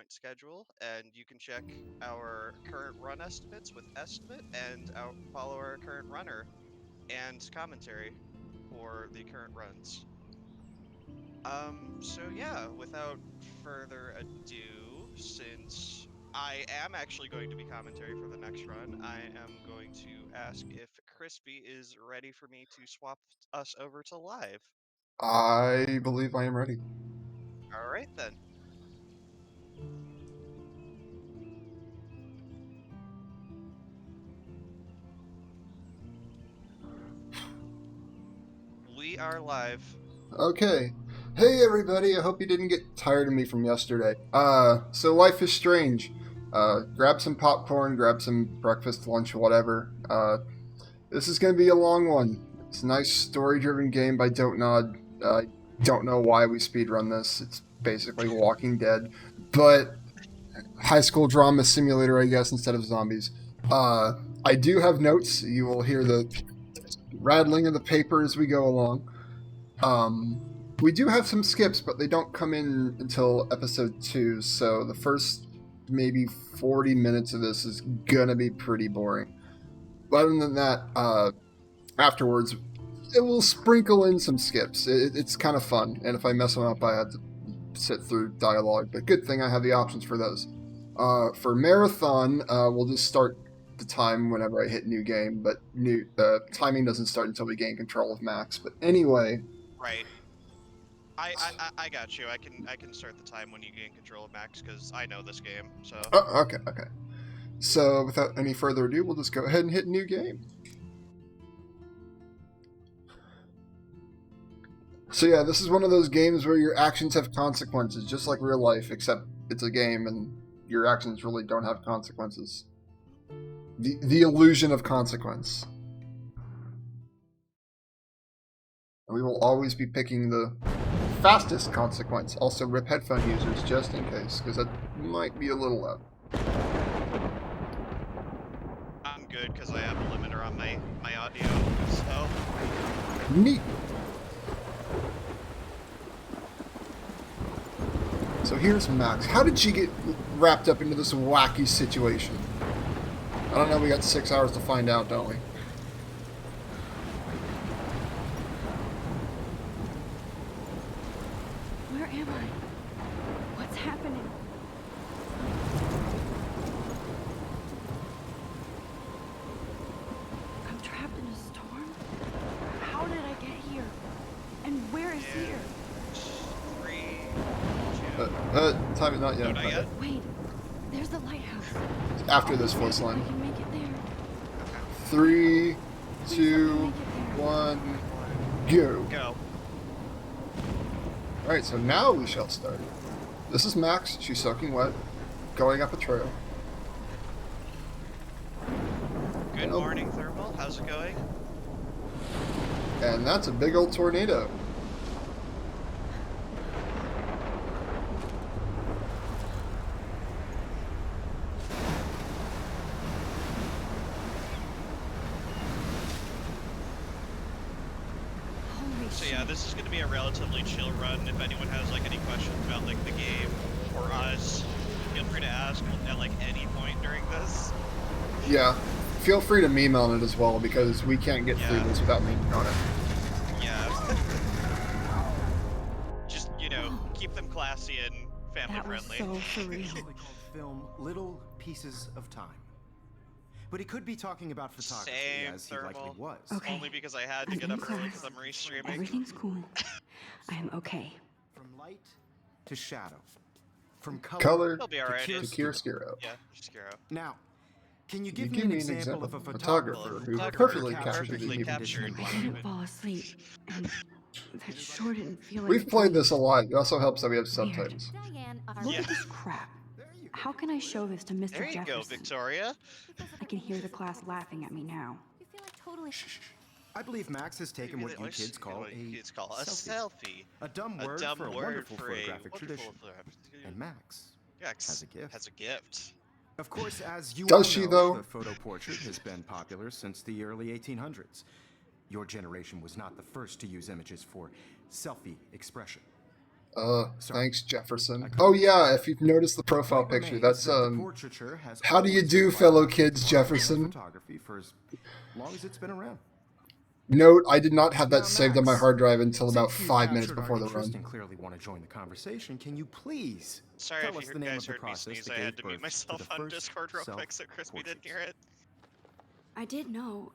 point schedule, and you can check our current run estimates with estimate and follow our current runner and commentary for the current runs. So yeah, without further ado, since I am actually going to be commentary for the next run, I am going to ask if Crispy is ready for me to swap us over to live. I believe I am ready. All right then. We are live. Okay. Hey everybody, I hope you didn't get tired of me from yesterday. So Life is Strange. Grab some popcorn, grab some breakfast, lunch, whatever. This is gonna be a long one. It's a nice story-driven game by Don't Nod. I don't know why we speedrun this. It's basically Walking Dead, but high school drama simulator, I guess, instead of zombies. Uh, I do have notes. You will hear the rattling of the paper as we go along. Um, we do have some skips, but they don't come in until episode 2, so the first maybe 40 minutes of this is gonna be pretty boring. But other than that, afterwards, it will sprinkle in some skips. It's kind of fun, and if I mess them up, I have to sit through dialogue, but good thing I have the options for those. For marathon, we'll just start the time whenever I hit new game, but new timing doesn't start until we gain control of Max. But anyway, Right. I got you. I can start the time when you gain control of Max because I know this game. So okay. So without any further ado, we'll just go ahead and hit new game. So yeah, this is one of those games where your actions have consequences, just like real life, except it's a game and your actions really don't have consequences. The illusion of consequence. And we will always be picking the fastest consequence. Also, rip headphone users just in case, because that might be a little loud. I'm good because I have a limiter on my audio. So Neat. So here's Max. How did she get wrapped up into this wacky situation? I don't know. We got 6 hours to find out, don't we? Where am I? What's happening? I'm trapped in a storm? How did I get here? And where is yeah, here? 3, 2. Time is not yet. No, not yet. Wait, there's the lighthouse. After this voice I line. can make it there. 3, Please 2, let me make it there. 1, go. Go. Alright, so now we shall start. This is Max. She's soaking wet, going up a trail. Good morning, Thermal. How's it going? And that's a big old tornado. Holy So shit. yeah, this is going to be a relatively chill run. If anyone has like any questions about like the game or us, feel free to ask at like any point during this. Yeah. Feel free to meme on it as well, because we can't get through Yeah. this without memeing on it. Yeah. Just, keep them classy and family That was friendly. so surreal. Usually called film Little Pieces of Time. But he could be talking about photography, Same, as he likely Thermal. was. Okay. Only because I had to I'm get in up early because class. I'm restreaming. Everything's cool. I am okay. From light to shadow. From Color He'll be to alright. to chiaroscuro. chiaroscuro. Yeah, Skiro. Now, can you You give me give an me an example example of a of a photographer photographer who perfectly captured the human captured. I didn't fall asleep, and that sure didn't feel like We've played fun. this a lot. It also helps that we have subtitles. Diane, Look Yeah. at this crap. There you go. How can I show this to Mr. There you go, Jefferson? Victoria. I can hear the class laughing at me now. You feel like totally. Shh. I believe Max has taken what you kids call a selfie. a dumb A word dumb for a word wonderful for a photographic tradition. photographic And Max has a gift. Has a gift. Of course, as you Does all she, know, though? the photo portrait has been popular since the early 1800s. Your generation was not the first to use images for selfie expression. Sorry. Thanks, Jefferson. I couldn't- Oh yeah, if you've noticed the profile Point picture, remains that's that the portraiture has how do you always do, been fellow part kids, of Jefferson? photography for as long as it's been around. Note, I did not have Now, that saved on my Max, hard drive until about since you 5 minutes captured our before the interest run. and clearly want to join the conversation, can you please Sorry tell if us you the name guys of the heard me process sneeze. that I had gave to mute birth myself to the on first Discord real quick so Crispy didn't hear it. I did know,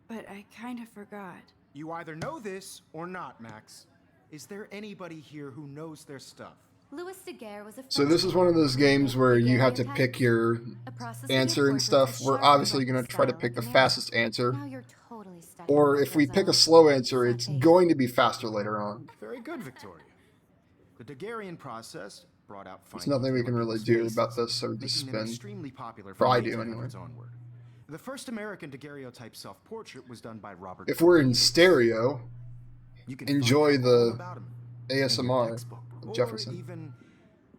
but I kind of forgot. You either know this or not, Max. Is there anybody here who knows their stuff? Louis Daguerre was a So this is one of those games where you have to pick your a process answer and stuff. We're obviously going to try to pick the fastest answer. Now you're totally studying Or what if we goes pick a on. slow answer, it's That face. going to be faster later on. Very good, Victoria. The Daguerrean process brought out There's fine nothing we detail can in really those do faces, about this, so just making them spin. extremely popular Or from I the do, anyway. 1800s onward. The first American daguerreotype self-portrait was done by Robert. If we're in stereo, You can enjoy find out all the about him in your ASMR textbook, of or Jefferson. even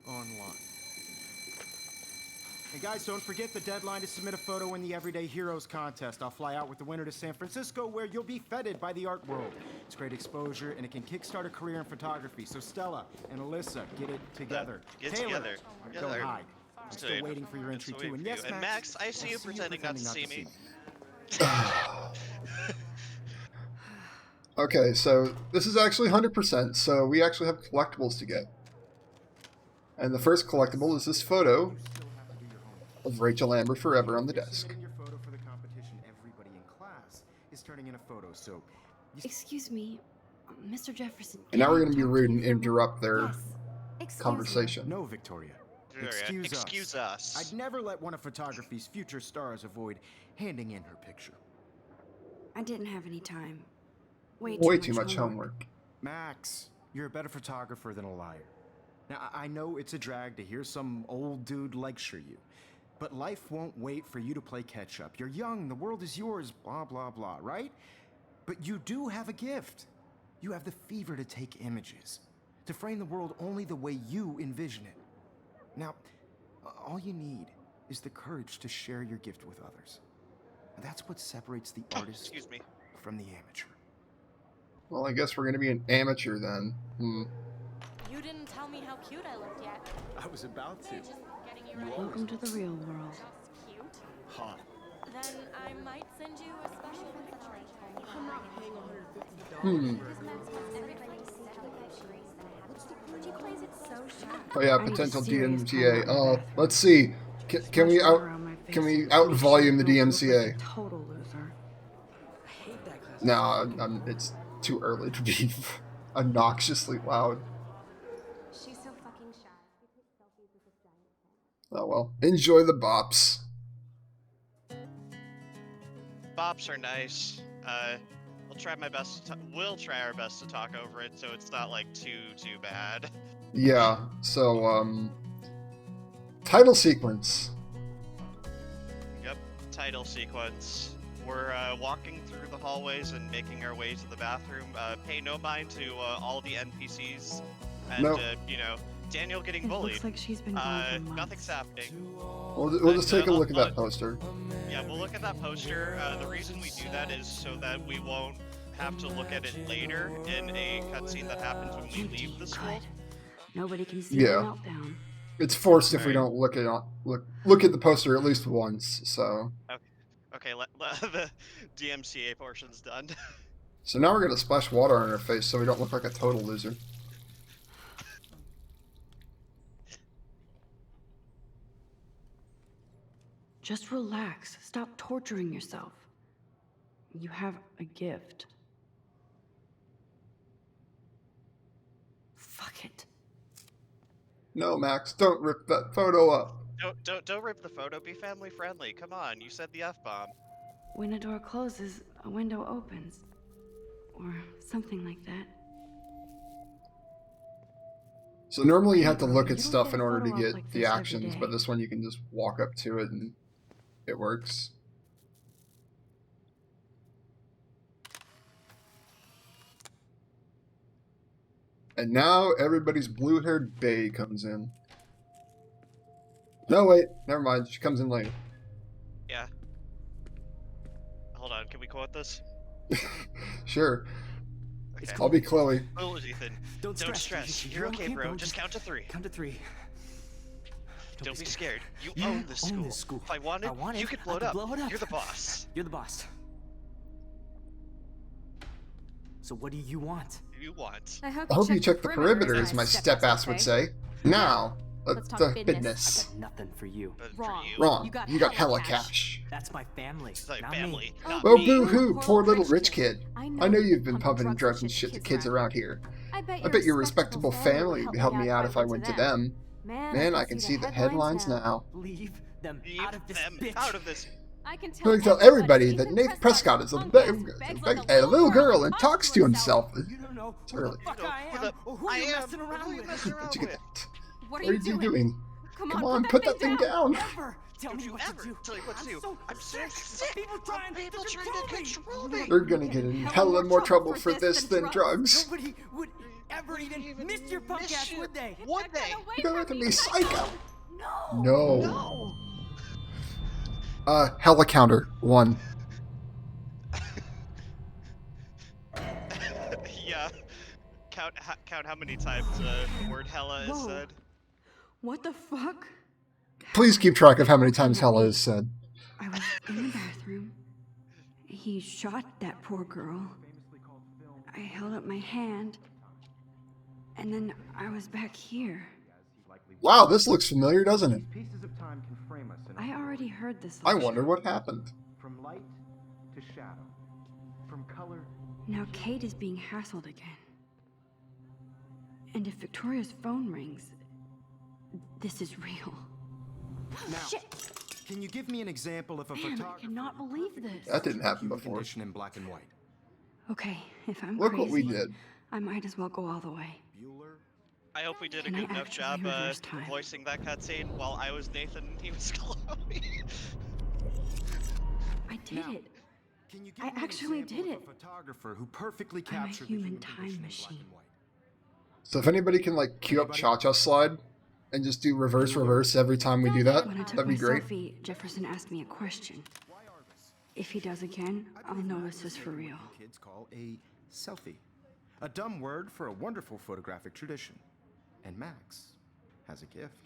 online. And guys, don't forget the deadline to submit a photo in the Everyday Heroes contest. I'll fly out with the winner to San Francisco, where you'll be feted by the art world. It's great exposure, and it can kickstart a career in photography. So Stella and Alyssa, get it together. Get Taylor, together. don't Together. hide. I'm still Dude, waiting for your I'm entry still too. waiting And for yes, you. And Max, Max, I see you pretending not to see me. Okay, so this is actually 100%, so we actually have collectibles to get. And the first collectible is this photo of Rachel Amber forever on the You're desk. submitting your photo for the competition. Everybody in class is turning in a photo, so Excuse me, Mr. Jefferson. And now can we're I going to be talk rude you and for a moment? interrupt their Yes. Excuse me. conversation. no, Victoria. Victoria, Excuse us. I'd never let one of photography's future stars avoid handing in her picture. I didn't have any time. Way too much homework. Max, you're a better photographer than a liar. Now, I know it's a drag to hear some old dude lecture you, but life won't wait for you to play catch up. You're young, the world is yours, blah, blah, blah, right? But you do have a gift. You have the fever to take images, to frame the world only the way you envision it. Now, all you need is the courage to share your gift with others. That's what separates the artist Excuse me. from the amateur. Well, I guess we're going to be an amateur then. You didn't tell me how cute I looked yet. I was about to. Just getting you ready. Welcome to the real world. Cute. Hot. Then I might send you a special picture. I'm not paying $150. Hmm. Oh yeah, I need a potential serious DMCA. time on my back. Let's see. Can we Splash out? water on my face Can we and out make volume the sure I don't look like DMCA? a total loser. I hate that class. No, it's too early to be obnoxiously loud. She's so fucking shy. We take selfies with this giant pen. Oh well. Enjoy the bops. Bops are nice. I'll try my best. We'll try our best to talk over it, so it's not like too bad. Yeah. So title sequence. Yep. Title sequence. We're walking through the hallways and making our way to the bathroom. Pay no mind to all the NPCs and Nope. you know, Daniel getting It bullied. looks like she's been gone for months. Nothing's happening. We'll just take a look at that poster. Yeah, we'll look at that poster. The reason we do that is so that we won't have to look at it later in a cutscene that happens when we You leave the did school. good. Nobody can see Yeah. the meltdown. It's forced if we Right. don't look at the poster at least once. So Okay, the DMCA portion's done. now we're gonna splash water on our face so we don't look like a total loser. Just relax. Stop torturing yourself. You have a gift. Fuck it. No, Max, don't rip that photo up. Don't rip the photo. Be family friendly. Come on, you said the F-bomb. When a door closes, a window opens. Or something like that. So normally you have to look You at don't stuff get in a order to photo op get like the this every actions, day. but this one you can just walk up to it and it works. And now everybody's blue-haired bae comes in. No, wait, never mind. She comes in later. Yeah. Hold on, can we quote this? Sure. Okay. I'll be Chloe. Oh, Ethan. Don't Don't stress. stress. You're okay, bro. Just count to 3. Count to 3. Don't be scared. You You own this own school. this school. If I wanted, I wanted, you could I blow it could up. blow it up. You're the boss. You're the boss. So what do you want? You want. I hope you check the perimeter, as my step-ass would say. Now, Let's talk the business. business. Got nothing for you. But Wrong. For you. Wrong. You got hella hella cash. That's my family. It's like not family. Me. Not Oh, me. boo-hoo, Poor poor little rich rich kid. kid. I I know know you've been pumping pumping drugs and shit shit to kids around here. I bet I bet your respectable family would help me out if I went to them. Man, Man, I can see the headlines now. Leave them Leave out of this them bitch. out of this. I can I'm gonna tell everybody that Nate Prescott is a little girl and talks to himself. You don't know It's who early. the fuck You know I who am the- or who I you're am. messing Who around you with. messing around What'd you with? get? What What are you doing? Come Come on, put that thing down. Ever tell Don't me you what ever to do. tell me what to do. So I'm so sick sick of people of trying people to trying to control me. They're gonna get in hella more trouble for this than drugs. Nobody would ever even miss your punk miss ass, you. would they? Would they? You're going to be psycho. No. No. No. Hella counter 1. Yeah. Count how many times the word hella is Whoa. said. What the fuck? Please keep track of how many times hella is said. I was in the bathroom. He shot that poor girl. I held up my hand. And then I was back here. Wow, this looks familiar, doesn't it? Pieces of time can frame us in a I already heard this. I lecture. wonder what happened. From light to shadow, from color. Now Kate is being hassled again. And if Victoria's phone rings, this is real. Now, Shit! can you give me an example of a Man, I photographer? cannot believe this. That didn't happen Human before. condition in black and white. Okay, if I'm Look crazy, what we did. I might as well go all the way. Bueller. I hope we did a Can I good enough actually job reverse time? voicing that cutscene while I was Nathan and he was Chloe. I did Now, it. Can you give I me an actually example did of it. a photographer who perfectly I'm a captured human the time condition in machine. black and white? So if anybody can like queue up Cha-Cha Slide and just do reverse every time we do that, When I took that'd my be great. selfie, Jefferson asked me a question. If he does again, I'll know this is for real. Kids call a selfie. A dumb word for a wonderful photographic tradition. And Max has a gift.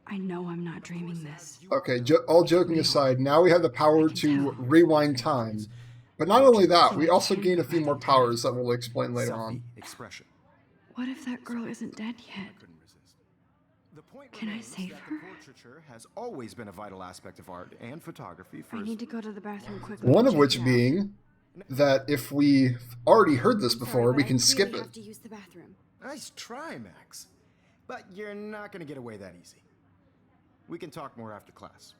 I know I'm not dreaming this. Okay, all joking aside, now we have the power to rewind time. But not only that, we also gain a few more powers that we'll explain later on. Selfie expression. What if that girl isn't dead yet? Couldn't resist. The point Can I remains save that her? the portraiture has always been a vital aspect of art and photography for I as need to go to the bathroom quickly. One of Check which it out. being that if we already heard this before, we can skip have it. to use the bathroom. Nice try, Max. But you're not gonna get away that easy. We can talk more after class.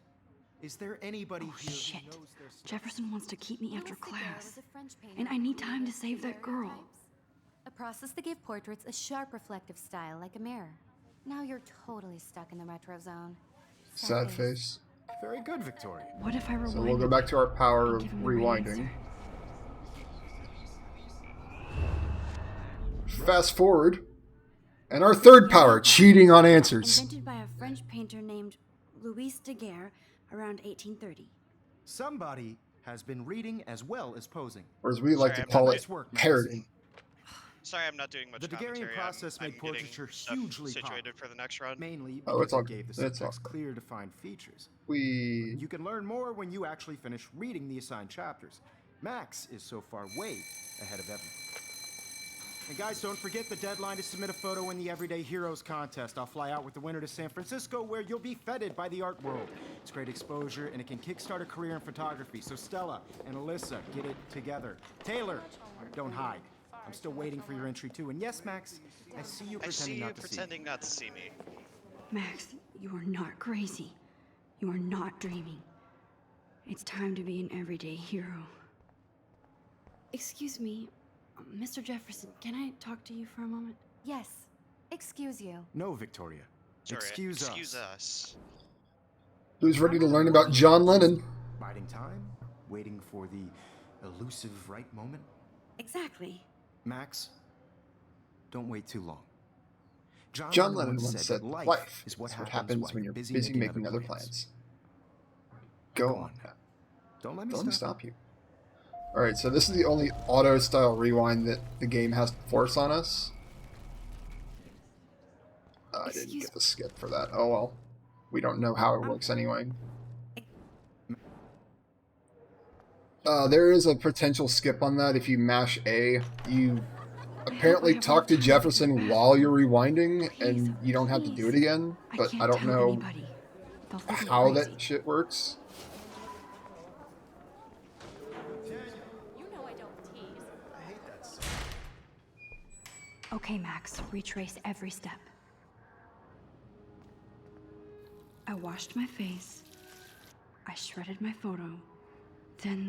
Is there anybody Oh, here shit. who knows their stuff? Jefferson wants to keep me after Louis Daguerre class. was a French painter And I need who time to used save that girl. daguerreotypes, a process that gave portraits a sharp reflective style like a mirror. Now you're totally stuck in the retro zone. Sad face. Very good, Victoria. What if I rewind? So we'll go back to our power of and give him the right rewinding. answer? Fast forward. And our third power, cheating on answers. Invented by a French painter named Louis Daguerre around 1830. Somebody has been reading as well as posing. Or as we like Sorry, to I'm call not- it, Nice work, Max. parroting. Sorry, I'm not doing much The Daguerrean commentary. process I'm made getting portraiture stuff hugely situated for the next run. Mainly Oh, because it's all it gave the good. It's all subjects good. clear, defined features. We... You can learn more when you actually finish reading the assigned chapters. Max is so far way ahead of everyone. And guys, don't forget the deadline to submit a photo in the Everyday Heroes contest. I'll fly out with the winner to San Francisco, where you'll be feted by the art world. It's great exposure, and it can kickstart a career in photography. So Stella and Alyssa, get it together. Taylor, don't hide. I'm still waiting for your entry too. And yes, Max, I see you I pretending see you not to see. pretending not to see me. Max, you are not crazy. You are not dreaming. It's time to be an everyday hero. Excuse me, Mr. Jefferson, can I talk to you for a moment? Yes. Excuse you. No, Victoria. Sorry, Excuse us. Who's ready to learn about John Lennon? Biding time, waiting for the elusive right moment. Exactly. Max, don't wait too long. John Lennon once said, that life is what happens while when you're busy making other plans. Go on. Don't let me Don't stop. stop you. Alright, so this is the only auto-style rewind that the game has to force on us. I didn't Excuse- get the skip for that. Oh well. We don't know how it works anyway. There is a potential skip on that if you mash A. You apparently talk to Jefferson while you're rewinding, and you don't have to do it again, but I don't can't tell know anybody. They'll think I'm how crazy. that shit works. You know I don't tease. Okay, Max, retrace every step. I washed my face. I shredded my photo. Then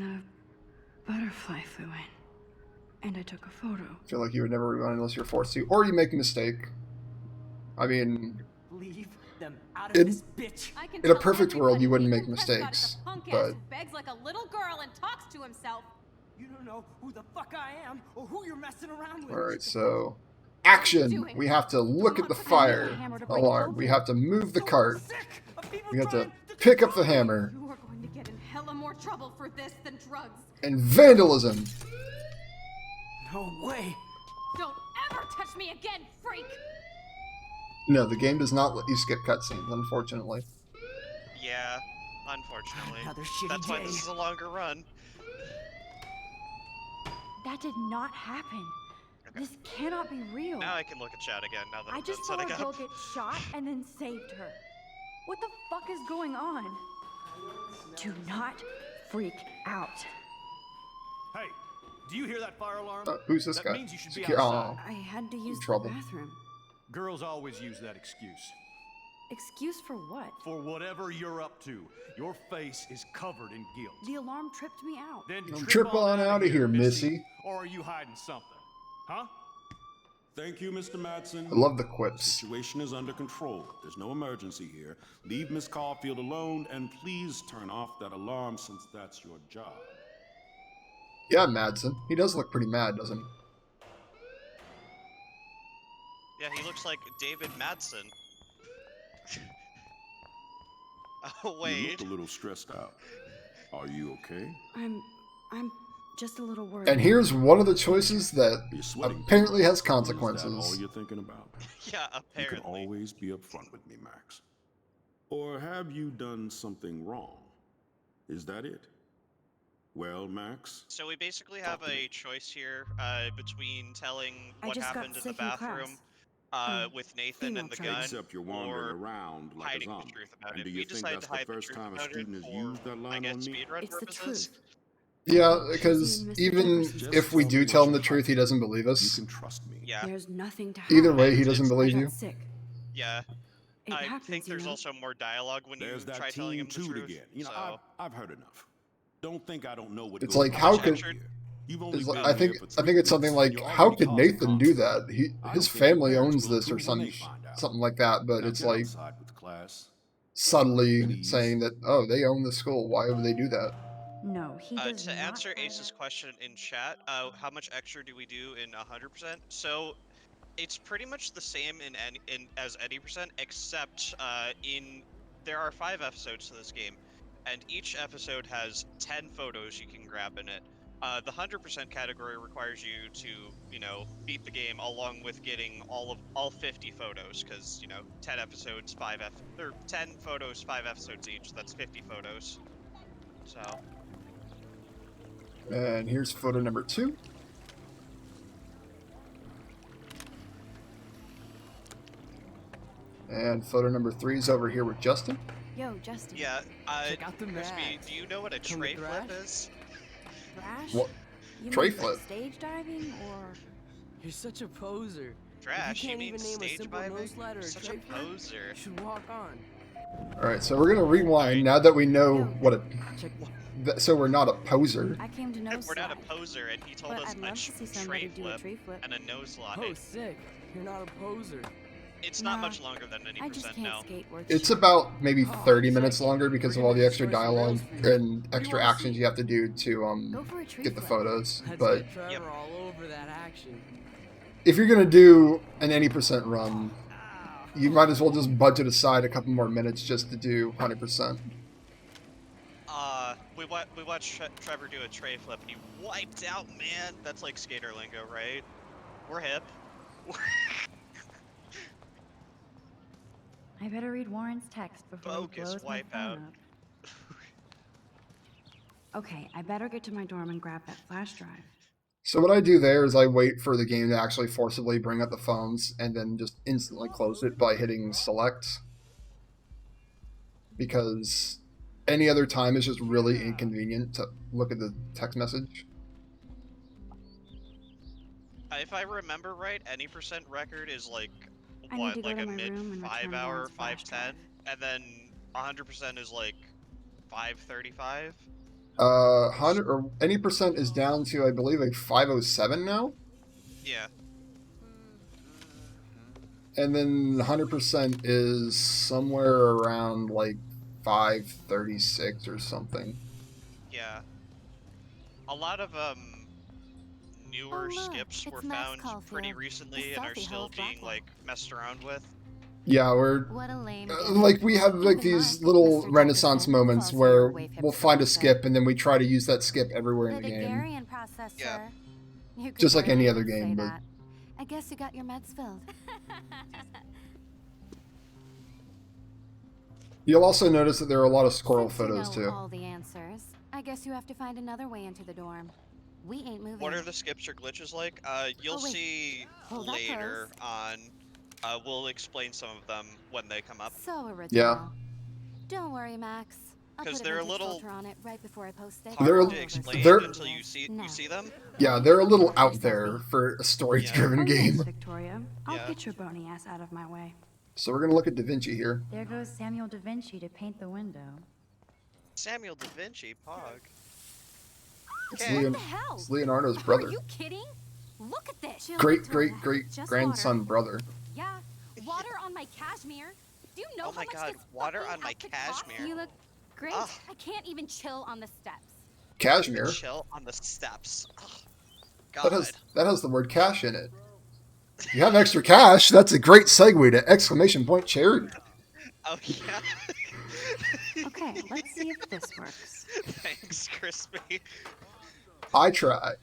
the butterfly flew in. And I took a photo. I feel like you would never rewind unless you're forced to, or you make a mistake. I mean, Leave them out In- of this bitch. I can in a tell perfect world, you everybody wouldn't make Ethan Prescott is mistakes, a punk ass but who begs like a little girl and talks to himself. You don't know who the fuck I am or who you're messing around with. alright, so action! We have to look at the fire alarm. We have to move the So cart. sick of people We have to trying pick up the control me. hammer. You are going to get in hella more trouble for this than drugs. And vandalism! No way. Don't ever touch me again, freak! No, the game does not let you skip cutscenes, unfortunately. Yeah, unfortunately. Another shitty That's why day. this is a longer run. That did not happen. Okay. This cannot be real. Now I can look at chat again, now that I I'm just done saw a setting girl up. get shot and then saved her. What the fuck is going on? Do not freak out. Hey, do you hear that fire alarm? Who's this That guy? means you should be Secu- outside. oh, I had to use the trouble. bathroom. Girls always use that excuse. Excuse for what? For whatever you're up to, your face is covered in guilt. The alarm tripped me out. Then trip on outta here, Missy. Or are you hiding something? Huh? Thank you, Mr. Madsen. I love the quips. Situation is under control. There's no emergency here. Leave Miss Caulfield alone, and please turn off that alarm since that's your job. Yeah, Madsen. He does look pretty mad, doesn't he? Yeah, he looks like David Madsen. Oh, You wait. look a little stressed out. Are you okay? I'm just a little worried. And here's one of the choices that You're sweating. apparently has Is that all consequences. you're thinking about? Yeah, You can apparently. always be upfront with me, Max. Or have you done something wrong? Is that it? Well, Max, So we basically have a choice here between telling I what just got happened in the sick in class. bathroom with Nathan female and the trainer. gun, except you're wandering or around like a hiding the zombie. truth about And it. do We you think decided that's to the hide the first truth time a about it student has for, used that I line guess, on me? speedrun It's the purposes. truth. Yeah, because Choosing Mr. even Jefferson. if we do tell him the truth, he doesn't believe You us. can trust me. Yeah, There's nothing to hide. Either way, he It's- doesn't it's- believe I you. got sick. yeah. It I happens, think you there's know? also more dialogue when There's you that try telling team him the two truth. again. You know, So, I've heard enough. Don't think I don't know what It's goes like, on how around could- here. You've only It's been like, I think here for I 3 think it's something weeks, and like, you're how already could causing Nathan do conflict. that? I His don't think your family parents owns will this or approve when they some find out. something like that. But Now it's get like outside with the class. subtly Please. saying that, oh, they own the school. Why would they do that? No, he does to not. answer Ace's question in chat, how much extra do we do in 100%? So, it's pretty much the same as any percent, except there are 5 episodes to this game, and each episode has 10 photos you can grab in it. The 100% category requires you to, beat the game along with getting all 50 photos, because 10 episodes, 10 photos, 5 episodes each. That's 50 photos. So. And here's photo number 2. And photo number 3 is over here with Justin. Yo, Justin. Yeah, Check out the Crispy, Max. do you know what a Come tray with flip Thrash? is? Thrash? What? You Tray mean flip? Stage diving or? You're such a poser. Trash, you you can't mean even name a stage simple diving? nose slide or a Such a tray flip? poser. You should walk on. Alright, so we're gonna rewind now that we know Yo. what a. Check. So we're not a poser. I came to know We're not a slide, poser, and he told but us I'd a love to see somebody tray do a flip tree flip. and a nose slide. Oh, sick. You're not a poser. It's not Nah, much longer than any I just percent can't now. skate worth It's shit. about maybe Oh, 30 check. minutes longer because of We're all gonna the extra destroy some dialogue rails for you. and What do extra you wanna actions see? you have to do to Go for a tree get the flip. photos. Let's But get Trevor Yep. all over that action. if you're gonna do an 80% run, Ow. you might as well just budget aside a couple more minutes just to do 100%. we watched Trevor do a tray flip and he wiped out, man. That's like skater lingo, right? We're hip. I better read Warren's text before he Focus blows my phone wipeout. up. Okay, I better get to my dorm and grab that flash drive. So what I do there is I wait for the game to actually forcibly bring up the phones and then just instantly close it by hitting select. Because any other time is just really inconvenient to look at the text message. If I remember right, any percent record is like I need what, to go like to a my mid room and return 5-hour, Lauren's flash 510, and then 100% is like 535. 100 or any percent is down to, I believe, like 507 now. Yeah. And then 100% is somewhere around like 536 or something. Yeah. A lot of newer Oh, look, skips it's were Max found Caulfield, pretty the recently and are stealthy still Hell of being Blackwell. like messed around with. Yeah, we're What a lame like we have like Even these mine, little Mr. renaissance Jefferson, moments falls for where your wave we'll hipster find a bullshit. skip and then we try to use that skip everywhere in The the game. Daguerrean process, Yeah. sir. You could Just like any really other say game, but- that. I guess you got your meds filled. You'll also notice that there are a lot of squirrel Since you photos know too. all the answers, I guess you have to find another way into the dorm. We ain't moving. What are the skips or glitches like? You'll Oh, wait. see Hold that later pose. on. We'll explain some of them when they come up. So original. Yeah. Don't worry, Max. I'll 'Cause put a they're a vintage little filter on it right before I post it. Hard They're- to explain they're- until you see them. Yeah, they're a little out there for a story-driven Oh, game. yes, Victoria. I'll Yeah. get your bony ass out of my way. So we're gonna look at Da Vinci here. There goes Samuel da Vinci to paint the window. Samuel da Vinci, Pog. It's, Okay. Leon- What the hell? it's Leonardo's Are brother. you kidding? Look at this. Chill, Great, Victoria. great, great Just grandson water. brother. Yeah, water on my cashmere. Do you know Oh how my much God, this water fucking on my outfit costs? cashmere. You look great. Ugh. I can't even chill on the steps. Cashmere. Chill on the steps. Ugh. That has God. that has the word cash in it. You have extra cash. That's a great segue to exclamation point charity. Oh yeah. Okay, let's see if this works. Thanks, Crispy. I try.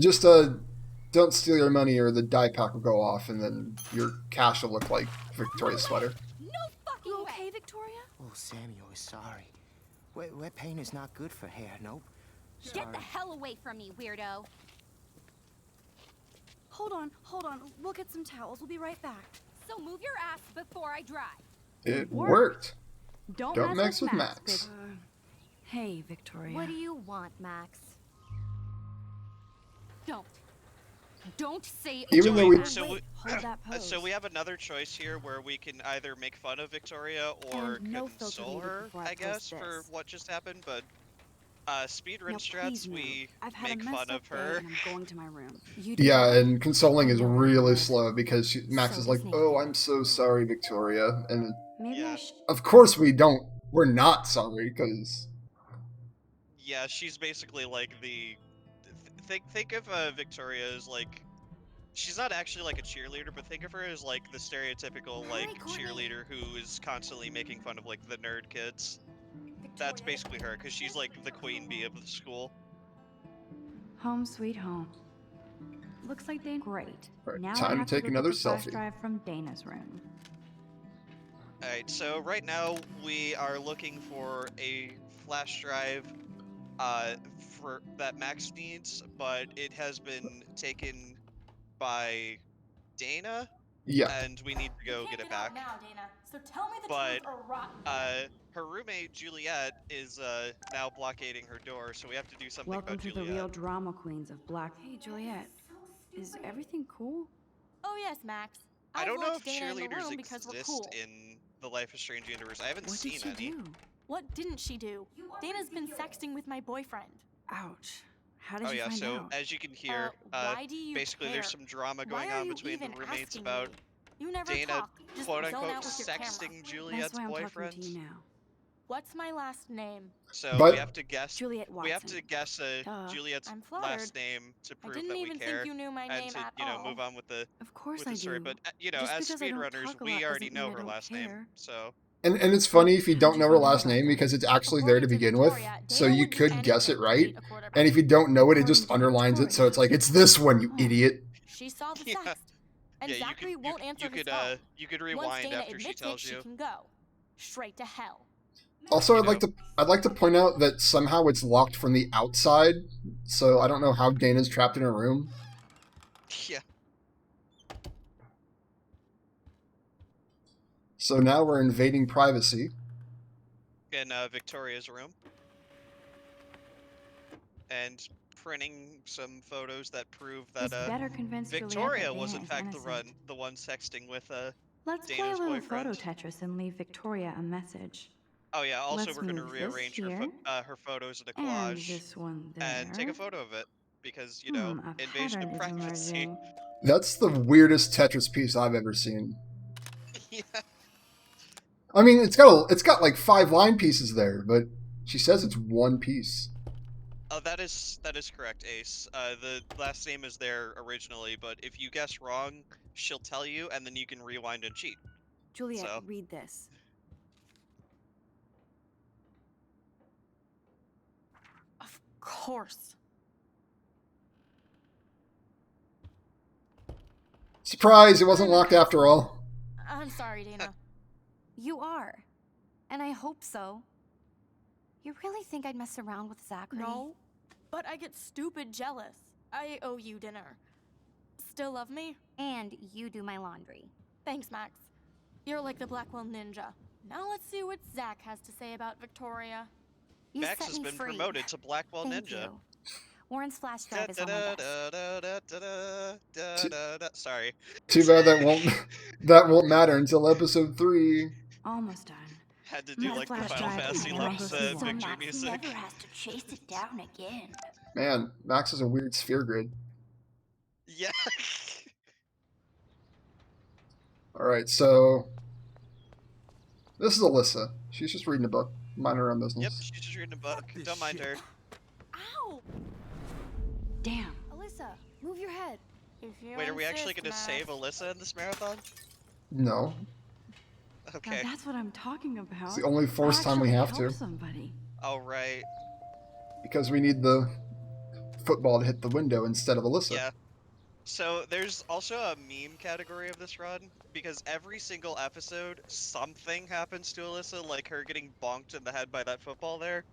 Just don't steal your money or the dye pack will go off and then your cash will look like Victoria's sweater. No fucking You way. okay, Victoria? Oh, Samuel is sorry. Wet paint is not good for hair, nope. Get the hell away from me, weirdo. Hold on. We'll get some towels. We'll be right back. So move your ass before I dry. It worked. Don't, Don't mess with Max. bitch. Hey, Victoria. What do you want, Max? Don't say a Even though word. we- So we, Hold that pose. so we have another choice here where we can either make fun of Victoria or And no filter console needed her, before I I guess, post for this. what just happened. But speedrun Now, strats, please move. we I've had make a messed fun up of day her. and I'm going to my room. You do Yeah, that. and consoling is really slow because Max So is like, does "Oh, Nathan. I'm so sorry, Victoria," and Maybe Yeah. I should. of course we're not sorry because Yeah, she's basically like the. Think of Victoria as like. She's not actually like a cheerleader, but think of her as like the stereotypical like Hurry, Courtney. cheerleader who is constantly making fun of like the nerd kids. That's basically her, because she's like the queen bee of the school. Home sweet home. Looks like Dana. Great. Right, Now time I to have take to go another get the flash selfie. drive from Dana's room. Alright, so right now we are looking for a flash drive for that Max needs, but it has been taken by Dana, yeah, and we need to go get it back. Now, Dana. So tell me the But, truth or rotten. Her roommate Juliet is now blockading her door, so we have to do something Welcome about to Juliet. the real drama queens of Black. Hey, Juliet. Is everything cool? Oh yes, Max. I don't know if locked Dana in the cheerleaders room because we're exist cool. in the Life is Strange universe. I haven't What seen did she any. do? What didn't she do? Dana's been sexting with my boyfriend. Ouch. How did Oh you yeah, find so out? as you can hear, Why do you basically care? there's some drama going Why are on you between the even roommates asking about me? You never Dana, talk. Just quote zone unquote, out with your camera. sexting That's Juliet's why I'm boyfriend. talking to you now. What's my last name? So But- we have to guess. Juliet Watson. We have to guess Duh. Juliet's I'm flattered. last name to I prove didn't that we even care, think you knew my and name to at all. move on with the Of course with I the story. do. But Just as because I don't speedrunners, talk a we lot already doesn't know mean I her don't last name. care. So And it's funny if you don't know her last name because it's actually there to begin with, so you could guess it right. And if you don't know it, it just underlines it, so it's like, it's this one, you idiot. She saw the Yeah. text. And Yeah, Zachary won't answer his phone. you could Once rewind Dana after she admits tells it, you. she can go. Straight to hell. Also, You I'd like to point out that somehow it's locked from the outside, so I don't know how Dana's trapped in her room. Yeah. So now we're invading privacy. In Victoria's room. And printing some photos that prove that This better convince Juliet that Victoria Dana was in is fact innocent. the one sexting with Let's play Dana's a little boyfriend. photo Tetris and leave Victoria a message. Oh yeah, also Let's we're gonna move this rearrange here, her photos in a And collage this one there. and take a photo of it because you know A invasion pattern of is privacy. emerging. That's the weirdest Tetris piece I've ever seen. Yeah. I mean, it's got like 5 line pieces there, but she says it's one piece. Oh, that is correct, Ace. The last name is there originally, but if you guess wrong, she'll tell you, and then you can rewind and cheat. Juliet, So- read this. Of course. Surprise! It wasn't locked after all. I'm sorry, Dana. You are. And I hope so. You really think I'd mess around with Zachary? No, but I get stupid jealous. I owe you dinner. Still love me? And you do my laundry. Thanks, Max. You're like the Blackwell Ninja. Now let's see what Zach has to say about Victoria. You Max set has me been free. promoted to Blackwell Thank Ninja. you. Warren's flash drive is on my desk. Sorry. Too bad that won't matter until episode 3. Almost done. Had to do My like the flash Final drive Fantasy is Lumps also victory music. has to chase it down again. Man, Max is a weird sphere grid. Yeah. Alright, so... This is Alyssa. She's just reading a book. Mind her own business. Yep, she's just reading a book. this Don't mind her. shit. Ow! Damn. Alyssa, move your head. If you Wait, are we actually insist, gonna save Max. Alyssa in this marathon? No. Okay. Now that's what I'm talking about. It's the only forced time we Actually have help to. Somebody. Alright. Because we need the football to hit the window instead of Alyssa. Yeah. So there's also a meme category of this run because every single episode something happens to Alyssa, like her getting bonked in the head by that football there.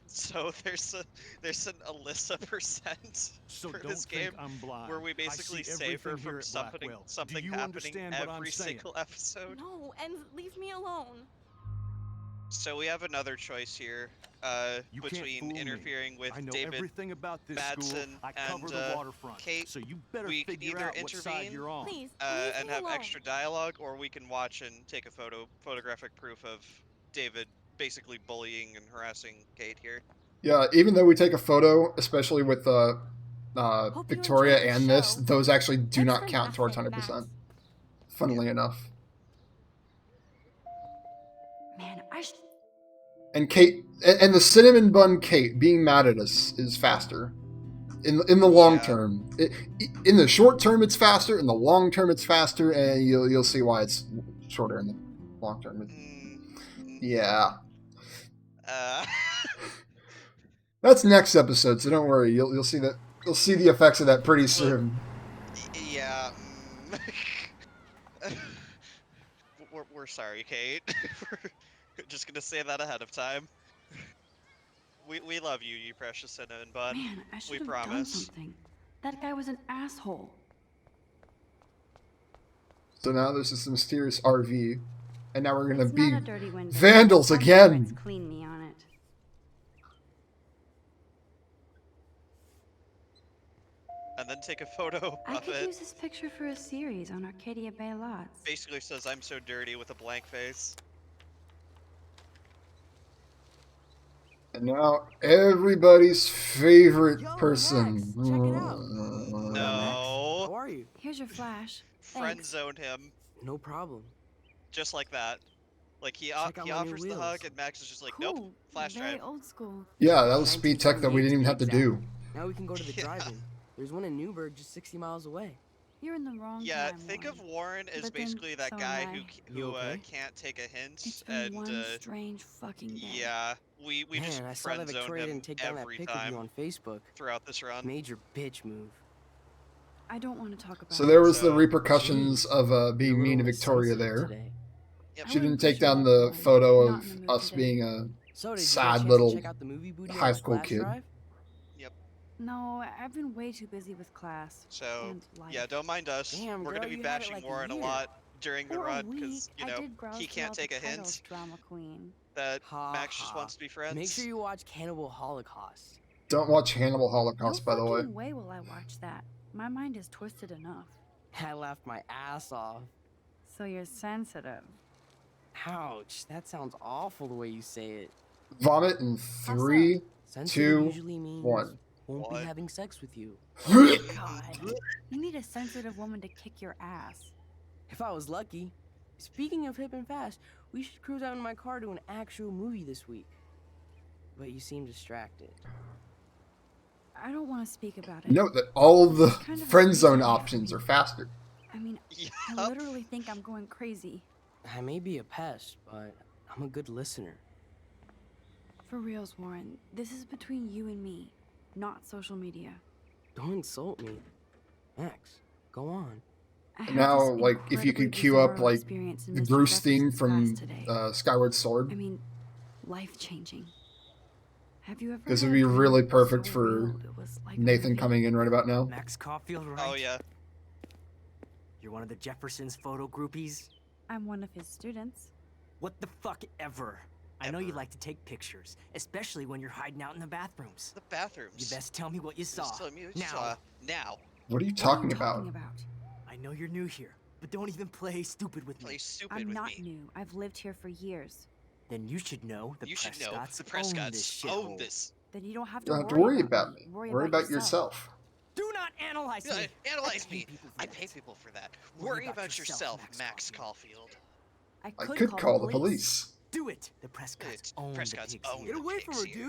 So there's an Alyssa percent So for don't this game think I'm blind. where we I basically see save her everything here from at Blackwell. something Do you happening understand what I'm every saying? single episode. No, and leave me alone. So we have another choice here, You can't fool between me. interfering with I know David. everything about this school. Madsen, I cover and, the waterfront. Kate, so you better we can figure either out what side intervene, you're on. Please, leave And me have alone. extra dialogue, or we can watch and take a photographic proof of David basically bullying and harassing Kate here. Yeah, even though we take a photo, especially with you Victoria enjoyed the and this, show. those actually do That's not for count towards nothing, 100%. Max. Funnily enough. Man, And Kate, and the cinnamon bun Kate being mad at us is faster. In the long Yeah. term, in the short term it's faster. In the long term it's faster, and you'll see why it's shorter in the long term. Yeah, Uh, that's next episode, so don't worry. You'll see that. You'll see the effects of that pretty soon. yeah. We're sorry, Kate. We're just gonna say that ahead of time. We love you, you precious cinnamon bun. man, I should we have done promise. something. That guy was an asshole. So now there's this mysterious RV, and now we're gonna It's be not a dirty window. vandals My again. friends clean me on it. And then take a photo I of could it. use this picture for a series on Arcadia Bay lots. Basically says I'm so dirty with a blank face. And now everybody's favorite Yo, person. Max, check it out. No. How are you? Here's your flash. Friend Thanks. zone him. No problem. Just like that. Like he Check out my new offers the hug wheels. and Max is just like, Cool. nope, flash Very drive. old school. Yeah, that was speed tech that we didn't even have to do. Now we can go to the Yeah. drive-in. There's one in Newburgh just 60 miles away. You're in the wrong Yeah, time, think of Warren. Warren as But then basically that so am guy I. You okay? can't take a hint, It's been and one strange fucking day. yeah, we just Man, I saw friend that zoned Victoria him didn't take down that every pic of you time on Facebook. throughout this run. Major bitch move. I don't want to talk about So there was the So- repercussions of being You're a mean to little Victoria insensitive there. today. Yep. I She didn't wouldn't take push you down off, the Warren. photo Not of in the mood us today. being a So did you sad get a chance little to check out the movie booty high on school Flash kid. Drive? No, I've been way too busy with class. So and life. yeah, don't mind us. Damn, We're girl, gonna be you had it bashing like a Warren a year. lot during the For a run week, because I did browse he through can't all take the a hint titles, drama queen. that Ha Max just ha. wants to be friends. Make sure you watch Cannibal Holocaust. Don't watch Hannibal No Holocaust, by the way. fucking way will I watch that. My mind is twisted enough. I laughed my ass off. So you're sensitive. Ouch, that sounds awful the way you say it. Vomit in 3, Sensitive 2, usually means 1. won't What? be having sex with you. God, you need a sensitive woman to kick your ass. If I was lucky. Speaking of hip and fast, we should cruise out in my car to an actual movie this week. But you seem distracted. I don't want to speak about it. Note that all the Kind of a friend zone reason. options are faster. I mean, I Yup. literally think I'm going crazy. I may be a pest, but I'm a good listener. For reals, Warren. This is between you and me, not social media. Don't insult me. Max, go on. I had Now, this like, if you could incredibly queue up, bizarro like, experience in the Mr. Bruce theme Jefferson's from class today. Skyward Sword. I mean, life-changing. Have you ever? This would had a be dream really that was perfect so for real it was like a Nathan movie? coming in right about now. Max Caulfield, right? Oh yeah. You're one of the Jefferson's photo groupies? I'm one of his students. What the fuck ever? I know you Ever. like to take pictures, especially when you're hiding out in the bathrooms. The bathrooms. You best tell me what you saw. Just tell me what you now. saw. Now. What are you What talking are you about? talking about? I know you're new here, but don't even play stupid with Play me. stupid I'm with not me. new. I've lived here for years. Then you should know the You should know Prescotts the own this Prescotts own shithole. this. Then you don't have You to, don't have to worry about me. Worry about yourself. yourself. Do not analyze me. Analyze I pay me. people for I that. pay people for that. Worry Worry about about yourself, yourself, Max Max Caulfield. I I could, could call the police. police. Do it. The Prescotts own Prescotts the pigs own here. the Get away from her, pigs here.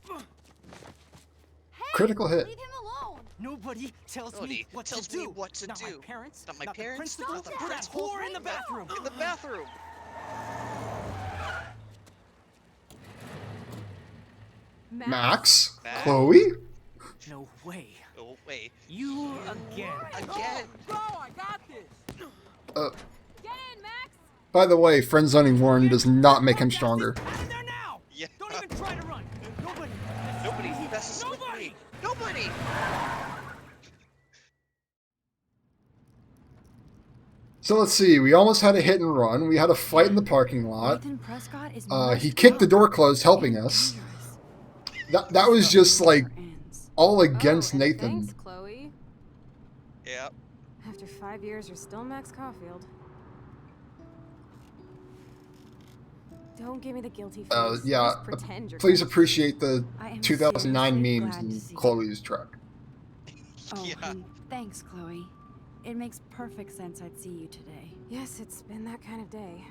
dude. Critical hit. Leave him alone. Nobody tells Nobody me what tells to me do. what to not do. My parents. Not my the parents, principal, not the or that principal. whore in the bathroom. In the bathroom. Max? Max? Chloe? No way. Oh wait. You again. Again. Go! I got this. Get in, Max. By the way, friend zoning Warren does not make him stronger. Out of there now! Yeah. Don't even try to run. Nobody. Nobody messes with me. Nobody. So let's see, we almost had a hit and run. We had a fight in the parking lot. Nathan Prescott is He kicked the door closed, helping us. That was just like all against Oh, and Nathan. Thanks, Chloe. Yeah. After 5 years, you're still Max Caulfield. Don't give me the guilty face. Yeah, Just pretend you're please Caulfield. appreciate the I am 2009 seriously memes glad to in see you. Chloe's truck. Oh, Yeah. and thanks, Chloe. It makes perfect sense I'd see you today. Yes, it's been that kind of day.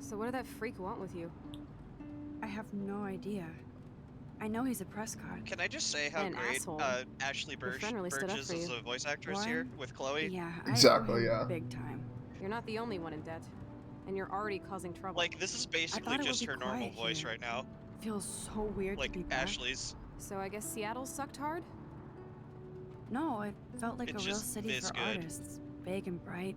So what did that freak want with you? I have no idea. I know he's a Prescott. Can I just say how An great asshole. Ashley Your friend really stood up Burgess for is you. a voice actress What? here with Chloe? Yeah, I owe Exactly, him yeah. big time. You're not the only one in debt. And you're already causing trouble. Like this is basically it would just be her normal quiet voice here. right now. Feels so weird to be Like back. Ashley's. So I guess Seattle sucked hard? No, it felt like It's a real just city this for good. artists. Big and bright.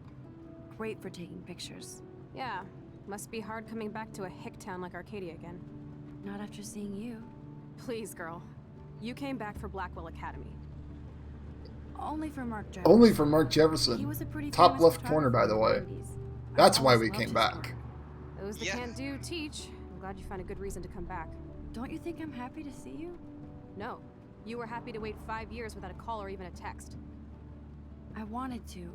Great for taking pictures. Yeah. Must be hard coming back to a hick town like Arcadia again. Not after seeing you. Please, girl. You came back for Blackwell Academy. Only for Mark Jefferson. Only for Mark He Jefferson. was a pretty Top famous left corner, by the photographer way. in the 90s. I've That's why always we loved came his back. work. Those that Yeah. can't do, teach. I'm glad you found a good reason to come back. Don't you think I'm happy to see you? No. You were happy to wait 5 years without a call or even a text. I wanted to.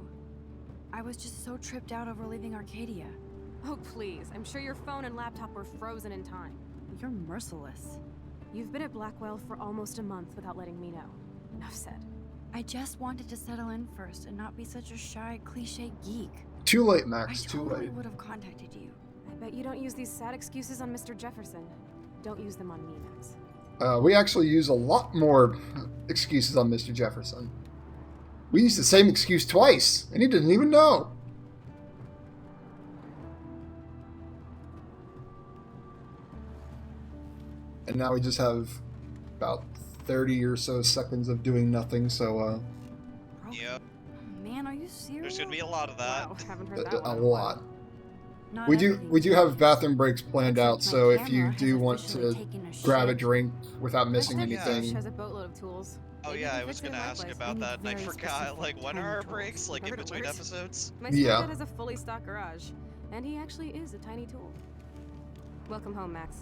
I was just so tripped out over leaving Arcadia. Oh, please. I'm sure your phone and laptop were frozen in time. You're merciless. You've been at Blackwell for almost a month without letting me know. Enough said. I just wanted to settle in first and not be such a shy, cliche geek. Too late, I Max, too totally late. would have contacted you. I bet you don't use these sad excuses on Mr. Jefferson. Don't use them on me, Max. We actually use a lot more excuses on Mr. Jefferson. We used the same excuse twice, and he didn't even know. And now we just have about 30 or so seconds of doing nothing, so, Yep. Man, are you serious? There's gonna be a lot of that. Wow, haven't heard that a one. lot. Not We do everything's have bathroom breaks planned out, Looks like so my if you camera do has want officially to taken a grab a shit. drink without My missing stepdad anything. has a boatload of tools. Oh Maybe yeah, you I can was fix it gonna in my ask place. about need that, and I very forgot, specific like, when kind are our of breaks, tools. like, in Heard of between worse? episodes? My Yeah. stepdad has a fully stocked garage, and he actually is a tiny tool. Welcome home, Max.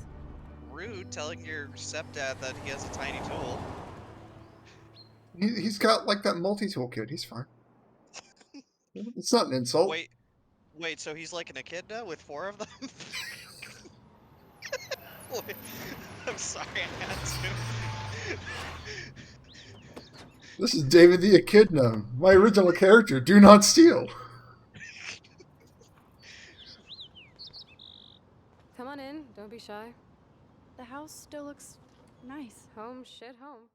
Rude telling your stepdad that he has a tiny tool. He's got, like, that multi-tool kit. He's fine. It's not an insult. Wait, so he's like an echidna with 4 of them? Wait, I'm sorry, I had to. This is David the Echidna, my original character. Do not steal. Come on in, don't be shy. The house still looks nice. Home, shit, home.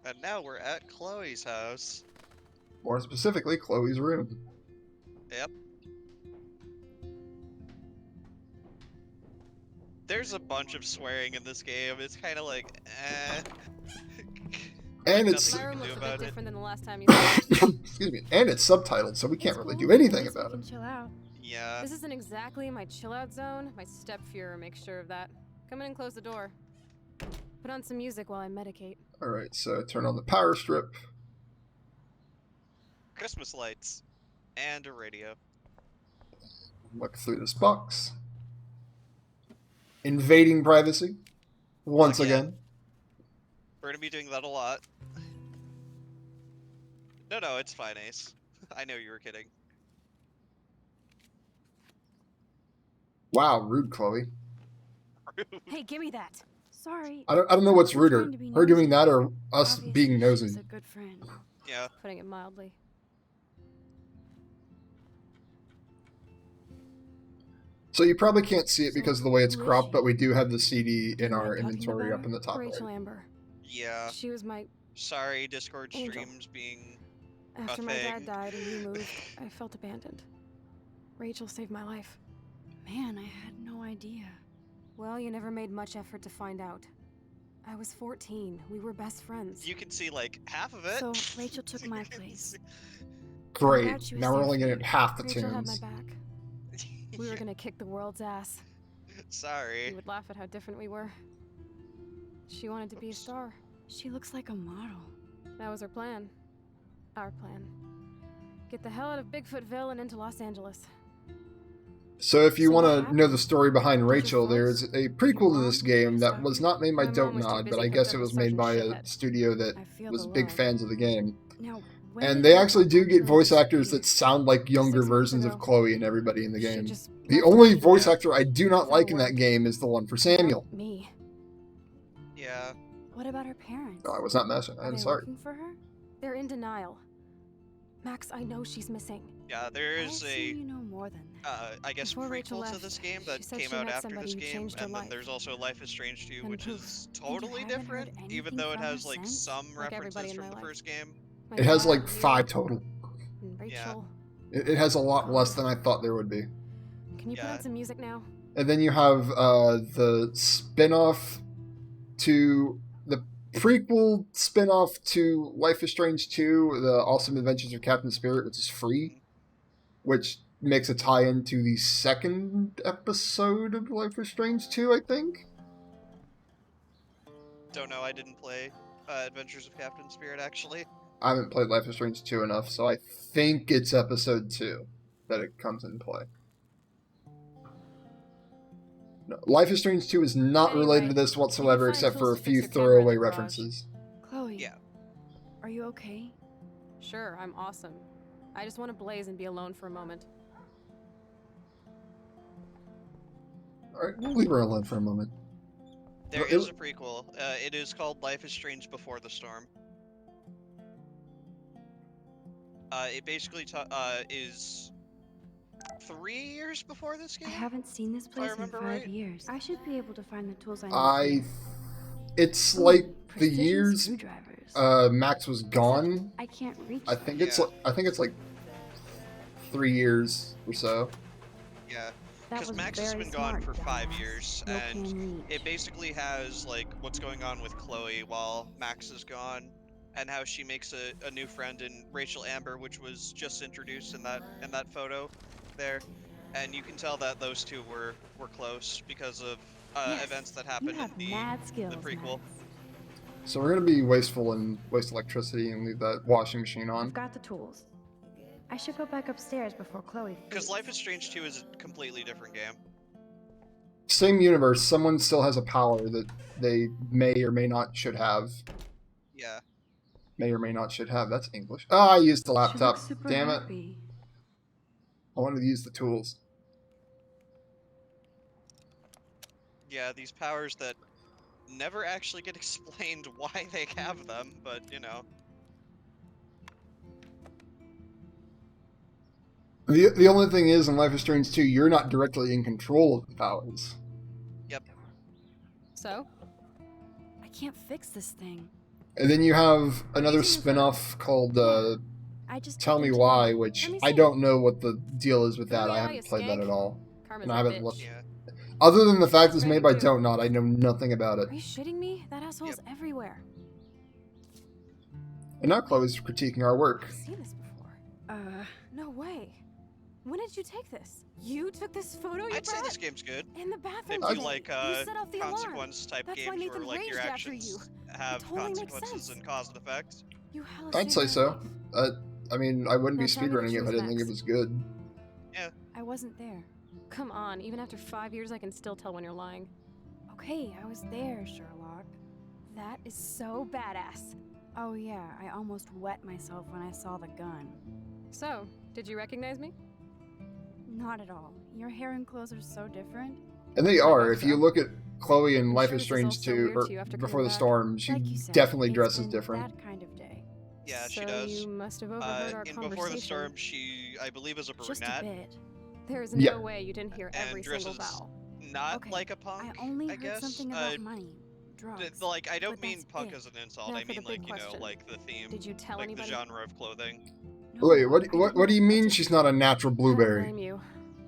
And now we're at Chloe's house. More specifically, Chloe's room. Yep. There's a bunch of swearing in this game. It's kind of like, eh. And Like, it's nothing My you room can do looks a about bit it. different than the last time you saw it. excuse me, and it's subtitled, so we can't It's really cool. do anything At least we about can it. chill out. Yeah. This isn't exactly my chill out zone. My stepfuhrer makes sure of that. Come in and close the door. Put on some music while I medicate. Alright, so turn on the power strip. Christmas lights. And a radio. Look through this box. Invading privacy. Once again. We're gonna be doing that a lot. No, it's fine, Ace. I know you were kidding. Wow, rude, Chloe. Hey, give me that. Sorry. I don't know what's I'm ruder. trying to be Her doing nosy. that or us Obviously, being nosy. she's a good friend. Yeah. Putting it mildly. So you probably can't see it because of the way it's who is cropped, she? but we do have the CD in You our like talking inventory about up in the top Rachel right. Amber. Yeah. She was my... Sorry, Discord Angel. streams being After a my thing. dad died and he moved, I felt abandoned. Rachel saved my life. Man, I had no idea. Well, you never made much effort to find out. I was 14. We were best friends. You can see like half of it. So Rachel took my place. Great. glad she was Now we're there only for getting you. half the Rachel had my tunes. back. We were gonna kick the world's ass. Sorry. You would laugh at how different we were. She wanted to be a star. She looks like a model. That was her plan. Our plan. Get the hell out of Bigfootville and into Los Angeles. So if you So what want to know happened? the story behind your Rachel, folks? there's a prequel to this game that was not made by My mom Dope was too Nod, but busy I guess hooked it up was with made by a Sergeant studio that I feel was the big love. fans of the game. Now, when And did they you actually do get actually voice actors disappear? that sound like younger 6 months versions of ago. Chloe and everybody in the She game. just The left only me. voice Yeah. actor I do not Without like in that work. game is the one for Samuel. Me. Yeah. What about her parents? No, I was not messing. Are I'm they sorry. looking for her? They're in denial. Max, I know she's missing. Yeah, there I is assume you a know more than that. I guess Before Rachel prequel to left, this game she that said came she out met after somebody this who game, changed her and then life. there's also Life is Strange 2, And which poof. is you totally haven't heard different, even anything though it from her has like since? some Like everybody references in from my the life. first game. My It has dad, like you, 5 total. and Yeah. Rachel. It has a lot less than I thought there would be. Can you put Yeah. on some music now? And then you have the spin-off to the prequel spin-off to Life is Strange 2, The Awesome Adventures of Captain Spirit, which is free, which makes a tie-in to the second episode of Life is Strange 2, I think. Don't know, I didn't play Adventures of Captain Spirit actually. I haven't played Life is Strange 2 enough, so I think it's episode 2 that it comes in play. No, Life is Strange 2 is not related to Anyway, this whatsoever, find except for a tools to few fix your camera in throwaway the garage. references. Chloe. Yeah. Are you okay? Sure, I'm awesome. I just want to blaze and be alone for a moment. Alright, we'll leave her alone for a moment. There No, is it- a prequel. It is called Life is Strange Before the Storm. It basically is 3 years before this I game. haven't seen this place in remember 5 right. years. I should be able to find the tools I need. I It's Ooh, like the precision years screwdrivers. Max was gone. I can't reach I think them. it's like 3 years or so. Yeah, That because was Max has very been gone smart, for 5 dumbass. years, No and can reach. it basically has like what's going on with Chloe while Max is gone, and how she makes a new friend in Rachel Amber, which was just introduced in that photo there, and you can tell that those two were close because of Yes, events that you happened have in mad skills, the prequel. Max. So we're gonna be wasteful and waste electricity and leave that washing machine on. I've got the tools. I should go back upstairs before Chloe Because freezes. Life is Strange 2 is a completely different game. Same universe, someone still has a power that they may or may not should have. Yeah. May or may not should have. That's English. Oh, I used the She laptop. looks super Damn it. happy. I wanted to use the tools. Yeah, these powers that never actually get explained why they have them, but you know. The only thing is, in Life is Strange 2, you're not directly in control of the powers. Yep. So? I can't fix this thing. And then you have another spin-off called I just Tell took Me him to Why, the- which Let me I see. don't know what the deal is with Tell that. me I why, haven't you played that skank. at all. Karma's And I a haven't bitch. looked. Yeah. Other than the fact it's Ready made by to- Don't Not, I know nothing about it. Are you shitting me? That asshole's everywhere. And now Chloe's critiquing our work. I've seen this before. No way. When did you take this? You took this photo you I'd say brought? this game's good. In the bathroom If you today. like You set off the alarm. consequence type That's why games where Nathan like your raged after actions you. have totally makes consequences sense. and cause and effect. You hella I'd saved say my so. life. I mean, I wouldn't be Now tell me the speedrunning it if I truth, didn't think it Max. was good. I wasn't there. Come on, even after 5 years, I can still tell when you're lying. Okay, I was there, Sherlock. That is so badass. Oh yeah, I almost wet myself when I saw the gun. So, did you recognize me? Not at all. Your hair and clothes are so different. And they I are. hope If you so. look at Chloe in I'm Life sure is this is all Strange so 2, weird or to you after Before coming the back. Storm, she Like you said, definitely it's dresses been different. That kind of day. Yeah, she So does. you must have overheard our In conversation. Before the Storm, she, I believe, is a Just a brunette. bit. There's Yeah. no way you didn't hear And every single dresses vowel. Not Okay, like a punk, I only heard guess. something about money, drugs. Like, I don't but mean that's punk it. as an insult. Now I for the mean, like, big you know, question. like the theme, Did you tell like anybody? the genre of clothing. No, Wait, I what didn't. do you mean I she's not a natural I don't blueberry? blame you.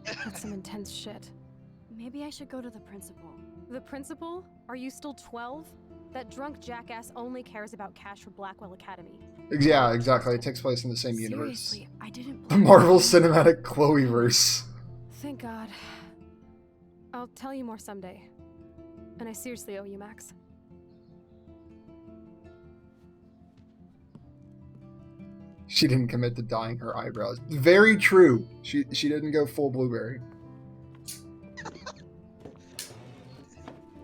That's some intense shit. Maybe I should go to the principal. The principal? Are you still 12? That drunk jackass only cares about cash for Blackwell Academy. Yeah, exactly. It takes place in the same universe. Seriously, I didn't. The plan Marvel it. Cinematic Chloeverse. Thank God. I'll tell you more someday. And I seriously owe you, Max. She didn't commit to dyeing her eyebrows. Very true. She didn't go full blueberry.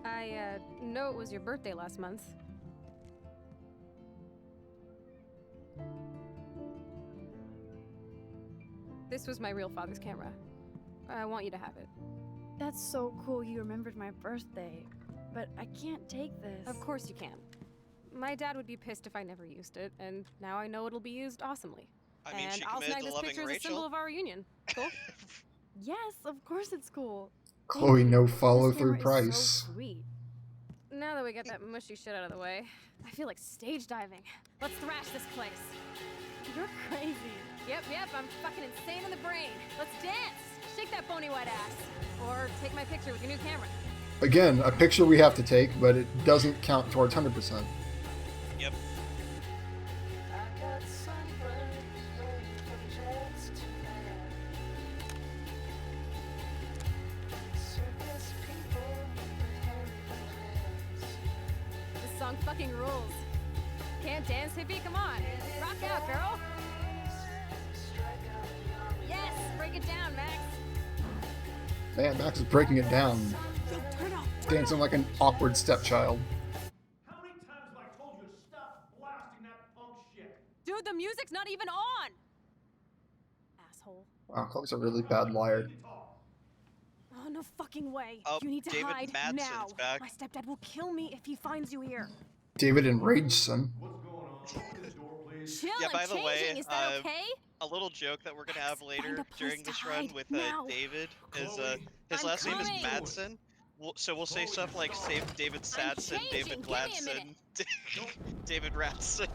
I know it was your birthday last month. This was my real father's camera. I want you to have it. That's so cool you remembered my birthday. But I can't take this. Of course you can. My dad would be pissed if I never used it, and now I know it'll be used awesomely. I mean, and she I'll committed snag to this loving picture as a symbol Rachel. of our reunion. Cool? Yes, of course it's cool. Chloe, no follow This through camera is price. So sweet. Now that we got that mushy shit out of the way, I feel like stage diving. Let's thrash this place. You're crazy. Yep, I'm fucking insane in the brain. Let's dance! Shake that bony white ass. Or take my picture with your new camera. Again, a picture we have to take, but it doesn't count towards 100%. Yep. This song fucking rules. Can't dance, hippie? Come on. Rock out, girl. Yes, break it down, Max. Man, Max is breaking it down. Dancing like an awkward stepchild. How many times have I told you to stop blasting that punk shit? Dude, the music's not even on! Asshole. Wow, Chloe's a really bad liar. Oh, no fucking way. Oh, You need to David hide Madsen's now. back. My stepdad will kill me if he finds you here. David enraged son. What's going on? Open the door, please. Chill, Yeah, I'm by the changing. way, Is that okay? A little joke that we're gonna have Max, find later a place during to this run hide with now. David is Chloe, his I'm last name is coming. Madsen, So we'll say stuff like save David Satson, David changing. Give me a minute. Gladson, David Ratson.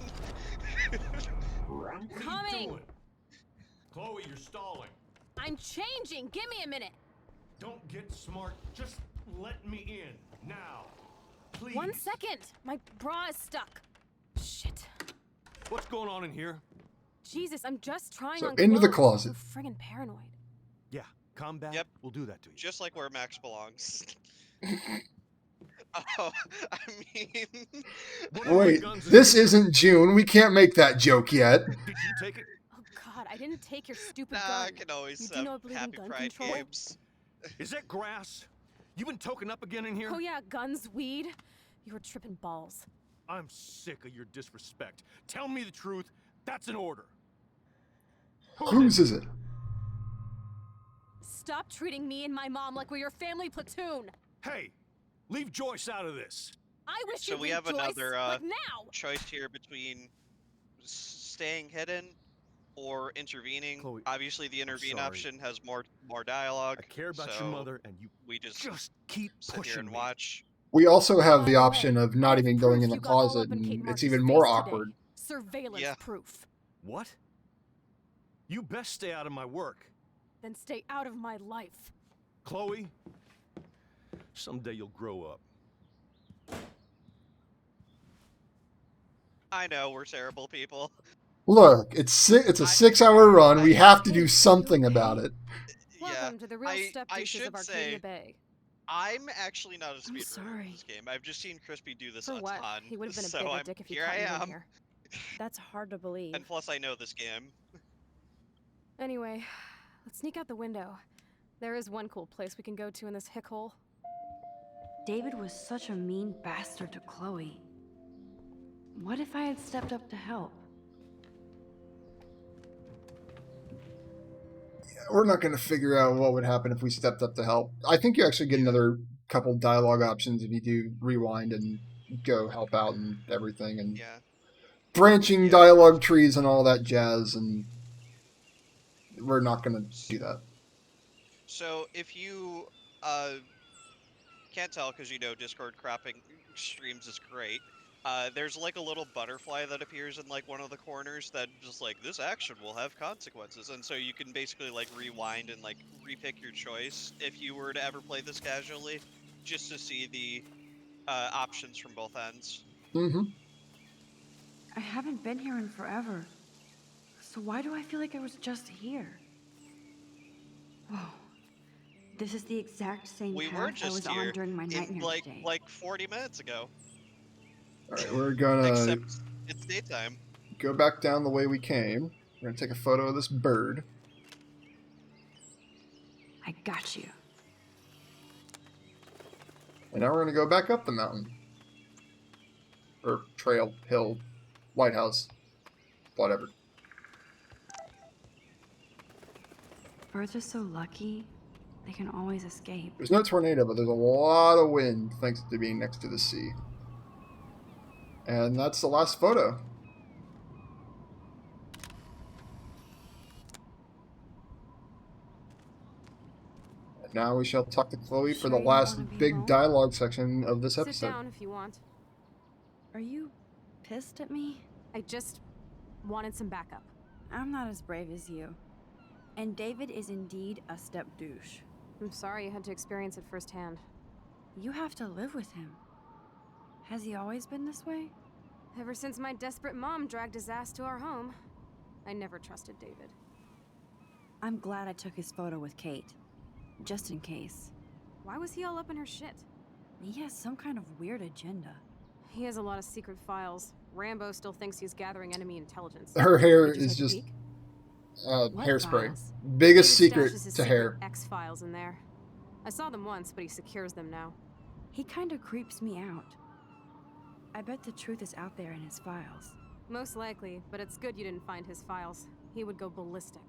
What are you Coming. doing? Chloe, you're stalling. I'm changing. Give me a minute. Don't get smart. Just let me in. Now. Please. 1 second. My bra is stuck. Shit. What's going on in here? Jesus, I'm just trying So on into the clothes. closet. I'm so friggin' paranoid. Yeah, calm down. Yep. We'll do that to you. Just like where Max belongs. Oh, I mean... What are the Wait, guns in this here? isn't June. We can't make that joke yet. Did you take it? Oh God, I didn't take your stupid Nah, gun. I can always You do have know I believe in Happy gun Pride control? games. Is that grass? You been toking up again in here? Oh yeah, guns, weed. You were tripping balls. I'm sick of your disrespect. Tell me the truth. That's an order. Whose is it? Stop treating me and my mom like we're your family platoon. Hey, leave Joyce out of this. I wish So you'd we leave have Joyce, another like now. choice here between staying hidden or intervening. Chloe, Obviously, the intervene sorry. option has more dialogue. I care about so your mother, and you we just keep sit here pushing and me. watch. We also have By the the option way, of not I have even going in proof the you got all closet, up in Kate and it's Marsh's even face more today. awkward. Surveillance Yeah. proof. What? You best stay out of my work. Then stay out of my life. Chloe, someday you'll grow up. I know we're terrible people. Look, it's a 6-hour run. We have to do something about it. Welcome to the real step I pieces should of Arcadia say, Bay. I'm actually not a speedrunner in sorry. this game. I've just seen Crispy do this For a what? ton. He would have been a so bigger I'm, dick if he here caught I you in am. here. That's hard to believe. And plus, I know this game. Anyway, let's sneak out the window. There is one cool place we can go to in this hick hole. David was such a mean bastard to Chloe. What if I had stepped up to help? We're not going to figure out what would happen if we stepped up to help. I think you actually get another couple dialogue options if you do rewind and go help out and everything, and Yeah. branching dialogue trees and all that jazz, and we're not going to do that. So if you can't tell because you know Discord cropping streams is great. There's like a little butterfly that appears in like one of the corners that just like this action will have consequences, and so you can basically like rewind and like repick your choice if you were to ever play this casually, just to see the options from both ends. Mm-hmm. I haven't been here in forever. So why do I feel like I was just here? Whoa. This is the exact same We path were I just was here on during my nightmare day. like 40 minutes ago. All right, we're going to Except it's daytime. go back down the way we came. We're going to take a photo of this bird. I got you. And now we're going to go back up the mountain. Or trail, hill, lighthouse, whatever. Birds are so lucky. They can always escape. There's no tornado, but there's a lot of wind thanks to being next to the sea. And that's the last photo. And now we shall talk to Chloe for the Sure you last wanna be big home? dialogue section of this Sit episode. down if you want. Are you pissed at me? I just wanted some backup. I'm not as brave as you. And David is indeed a step douche. I'm sorry you had to experience it firsthand. You have to live with him. Has he always been this way? Ever since my desperate mom dragged his ass to our home, I never trusted David. I'm glad I took his photo with Kate. Just in case. Why was he all up in her shit? He has some kind of weird agenda. He has a lot of secret files. Rambo still thinks he's gathering enemy intelligence. Her hair Did you is take a just peek? What hairspray. files? Biggest David secret stashes his to hair. X-Files in there. I saw them once, but he secures them now. He kind of creeps me out. I bet the truth is out there in his files. Most likely, but it's good you didn't find his files. He would go ballistic.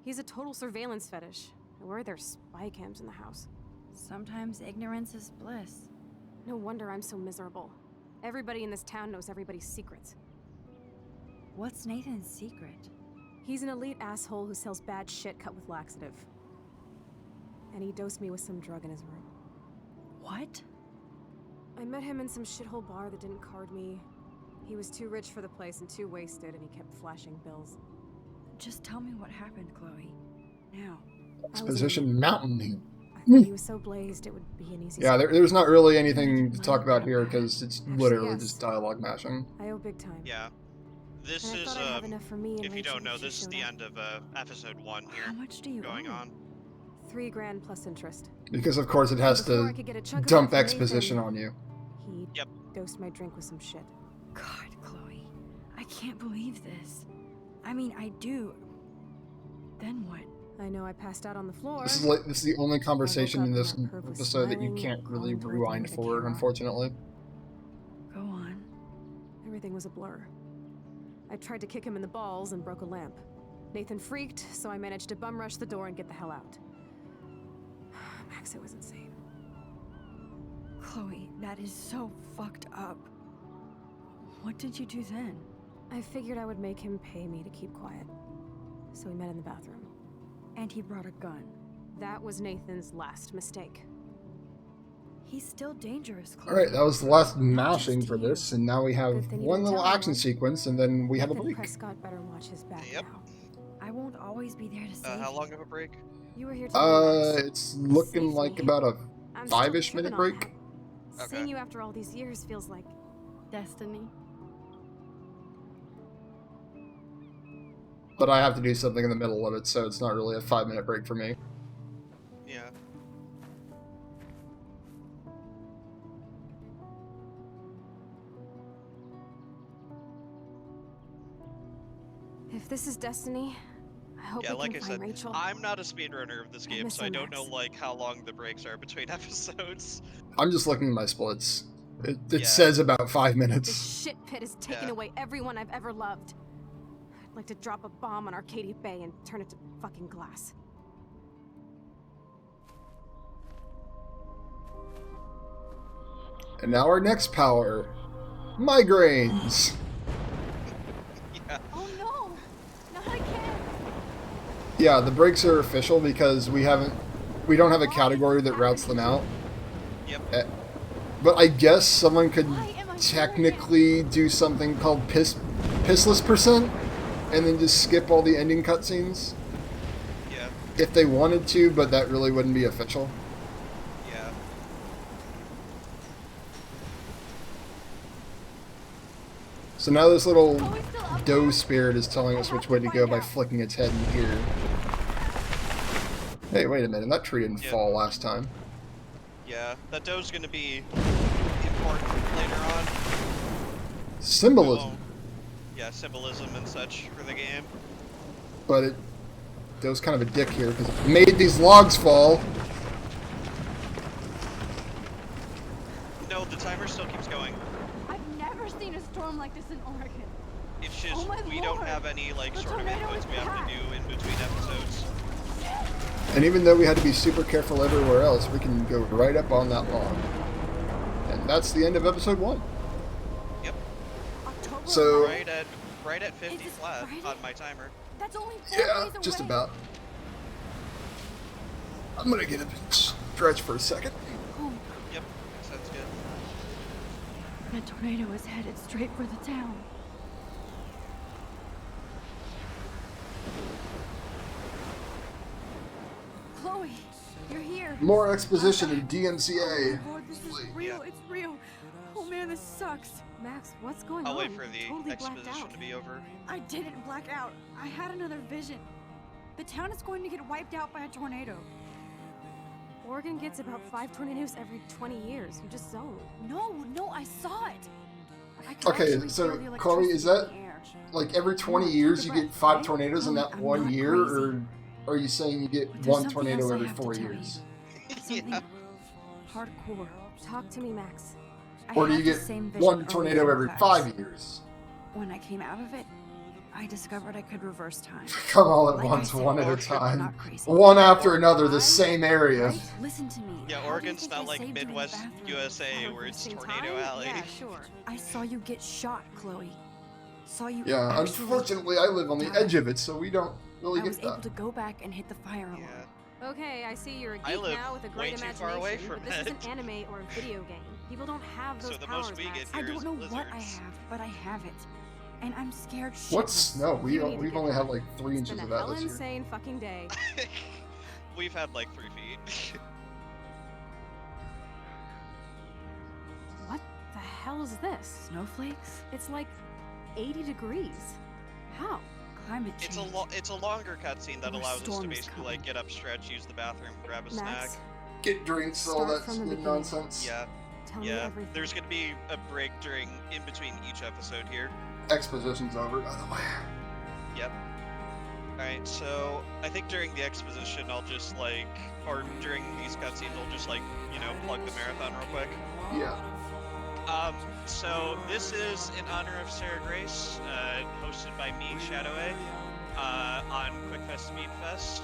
He's a total surveillance fetish. Where are there spy cams in the house? Sometimes ignorance is bliss. No wonder I'm so miserable. Everybody in this town knows everybody's secrets. What's Nathan's secret? He's an elite asshole who sells bad shit cut with laxative. And he dosed me with some drug in his room. What? I met him in some shithole bar that didn't card me. He was too rich for the place and too wasted, and he kept flashing bills. Just tell me what happened, Chloe. Now. Exposition Mountain. I thought he was so blazed it would be an easy. Yeah, there's not really anything to talk about here because it's literally just dialogue mashing. I owe big time. Yeah. This And I is, thought I'd have enough for me and if you Rachel don't know, when she this is the showed up. end of episode 1 here. How much do you going owe? on? $3 grand plus interest. Because of course it has Before I to could get a chunk of dump that from exposition Nathan, on you. He Yep. dosed my drink with some shit. God, Chloe. I can't believe this. I mean, I do. Then what? I know I passed out on the floor. This is the only conversation up in and this that perv was episode that you smiling, can't really calling towards me rewind with the for, camera. unfortunately. Go on. Everything was a blur. I tried to kick him in the balls and broke a lamp. Nathan freaked, so I managed to bum rush the door and get the hell out. Max, it was insane. Chloe, that is so fucked up. What did you do then? I figured I would make him pay me to keep quiet. So we met in the bathroom. And he brought a gun. That was Nathan's last mistake. He's still dangerous, Chloe. Alright, that was the last mashing for this, and now we have Good thing you one didn't little tell action anyone. sequence, and then we have a Nathan break. Prescott better watch his back Yep. now. I won't always be there to save How you. long of a break? You were here today, Max. It's looking Save like me. about a I'm still 5-ish tripping minute on break. that. Okay. Seeing you after all these years feels like Destiny. But I have to do something in the middle of it, so it's not really a 5-minute break for me. Yeah. if this is destiny, I hope Yeah, we like can I find said, Rachel. I'm not a speedrunner of this I game, miss so I her, don't know Max. like how long the breaks are between episodes. I'm just looking at my splits. It Yeah. says about 5 This minutes. shit pit has taken Yeah. away everyone I've ever loved. I'd like to drop a bomb on Arcadia Bay and turn it to fucking glass. And now our next power. Migraines. Yeah. Oh no! Not again! Yeah, the breaks are official because we don't have a category that routes them out. Yep. But I guess someone could Why am I technically do something called pissless percent, and then just skip all the ending cutscenes Yeah. if they wanted to, but that really wouldn't be official. Yeah. So now this little Oh, it's still up doe there. spirit is telling us which way to go by flicking its head in here. Hey, wait a minute, that tree didn't Yeah. fall last time. Yeah. That doe's gonna be important later on. Symbolism. Well, yeah, symbolism and such for the game. But doe's kind of a dick here because it made these logs fall. No, the timer still keeps going. I've never seen a storm like this in Oregon. It's just Oh my we don't lord! have any like The sort of tornado inputs is we have back. to do in between episodes. And even though we had to be super careful everywhere else, we can go right up on that log. And that's the end of episode 1. Yep. October So- Right at 50 this flat Friday? on my timer. That's only 4 Yeah, days away. just about. I'm gonna get a stretch for a second. Yep. Sounds good. That tornado is headed straight for the town. Chloe, you're here. More exposition in DMCA. Oh my lord, this is real. Yeah. It's real. Oh man, this sucks. Max, what's going I'll on? wait for the Totally blacked exposition out. to be over. I didn't black out. I had another vision. The town is going to get wiped out by a tornado. Oregon gets about 5 tornadoes every 20 years. You just zoned. No, I saw it. I could Okay, actually so, feel the Chloe, is electricity that- in the air. Like every 20 Take years a you breath, get 5 okay? tornadoes in Chloe, that I'm 1 not year, crazy. or are you saying you get There's 1 something tornado else I every have to 4 tell you. years? Something Yeah. hardcore. Talk to me, Max. I Or do had you the get same 1 vision tornado earlier every in 5 years? When I came out of it, I discovered I could reverse time. Come all at Like I once, said, one at a I'm time. not crazy. One after another, the I- same area. Right? Listen to me. Yeah, How do you Oregon's think not I like saved you in the Midwest bathroom? USA where it's Reversing Tornado time? Alley. Yeah, sure. I saw you get shot, Chloe. Saw you. Yeah, actually unfortunately, I live on the die. edge of it, so we don't really I get was able that. to go back and hit the fire alarm. Yeah. Okay, I see you're a I geek live now with a way great too imagination, far away from but this it. isn't anime or a video game. People don't have those So the powers, most we Max. get I here don't is know what I blizzards. have, but I have it. And I'm scared shitless. What's snow? You need to We've get only had help. like 3 It's inches been of a that hell this year. insane fucking day. We've had like 3 feet. What the hell is this? Snowflakes? It's like 80 degrees. How? Climate change. It's a longer cutscene that More allows us to storms basically coming. like get up, stretch, use the bathroom, grab a snack. Max, Get drinks, all Start that from the good beginning. nonsense. Yeah, tell me yeah. everything. There's gonna be a break in between each episode here. Exposition's over, by the way. Yep. Alright, so I think during the exposition I'll just like, or during these cutscenes I'll just like, you know, plug the marathon real quick. Yeah. So this is in honor of Sarah Grace, hosted by me, Shadoway, on QuickFest Speedfest.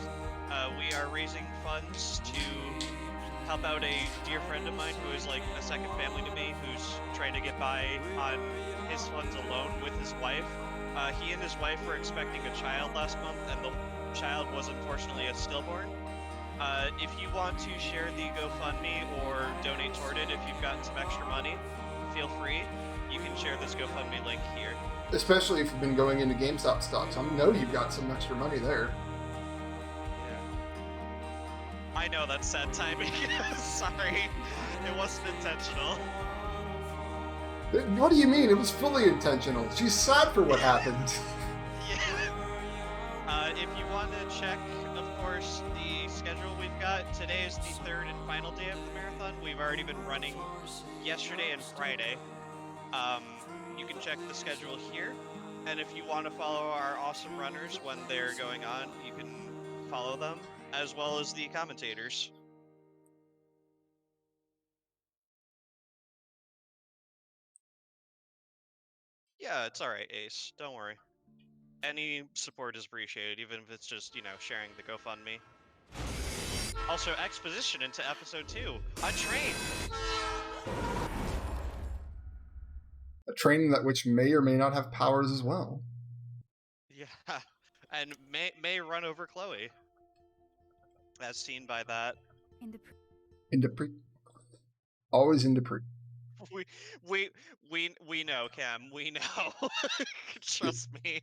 We are raising funds to help out a dear friend of mine who is like a second family to me, who's trying to get by on his funds alone with his wife. He and his wife were expecting a child last month, and the child was unfortunately a stillborn. If you want to share the GoFundMe or donate toward it, if you've got some extra money, feel free. You can share this GoFundMe link here. Especially if you've been going into GameStop stocks. I know you've got some extra money there. I know that's sad timing. Sorry, it wasn't intentional. What do you mean? It was fully intentional. She's sad for what happened. Yeah. If you want to check, of course, the schedule we've got, today is the 3rd and final day of the marathon. We've already been running yesterday and Friday. You can check the schedule here. And if you want to follow our awesome runners when they're going on, you can follow them, as well as the commentators. Yeah, it's alright, Ace. Don't worry. Any support is appreciated, even if it's just, you know, sharing the GoFundMe. Also, exposition into episode 2. A train! A train that which may or may not have powers as well. Yeah, and may run over Chloe. As seen by that. In Dupree. Always in Dupree. We know, Cam. We know. Trust me.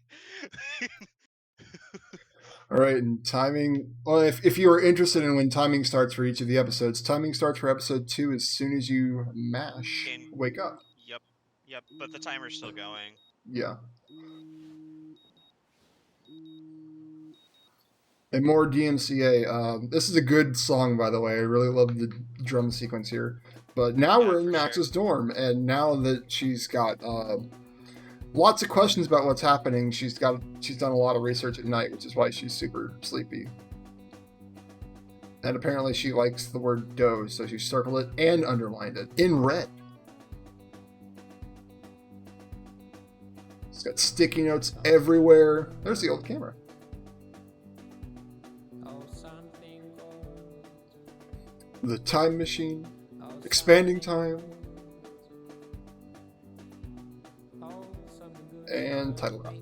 Alright, and timing... Well, if you are interested in when timing starts for each of the episodes, timing starts for episode 2 as soon as you mash wake up. Yep, but the timer's still going. Yeah. And more DMCA. This is a good song, by the way. I really love the drum sequence here. But now we're in Max's dorm, and now that she's got lots of questions about what's happening, she's done a lot of research at night, which is why she's super sleepy. And apparently she likes the word doze, so she circled it and underlined it in red. It's got sticky notes everywhere. There's the old camera. The time machine. Expanding time. And title drop.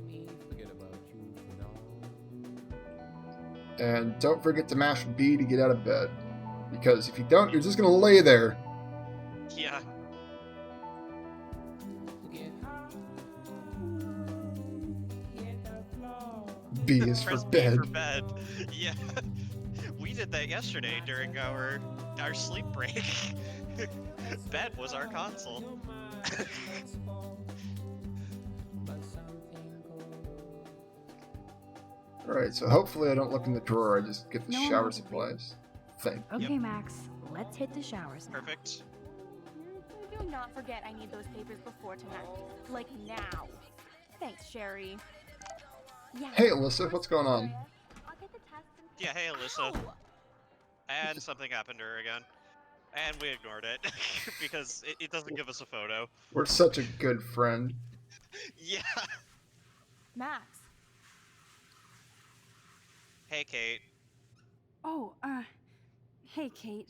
And don't forget to mash B to get out of bed. Because if you don't, you're just going to lay there. Yeah. B is for Press bed. B for bed. Yeah. We did that yesterday during our sleep break. Bed was our console. Alright, so hopefully I don't look in the drawer, I just get the No, shower no. supplies. Thank you. Okay, Max, let's hit the showers now. Perfect. Do not forget I need those papers before tonight. Like now. Thanks, Sherry. Yeah. Hey Alyssa, what's going on? I'll get the test and... Yeah, hey Alyssa. Ow! And something happened to her again. And we ignored it, because it doesn't give us a photo. We're such a good friend. Yeah. Max. Hey, Kate. Oh, hey, Kate.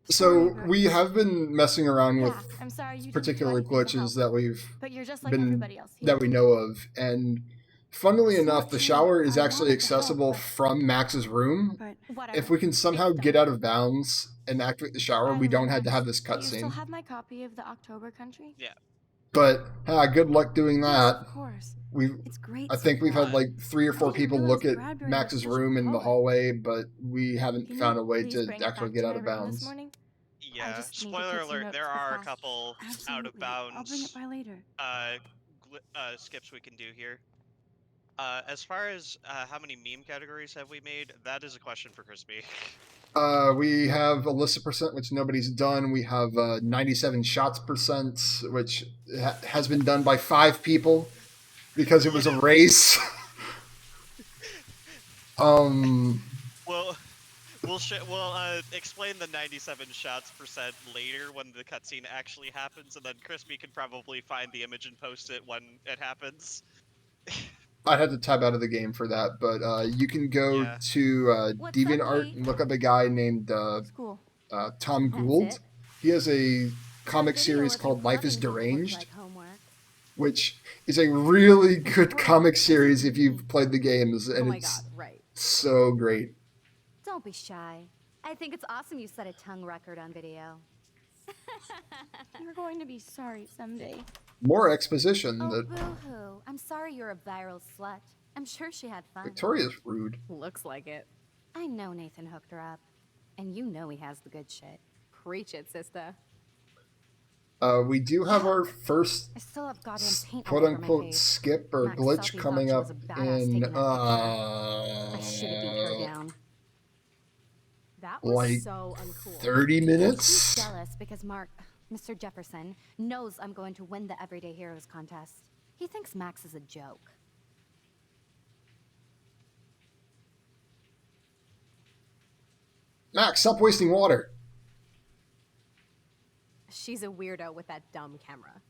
So we have been messing around with Yeah, I'm sorry you didn't particular do anything to glitches help. that we've But you're just like been everybody else here. that we know of, and Funnily So enough, the true. shower is I actually wanted to help, accessible but- from Max's room. But Whatever. If we can somehow It's get done. out of bounds and activate the shower, By we the don't way, have to have Max, this do you still cutscene. have my copy of the October Country? Yeah. But good luck doing yes, that. of course. We've It's great. I think we've had support. like 3 or 4 didn't people realize look at Bradbury was Max's such a room in the poet. hallway, but we haven't Can found you a way please to bring it actually back get to out my of room this bounds. morning? Yeah. just need to Spoiler put some alert: notes there to are a class. couple out Absolutely. of bounds I'll bring it by later. skips we can do here. As far as how many meme categories have we made, that is a question for Crispy. We have Alyssa percent, which nobody's done. We have 97 shots percent, which has been done by 5 people because it was a race. Well, we'll explain the 97 shots percent later when the cutscene actually happens, and then Crispy can probably find the image and post it when it happens. I had to tab out of the game for that, but you can go Yeah. to What's DeviantArt up, and look up a guy named School. Tom That's Gould. it. He has a comic Video series of called you Life is clubbing looks Deranged, like homework. which is a really good comic series if you've played the games, and Oh my it's god, right. so great. Don't be shy. I think it's awesome you set a tongue record on video. You're going to be sorry someday. More exposition Oh, that boo-hoo. I'm sorry you're a viral slut. I'm sure she had fun. Victoria's rude. Looks like it. I know Nathan hooked her up. And you know he has the good shit. Preach it, sister. We do have our first I still have goddamn paint all quote over my unquote face. skip or Max glitch Selfie coming thought up she was a badass in taking that I should have beat her down. That was like so uncool. 30 He's minutes. jealous because Mr. Jefferson, knows I'm going to win the Everyday Heroes contest. He thinks Max is a joke. Max, stop wasting water. She's a weirdo with that dumb camera.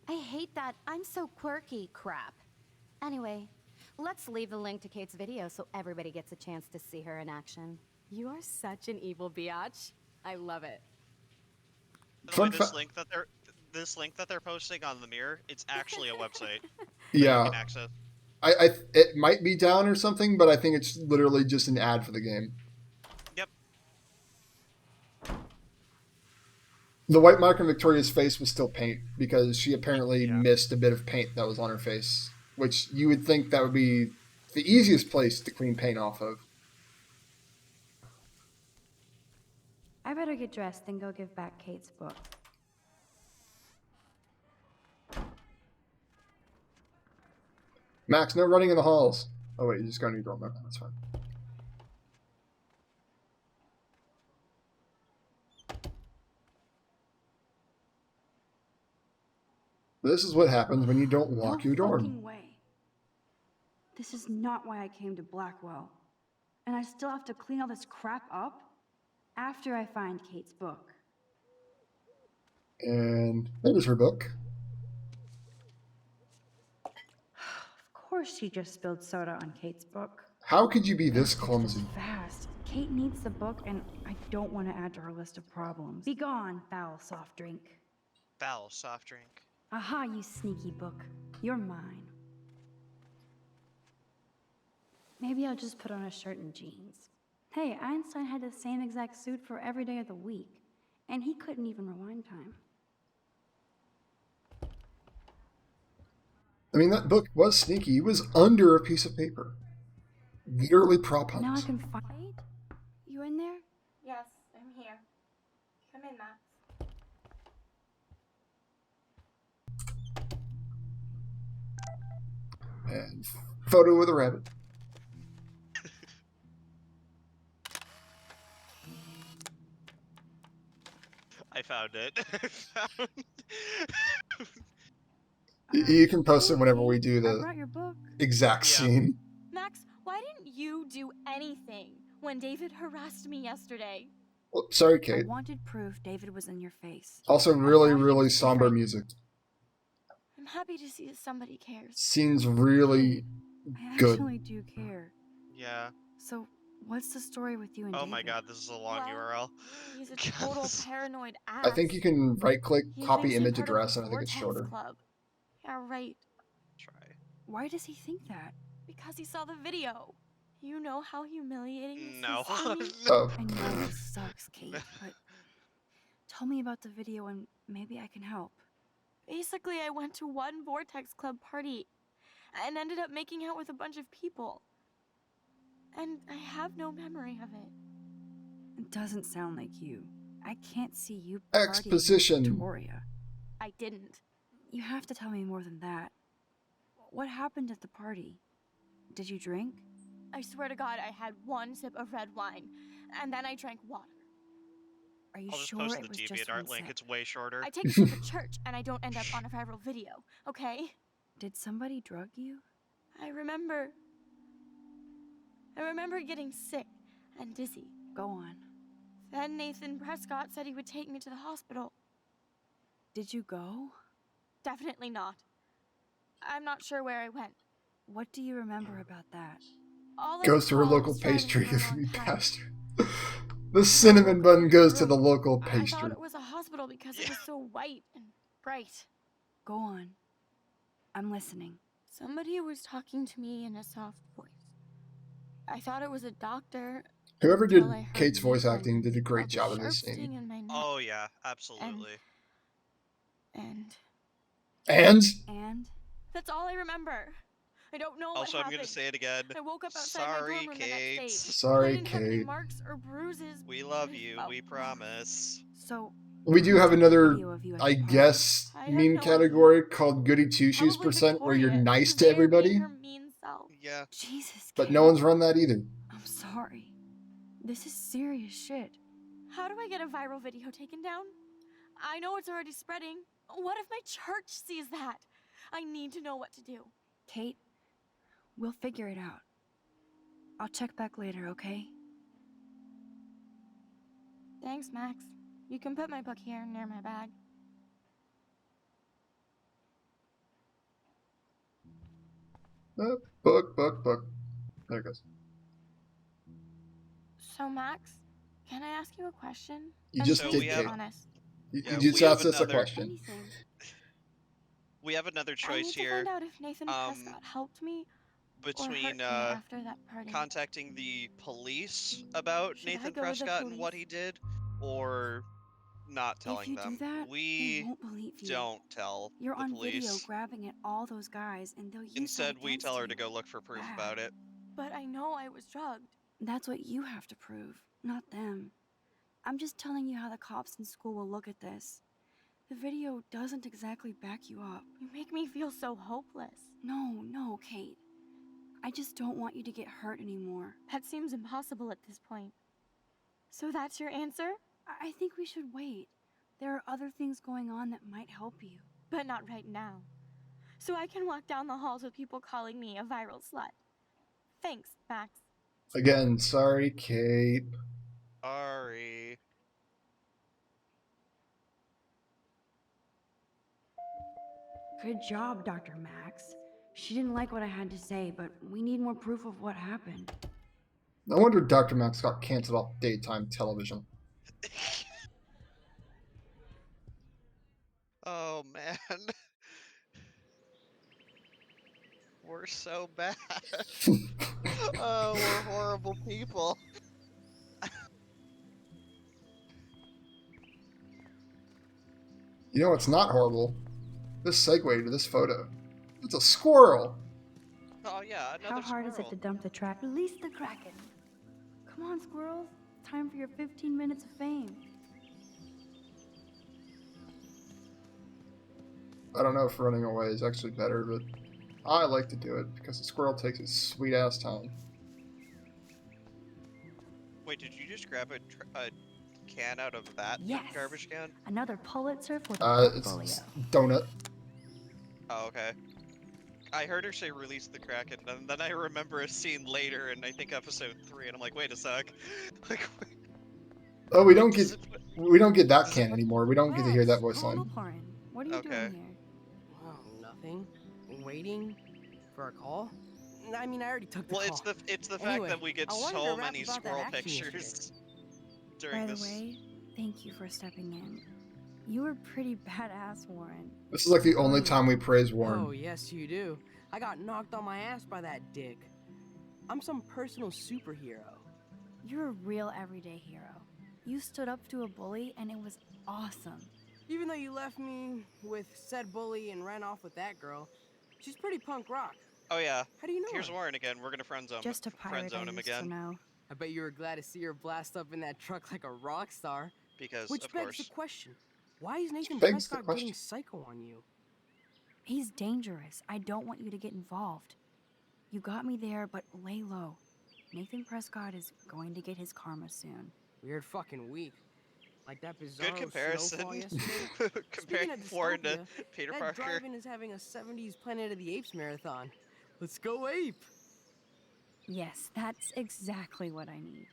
I hate that I'm so quirky crap. Anyway, let's leave the link to Kate's video so everybody gets a chance to see her in action. You are such an evil biatch. I love it. By the way, Fun this link that they're posting on the mirror, it's actually a website that Yeah, you can access. it might be down or something, but I think it's literally just an ad for the game. Yep. The white mark on Victoria's face was still paint because she apparently Yeah. missed a bit of paint that was on her face, which you would think that would be the easiest place to clean paint off of. I better get dressed and go give back Kate's book. Max, no running in the halls. Oh wait, you just got a new door. Okay, that's fine. This is what happens when you don't lock No your door. fucking way. This is not why I came to Blackwell. And I still have to clean all this crap up after I find Kate's book. And there's her book. Of course she just spilled soda on Kate's book. How could you be this clumsy? Fast. Kate needs the book, and I don't want to add to her list of problems. Be gone, foul soft drink. Foul soft drink. Aha, you sneaky book. You're mine. Maybe I'll just put on a shirt and jeans. Hey, Einstein had the same exact suit for every day of the week, and he couldn't even rewind time. I mean, that book was sneaky. He was under a piece of paper. Literally prop hunt. Now I can find. You in there? Yes, I'm here. Come in, Max. And photo with a rabbit. I found it. You can post it whenever we do I the brought your book. exact Yeah. scene. Max, why didn't you do anything when David harassed me yesterday? Well, sorry, I Kate. wanted proof David was in your face. Also, really somber music. I'm happy to see that somebody cares. Scene's really I good. actually do care. Yeah. So, what's the story with you and Oh David? my god, this is a long Well, URL. He's a total Yes. paranoid ass. I think you can right click, He copy thinks he's image part of address, the and I think it's Vortex shorter. Club. Yeah, right. Try. Why does he think that? Because he saw the video. You know how humiliating this No. is for me? Oh. I know this sucks, Kate, but tell me about the video and maybe I can help. Basically, I went to one Vortex Club party and ended up making out with a bunch of people. And I have no memory of it. It doesn't sound like you. I can't see you partying with Exposition. Victoria. I didn't. You have to tell me more than that. What happened at the party? Did you drink? I swear to God, I had one sip of red wine, and then I drank water. Are you I'll just sure post it the was just DeviantArt one link. sip? It's way shorter. I take a sip at church, and I don't end up on a viral video, okay? Did somebody drug you? I remember getting sick and dizzy. Go on. Then Nathan Prescott said he would take me to the hospital. Did you go? Definitely not. I'm not sure where I went. What do you remember about that? All I Goes to her recall local was driving pastry, for a long you time. bastard. The cinnamon bun goes to the local I thought pastry. it was a hospital because it was so white and bright. Go on. I'm listening. Somebody was talking to me in a soft voice. I thought it was a doctor. Whoever did until I heard Kate's voice Nathan acting did a great felt job a in this sharp sting scene. in my neck. Oh yeah, absolutely. And And? And? that's all I remember. I don't know what Also, I'm happened. gonna say it again. I woke up outside Sorry, my dorm room the Kate. next day. Sorry, I didn't have any Kate. marks or bruises. We love but I you. felt We promise. So, We do who have took the another, video of you at I the party? guess, I have meme no category called Goody Two Shoes Probably percent, where you're Victoria. nice She to may or being everybody, her mean self. Yeah. Jesus, but Kate. no one's run that either. I'm sorry. This is serious shit. How do I get a viral video taken down? I know it's already spreading. What if my church sees that? I need to know what to do. Kate, we'll figure it out. I'll check back later, okay? Thanks, Max. You can put my book here near my bag. Book. There it goes. So, Max, can I ask you a question? You I'm just being did, we have- Kate. honest. You Yeah, just we have asked us a another- question. Anything. We have another I choice need to here find out if Nathan Prescott helped me or hurt between me after that party. contacting the police about Should I Nathan go with the Prescott and what police? he did, or not If telling you them. do that, they We won't believe you. don't tell You're the on police. video grabbing at all those guys, and they'll use that Instead, we against tell her you. to go look for proof Bad. about it. But I know I was drugged. That's what you have to prove, not them. I'm just telling you how the cops in school will look at this. The video doesn't exactly back you up. You make me feel so hopeless. No, Kate. I just don't want you to get hurt anymore. That seems impossible at this point. So that's your answer? I think we should wait. There are other things going on that might help you. But not right now. So I can walk down the halls with people calling me a viral slut. Thanks, Max. Again, sorry, Kate. Sorry. Good job, Dr. Max. She didn't like what I had to say, but we need more proof of what happened. No wonder Dr. Max got canceled off daytime television. Oh man. We're so bad. Oh, we're horrible people. You know what's not horrible? This segue to this photo. It's a squirrel! Oh yeah, another How hard is it to squirrel. dump the track? Release the Kraken. Come on, squirrels. Time for your 15 minutes of fame. I don't know if running away is actually better, but I like to do it because the squirrel takes its sweet ass time. Wait, did you just grab a can out of that Yes. garbage can? Another Pulitzer for the It's portfolio. donut. Oh, okay. I heard her say release the Kraken, and then I remember a scene later in I think episode 3, and I'm like, wait a sec. Like, wait, Oh, we don't does get it- that can anymore. We don't get to hear that voice line. Lauren, what are you Okay. doing here? Oh, nothing. Waiting for a call? I mean, I already took the Well, call. it's the Anyway, fact that we get I wanted so to rap many about that squirrel action pictures during By the this. way, thank you for stepping in. You were pretty badass, Warren. This is like the only time we praise Warren. Oh, yes, you do. I got knocked on my ass by that dick. I'm some personal superhero. You're a real everyday hero. You stood up to a bully and it was awesome. Even though you left me with said bully and ran off with that girl, she's pretty punk rock. Oh yeah. How do you know Here's her? Warren again. We're gonna friend zone. Just a friend pirate I zone him used to again know. I bet you were glad to see her blast up in that truck like a rock star. because Which of begs course. the question, why is Nathan begs the Prescott question. getting psycho on you? He's dangerous. I don't want you to get involved. You got me there, but lay low. Nathan Prescott is going to get his karma soon. Weird fucking week. Like that bizarre Good comparison. snowfall yesterday. Comparing Speaking of Warren to dystopia, Peter that Parker. drive-in is having a 70s Planet of the Apes marathon. Let's go ape! Yes, that's exactly what I need.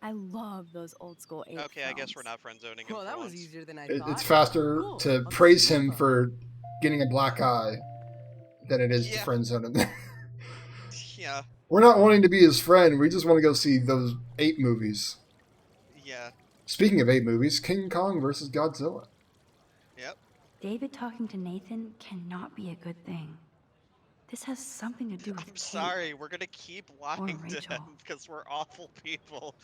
I love those old school ape Okay, I guess we're films. not friend zoning him Well, for that was once. easier than I thought. It's faster Cool, to I'll praise see you him fun. for getting a black eye than it is to Yeah. friend zone him. Yeah, We're not wanting to be his friend. We just want to go see those ape movies. yeah, Speaking of ape movies, King Kong versus Godzilla. yep. David talking to Nathan cannot be a good thing. This has something to do with I'm Kate. sorry, we're gonna keep lying to Rachel. him because we're awful people.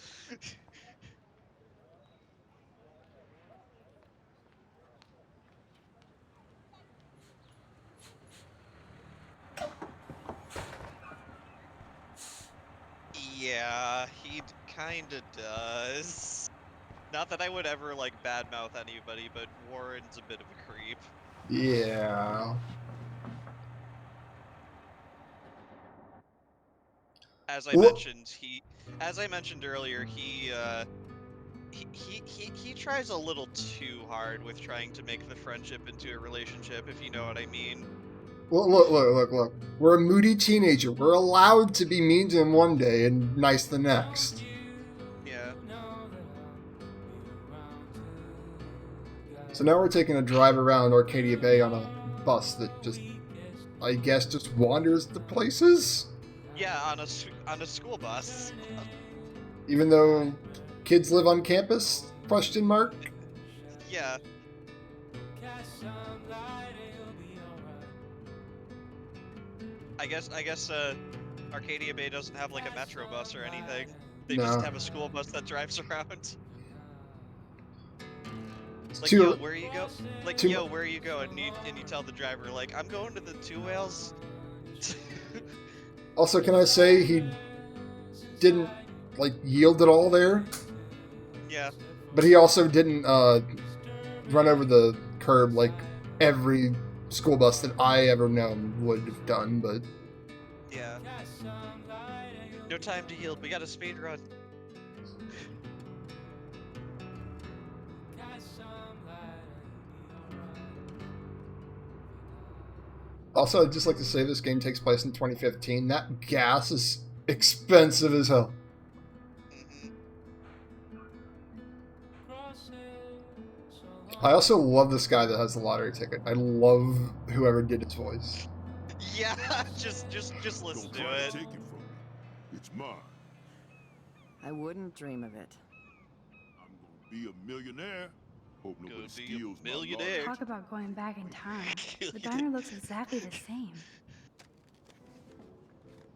Yeah, he kinda does. Not that I would ever like badmouth anybody, but Warren's a bit of a creep. Yeah. As I Wha- mentioned earlier, he tries a little too hard with trying to make the friendship into a relationship, if you know what I mean. Well, look. We're a moody teenager. We're allowed to be mean to him one day and nice the next. Yeah. So now we're taking a drive around Arcadia Bay on a bus that just, I guess, just wanders to places. Yeah, on a school bus. Even though kids live on campus? Question mark. Yeah. I guess Arcadia Bay doesn't have like a metro bus or anything. They No. just have a school bus that drives around. It's Like, too- yo, where you go? Like, too- yo, where you go? And you tell the driver, like, I'm going to the Two Whales. Also, can I say he didn't like yield at all there? Yeah. But he also didn't run over the curb like every school bus that I ever known would have done. But Yeah. No time to yield. We got a speed run. also, I'd just like to say this game takes place in 2015. That gas is expensive as hell. I also love this guy that has the lottery ticket. I love whoever did his voice. Yeah, just listen Don't to try it. to take it from me. It's mine. I wouldn't dream of it. I'm gonna be a millionaire. Hope nobody Gonna be a steals my millionaire. lottery. Talk about going back in time. The diner looks exactly the same.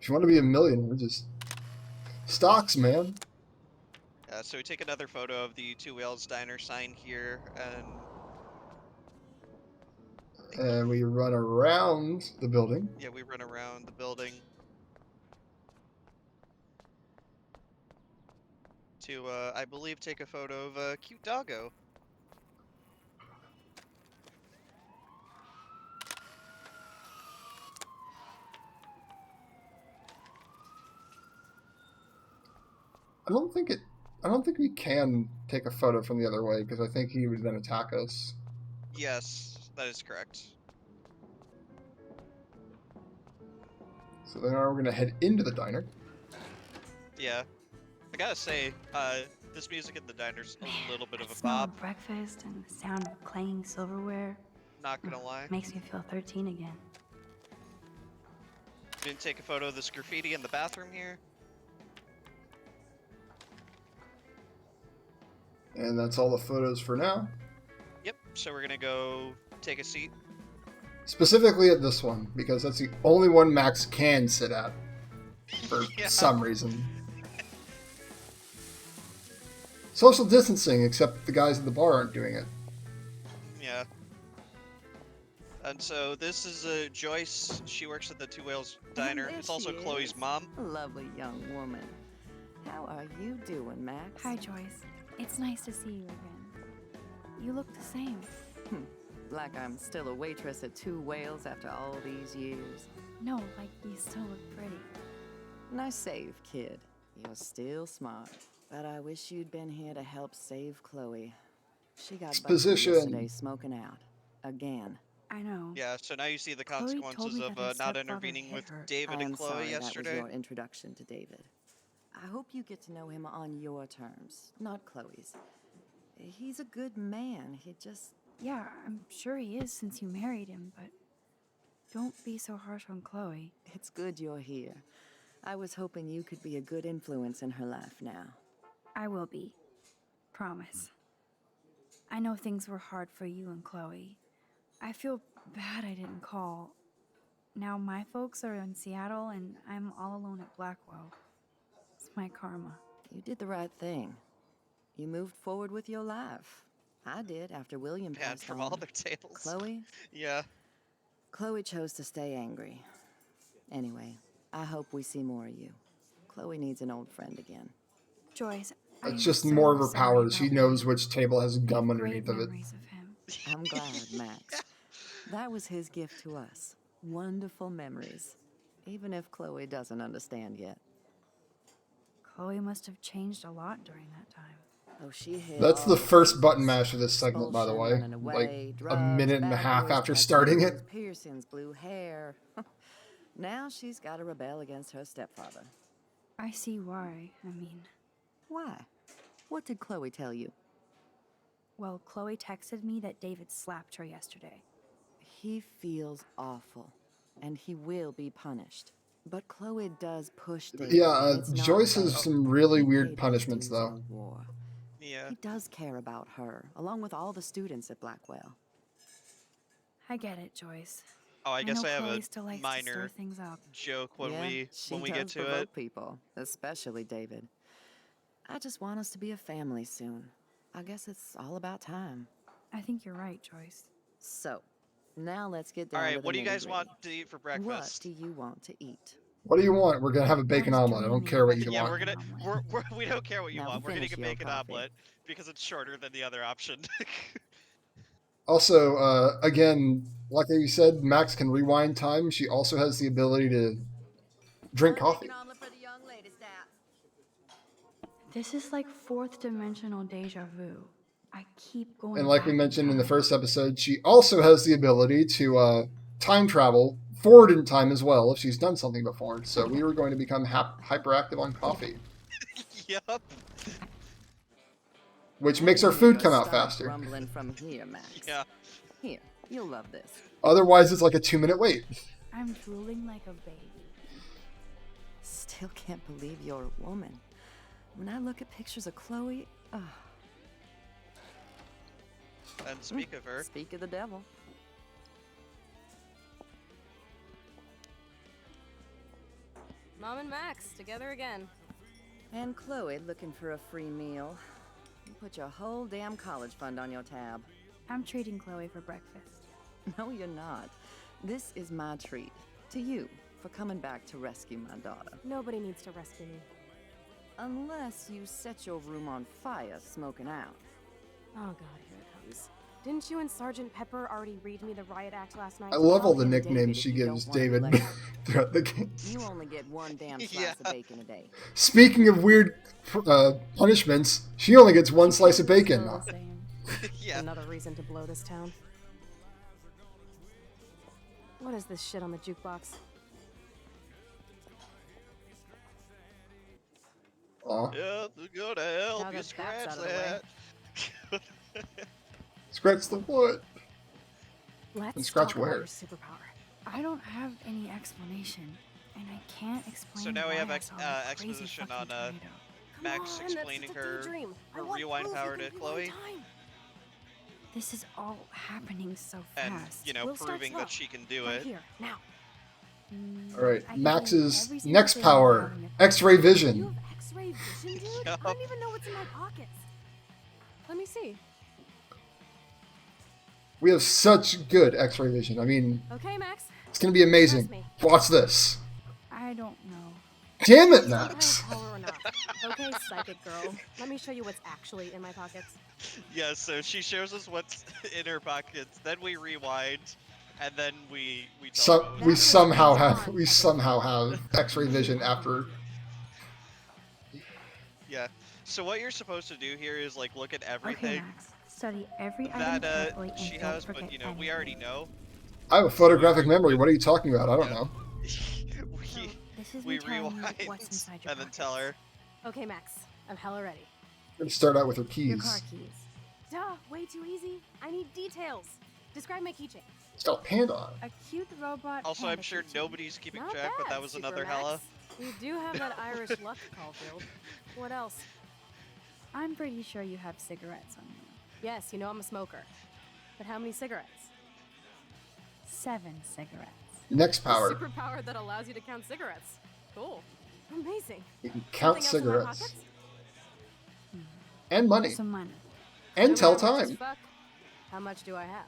If you want to be a millionaire, just stocks, man. So we take another photo of the Two Whales Diner sign here, and And we run around the building. yeah, we run around the building to, I believe, take a photo of a cute doggo. I don't think we can take a photo from the other way because I think he would then attack us. Yes, that is correct. So then now we're gonna head into the diner. Yeah. I gotta say, this music in the diner's a little bit of The a smell bop. of breakfast and the sound of clanging silverware Not gonna lie. makes me feel 13 again. Didn't take a photo of this graffiti in the bathroom here. And that's all the photos for now. Yep, so we're gonna go take a seat. Specifically at this one, because that's the only one Max can sit at. For some reason. Social distancing, except the guys at the bar aren't doing it. Yeah. And so this is Joyce. She works at the Two Whales Diner. There It's also she Chloe's is. mom. A lovely young woman. How are you doing, Max? Hi, Joyce. It's nice to see you again. You look the same. Like I'm still a waitress at Two Whales after all these years. No, like you still look pretty. Nice save, kid. You're still smart. But I wish you'd been here to help save Chloe. She got busted Exposition. yesterday smoking out. Again. I know. Yeah, so now you see the Chloe told consequences me of that her not stepfather intervening hit with her. David I'm and Chloe sorry yesterday. that was your introduction to David. I hope you get to know him on your terms, not Chloe's. He's a good man. He just... Yeah, I'm sure he is since you married him, but don't be so harsh on Chloe. It's good you're here. I was hoping you could be a good influence in her life now. I will be. Promise. I know things were hard for you and Chloe. I feel bad I didn't call. Now my folks are in Seattle and I'm all alone at Blackwell. It's my karma. You did the right thing. You moved forward with your life. I did after William Banned passed from on. all their tables. Chloe? Yeah. Chloe chose to stay angry. Anyway, I hope we see more of you. Chloe needs an old friend again. Joyce, It's just more of her powers. She knows which table has gum underneath of it. I'm glad, Max. That was his gift to us. Wonderful memories. Even if Chloe doesn't understand yet. Chloe must have changed a lot during that time. Oh, she hid That's all the the first button mash of this segment, by the expulsion, way. running away, Like a drugs, minute and a bad half boys, after starting tattoos, it. Piercings, blue hair. Now she's got to rebel against her stepfather. I see why. I mean, Why? What did Chloe tell you? well, Chloe texted me that David slapped her yesterday. He feels awful, and he will be punished. But Chloe does push David. Yeah, and it's not Joyce has fair. some really He weird paid his punishments, dues in though. the war. Yeah. He does care about her, along with all the students at Blackwell. I get it, Joyce. Oh, I guess know I have Chloe a still likes to minor stir things up. joke when Yeah, we she get does to provoke it. people, especially David. I just want us to be a family soon. I guess it's all about time. I think you're right, Joyce. So, now let's get down All to right, the what do you guys nitty-gritty. want to eat for What breakfast? do you want to eat? What do you want? We're gonna have a bacon What is omelet. I don't Johnny care what you Yeah, want. we're gonna we don't care what you Now want. We're gonna finish get your bacon coffee. omelet because it's shorter than the other option. Also, again, like you said, Max can rewind time. She also has the ability to drink coffee. This is like fourth dimensional deja vu. I keep going. And like back we in mentioned in the time. first episode, she also has the ability to time travel forward in time as well if she's done something before. So we were going to become hyperactive on coffee, Yup. which I makes our need food your come out stomach faster. Rumbling from here, Max. Yeah. Here, you'll love this. Otherwise, it's like a 2-minute wait. I'm drooling like a baby. Still can't believe you're a woman. When I look at pictures of Chloe, And speak of her, speak of the devil. Mom and Max, together again. And Chloe looking for a free meal. You put your whole damn college fund on your tab. I'm treating Chloe for breakfast. No, you're not. This is my treat. To you, for coming back to rescue my daughter. Nobody needs to rescue me. Unless you set your room on fire smoking out. Oh god, here it comes. Didn't you and Sergeant Pepper already read me the riot act last night? I love all the Him nicknames David she if you gives don't want David to let throughout the game. You only get one damn slice Yeah. of bacon a day. Speaking of weird punishments, she only gets one slice of bacon. Still the same. yeah. Another reason to blow this town. What is this shit on the jukebox? Aw. Yeah, go to hell. Now You that that's scratch out of the way. that. Scratch the wood. Let's And scratch talk about where? your superpower. I don't have any explanation, and I can't explain. So now we why have I saw that crazy exposition fucking on tornado. Max Come on, explaining that's just a her daydream. I her want rewind proof power you to can rewind Chloe. time. This is all happening so and fast. you know, We'll start proving slow. that she can do Right it. here, now. All right, I can Max's do every single next thing power, without an X-ray You vision. have X-ray vision, dude? I Yup. don't even know what's in my pockets. Let me see. We have such good X-ray vision. I mean, Okay, Max. it's gonna be amazing. Trust me. Watch this. I don't know. Damn it, Some kind of Max. power or not. Okay, psychic girl. Let me show you what's actually in my pockets. Yeah, so she shows us what's in her pockets, then we rewind, and then we tell her what was We in somehow have X-ray vision after. Yeah. So what you're supposed to do here is like look at Okay, everything Max. Study every item that carefully and she don't has, forget but you know, we already anything. know. I have a photographic memory. What are you talking about? I don't know. So, this is we me telling you rewind what's inside your and then pockets. tell her. Okay, Max. I'm hella ready. We're gonna start out with her Your car keys. keys. Duh, way too easy. I need details. Describe my keychain. It's got a panda on it. A cute robot. Also, I'm panda sure keychain. nobody's keeping Not track, but bad, that was Super another Max. hella. You do have that Irish luck, Caulfield. What else? I'm pretty sure you have cigarettes on you. Yes, you know I'm a smoker. But how many cigarettes? 7 cigarettes. Next power. A superpower that allows you to count cigarettes. Cool. Amazing. You can count Something else in my cigarettes. pockets? And money. Some money. And No tell matter how much time. as fuck, how much do I have?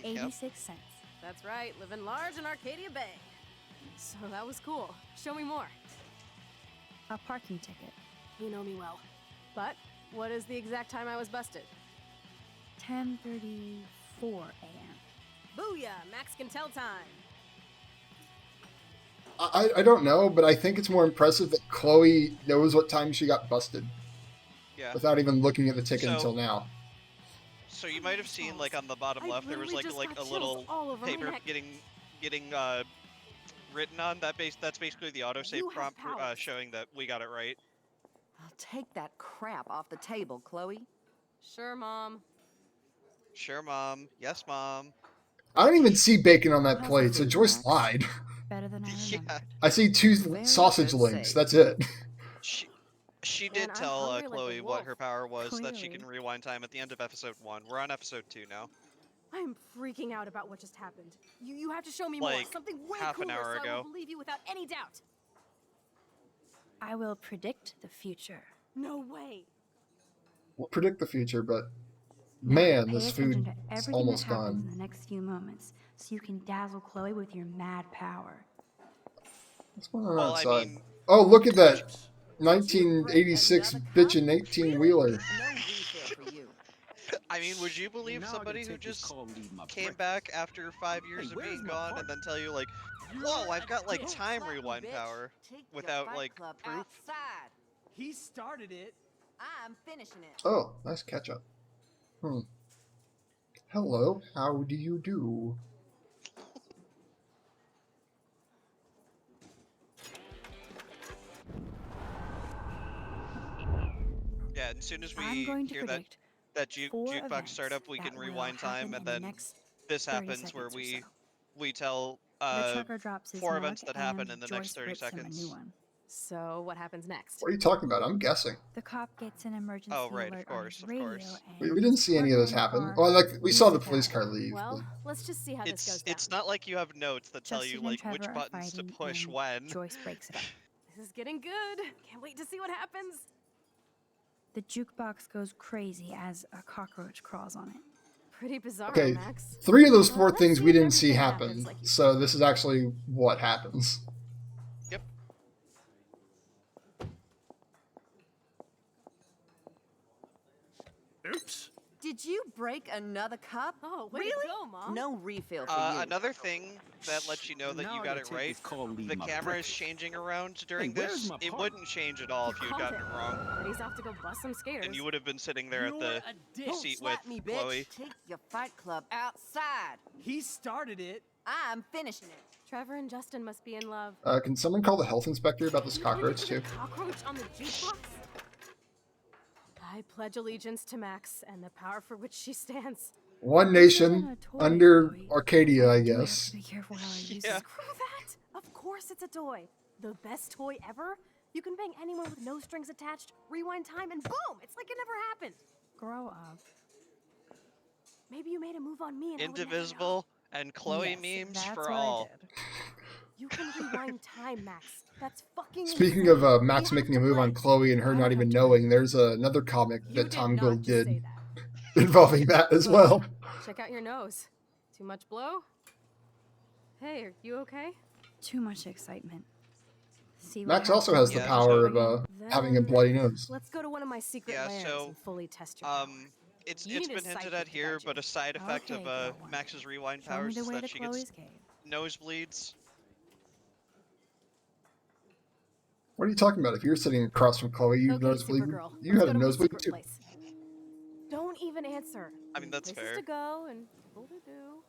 86 cents. That's right, living large in Arcadia Bay. So that was cool. Show me more. A parking ticket. You know me well. But what is the exact time I was busted? 10:34 a.m. Booyah! Max can tell time. I don't know, but I think it's more impressive that Chloe knows what time she got busted Yeah. without even looking at the ticket So- until now. So you might have seen like on the bottom I left there was literally like just a got little chills all over my paper neck. getting written on that that's basically the autosave You have prompt powers. showing that we got it right. I'll take that crap off the table, Chloe. Sure, Mom. Sure, Mom. Yes, Mom. I don't even see bacon on that How's plate, the so food, Joyce Max? lied. Better than I Yeah. remembered. I see 2 Very sausage good links. save. that's it. She Man, did I'm tell hungry like a Chloe what wolf. her power was, that she Clearly. can rewind time at the end of episode 1. We're on episode 2 now. I'm freaking out about what just happened. You have to show me more. Like, Something way half an cooler hour so I ago. will believe you without any doubt. I will predict the future. No way. We'll predict the future, but Now, man, pay this attention food to is everything almost that happens gone. in the next few moments, so you can dazzle Chloe with your mad power. What's going on Well, I outside? mean, Oh, look at that 1986 bitchin' 18-wheeler. No refill for you. I mean, would you believe Now I somebody can who take this just call and leave my came breakfast. back after 5 years Hey, of where's being my gone partner? and then tell you like, whoa, I've got like time Slap me, rewind bitch. power Take your without Fight like Club proof? outside. He started it. I'm finishing it. Oh, nice ketchup. Hello, how do you do? Yeah, and as soon as I'm we going to hear that predict that 4 jukebox events start up, we that can will rewind time, happen and in the then next this 30 happens where seconds or so. we tell The trucker drops his 4 mug events that happen and in the Joyce next 30 rips him a seconds. new one. So what happens next? What are you talking about? I'm guessing. The cop gets an emergency Oh, right, of alert course, on his of radio course. We and didn't see any of this partner in happen. the Well, car like we saw the needs to police die. car leave. Well, let's just see how this goes down. It's not like you have notes that tell you Justin and like which Trevor are buttons to fighting, push and when. Joyce breaks it up. This is getting good. Can't wait to see what happens. The jukebox goes crazy as a cockroach crawls on it. Pretty bizarre, Okay, Max. 3 of those Well, 4 let's things see we if didn't see everything happen, happens like you so this is actually what happens. Yep. Oops. Did you break another cup? Oh, way really? to go, Mom. No refill for you. Another thing that lets you know that Now you I got gotta it take right, this call and leave the my camera is breakfast. changing around during Hey, where's this. my It partner? wouldn't change at all if you had called gotten it it. wrong. But he's off to go bust some skaters. And you would have been sitting there at You're the a dick. Don't seat slap with me, bitch. Chloe. Take your Fight Club outside. He started it. I'm finishing it. Trevor and Justin must be in love. Can someone call the health inspector about this cockroach too? Cockroach on the jukebox? I pledge allegiance to Max and the power for which she stands. One This isn't nation a toy, under Chloe. Arcadia, I do have guess. to be careful how I use Yeah. this. Screw that! Of course it's a toy. The best toy ever. You can bang anyone with no strings attached, rewind time, and boom! It's like it never happened. Grow up. Maybe you made a move on me and I would never know. Indivisible and Chloe Yes, memes that's for what I all. did. You can rewind time, Max. That's fucking Speaking insane. of Max We have making a to move play. on Chloe and her I not don't even have to knowing, there's another comic You that did Tom not Gold just did say that. involving that as well. Check out your nose. Too much blow? Hey, are you okay? Too much excitement. See what Max also happens has the Yeah, power so- of having a bloody nose. Let's go to one of my secret Yeah, lairs so, and fully test your power. It's You need been a hinted sidekick at to here, guide but you. a side effect Okay, of girl one. Max's rewind Show me powers the is way that to she Chloe's gets cave. nosebleeds. What are you talking about? If you're sitting across from Chloe, you Okay, nosebleed. Supergirl. You Let's had go a to my nosebleed secret too. place. Don't even answer. I mean, that's Places fair. to go and people to do.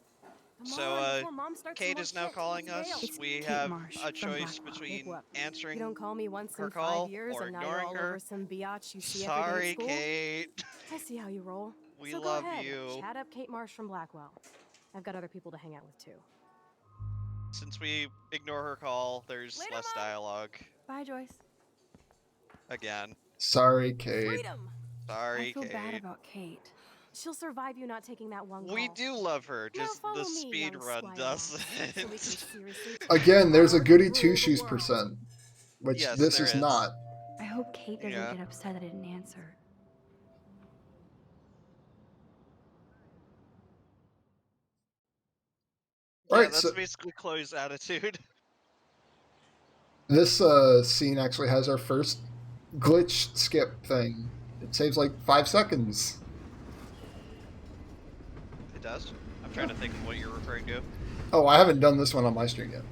Come So, on, before Mom starts Kate some is more now shit. calling Let's us. bail. It's We Kate have Marsh a from choice Blackwell. between What? answering You don't call me once her in call 5 years, or and now you're ignoring all her. over some biatch you see every day Sorry, at school. Kate. I see how you roll. We So love go ahead. you. Chat up Kate Marsh from Blackwell. I've got other people to hang out with too. Since we ignore her call, there's Later, less Mom. dialogue. Bye, Joyce. Again. Sorry, Kate. Freedom. Sorry, I feel bad Kate. about Kate. She'll survive you not taking that one We call. do love her, Now just follow the me, speed young run Squire doesn't. Max, so we can seriously take Again, there's a power and goody rule two the shoes world. percent, which Yes, this there is is. not. I hope Kate doesn't Yeah. get upset I didn't answer. Yeah, Alright, that's so basically Chloe's attitude. this scene actually has our first glitch skip thing. It saves like 5 seconds. It does? I'm trying to think of what you're referring to. Oh, I haven't done this one on my stream yet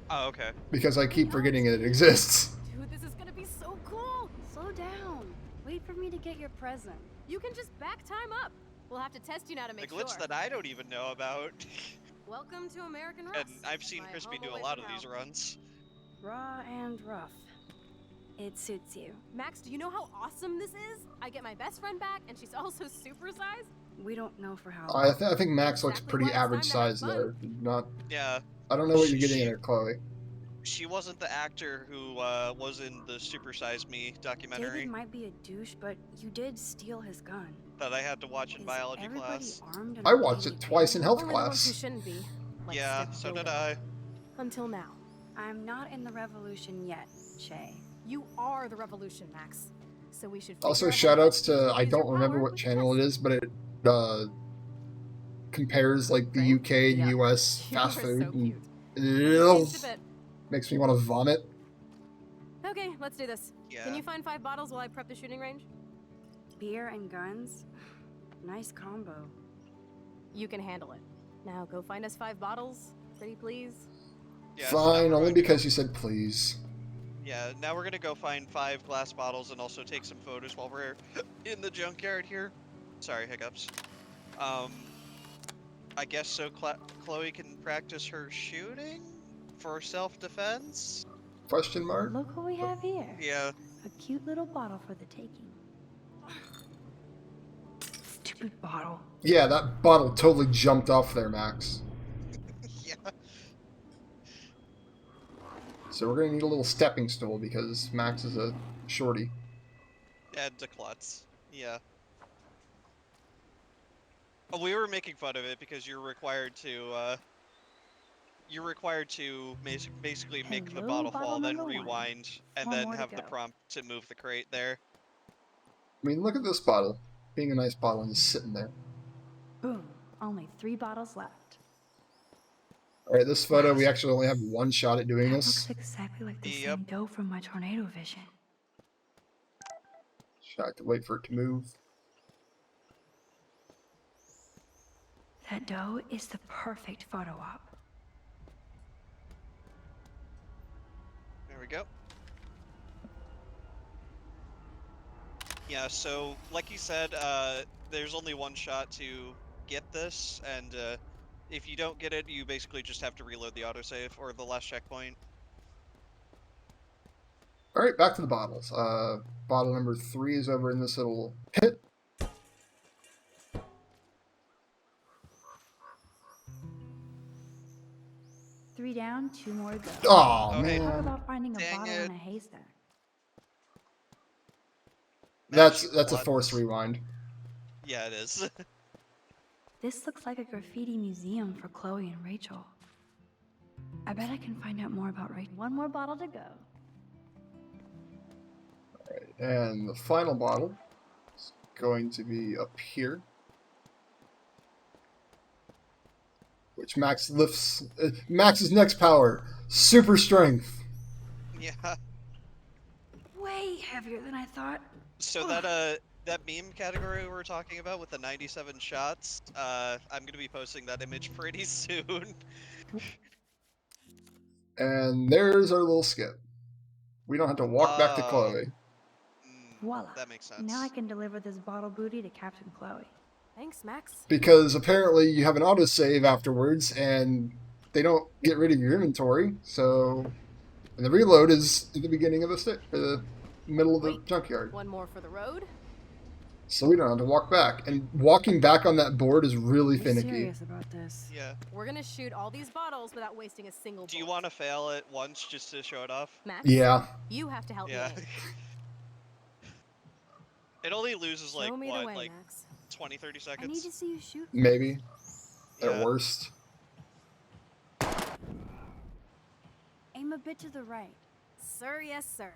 Oh, okay. because I keep forgetting it exists. Dude, this is gonna be so cool. Slow down. Wait for me to get your present. You can just back time up. We'll have to test you now to The make glitch sure. that I don't even know about. Welcome to American Rust. And I've seen my Crispy home do a away lot from of these hell. runs. Raw and rough. It suits you. Max, do you know how awesome this is? I get my best friend back, and she's also supersized. We don't know for how I, long. I think Max looks Exactly pretty why it's average time to have size fun. there. Not. Yeah, I don't know what you're She- getting at, Chloe. she wasn't the actor who was in the Super Size Me documentary David might be a douche, but you did steal his gun. that I had to watch in Is biology everybody class. armed and I watched okay it with twice in you? health Only the ones who class. shouldn't be. Like Yeah, Skip so did Gilbert. I. Until now. I'm not in the revolution yet, Shay. You are the revolution, Max. So we should. Also, figure out how shoutouts to to I use your don't remember power what with channel it test. is, but it compares like the Frank? UK and Yeah. US You fast are food. so cute. And, Just a bit. makes me want to vomit. Okay, let's do this. Yeah. Can you find 5 bottles while I prep the shooting range? Beer and guns? Nice combo. You can handle it. Now go find us 5 bottles, pretty please. Yeah, so now Fine, we're only going to because you said please. Yeah, now we're gonna go find 5 glass bottles and also take some photos while we're in the junkyard here. Sorry, hiccups. I guess so Chloe can practice her shooting for self-defense? Question mark? Look what we have here. Yeah. A cute little bottle for the taking. Stupid bottle. Yeah, that bottle totally jumped off there, Max. Yeah. So we're gonna need a little stepping stool because Max is a shorty. And to klutz. Yeah. Oh, we were making fun of it because you're required to basically make the Hello, bottle bottle fall, then number 1. rewind, and One then more to have the go. prompt to move the crate there. I mean, look at this bottle. Being a nice bottle and just sitting there. Boom. Only 3 bottles left. Alright, this photo, we actually only have one shot at doing That this. looks exactly like the Yep. same dough from my tornado vision. Should I have to wait for it to move? That dough is the perfect photo op. There we go. Yeah, so like you said, there's only one shot to get this, and if you don't get it, you basically just have to reload the autosave or the last checkpoint. Alright, back to the bottles. Bottle number 3 is over in this little pit. Three down, 2 more to go. Aw, Oh, hey. Talk man. about finding a Dang bottle it. in a haystack. That's Max, a what? force rewind. Yeah, it is. This looks like a graffiti museum for Chloe and Rachel. I bet I can find out more about Rachel. One more bottle to go. Alright, and the final bottle is going to be up here. Which Max lifts. Max's next power, super strength. Yeah. Way heavier than I thought. So that meme category we were talking about with the 97 shots, I'm gonna be posting that image pretty soon. And there's our little skip. We don't have to walk back to Chloe. Voila. That makes sense. Now I can deliver this bottle booty to Captain Chloe. Thanks, Max. Because apparently you have an autosave afterwards, and they don't get rid of your inventory, so... And the reload is at the beginning of the middle of the junkyard. One more for the road. So we don't have to walk back. And walking back on that board is really I'm finicky. serious about this. Yeah. We're gonna shoot all these bottles without wasting a single Do you want to fail it once just to show it off? Max? Yeah. You have to help Yeah. me. It only loses like, Show me the what, way, like Max. 20, 30 I need seconds? to see you shoot. Maybe. Yeah. At worst. Aim a bit to the right. Sir, yes, sir.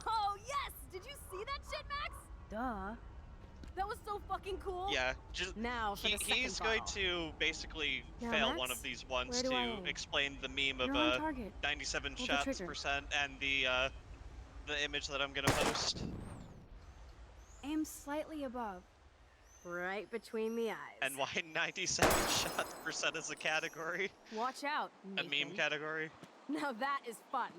Oh, yes! Did you see that shit, Max? Duh. That was so fucking cool. Yeah, just Now for the second he's going bottle. to basically Now, fail Max, one of these ones where do I to aim? explain the meme You're of on target. 97 Pull the shots trigger. percent and the image that I'm gonna post. Aim slightly above. Right between the eyes. And why 97 shots percent is a category, Watch out, a Nathan. meme category. Now that is fun.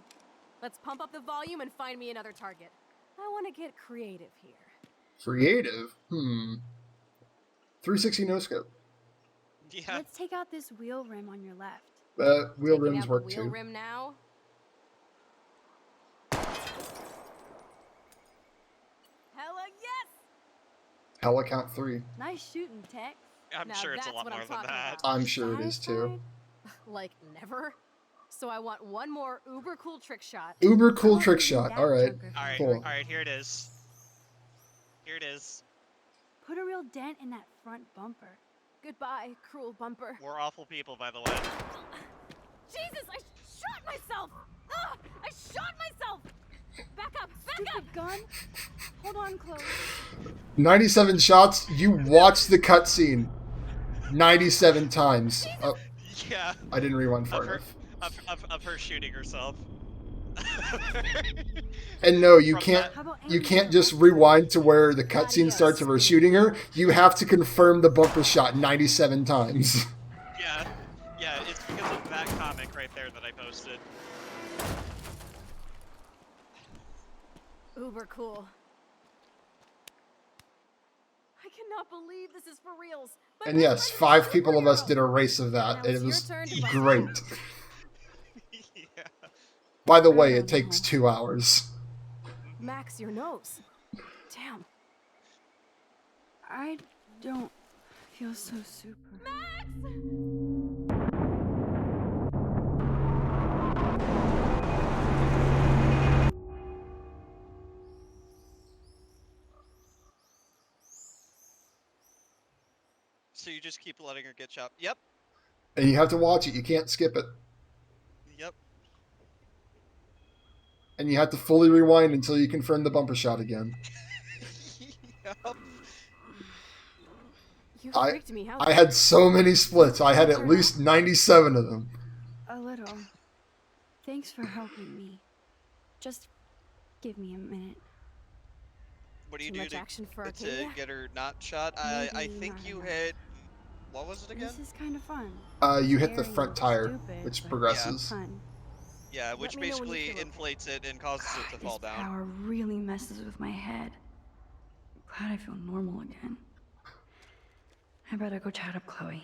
Let's pump up the volume and find me another target. I want to get creative here. Creative? 360 no scope. Yeah. Let's take out this wheel rim on your left. Wheel Taking rims out work the wheel too. rim now. Hella yes! Hella count 3. Nice shooting, Tex. I'm Now sure it's a that's lot what more I'm than talking that. about. I'm sure it is too. Like never. So I want one more uber cool trick shot. Uber cool trick shot. Alright. Alright, Cool. alright, here it is. Here it is. Put a real dent in that front bumper. Goodbye, cruel bumper. We're awful people, by the way. Jesus, I shot myself! Ah, I shot myself! Back up, back up! Stupid gun. Hold on, Chloe. 97 shots. You watched the cutscene 97 times. Oh, Yeah. I didn't rewind far Of her, enough. of her shooting herself. And no, you From can't. How about You aiming can't at just rewind to where the cutscene starts of her shooting her. You have to confirm the bumper shot 97 times. Yeah. Yeah, it's because of that comic right there that I posted. Uber cool. I cannot believe this is for reals. My And best yes, friend is 5 people of us superhero. did a race of that, Now and it's it your was turn to bust great. Yeah. By the way, it takes 2 hours. Max, your nose. Damn. I don't feel so super. So you just keep letting her get shot. Yep. And you have to watch it, you can't skip it. Yep. And you have to fully rewind until you confirm the bumper shot again. Yep. You I- freaked me out. I had so many splits. I had at least 97 of them. A little. Thanks for helping me. Just give me a minute. What do you Too do much to, action for to Arcadia? get her not shot? I Maybe think not you enough. hit. What was it again? This is kind of fun. You hit the Scary front and tire, stupid, which but progresses. Fun. Yeah, which me know when you basically feel okay. inflates it and causes it to This fall down. power really messes with my head. Glad I feel normal again. I better go chat up Chloe.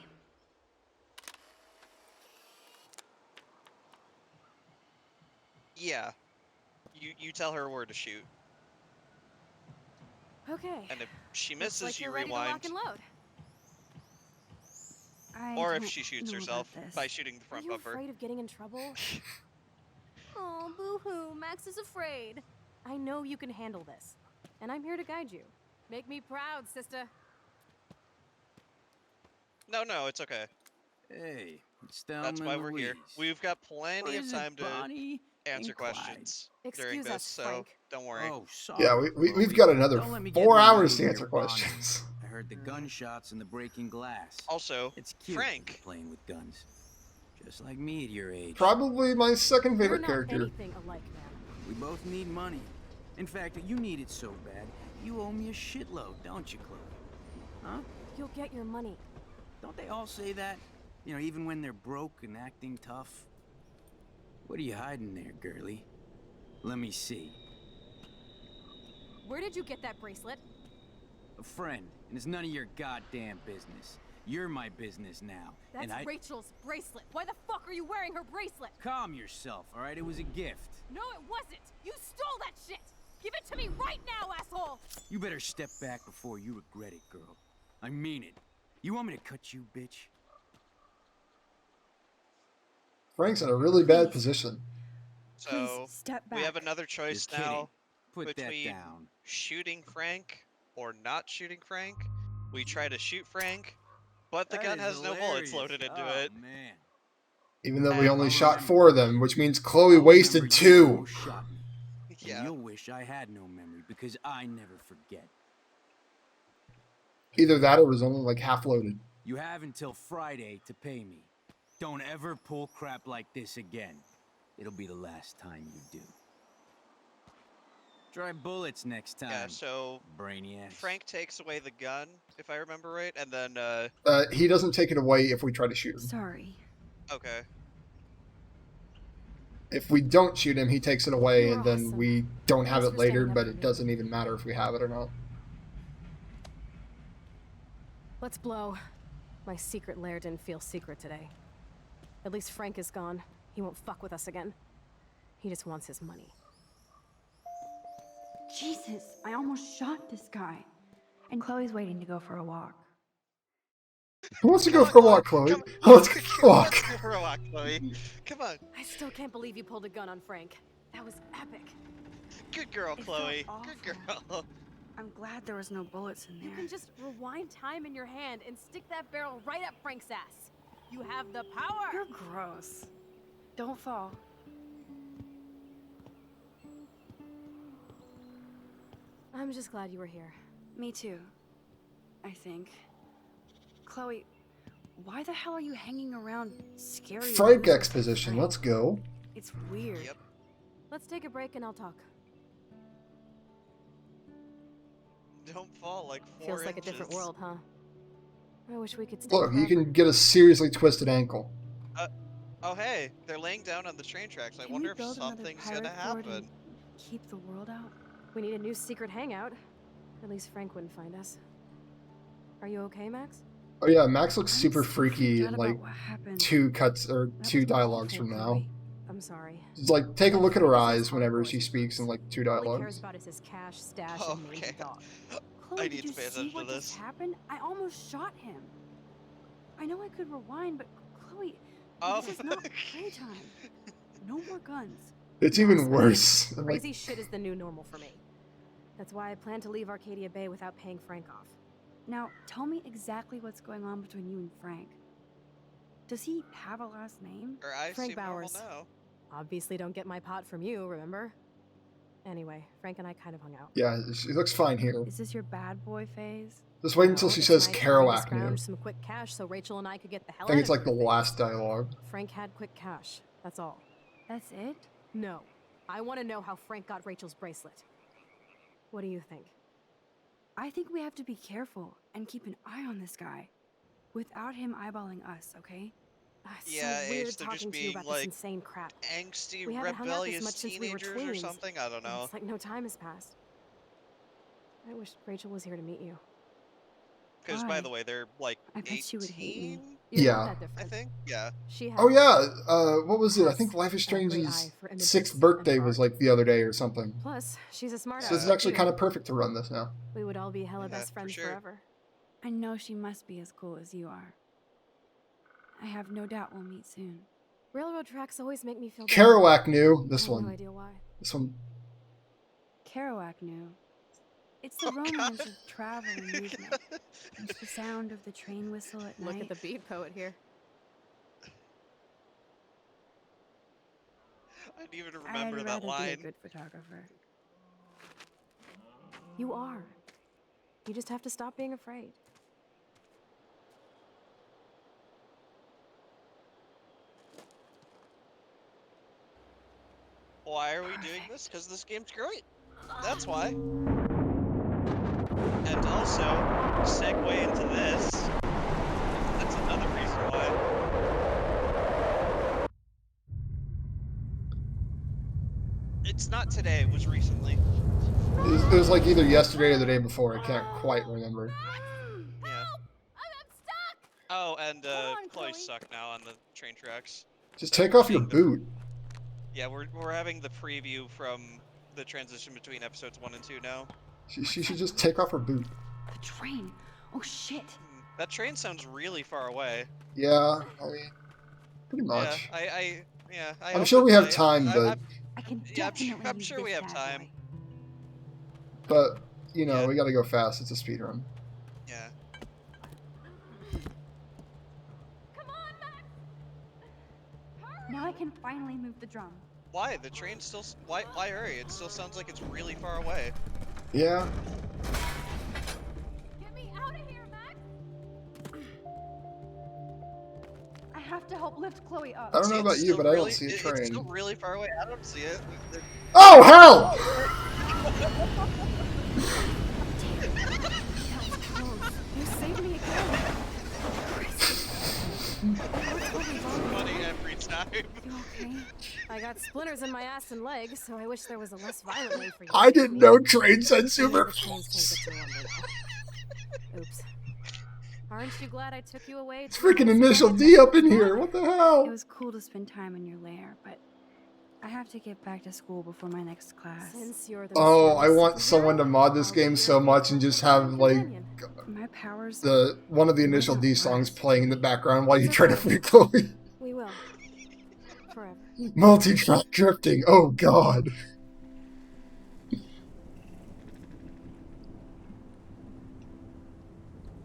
Yeah. You tell her where to shoot, Okay. and if she Looks misses, like you you're ready to rewind. lock and load. I Or if don't she shoots know herself about this. by shooting the Are front you bumper. afraid of getting in trouble? Oh, boo-hoo. Max is afraid. I know you can handle this, and I'm here to guide you. Make me proud, sister. No, it's okay. Hey, it's Thelma That's why and we're here. Louise. We've got Or plenty of is it time to Bonnie answer and Clyde? questions during Excuse this, us, so Frank. don't worry. Oh, sorry. Yeah, we've Chloe. got another Don't let me get 4 in the hours mood to when answer you're bonding. questions. I heard the gunshots and the breaking glass. Also, It's cute that Frank. you're playing with guns. Just like me at your age. Probably my second We're favorite not character. anything alike, man. We both need money. In fact, you need it so bad, you owe me a shitload, don't you, Chloe? Huh? You'll get your money. Don't they all say that? You know, even when they're broke and acting tough? What are you hiding there, girlie? Let me see. Where did you get that bracelet? A friend, and it's none of your goddamn business. You're my business now. That's and I... Rachel's bracelet. Why the fuck are you wearing her bracelet? Calm yourself, all right? It was a gift. No, it wasn't. You stole that shit. Give it to me right now, asshole. You better step back before you regret it, girl. I mean it. You want me to cut you, bitch? Frank's in a really bad position. So step we have back. another choice You're kidding. now Put that between down. shooting Frank or not shooting Frank. We try to shoot Frank, but the That gun is has no bullets hilarious. loaded into Oh, it. man. Even though we And only I'll shot remember. 4 of them, which means Chloe I'll wasted remember you 2. almost shot me. And Yeah. you'll wish I had no memory because I never forget. Either that or it was only like half loaded. You have until Friday to pay me. Don't ever pull crap like this again. It'll be the last time you do. Try bullets next time. Yeah, so Brainiac. Frank takes away the gun, if I remember right, and then, He doesn't take it away if we try to shoot him. Sorry. okay. If we don't shoot him, he takes it away, You're and then awesome. we don't have Thanks it for later, standing up but for it me. doesn't even matter if we have it or not. Let's blow. My secret lair didn't feel secret today. At least Frank is gone. He won't fuck with us again. He just wants his money. Jesus, I almost shot this guy. And Chloe's waiting to go for a walk. Who wants to go for a walk, Chloe? Who wants to go for a walk? Let's go for a walk, Chloe. Come on. I still can't believe you pulled a gun on Frank. That was epic. Good girl, It Chloe. felt Good girl. I'm glad there was no bullets in You there. can just rewind time in your hand and stick that barrel right up Frank's ass. You have the power. You're gross. Don't fall. I'm just glad you were here. Me too. I think. Chloe, why the hell are you hanging around scary Frank losers exposition, tonight? let's go. It's weird. Yep. Let's take a break and I'll talk. Don't fall like 4 Feels like a different inches. world, huh? I wish we could stay Look, you forever. can get a seriously twisted ankle. Oh, hey, they're laying down on the train tracks. I Can wonder we if build another something's pirate gonna fort happen. and keep the world out? We need a new secret hangout. At least Frank wouldn't find us. Are you okay, Max? Oh yeah, Max looks I'm super so freaky freaked in out like about what happened. 2 cuts or That 2 was dialogues awful, from now. Chloe. I'm sorry. It's like take a look at her Frank is eyes as whenever hardcore she as he speaks in looks. like 2 All he cares dialogues. about is his cash, stash, Oh, and mangy okay. dog. Chloe, need did you to pay see attention what to just this. happened? I almost shot him. I know I could rewind, but Chloe, Oh, this is not playtime. No more guns. It's even worse. Like, Crazy shit is the new normal for me. That's why I plan to leave Arcadia Bay without paying Frank off. Now, tell me exactly what's going on between you and Frank. Does he have a last name? Her eyes Frank seem normal Bowers. now. Obviously don't get my pot from you, remember? Anyway, Frank and I kind of hung out. yeah, she looks fine here. Is this your bad boy phase? Just wait until No, she it's says my time to Kerouac new. scrounge some quick cash so Rachel and I could get the hell I think out it's of like the here. last dialogue. Frank had quick cash. That's all. That's it? No. I want to know how Frank got Rachel's bracelet. What do you think? I think we have to be careful and keep an eye on this guy. Without him eyeballing us, okay? It's Yeah, so weird Ace, they're just talking to you being, about like, this insane crap. Angsty, We haven't hung out this rebellious much since we were teenagers or tweens, something? I don't and know. It's like no time has passed. I wish Rachel was here to meet you. Because, by Why? the way, they're like I bet she would hate me. 18, You're Yeah. not that I different. think? Yeah. She has Oh yeah, what was it? I think Life is a great Strange's eye for images 6th and birthday for was art. like the other day or something. Plus, she's a smart So ass. it's actually kind of perfect to run this now. We would all be hella Yeah, best for friends sure. forever. I know she must be as cool as you are. I have no doubt we'll meet soon. Railroad tracks always make me feel bad. Kerouac knew I this have one. No idea why. This one. Kerouac knew. It's the romance of travel and movement. It's the sound of the train whistle at night. Look at the beat poet here. I didn't even remember that I'd rather line. be a good photographer. You are. You just have to stop being afraid. Why are we doing this? Because this game's great. That's why. And also, segue into this. That's another reason why. It's not today, it was recently. It was like either yesterday or the day before. I can't quite remember. Yeah. Oh, and Chloe's stuck now on the train tracks. Just take off your boot. Yeah, we're having the preview from the transition between episodes 1 and 2 now. She should just take off her boot. The train. Oh shit. That train sounds really far away. Yeah, I mean, pretty much. Yeah, I'm sure we have time, but I can I'm sure we have time. But you know, we gotta go fast. It's a speed run. Yeah. Now I can finally move the drum. Why? The train still. Why hurry? It still sounds like it's really far away. Yeah. Get me out of here, Max! I have to help lift Chloe up. I don't know about you, but I don't see a train. It's still really far away. I don't see it. Oh hell! You saved me again. Funny every time. You okay? I got splinters in my ass and legs, so I wish there was a less violent way for you. I didn't know trains had super. Oops. Aren't you glad I took you away? It's freaking Initial D up in here. What the hell? It was cool to spend time in your lair, but I have to get back to school before my next class. Since you're the Oh, I want someone to mod this game so much and just have like My powers. one of the Initial D songs playing in the background while you try to free Chloe. We will. Forever. Multi-track drifting. Oh god.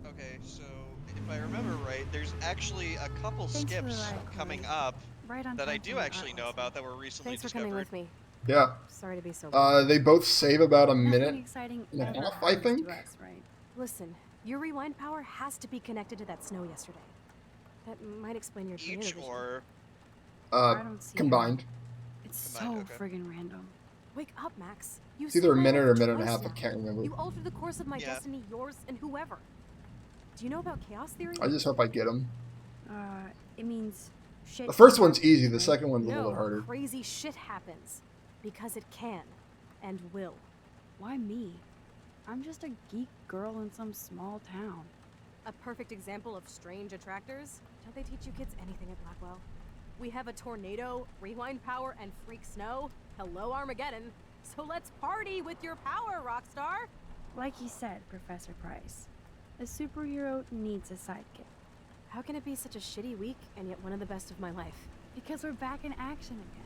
Okay, so if I remember right, there's actually a couple Thanks for the skips ride, coming Chloe. up Right on that I time do for the actually know about that were recently Thanks for discovered. coming with me. Yeah. Sorry to be so. They both save about a minute Nothing exciting and a ever half, I happens think. to us, right? Listen, your rewind power has to be connected to that snow yesterday. That might explain your Each vision. or I don't see Combined. It's so Combined, okay. friggin' random. Wake up, Max. You It's either a saved my minute or a life minute and a twice half. I now. can't remember. You altered the course of my Yeah. destiny, yours, and whoever. Do you know about chaos theory? I just hope I get them. It means shit. The first one's easy. The second one's a little No, bit harder. crazy shit happens. Because it can. And will. Why me? I'm just a geek girl in some small town. A perfect example of strange attractors? Don't they teach you kids anything at Blackwell? We have a tornado, rewind power, and freak snow. Hello, Armageddon. So let's party with your power, Rockstar! Like he said, Professor Price, a superhero needs a sidekick. How can it be such a shitty week and yet one of the best of my life? Because we're back in action again.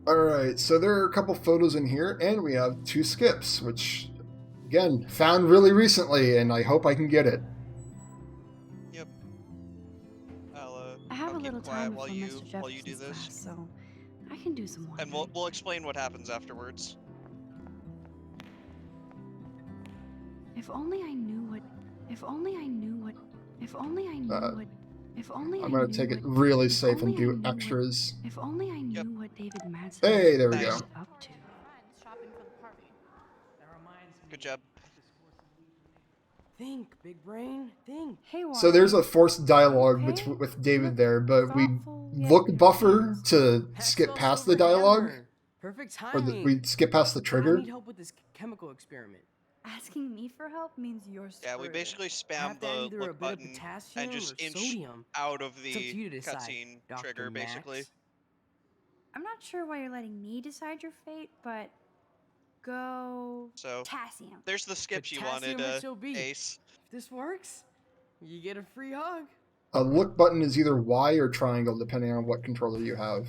Alright, so there are a couple photos in here, and we have 2 skips, which, again, found really recently, and I hope I can get it. Yep. I have I'll a keep little quiet time while before you Mr. while you do Jefferson's this, class, so I can do some and wondering. we'll explain what happens afterwards. If only I knew what. If only I knew what. If only I knew what. If only I'm I gonna knew take it what- really if safe and only I do knew extras. What, if only I knew what David Madsen Hey, there we was go. up to. Good job. Think, big brain, think. Hey, So there's a forced dialogue with David there, but we look buffer to skip past the dialogue. Perfect Or timing. we skip past the I trigger. need help with this chemical experiment. Asking me for help means you're screwed. Yeah, we basically spam Have to add the either a look bit of button potassium and just or inch sodium. out of It's up to the you to decide, cutscene Dr. trigger, basically. Max. I'm not sure why you're letting me decide your fate, but go So, potassium. there's the skips you wanted, Potassium HOB. Ace. If this works, you get a free hug. A look button is either Y or triangle, depending on what controller you have.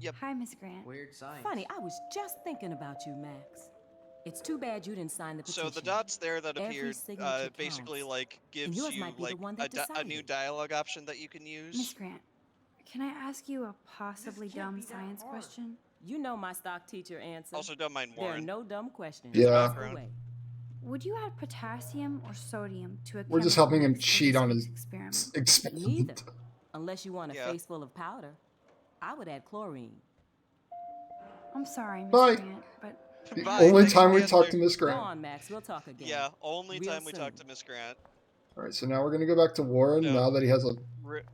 Yep. Hi, Miss Grant. Weird science. Funny, I was just thinking about you, Max. It's too bad you didn't sign the petition. So the dots there that Every appeared signature basically counts. like And gives yours you might be the like one a, that a new decided. dialogue option that you can Miss use. Grant, can I ask you a possibly dumb science question? You know my stock teacher answer. Also, don't mind There are Warren. no dumb questions. Yeah. Walk away. Would you add potassium or sodium to a We're just chemical helping him mix for cheat this on week's his experiment? Neither. experiment. Unless you want a Yeah. face full of powder. I would add chlorine. I'm sorry, Miss Bye. Grant, but The Bye, only thanks time for we the talk answer. to Miss Go Grant. on, Max. We'll talk again. Yeah, only Real time we talk soon. to Miss Grant. Alright, so now we're gonna go back to Warren No. now that he has a... Rip.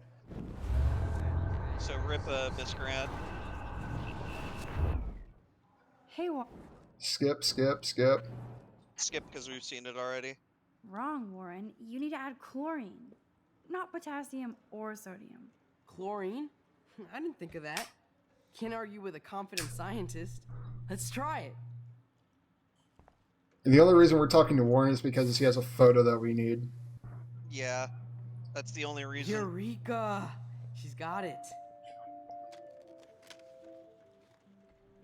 So rip Miss Grant. hey, Skip. Skip because we've seen it already. wrong, Warren. You need to add chlorine, not potassium or sodium. Chlorine? I didn't think of that. Can't argue with a confident scientist. Let's try it. And the only reason we're talking to Warren is because he has a photo that we need. Yeah, that's the only reason. Eureka! She's got it.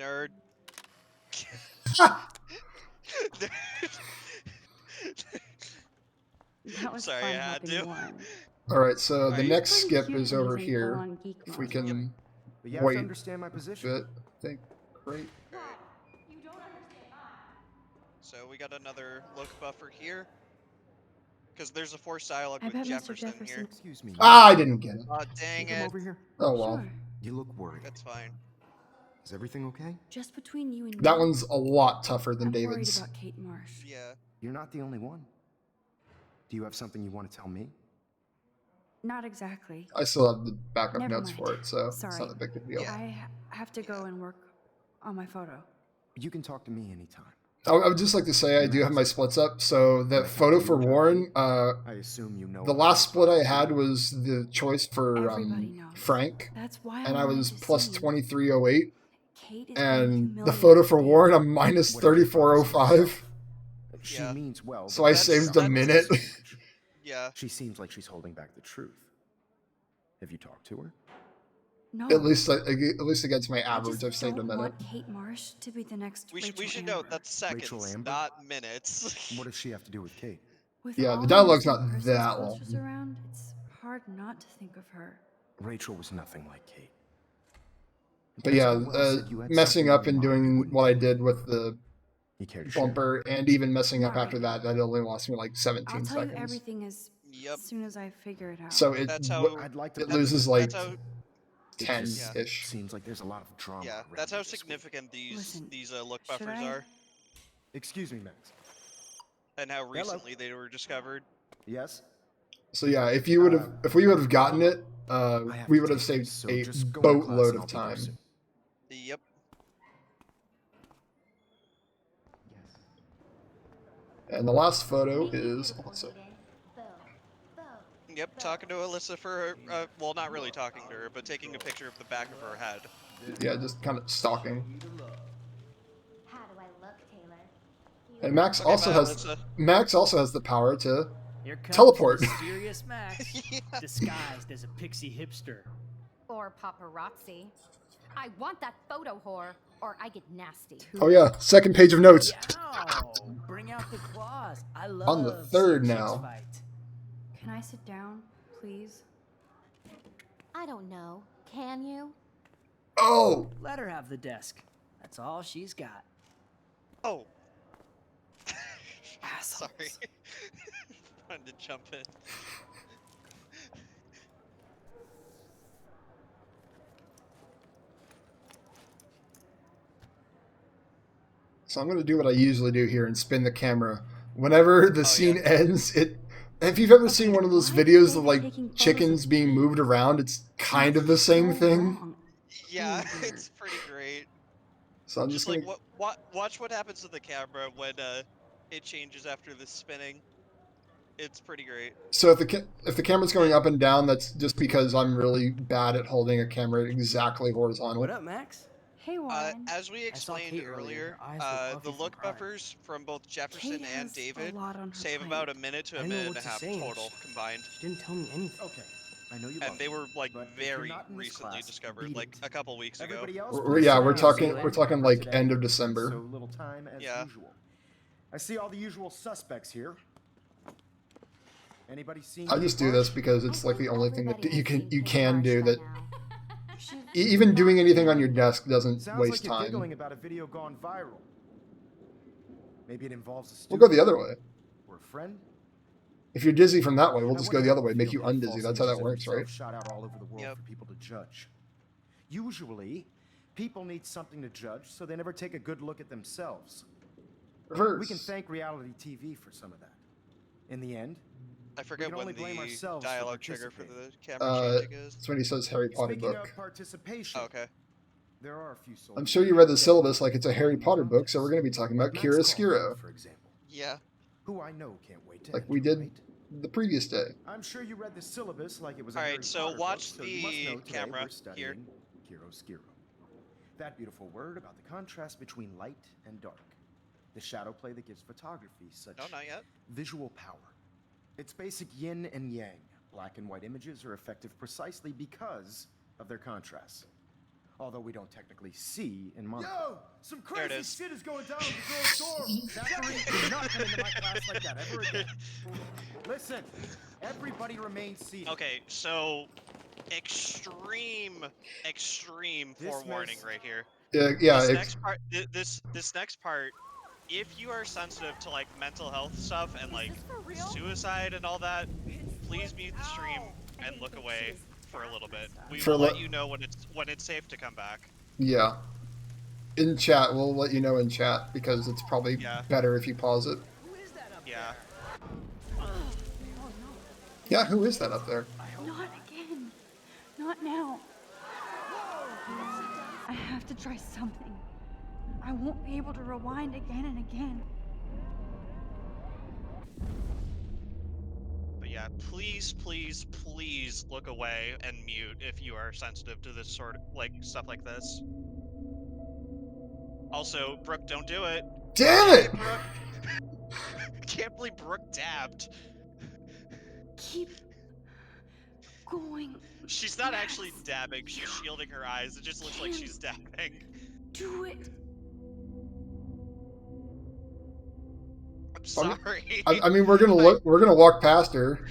Nerd. That was Sorry, fun I had helping to. Warren. Alright, so the Right. next Pretty skip cute is when over he's a here. full-on geek If we mode. can But you have wait to understand my a position. bit, I think. Great. So we got another look buffer here. Because there's a forced dialogue I with bet Mr. Jefferson, here. Jefferson- Excuse me. Ah, I didn't get it. Oh, dang Can you come it. over here? Oh well. Sure. You look worried. That's fine. Is everything okay? Just between you and me. That one's a lot tougher than I'm worried David's. about Kate Marsh. Yeah. You're not the only one. Do you have something you want to tell me? Not exactly. I still have the backup Never notes mind. for it, so it's Sorry. not a big deal. Have to go and work on my photo. You can talk to me anytime. I would just like to say I do have my splits up. So that photo for Warren, I assume you know. the last split I had was the choice for Everybody knows. Frank, That's why and I wanted was to plus see you. 2308, Kate is and being the photo for humiliated. Warren I'm minus 3405. She Yeah. means well. So but I That's- saved a that's- minute. Yeah. She seems like she's holding back the truth. Have you talked to her? No. at least against my I average, just I've saved a don't minute. want Kate Marsh to be the next We Rachel should Amber. note that's Rachel seconds, Amber? not minutes. What does she have to do with Kate? With Yeah, all the dialogue's missing not persons that vultures long. around, it's hard not to think of her. Rachel was nothing like Kate. But yeah, That's what Will said you had messing something up in and mind you doing wouldn't what I tell did with the You care to share? bumper, and even messing up Not after right that only lost me like 17 I'll tell you seconds. everything as Yep. soon as I figure it out. So it That's how- I'd like to. it loses like That's how. 10-ish. Seems like there's a lot of drama. Yeah. around That's how this week. significant Listen, these look should buffers I- are, Excuse me, Max. and how recently they were discovered. Yes. So yeah, if we would have gotten it, I have we to would have take saved this, so a just go to class boatload and of I'll be there time. soon. Yep. And the last photo is also Yep. Talking to Alyssa for well, not really talking to her, but taking a picture of the back of her head. yeah, just kind of stalking. How do I look, Taylor? And Max Okay, also bye, has the power to Here comes teleport. Mysterious Max, Yeah. disguised as a pixie hipster. Or paparazzi. I want that photo whore, or I get nasty. Oh yeah, second page of notes. Yow! Bring out the claws. I love On the third seeing now. chicks fight. Can I sit down, please? I don't know. Can you? Oh, Let her have the desk. That's all she's got. Oh. Assholes. Sorry. Wanted to jump in. so I'm gonna do what I usually do here and spin the camera. Whenever the scene yeah. ends, it. If you've ever seen one of those Why is videos of David like taking photos chickens of being Kate? moved around, it's kind of the same So thing. wrong. Yeah, Weird. it's pretty great. So I'm just Just gonna. like watch what happens to the camera when It changes after the spinning. It's pretty great. So if the camera's going up and down, that's just because I'm really bad at holding a camera exactly horizontal. What up, Max? Hey, Warren. As we I saw explained Kate earlier, Her eyes were the puffy look from crying. buffers from both Jefferson Kate and has a David lot on her save plate. about a minute to I a didn't know minute what and a to half say, and total combined. She didn't tell me anything. Okay, I know you And love they me, were like but if you're very not in this recently class, discovered, beat like it. a couple weeks ago. Everybody else, Yeah, please we're sit down. talking like For end today, of December. So little time as Yeah. usual. I see all the usual suspects here. Anybody seen? I just do this because it's like the only thing that you can do that. Should Even doing anything on your desk doesn't Sounds waste like you're time. giggling about a video gone viral. Maybe it involves a We'll student go the other way. or a friend. If you're dizzy from that way, we'll I just go wonder the how other way, it make feels you to have undizzy. false That's how that images of works, right? themselves shot out all over the world Yep. for people to judge. Usually, people need something to judge, so they never take a good look at themselves. Reverse. We can thank reality TV for some of that. In the end, I forget can when only blame the ourselves for dialogue trigger for the participating. camera changing is. It's when he says Harry Potter speaking book. of participation, Okay. there are a few souls. I'm sure you read the syllabus like it's a Harry Potter book, so we're going to be talking about Max chiaroscuro, Caulfield, for example, Yeah. who I know can't wait to like enter, we did right? the previous day. I'm sure you read the syllabus like it was a All right, Harry so Potter watch book, so you must the know today camera we're studying chiaroscuro. That beautiful word about the contrast between light and dark. The shadow play that gives photography such No, not yet. visual power. It's basic yin and yang. Black and white images are effective precisely because of their contrast. Although we don't technically see in monocle. Yo, some There it crazy is. shit is going down at the girls' dorm. Zachary, do not come into my class like that ever again. Listen, everybody remain seated. Okay, so extreme Dismiss. forewarning right here. Yeah, This next part, this next part, if you are sensitive to like mental health stuff and like suicide and all that, please mute the stream and look away for a little bit. We For will li- let you know when it's safe to come back. yeah. In chat, we'll let you know in chat because it's probably Yeah. better if you pause it. Yeah. Yeah, who is that up there? Not again. Not now. I have to try something. I won't be able to rewind again and again. But yeah, please look away and mute if you are sensitive to this sort of like stuff like this. Also, Brooke, don't do it. Damn it! Brooke. Can't believe Brooke dabbed. Keep going. She's not actually dabbing, she's shielding her eyes. It just looks like she's dabbing. Do it. I'm sorry. I mean, we're gonna walk past her.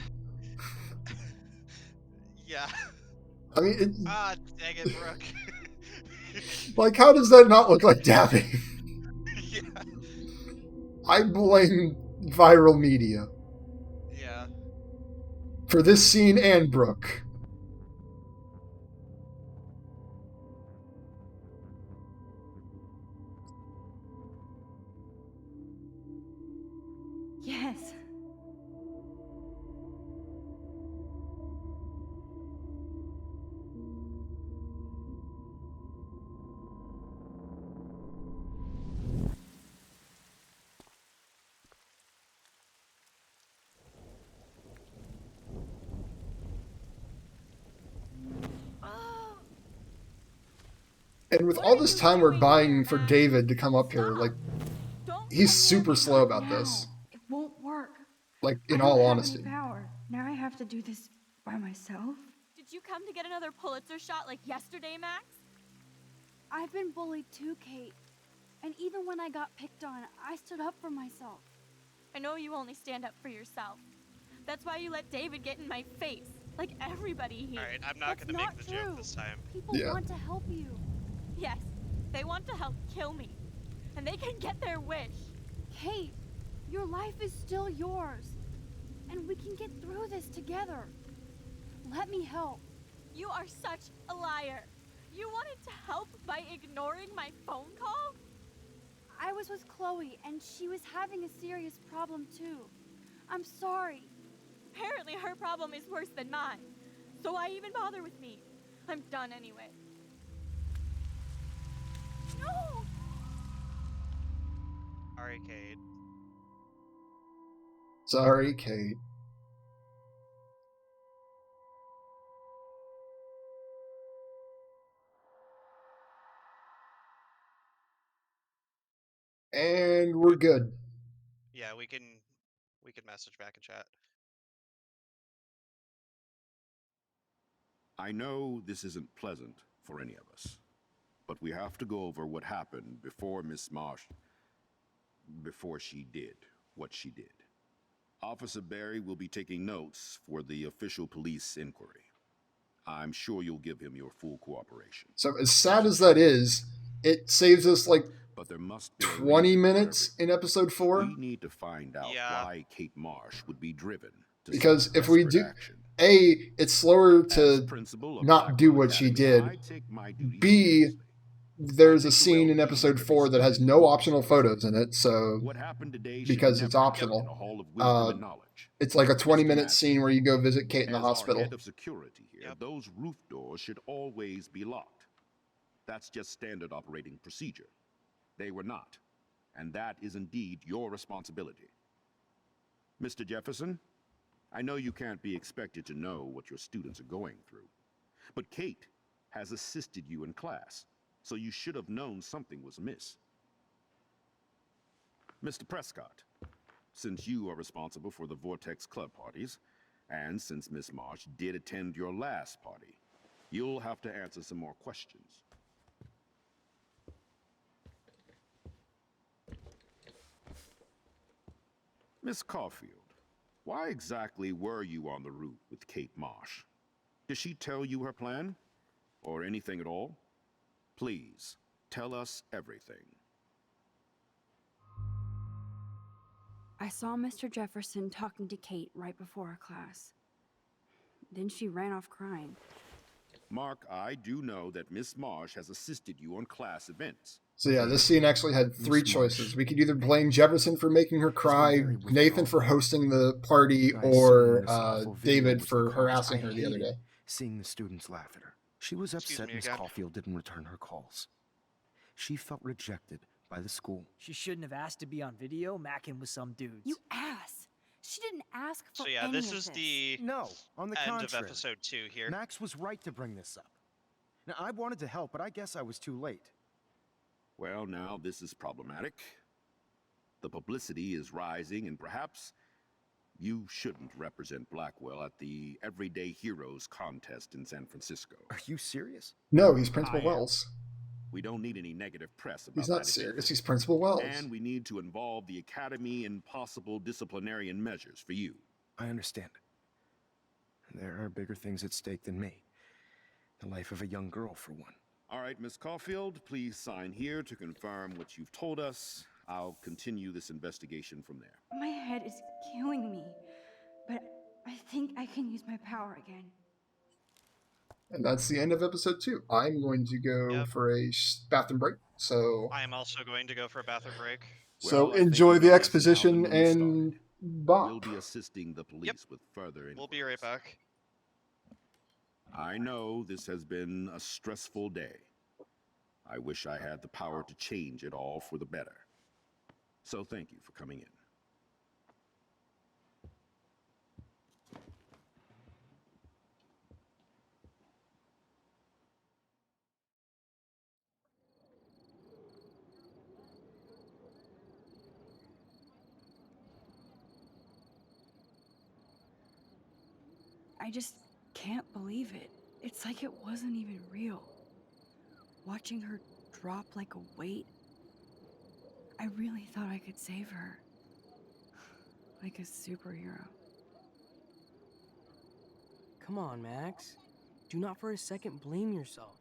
Yeah. I mean, Ah, dang it, Brooke. like, how does that not look like dabbing? Yeah. I blame viral media Yeah. for this scene and Brooke. Yes. And with all this time we're buying for David to come up here, like, he's super slow about this. It won't work. Like, I in don't all have honesty. any power. Now I have to do this by myself. Did you come to get another Pulitzer shot like yesterday, Max? I've been bullied too, Kate. And even when I got picked on, I stood up for myself. I know you only stand up for yourself. That's why you let David get in my face, like everybody here. Alright, I'm not That's gonna not make the joke true. this time. People Yeah. want to help you. Yes, they want to help kill me. And they can get their wish. Kate, your life is still yours. And we can get through this together. Let me help. You are such a liar. You wanted to help by ignoring my phone call? I was with Chloe, and she was having a serious problem too. I'm sorry. Apparently her problem is worse than mine. So why even bother with me? I'm done anyway. No! Alright, Cade. Sorry, Kate. And we're good. Yeah, we can message back in chat. I know this isn't pleasant for any of us, but we have to go over what happened before Miss Marsh, before she did what she did. Officer Barry will be taking notes for the official police inquiry. I'm sure you'll give him your full cooperation. So as sad as that is, it saves us like But there must be 20 minutes in episode 4. We need to find out why Kate Marsh would be driven to Because such if we do, desperate action. A, it's slower to not do what she did. B, there's a scene in episode 4 that has no optional photos in it, so because it's optional, it's like a 20-minute scene where you go visit Kate in the hospital. Head of security here, those roof doors should always be locked. That's just standard operating procedure. They were not, and that is indeed your responsibility. Mr. Jefferson, I know you can't be expected to know what your students are going through, but Kate has assisted you in class, so you should have known something was amiss. Mr. Prescott, since you are responsible for the Vortex Club parties, and since Miss Marsh did attend your last party, you'll have to answer some more questions. Miss Caulfield, why exactly were you on the roof with Kate Marsh? Did she tell you her plan? Or anything at all? Please, tell us everything. I saw Mr. Jefferson talking to Kate right before our class. Then she ran off crying. Mark, I do know that Miss Marsh has assisted you on class events. So yeah, this scene actually had 3 choices. We could either blame Jefferson for making her cry, Nathan for hosting the party, or David for harassing her the other day. Seeing the students laugh at her. She was upset Miss Caulfield didn't return her calls. She felt rejected by the school. She shouldn't have asked to be on video macking with some dudes. You ass! She didn't ask for So yeah, any this of is this. the No, on the end contrary. of episode 2 here. Max was right to bring this up. Now, I wanted to help, but I guess I was too late. Well, now this is problematic. The publicity is rising, and perhaps you shouldn't represent Blackwell at the Everyday Heroes contest in San Francisco. Are you serious? No, he's Principal Wells. We don't need any negative press about He's not that serious. event. He's Principal Wells. And we need to involve the Academy in possible disciplinarian measures for you. I understand. There are bigger things at stake than me. The life of a young girl, for one. All right, Miss Caulfield, please sign here to confirm what you've told us. I'll continue this investigation from there. My head is killing me, but I think I can use my power again. And that's the end of episode 2. I'm going to go for a bathroom break. So I am also going to go for a bathroom break. So enjoy the exposition and bop. We'll be assisting the police with further inquiries. We'll be right back. I know this has been a stressful day. I wish I had the power to change it all for the better. So thank you for coming in. I just can't believe it. It's like it wasn't even real. Watching her drop like a weight, I really thought I could save her. Like a superhero. Come on, Max. Do not for a second blame yourself.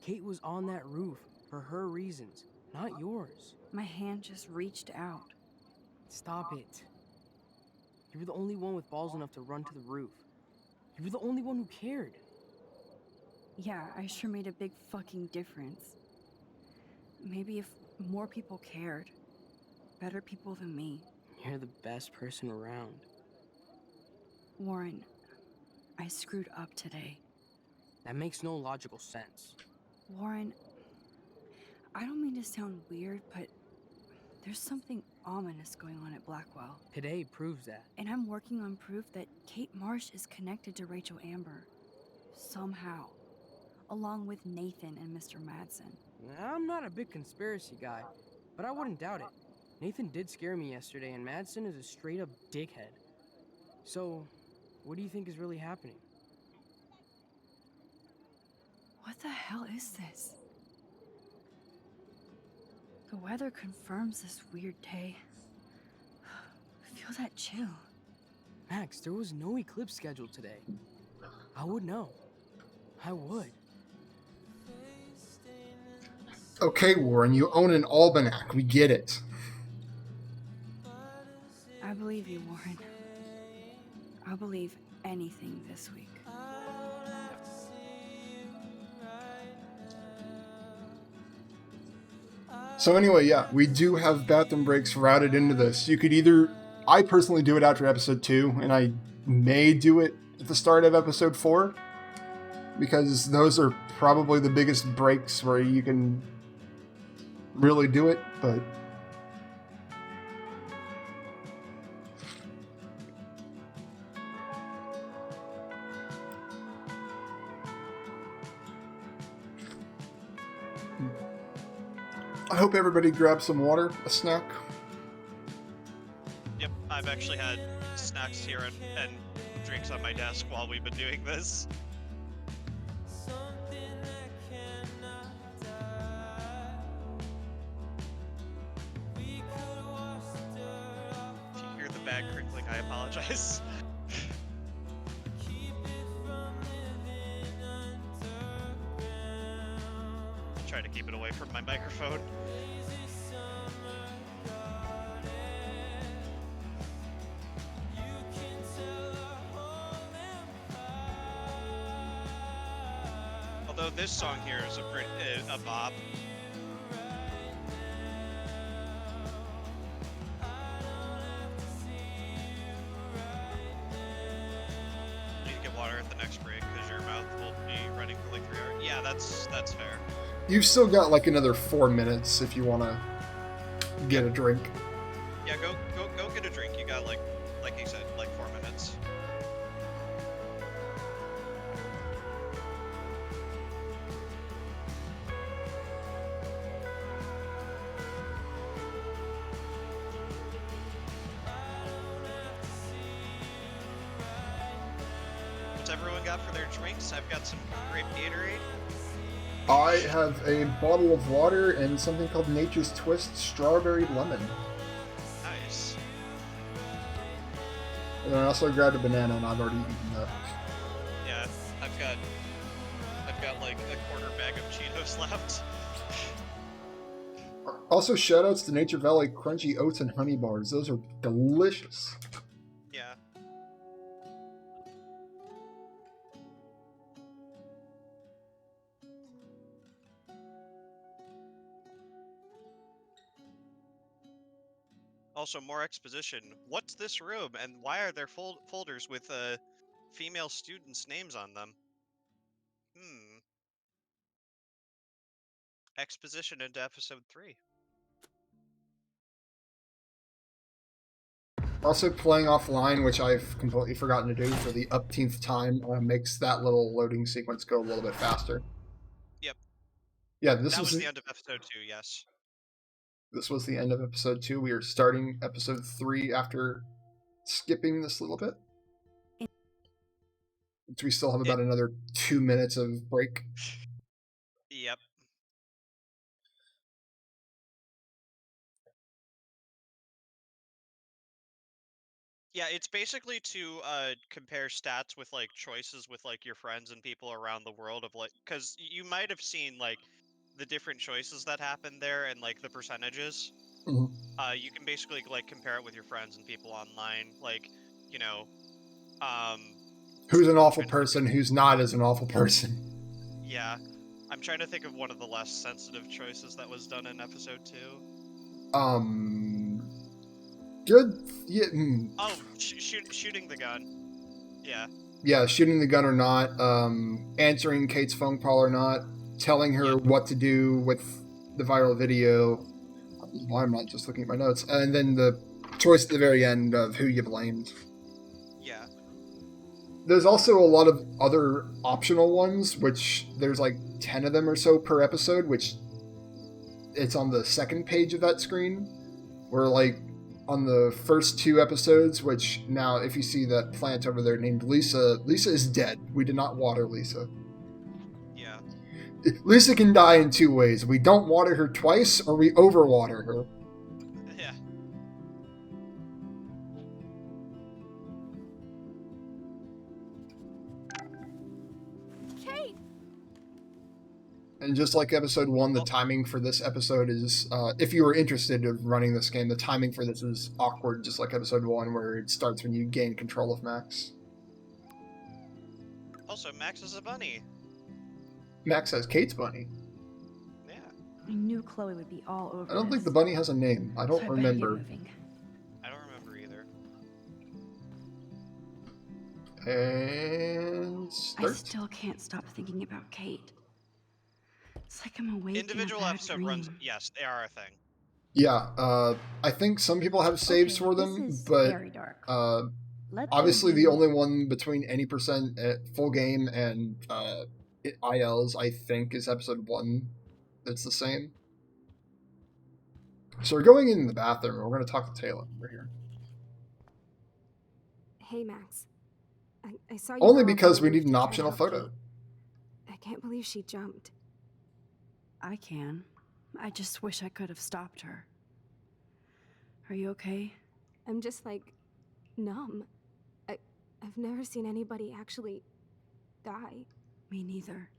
Kate was on that roof for her reasons, not yours. My hand just reached out. Stop it. You were the only one with balls enough to run to the roof. You were the only one who cared. Yeah, I sure made a big fucking difference. Maybe if more people cared. Better people than me. You're the best person around. Warren, I screwed up today. That makes no logical sense. Warren, I don't mean to sound weird, but there's something ominous going on at Blackwell. Today proves that. And I'm working on proof that Kate Marsh is connected to Rachel Amber. Somehow. Along with Nathan and Mr. Madsen. I'm not a big conspiracy guy, but I wouldn't doubt it. Nathan did scare me yesterday, and Madsen is a straight-up dickhead. So, what do you think is really happening? What the hell is this? The weather confirms this weird day. Feel that chill. Max, there was no eclipse scheduled today. I would know. I would. Okay, Warren, you own an almanac. We get it. I believe you, Warren. I'll believe anything this week. So anyway, yeah, we do have bathroom breaks routed into this. You could either... I personally do it after episode 2, and I may do it at the start of episode 4, because those are probably the biggest breaks where you can really do it, but... I hope everybody grabs some water, a snack. Yep, I've actually had snacks here and drinks on my desk while we've been doing this. If you hear the bag crinkling, I apologize. Try to keep it away from my microphone. Although this song here is a bop. You need to get water at the next break because your mouth will be running for like 3 hours. Yeah, that's fair. You've still got like another 4 minutes if you want to get a drink. Yeah, go get a drink. You got like you said, like 4 minutes. What's everyone got for their drinks? I've got some grape Gatorade. I have a bottle of water and something called Nature's Twist Strawberry Lemon. Nice. And then I also grabbed a banana, and I've already eaten that. Yeah, I've got like a quarter bag of Cheetos left. Also, shoutouts to Nature Valley Crunchy Oats and Honey Bars. Those are delicious. Yeah. Also, more exposition. What's this room, and why are there folders with female students' names on them? Exposition into episode 3. Also, playing offline, which I've completely forgotten to do for the upteenth time, makes that little loading sequence go a little bit faster. Yep. Yeah, That was the end of episode 2, yes. This was the end of episode 2. We are starting episode 3 after skipping this little bit. We still have about another 2 minutes of break. Yep. Yeah, it's basically to compare stats with like choices with like your friends and people around the world of like, because you might have seen like the different choices that happen there and like the percentages. Mhm. You can basically like compare it with your friends and people online, like, you know, Who's an awful person, who's not as an awful person. yeah. I'm trying to think of one of the less sensitive choices that was done in episode 2. Good. Yeah. Oh, shooting the gun. Yeah. Yeah, shooting the gun or not, answering Kate's phone call or not, telling her what to do with the viral video. why I'm not just looking at my notes. And then the choice at the very end of who you blamed. Yeah. There's also a lot of other optional ones, which there's like 10 of them or so per episode, which it's on the second page of that screen. Where like on the first 2 episodes, which now if you see that plant over there named Lisa, Lisa is dead. We did not water Lisa. Yeah. Lisa can die in 2 ways. We don't water her twice, or we overwater her. Yeah. Kate! And just like episode 1, the timing for this episode is, if you were interested in running this game, the timing for this is awkward, just like episode 1, where it starts when you gain control of Max. Also, Max is a bunny. Max has Kate's bunny. Yeah. I knew Chloe would be all over I don't think this. the bunny has a name. I don't So I better get remember. moving. I don't remember either. And I start. still can't stop thinking about Kate. It's like I'm awake Individual in a bad episode dream. runs. Yes, they are a thing. Yeah, I think some people have saves for them, this is but very dark. Let obviously there the be- only one between any percent at full game and ILs, I think, is episode 1 that's the same. So we're going in the bathroom, and we're going to talk to Taylor over here. Hey, Max. I saw you. Only go up because on we the need roof an to try to optional help photo. Kate. I can't believe she jumped. I can. I just wish I could have stopped her. Are you okay? I'm just like numb. I've never seen anybody actually die. Me neither.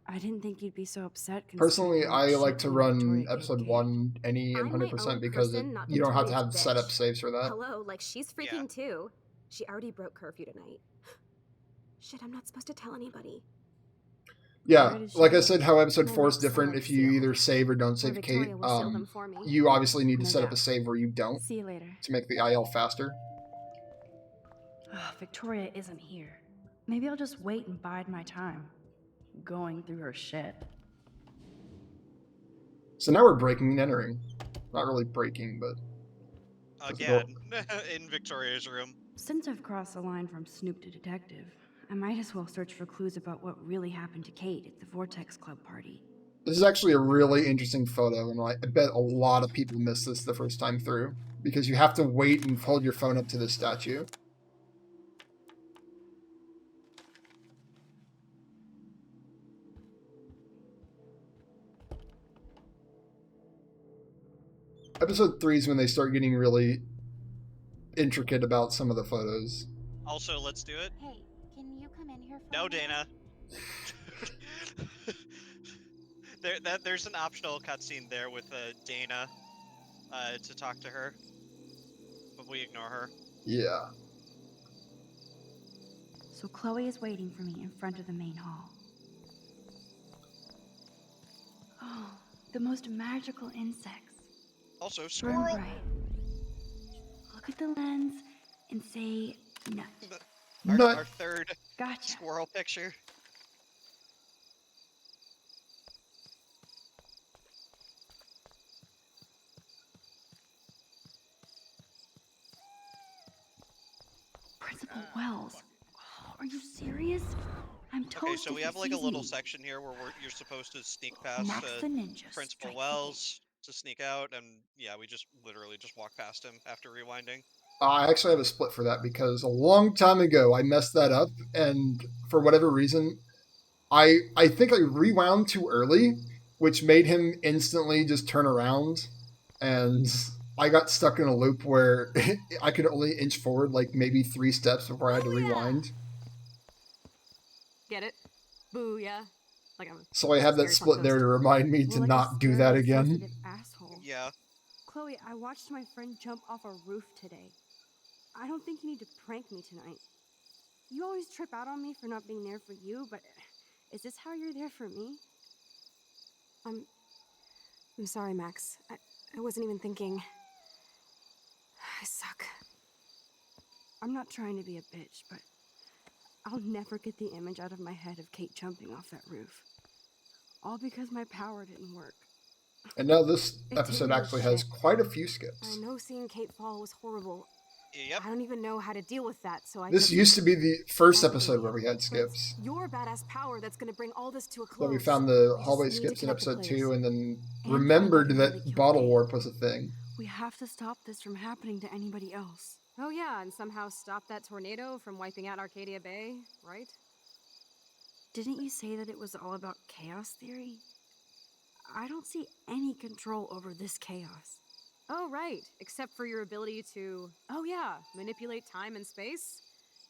I didn't think you'd be so upset. Personally, considering I what like shit to you run Victoria gave episode Kate. 1 any and I'm my 100% own because person, not you don't have to Victoria's have setup bitch. saves for that. Hello, like she's freaking too. She already broke curfew tonight. Shit, I'm not supposed to tell anybody. Yeah, did she like I go? said, how episode My 4 is left different side if you either save or don't Or save Kate. Victoria will seal them for me. You obviously need to No set up a doubt. save where you don't See you later. to make the IL faster. Victoria isn't here. Maybe I'll just wait and bide my time. Going through her shit. So now we're breaking and entering. Not really breaking, but... Again, in Victoria's room. Since I've crossed the line from Snoop to detective, I might as well search for clues about what really happened to Kate at the Vortex Club party. This is actually a really interesting photo, and I bet a lot of people missed this the first time through. Because you have to wait and hold your phone up to the statue. Episode 3 is when they start getting really intricate about some of the photos. Also, let's do it. Hey, can you come in here for No, a minute? Dana. There's an optional cutscene there with Dana to talk to her, but we ignore her. Yeah. So Chloe is waiting for me in front of the main hall. Oh, the most magical insects. Also, Burn squirrel. bright. Look at the lens and say nut. Our third Gotcha. squirrel picture. Principal Wells. Oh, are you serious? I'm toasted. Okay, so we if have he like a sees little me. section here where you're supposed to sneak past Max the Ninja Principal strikes Wells to sneak out, and yeah, we just literally just walk past him after rewinding. I actually have a split for that because a long time ago I messed that up, and for whatever reason, I think I rewound too early, which made him instantly just turn around, and I got stuck in a loop where I could only inch forward like maybe 3 steps before I had to rewind. Get it? Booyah. Like I'm So I had that split there to remind me to not do that again. Asshole. Yeah. Chloe, I watched my friend jump off a roof today. I don't think you need to prank me tonight. You always trip out on me for not being there for you, but is this how you're there for me? I'm sorry, Max. I wasn't even thinking. I suck. I'm not trying to be a bitch, but I'll never get the image out of my head of Kate jumping off that roof. All because my power didn't work. And now this It episode didn't actually shit. has quite a few I skips. know seeing Kate fall was horrible. Yep. I don't even know how to deal with that, so I This just... used to be the first Exactly. episode where we had But it's skips. your badass power that's gonna bring all this to a So close. we found the We just hallway need to skips in connect the episode players. 2 and then And remembered find out who really that killed bottle Kate. warp was a thing. We have to stop this from happening to anybody else. Oh yeah, and somehow stop that tornado from wiping out Arcadia Bay, right? Didn't you say that it was all about chaos theory? I don't see any control over this chaos. Oh right, except for your ability to, oh yeah, manipulate time and space.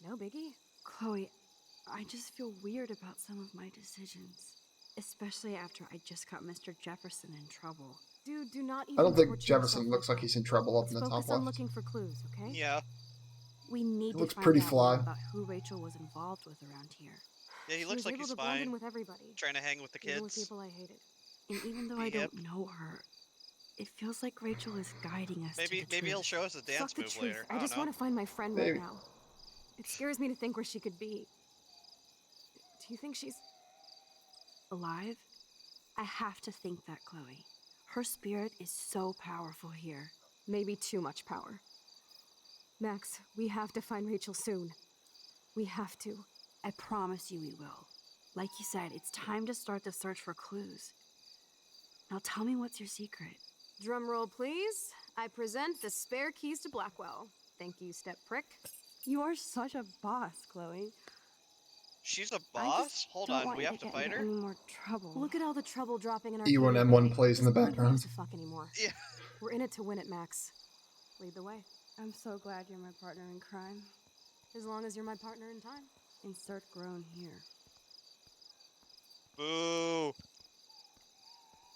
No biggie. Chloe, I just feel weird about some of my decisions. Especially after I just got Mr. Jefferson in trouble. Dude, do not even I don't think torture Jefferson yourself looks like he's in trouble up in the Let's top focus on left. looking for clues, okay? Yeah. We need He to looks find pretty out fly. more about who Rachel was involved with around here. Yeah, he She looks was like able he's to blend in fine. with everybody. Trying to hang with the Even with kids. people I hated. And even though I Yep. don't know her, it feels like Rachel is guiding us to Maybe the maybe he'll truth. show us a dance Fuck the move truth. later. I don't just know. want to find my friend Maybe. right now. It scares me to think where she could be. Do you think she's... Alive? I have to think that, Chloe. Her spirit is so powerful here. Maybe too much power. Max, we have to find Rachel soon. We have to. I promise you we will. Like you said, it's time to start the search for clues. Now tell me what's your secret. Drum roll, please. I present the spare keys to Blackwell. Thank you, step prick. You are such a boss, Chloe. She's a I boss? just Hold don't on, want we you have to get fight into her? any more trouble. Look at all the trouble dropping in our E1M1 plays in the background. To fuck anymore. Yeah. We're in it to win it, Max. Lead the way. I'm so glad you're my partner in crime. As long as you're my partner in time. Insert groan here. Boo!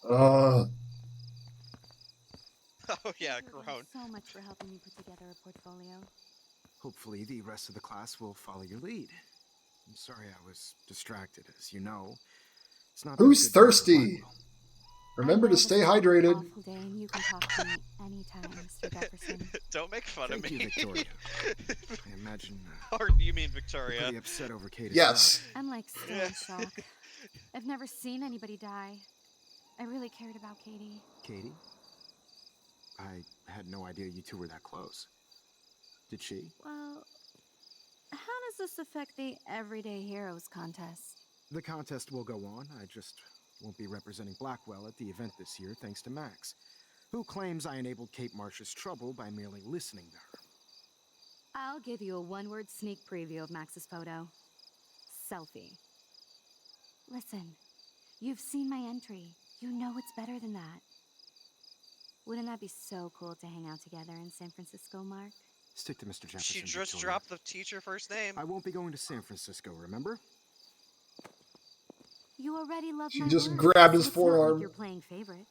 Uh, Oh yeah, Thank you groan. so much for helping me put together a portfolio. Hopefully, the rest of the class will follow your lead. I'm sorry I was distracted, as you know. It's not been a who's good day for thirsty? Blackwell. Remember I know to this stay has been an hydrated. awful day, and you can talk to me anytime, Mr. Jefferson. Don't make fun Thank of you, me. Victoria. I imagine Or you mean Victoria? pretty upset over Katie's Yes. death. I'm like still in shock. I've never seen anybody die. I really cared about Katie. Katie? I had no idea you two were that close. Did she? Well, how does this affect the Everyday Heroes contest? The contest will go on. I just won't be representing Blackwell at the event this year, thanks to Max, who claims I enabled Kate Marsh's trouble by merely listening to her. I'll give you a one-word sneak preview of Max's photo. Selfie. Listen, you've seen my entry. You know it's better than that. Wouldn't that be so cool to hang out together in San Francisco, Mark? Stick to Mr. Jefferson. She just Victoria. dropped the teacher first name. I won't be going to San Francisco, remember? You already love She my just work, grabbed his so it's not like forearm. you're playing favorites.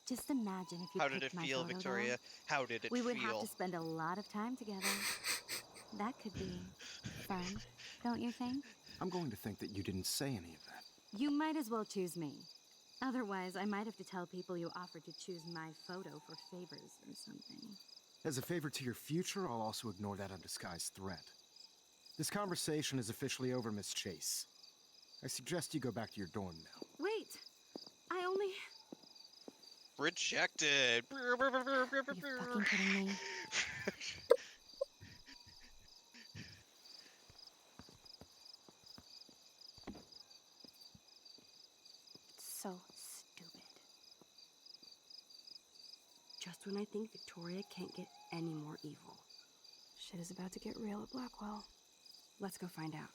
Just imagine if you How did it picked my feel, photo, Victoria? though. How did it We would feel? have to spend a lot of time together. That could be fun, don't you think? I'm going to think that you didn't say any of that. You might as well choose me. Otherwise, I might have to tell people you offered to choose my photo for favors or something. As a favor to your future, I'll also ignore that undisguised threat. This conversation is officially over, Miss Chase. I suggest you go back to your dorm now. Wait! I only... Rejected. Are you fucking kidding me? So stupid. Just when I think Victoria can't get any more evil. Shit is about to get real at Blackwell. Let's go find out.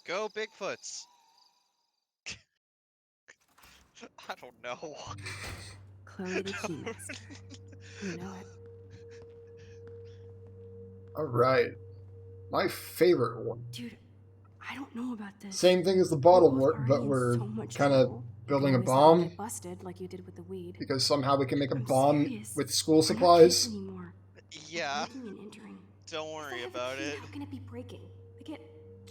Go Bigfoots. I don't know. Chloe the Key Mask. You know it. Alright. My favorite one. Dude, I don't know about this. Same thing as the bottle We're both warp, but already in we're so much kind of trouble. building a Always thought I'd bomb get busted like you did with the weed. because somehow we can make a I'm bomb serious. with school We're not supplies. kids anymore. Yeah, Breaking and entering. don't If I worry have a about key, it. How can it be breaking? They get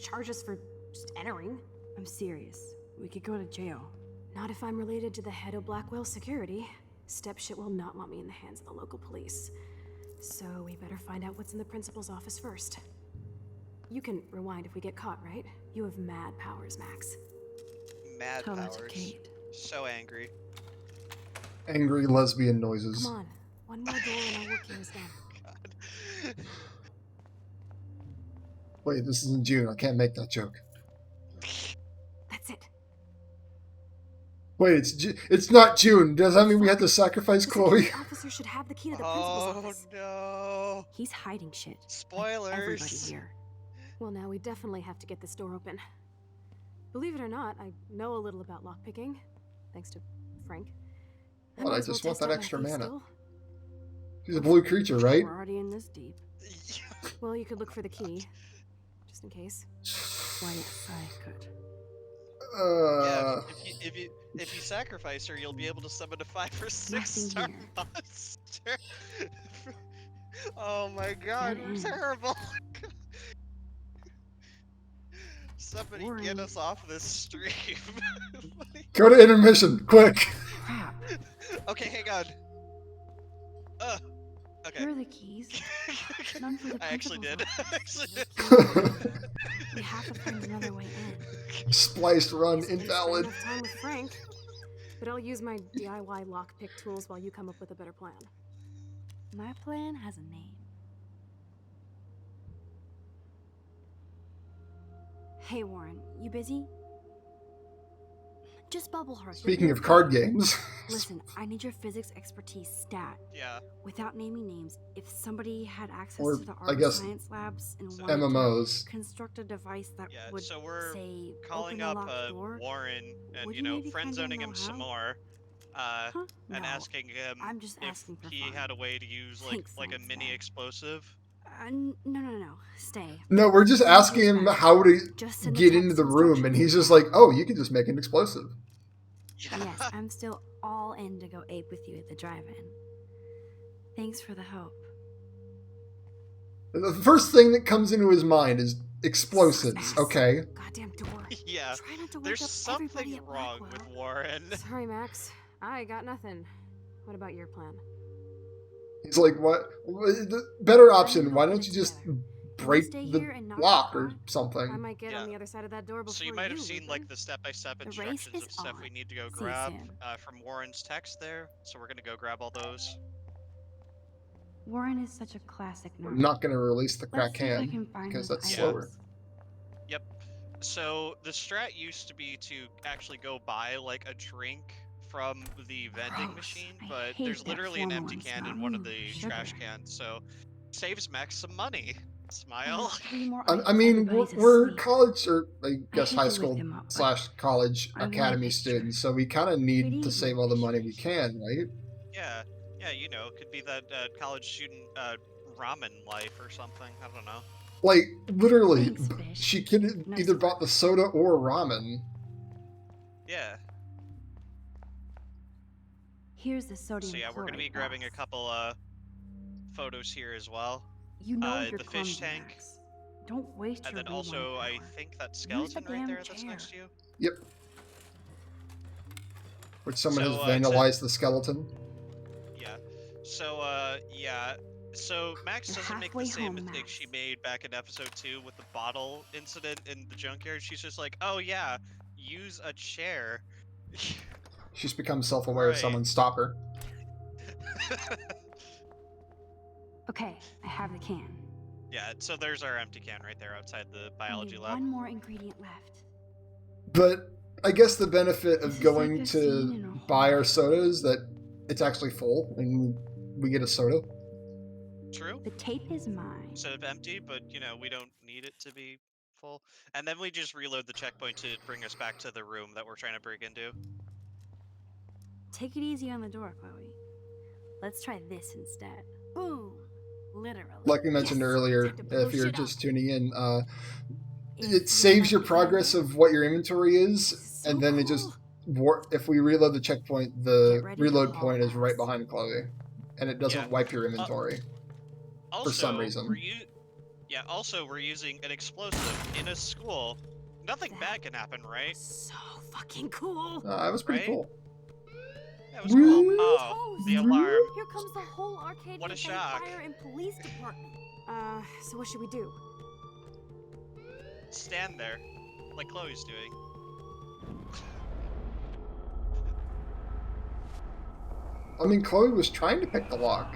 charges for just entering. I'm serious. We could go to jail. Not if I'm related to the head of Blackwell Security. Stepshit will not want me in the hands of the local police. So we better find out what's in the principal's office first. You can rewind if we get caught, right? You have mad powers, Max. Mad Tell that to powers. Kate. So angry. Angry lesbian noises. Come on. One more door and our work here is done. Wait, this is in June. I can't make that joke. That's it. Wait, it's not June. Does that mean we have to sacrifice The Chloe? security officer should have the key to the principal's office. No. He's hiding shit. Spoilers. Like everybody here. Well, now we definitely have to get this door open. Believe it or not, I know a little about lockpicking, thanks to Frank. Well, I just want that extra mana. Still. She's a blue creature, right? We're already in this deep. Well, you could look for the key, just in case. Why yes, I could. Yeah, if you sacrifice her, you'll be able to summon a 5 or 6-star monster. Oh my god, you're terrible. Somebody get us off this stream. Go to intermission, quick. Okay, hang on. Okay. Here are the keys. None for the I actually did. We have to find another way in. Spliced run Spend invalid. enough time with Frank, but I'll use my DIY lockpick tools while you come up with a better plan. My plan has a name. Hey Warren, you busy? Just bubble her. Speaking of card games. Listen, I need your physics expertise stat. Yeah. Without naming names, if somebody had access Or, to the I art guess, science labs and MMOs. construct a device that would So we're say calling open up the locked door, Warren and, would you you know, maybe friend kinda zoning know him some how? more. And No, asking him I'm just if asking for he fun. had a way to use Thanks, like a Science mini Dad. explosive. No. Stay. No, we're just asking him how to Just send a get text into the room, and instructions. he's just like, oh, you can just make an explosive. Yes, I'm still all in to go ape with you at the drive-in. Thanks for the help. The first thing that comes into his mind is explosives, okay? Goddamn door. Yeah. Try not to wake There's up something everybody at wrong Blackwell. with Warren. Sorry, Max. I got nothing. What about your plan? He's like, what? The better option, why don't you just break stay the here and knock lock it or off? I something? might get on the other side of that door before So you might have you, seen Luther. like the step-by-step The race instructions is of stuff we on. need to go See you grab soon. from Warren's text there. So we're gonna go grab all those. Warren is such a classic nerd. I'm not going to release the crack Let's see if I can, can find because those that's items. slower. Yep. So the strat used to be to actually go buy like a drink from the vending Gross. machine, I but hate there's that literally an empty formalin can in smell. one of the Sugar. trash cans, so saves Max some money. Smile. 3 more I items, mean, everybody's we're asleep. college, or I guess hate high to school wake them up, / but college I want a academy picture. students, so we kind of need Pretty to save all the money we can, right? Yeah, you know, could be that college student ramen life or something. I don't know. Like, literally, Thanks, Fish. she could have Nice either work. bought the soda or ramen. Yeah. Here's the sodium So yeah, we're gonna be chloride grabbing a box. couple photos here as well. You know you're the fish clumsy, tank, Max. Don't waste and your then also rewind I power. think that Use the skeleton right damn there that's chair. next to you. Yep. Which someone So, has to- vandalized the skeleton. Yeah. So yeah. So Max You're doesn't make the halfway same home, mistake she made back in episode 2 with the bottle incident in the junkyard. She's just like, oh yeah, use a chair. She's become self-aware of Right. someone stop her. Okay, I have the can. Yeah, so there's our empty can right there outside the biology Only lab. one more ingredient left. But I guess the benefit of This is going like a scene in to a buy horror our soda is that it's actually full, and we get a soda. True. The tape is mine. Instead of empty, but you know, we don't need it to be full. And then we just reload the checkpoint to bring us back to the room that we're trying to break into. Take it easy on the door, Chloe. Let's try this instead. Boom! Literally. Like we mentioned Yes, earlier, time to blow if you're shit up. just tuning in, If it you saves like your the progress camera, of what your inventory is, so and then it just if we reload the checkpoint, the ready to reload haul point is right ass. behind Chloe, and it doesn't Yeah. wipe your inventory. Also, For some reason. Also we're using an explosive in a school. Nothing bad can happen, right? So fucking cool. That was pretty Right? cool. That was cool. Woo! Oh, the alarm. Here comes the whole arcade What a with shock. fire and police department. So what should we do? stand there, like Chloe's doing. I mean, Chloe was trying to pick the lock.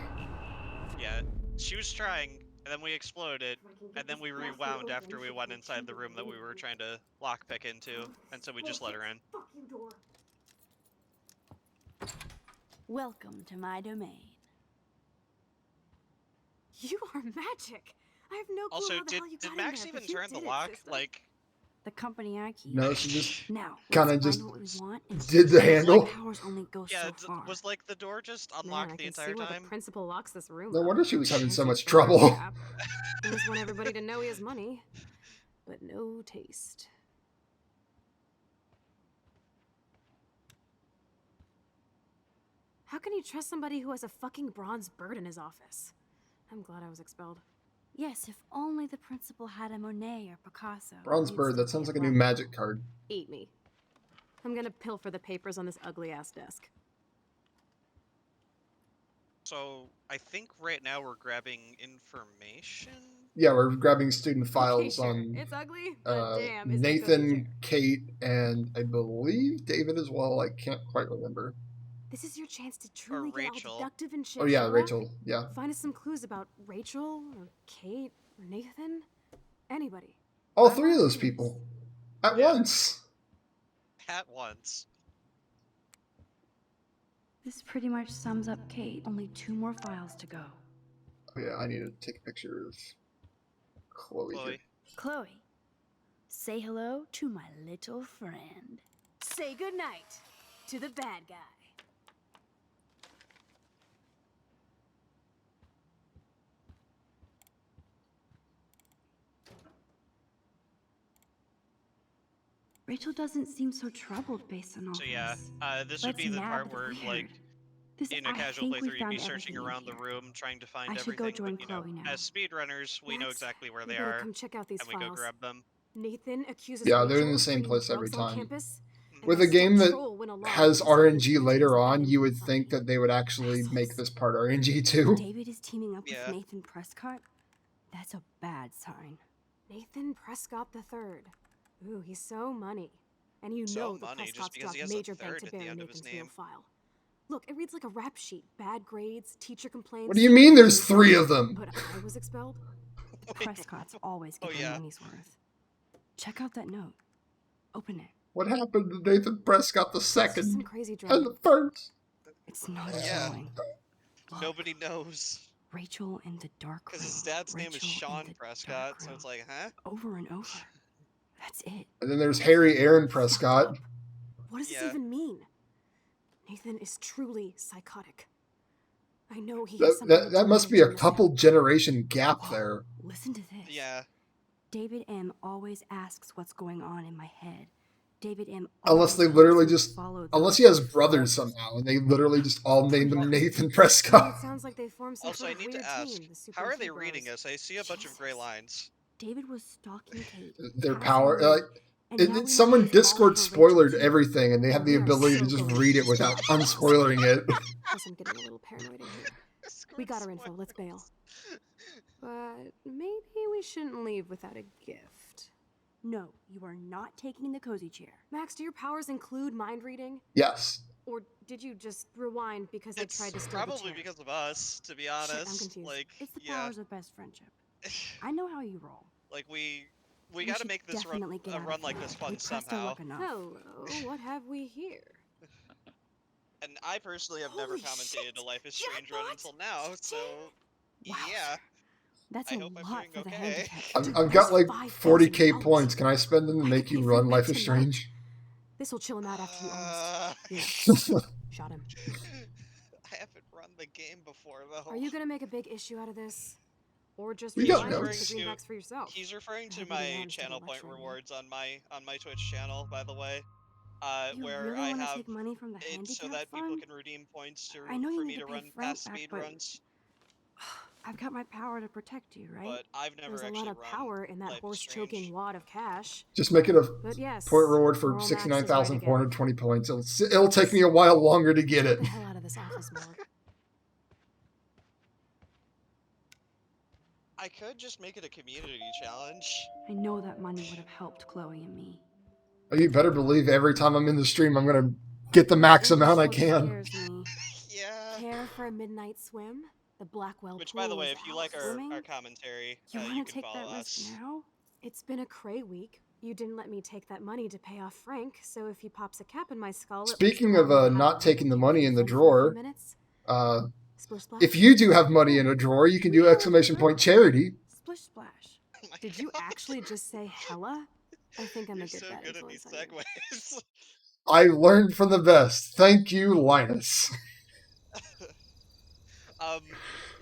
Yeah, she was trying, and then we exploded, and then we rewound after we went inside the room that we were trying to lockpick into, and so we just let her in. Fuck you, door. Welcome to my domain. You are magic. I have no clue Also, how the hell you did got Max in there, even but you turn the did it, lock? sister. Like, The company I keep. No, she just Now, kinda let's just find what we want and did the my handle. powers only go yeah, so far. was like the door just Man, unlocked I the can entire see why time? the principal locks this room No up. wonder she was having so Fancy much fire trouble. trap. He just want everybody to know he has money, but no taste. How can you trust somebody who has a fucking bronze bird in his office? I'm glad I was expelled. Yes, if only the principal had a Monet or Picasso. Bronze we'd bird. still That sounds be like a new alive. magic card. Eat me. I'm gonna pilfer the papers on this ugly-ass desk. So, I think right now we're grabbing information? Yeah, we're grabbing student Okay, files sure. on It's ugly, but damn, is it Nathan, Kate, and I believe David as well. I can't quite remember. This is your chance to truly get all Rachel. deductive and shit. Oh yeah, Sherlock. Rachel. Yeah. Find us some clues about Rachel or Kate or Nathan. Anybody. All three of those people at once. At once. This pretty much sums up Kate. Only 2 more files to go. Oh yeah, I need to take a picture of Chloe. here. Chloe, say hello to my little friend. Say goodnight to the bad guy. Rachel doesn't seem so troubled based on all So yeah, this. this would Let's be the nab part the where, weird. like, This, in a I casual think we playthrough, you'd found be searching everything in around the here. room, trying to find I should go everything, join but, you know, Chloe now. as speedrunners, we know Max, exactly where you they better are, come check out these and we go files. grab them. Nathan accuses Yeah, they're in Rachel the of same bringing place every drugs on time. campus, and With by a game that some troll went along has to decide RNG that later Rachel's on, bad you would info. think that they would actually make this part RNG too. David is teaming up Yeah. with Nathan Prescott? That's a bad sign. Nathan Prescott III. Ooh, he's so money. And you So know the money, just Prescott's because dropped he has a major bank third to at the bear end of his Nathan's real name. file. Look, it reads like a rap sheet. Bad grades, teacher complaints. What do you mean there's 3 of them? But I was expelled? Prescott's always get Oh, their yeah. money's worth. Check out that note. Open it. What happened to Nathan Prescott the It's just some second crazy and drama. the first? It's not Yeah. showing. Nobody knows. Rachel in the dark room. Because his dad's name is Rachel in Sean the Prescott, dark so room. it's like, huh? Over and over. That's it. And then there's Harry Aaron Prescott. What does this Yeah. even mean? Nathan is truly psychotic. I know he has something to That do must with be a Jim couple generation gap there. Listen to this. Yeah. David M. always asks what's going on in my head. David M. Unless they always literally helps me just, follow unless he those has brothers somehow, and they literally just all named him Nathan It Prescott. sounds like they formed some Also, sort I of need to weird ask, team, the Super how are they Heroes. reading us? I see a bunch of gray lines. David was stalking Kate. Their passing power, her like, and now we know someone he's all Discord over spoilered Rachel, too. everything, and they have the We are ability so to just going read it to without destroy this. unspoiling it. Plus, I'm getting a little paranoid in here. We got our info. Let's bail. But maybe we shouldn't leave without a gift. No, you are not taking the cozy chair. Max, do your powers include mind reading? Yes. Or did you just rewind because I tried to It's steal the probably chair? because of us, to be Shit, I'm honest. confused. Like, It's the yeah, powers of best friendship. I know how you roll. like we We gotta should make this run, definitely get a out of run like here. this We fun pressed our somehow. luck enough. Hello, what have we here? And I personally have never Holy commentated shit, a Life is Strange run jackpot! until now, so Wow. yeah. That's I a hope I'm lot doing for the okay. handicap. I've got like That's 40k $5,000. points. Can I spend them to I make could you pay for run it Life is tonight. Strange? This will chill him out after you almost. Uh, Yeah, shot him. I haven't run the game before though. Are you gonna make a big issue out of this? Or just We got rewind notes. the greenbacks for yourself? He's referring to I'd be my the one to channel get point lectured. rewards on my Twitch channel, by the way. You Where really I want to have take money from the it handicap so that people fund? can redeem points to I know you for need me to to pay run Frank past back, speed but- runs. I've got my power to protect you, right? But I've never There's a actually lot of run power in that Life is horse-choking Strange. wad of cash. Just make it a But yes, point reward for Moral Max is right again. 69,420 points. It'll take me a while longer to get Get it. the hell out of this office, Morg. I could just make it a community challenge. I know that money would have helped Chloe and me. Oh, you better believe every time I'm in the stream, I'm gonna get the max amount I can. Scares me. Yeah. Care for a midnight swim? The Blackwell Which, pool by the way, is if you out. like Swimming? our commentary, You you want can to take follow that risk us. now? It's been a cray week. You didn't let me take that money to pay off Frank, so if he pops a cap in my skull... Speaking of not taking the money in the drawer, Splish splash? if you do have money in a drawer, you can do exclamation point charity. Splish splash. Did you actually just say hella? I think I'm You're a good so bet good at these segues. I learned from the best. Thank you, Linus.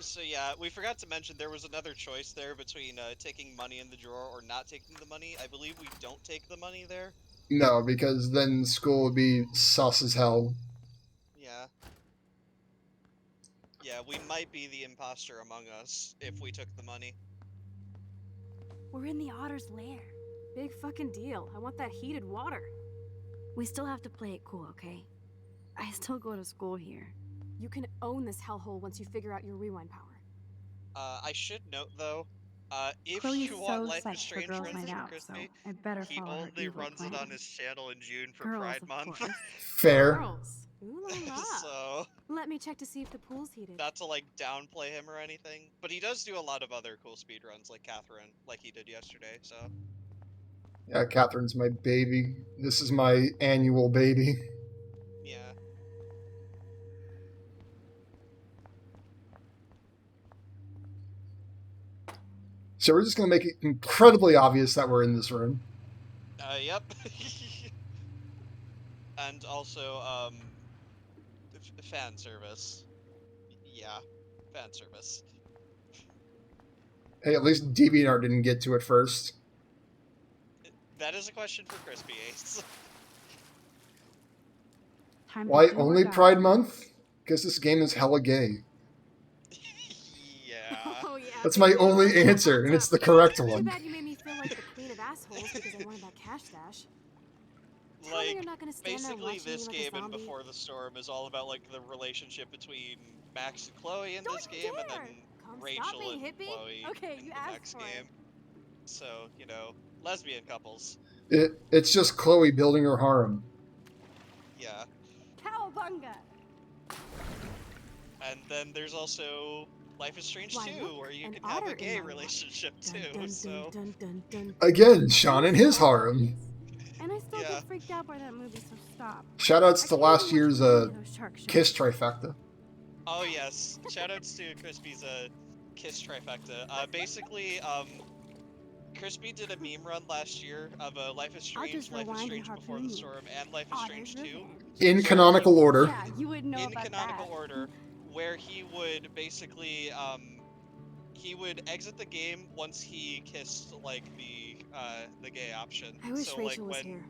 So yeah, we forgot to mention there was another choice there between taking money in the drawer or not taking the money. I believe we don't take the money there. No, because then school would be sus as hell. Yeah. Yeah, we might be the imposter among us if we took the money. We're in the Otter's lair. Big fucking deal. I want that heated water. We still have to play it cool, okay? I still go to school here. You can own this hellhole once you figure out your rewind power. I should note though, if Chloe's you want so Life psyched is for Strange Girls runs Night for Out, Crispy, so I better he follow her only evil runs it plan. on his channel in June for Girls, Pride of Month. course. Fair. Girls. Ooh la la. So, Let me check to see if the pool's heated. not to like downplay him or anything, but he does do a lot of other cool speedruns like Catherine, like he did yesterday, so. Yeah, Catherine's my baby. This is my annual baby. Yeah. So we're just gonna make it incredibly obvious that we're in this room. Yep. And also, fan service. Yeah, fan service. Hey, at least DeviantArt didn't get to it first. That is a question for Crispy Ace. Time to Why do or only die. Pride Month? Because this game is hella gay. Yeah. Oh yeah. That's my only answer, and it's the correct Too one. bad you made me feel like the queen of assholes because I wanted that cash stash. Tell me Like, you're not gonna stand there basically watching this me like a game and zombie. Before the Storm is all about like the relationship between Max and Chloe in this game, and then Come Rachel stop me, and hippie. Chloe Okay, in you the asked next for game. So, you know, lesbian couples. It's just Chloe building her harem. Yeah. Cowabunga! And then there's also Life is Strange Why, 2, look, where you an can have otter a in gay my lap. relationship Dun, too, dun, so. dun, dun, dun, dun. Again, Sean and his harem. And I still Yeah. get freaked out by that movie, so stop. Shoutouts to I can't last even year's watch any of those shark shows. Kiss trifecta. Oh yes, shoutouts to Crispy's Kiss trifecta. Basically, Crispy did a meme run last year of Life is I'll Strange, just Life is rewind Strange and Before the harpoon you. Storm, and Life is Strange 2. In canonical order. Yeah, you would know In about canonical that. order, where he would basically he would exit the game once he kissed like the gay option. I wish so Rachel like was here.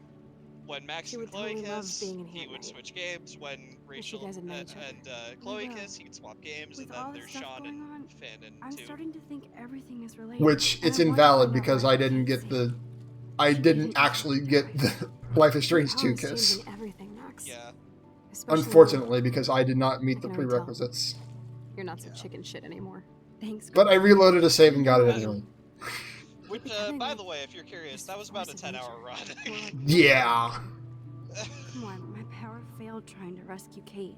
when Max She and would Chloe totally love kiss, being in he here at would night. switch games. When Wish you Rachel guys had met each other. and Chloe will. kiss, he'd swap games, With and all then this there's stuff Sean going on, and Finn and I'm two. starting to think everything is related. Which and it's I want to invalid find out because why I didn't get can't the. see. I didn't actually get the Life is Strange 2 Power's kiss. changing everything, Max. Yeah. Especially Unfortunately, because I did not meet I the can already tell. prerequisites. You're not so chicken shit anymore. Thanks. But I reloaded a save and got it anyway. Which, becoming by like the way, if you're curious, that was about a force of 10-hour run. Yeah. Come on, my power failed trying to rescue Kate.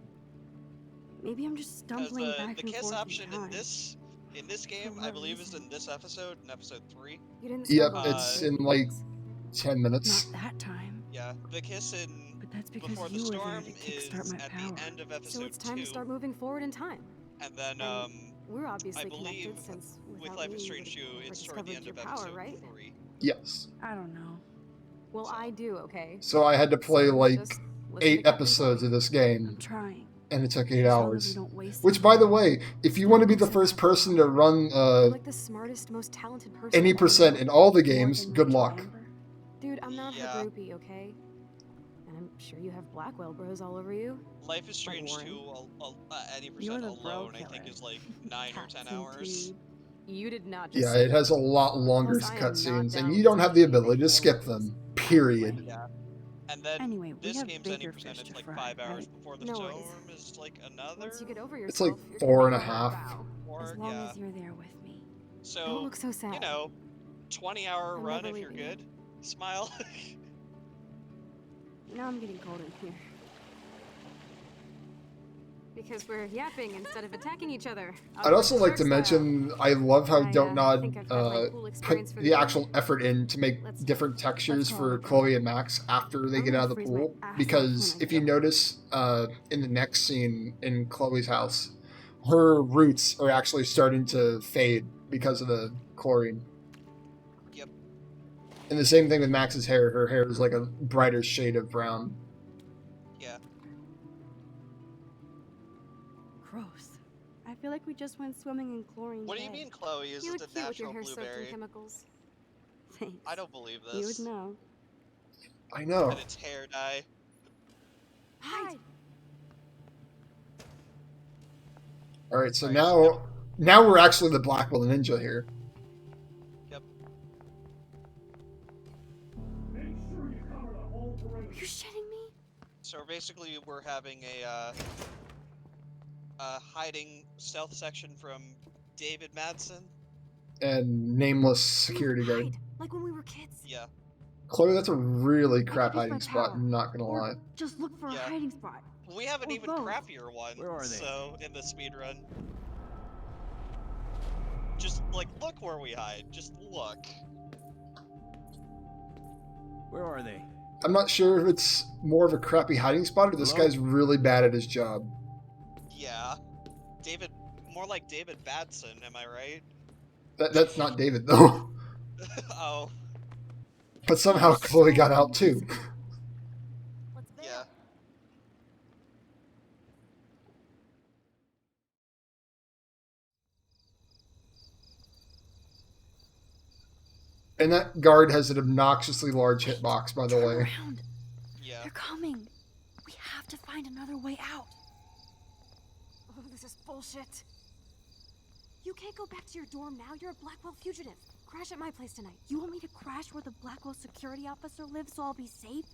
Maybe I'm just Because stumbling back the and kiss forth option in time. in this game, I what believe, is reason? in this episode, in episode 3. You didn't Yep, stumble it's into in it. like 10 minutes. Not that time. Yeah, the kiss in But that's because Before the you were there Storm to is kickstart my at power. the end of episode So it's time 2, to start moving forward in time. and then We're obviously I believe connected since with without Life me, is you Strange 2, would've it's never toward the discovered end your of power, episode right? 3. Yes. I don't know. Well, I do, okay? So I had to play So like just listen to 8 Captain episodes Chloe. of this game, I'm trying. and it took As 8 long as hours. we don't waste Which, any by the time. way, if you want to be the first person to run You're like the smartest, most talented person any I've ever percent met. in all the More games, than good Rachel luck. Amber? Dude, I'm not Yeah. her groupie, okay? And I'm sure you have Blackwell bros all over you. Life is Strange Warren. 2, any You're percent the bro alone, I think, killer. is like 9 or 10 Cats and hours. dude. You did not just Yeah, say it has a lot longer Plus, I am not cutscenes, down and you with don't have the taking ability to anything skip else. them. Period. Yeah. And then Anyway, we this have game's any bigger fish percentage to like fry, 5 hours right? before the No storm worries. is like another. Once you get over It's yourself, like you're 4 gonna and a be over half. bow. Or, As long yeah. as you're there with me. So, look so sad. you know, 20-hour I'm run never if you're leaving you. good. Smile. Now I'm getting cold in here. Because we're yapping instead of attacking each other. I'd also like to mention, I love how Don't Nod think I've had my cool put experience for the the actual effort in to make different textures for Chloe and Max after they get out of the pool. Because if you notice in the next scene in Chloe's house, her roots are actually starting to fade because of the chlorine. Yep. And the same thing with Max's hair. Her hair is like a brighter shade of brown. Yeah. Gross. I feel like we just went swimming in chlorine. What do you today. mean, Chloe? Is You it look a cute with your natural hair soaked in blueberry? chemicals. Thanks. I don't believe this. You would know. I know. And it's hair dye. Hide. All right, so now we're actually the Blackwell Ninja here. Yep. Are you shitting me? So basically, we're having a hiding stealth section from David Madsen. And nameless security guard. Like when we were kids. Yeah. Chloe, that's a really crap use my hiding spot, power. I'm not gonna Or lie. just look for a hiding spot. We have an Or even both. crappier one. Where are they? So in the speed run, just like look where we hide. Just look. Where are they? I'm not sure if it's more of a crappy hiding spot or this Hello? guy's really bad at his job. Yeah. David, more like David Batson. Am I right? That's not David though. Oh. But somehow Chloe got out too. Yeah. And that guard has an obnoxiously large hitbox, by the way. Yeah. They're coming. We have to find another way out. Oh, this is bullshit. You can't go back to your dorm now. You're a Blackwell fugitive. Crash at my place tonight. You want me to crash where the Blackwell security officer lives so I'll be safe?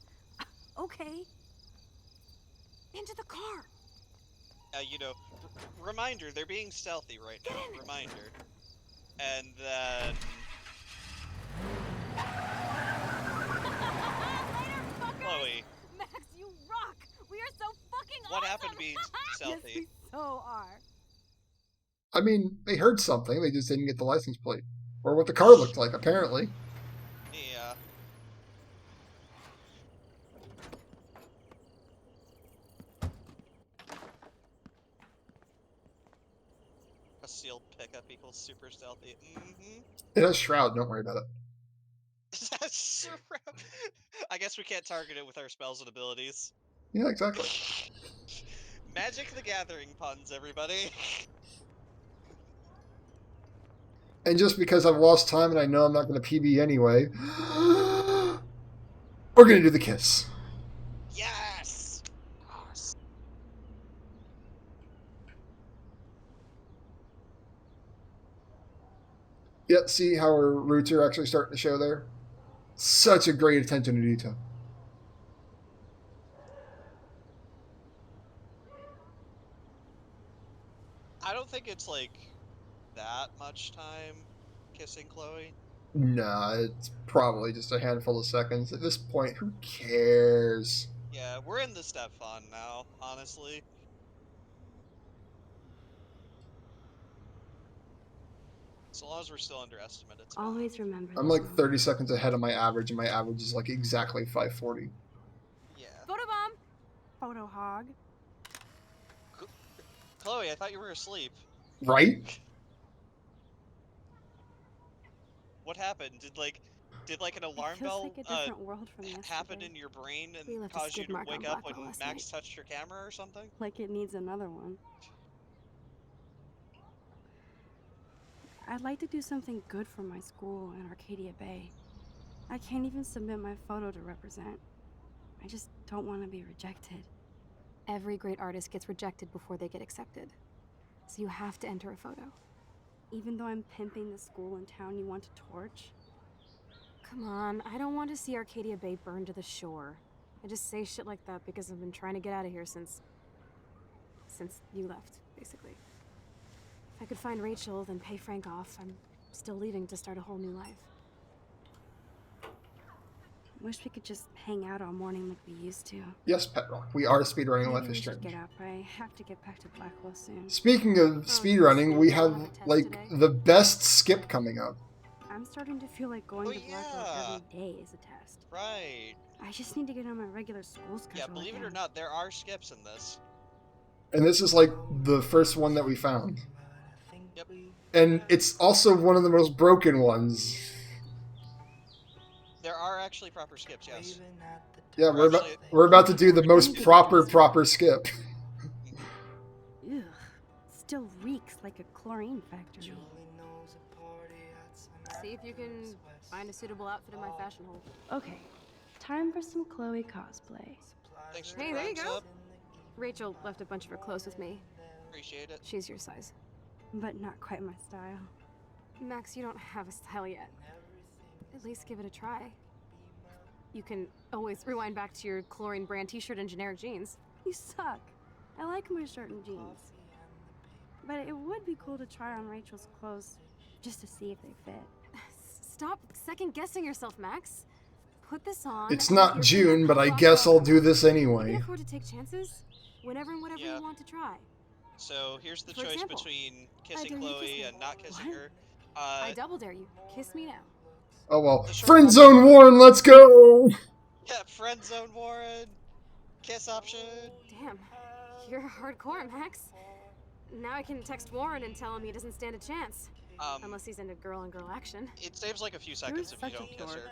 Okay. Into the car. You know, reminder, they're being stealthy right now. Reminder. And then... Chloe, Max, you rock. We are so fucking what awesome. happened to be stealthy? Yes, we so are. I mean, they heard something, they just didn't get the license plate. Or what the car looked like, apparently. Yeah. A sealed pickup equals super stealthy. Mm-hmm. It has Shroud, don't worry about it. That's I guess we can't target it with our spells and abilities. Yeah, exactly. Magic the Gathering puns, everybody. And just because I've lost time and I know I'm not going to PB anyway, we're going to do the kiss. Yes! Yeah, see how her roots are actually starting to show there? Such a great attention to detail. I don't think it's like that much time kissing Chloe. Nah, it's probably just a handful of seconds. At this point, who cares? Yeah, we're in the step fun now, honestly. So long as we're still underestimate, it's fine. Always remember I'm like 30 seconds ahead of my average, and my average is like exactly 540. Yeah. Photobomb. Photo hog. Chloe, I thought you were asleep. Right? What happened? Did like an alarm feels bell like a different world from happen yesterday. in your brain We and left a cause you skid to mark wake on up when Blackwell last Max night. touched your camera or something? Like it needs another one. I'd like to do something good for my school in Arcadia Bay. I can't even submit my photo to represent. I just don't want to be rejected. Every great artist gets rejected before they get accepted. So you have to enter a photo. Even though I'm pimping the school in town you want to torch? Come on, I don't want to see Arcadia Bay burned to the shore. I just say shit like that because I've been trying to get out of here since you left, basically. If I could find Rachel, then pay Frank off, I'm still leaving to start a whole new life. Wish we could just hang out all morning like we used to. Yes, Pet Rock, we are speedrunning Maybe Life we is should Strange. get up. I have to get back to Blackwell soon. Speaking of speedrunning, we have, like, the best skip coming up. I'm starting to feel like going to Blackwell every day is a test. Right. I just need to get on my regular school schedule. Yeah, believe it or not, there are skips in this. And this is, like, the first one that we found. Yep. And it's also one of the most broken ones. There are actually proper skips, yes. Yeah, we're about to do the most proper skip. Ugh, still reeks like a chlorine factory. See if you can find a suitable outfit in my fashion hole. Okay, time for some Chloe cosplay. Thanks for Hey, the there you thumbs go. up. Rachel left a bunch of her clothes with me. Appreciate it. She's your size. But not quite my style. Max, you don't have a style yet. At least give it a try. You can always rewind back to your chlorine brand t-shirt and generic jeans. You suck. I like my shirt and jeans. But it would be cool to try on Rachel's clothes just to see if they fit. Stop second-guessing yourself, Max. Put this on. It's not June, but I guess I'll do this You anyway. can afford to take chances whenever and whatever you want to try. So here's the For choice example, between I kissing dare you to Chloe kiss me. and not kissing What? her. I double dare you. Kiss me now. Oh well. Friend zone Warren, let's go! Yeah, friend zone Warren. Kiss option. Damn, you're hardcore, Max. Now I can text Warren and tell him he doesn't stand a chance. Unless he's into girl-on-girl action. It saves like a few seconds if you don't kiss her.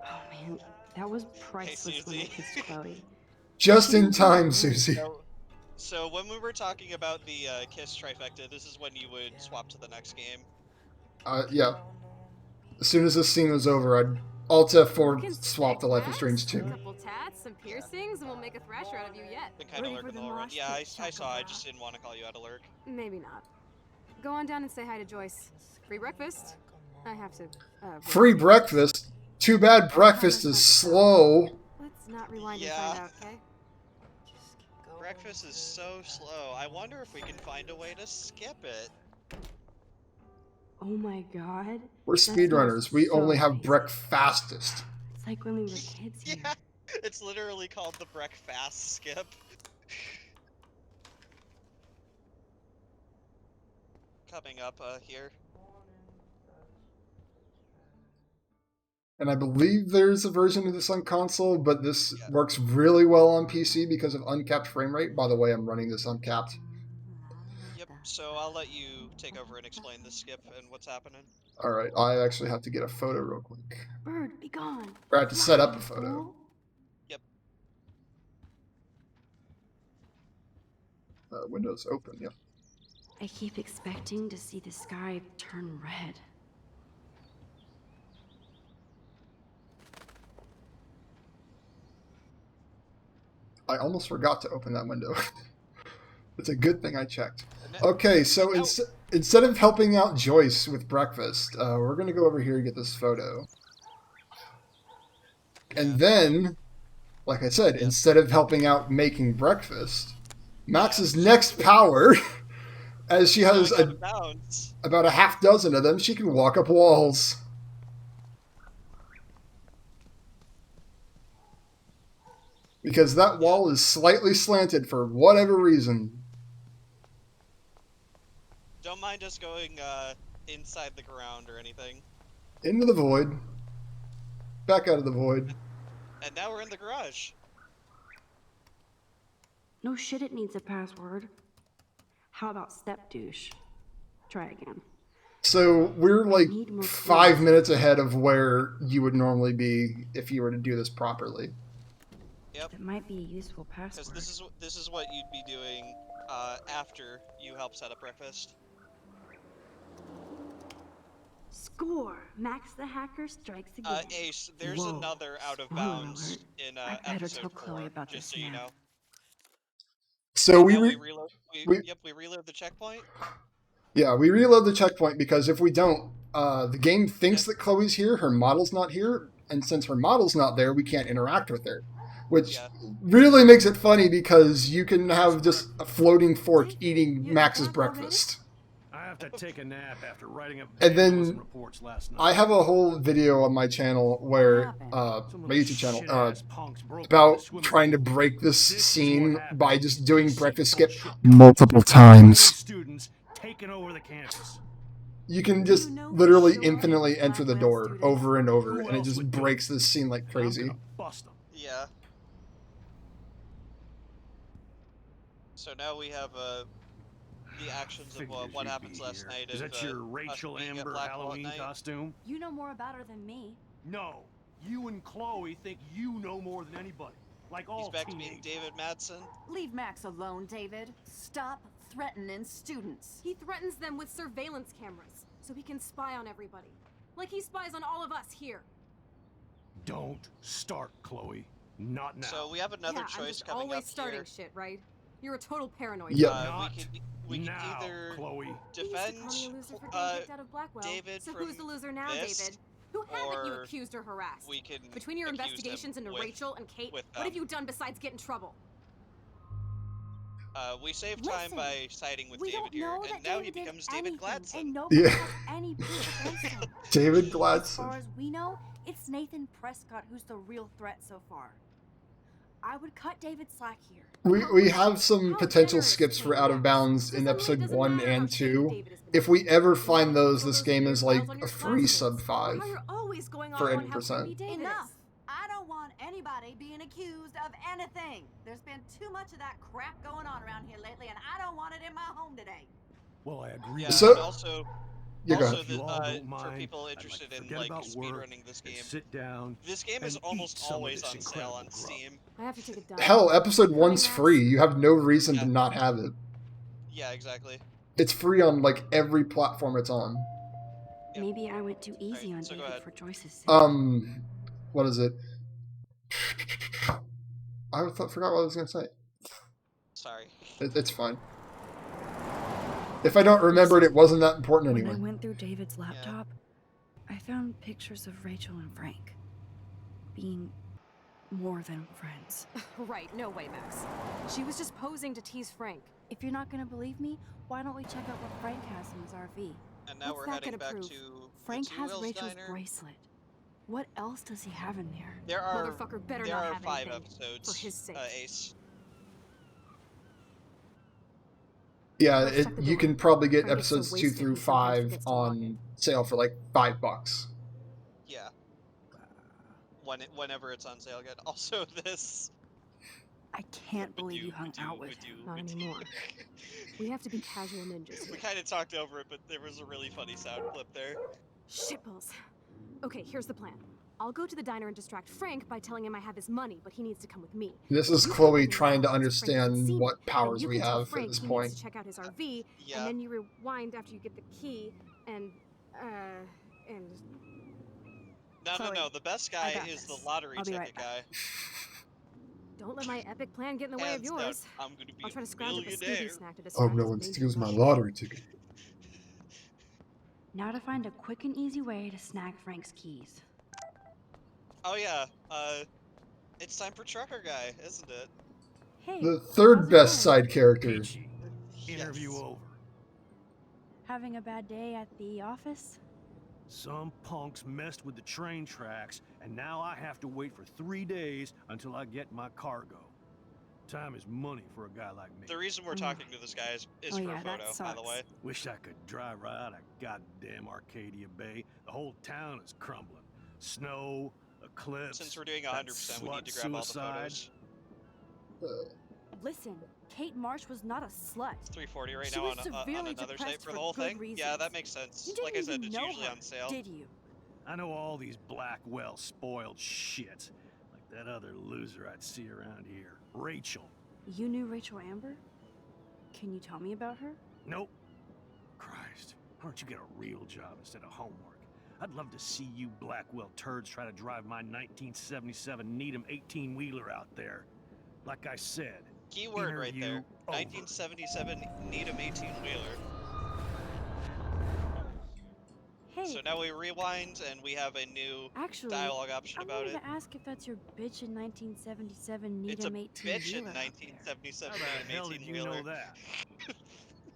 Oh man, that was priceless when I Susie. kissed Chloe. Just in time, Susie. So when we were talking about the kiss trifecta, this is when you would swap to the next game. Yeah. As soon as this scene was over, I'd Alt F4 swap to Life is Strange 2. Couple tats, some piercings, and we'll make a thrasher out of you yet. Been kind of lurking the whole run. Yeah, I saw. I just didn't want to call you out of lurk. Maybe not. Go on down and say hi to Joyce. Free breakfast. I have to. Free breakfast? Too bad breakfast is slow. Let's not rewind and find out, okay? Breakfast is so slow. I wonder if we can find a way to skip it. Oh my god. We're that speedrunners. smells We so only have amazing. breakfastest. It's like when we were kids here. Yeah, it's literally called the breakfast skip. Coming up here. And I believe there's a version of this on console, but this works really well on PC because of uncapped frame rate. By the way, I'm running this uncapped. Yep, so I'll let you take over and explain the skip and what's happening. Alright, I actually have to get a photo real quick. Bird, be gone. Or I have to set up a photo. Yep. Windows open, yep. I keep expecting to see the sky turn red. I almost forgot to open that window. It's a good thing I checked. Okay, so instead of helping out Joyce with breakfast, we're going to go over here and get this photo. And then, like I said, instead of helping out making breakfast, Max's next power, as she has about a half dozen of them, she can walk up walls. Because that wall is slightly slanted for whatever reason. Don't mind us going inside the ground or anything. Into the void. Back out of the void. And now we're in the garage. No shit, it needs a password. How about step douche? Try again. So we're like 5 minutes ahead of where you would normally be if you were to do this properly. Yep. It might be a useful password. Because this is what you'd be doing after you help set up breakfast. Score! Max the hacker strikes again. Ace, there's Whoa. another out of Spoiler bounds alert. in I better episode tell 4, Chloe about just this so you snap. know. So we, Now re- we reload the checkpoint. Yeah, we reload the checkpoint because if we don't, the game thinks that Chloe's here, her model's not here, and since her model's not there, we can't interact with her. Which really makes it funny because you can have just a floating fork eating Max's breakfast. to take a nap after writing up And vandalism then reports last night. I have a whole video on my channel where, my YouTube channel, broke about trying to break this scene by just doing breakfast skip multiple times. Students taking over the campus. You can just literally infinitely enter the door over and over, and it just breaks this scene like crazy. Yeah. So now we have the actions of what happens last night. Is of, that your us Rachel being at Amber Blackwell at Halloween night. costume? You know more about her than me. No. You and Chloe think you know more than anybody. Like all He's back to teenagers. being David Madsen. Leave Max alone, David. Stop threatening students. He threatens them with surveillance cameras, so he can spy on everybody. Like he spies on all of us here. Don't start, Chloe. Not now. So we have another I'm choice just coming always up starting here. shit, right? You're a total paranoid. Yep. We can now, either Chloe. defend You used to call me a loser for getting kicked out of Blackwell. David So from who's the loser now, this, David? Who haven't you or accused or harassed? we can Between your accuse investigations him into with- Rachel and Kate, with what have them. you done besides get in trouble? We saved time Listen, by siding with we David don't here, know and that now David he did becomes David anything, Gladson. And nobody Yeah. has any proof against him. David As Gladson. far as we know, it's Nathan Prescott who's the real threat so far. I would cut David slack here. We have some potential skips for Out of Bounds in episode 1 and 2. If we ever find those, this game is like a free sub 5 Always going for on any how percent. creepy David Enough! is. I don't want anybody being accused of anything. There's been too much of that crap going on around here lately, and I don't want it in my home today. Well, I agree. Yeah, So- and also, Yeah, go also ahead. If you all don't for mind, people I'd interested to in forget like about work speedrunning this and game, sit down this game is and almost eat some of always this on sale on incredible grub. Steam. I have to take a dive. Hell, episode 1's free. You have no reason to not have it. Yeah, exactly. It's free on like every platform it's on. Maybe I went too easy on so go David ahead. for Joyce's sake. What is it? I forgot what I was gonna say. Sorry. It's fine. If I don't remember it, it wasn't that important When I anyway. went through David's laptop, I found pictures of Rachel and Frank being more than friends. Right, no way, Max. She was just posing to tease Frank. If you're not gonna believe me, why don't we check out what Frank has in his RV? And now What's we're that heading gonna back prove? to Frank the Two has Wheels Rachel's Diner. bracelet. What else does he have in there? There are Motherfucker better there not are have 5 anything, episodes. for his sake. Ace. Yeah, Let's check the you door. can probably get Frank gets so episodes 2 wasted through he sometimes 5 forgets to log on sale for like $5. Yeah. Whenever it's on sale again. Also, this. I can't believe you hung out with him. Not anymore. We have to be casual ninjas. We kind of talked over it, but there was a really funny sound clip there. Shitballs. Okay, here's the plan. I'll go to the diner and distract Frank by telling him I have his money, but he needs to come with me. This is You Chloe tell trying to Frank needs understand see me, what and powers you we can tell have Frank at this he point. needs to check out his RV, Yeah. and then you rewind after you get the key, and No, Chloe, no. The best I guy got is the this. lottery I'll be ticket right back. guy. don't let my epic plan get in the way of Hands down, yours. I'm gonna be I'll try a to scrounge up a Scooby millionaire. snack to Oh, distract no his one main steals my rush. lottery ticket. Now to find a quick and easy way to snag Frank's keys. Oh yeah. It's time for Trucker Guy, isn't it? Hey, The third how's it best going? side character. Interview Yes. over. Having a bad day at the office? Some punks messed with the train tracks, and now I have to wait for 3 days until I get my cargo. Time is money for a guy like me. The reason we're talking to this guy is Oh, for yeah, a that photo, by the sucks. way. Wish I could drive right out of goddamn Arcadia Bay. The whole town is crumbling. Snow, eclipse. Since we're doing that 100%, we need to grab all the suicide. photos. Listen, Kate Marsh was not a slut. 340 right She now was on severely another site depressed for for the whole good thing. Yeah, reasons. that makes sense. You didn't Like I said, even it's know usually her, on sale. did you? I know all these Blackwell spoiled shits. Like that other loser I'd see around here. Rachel. You knew Rachel Amber? Can you tell me about her? Nope. Christ. Why don't you get a real job instead of homework? I'd love to see you Blackwell turds try to drive my 1977 Needham 18-wheeler out there. Like I said. Keyword right there. interview over. 1977 Needham 18-wheeler. Hey, So now we rewind and we have a new actually, dialogue option I about wanted it. to ask if that's your bitch in 1977 It's a Needham 18 bitch in wheeler. 1977 How the hell Needham did you know 18-wheeler. that?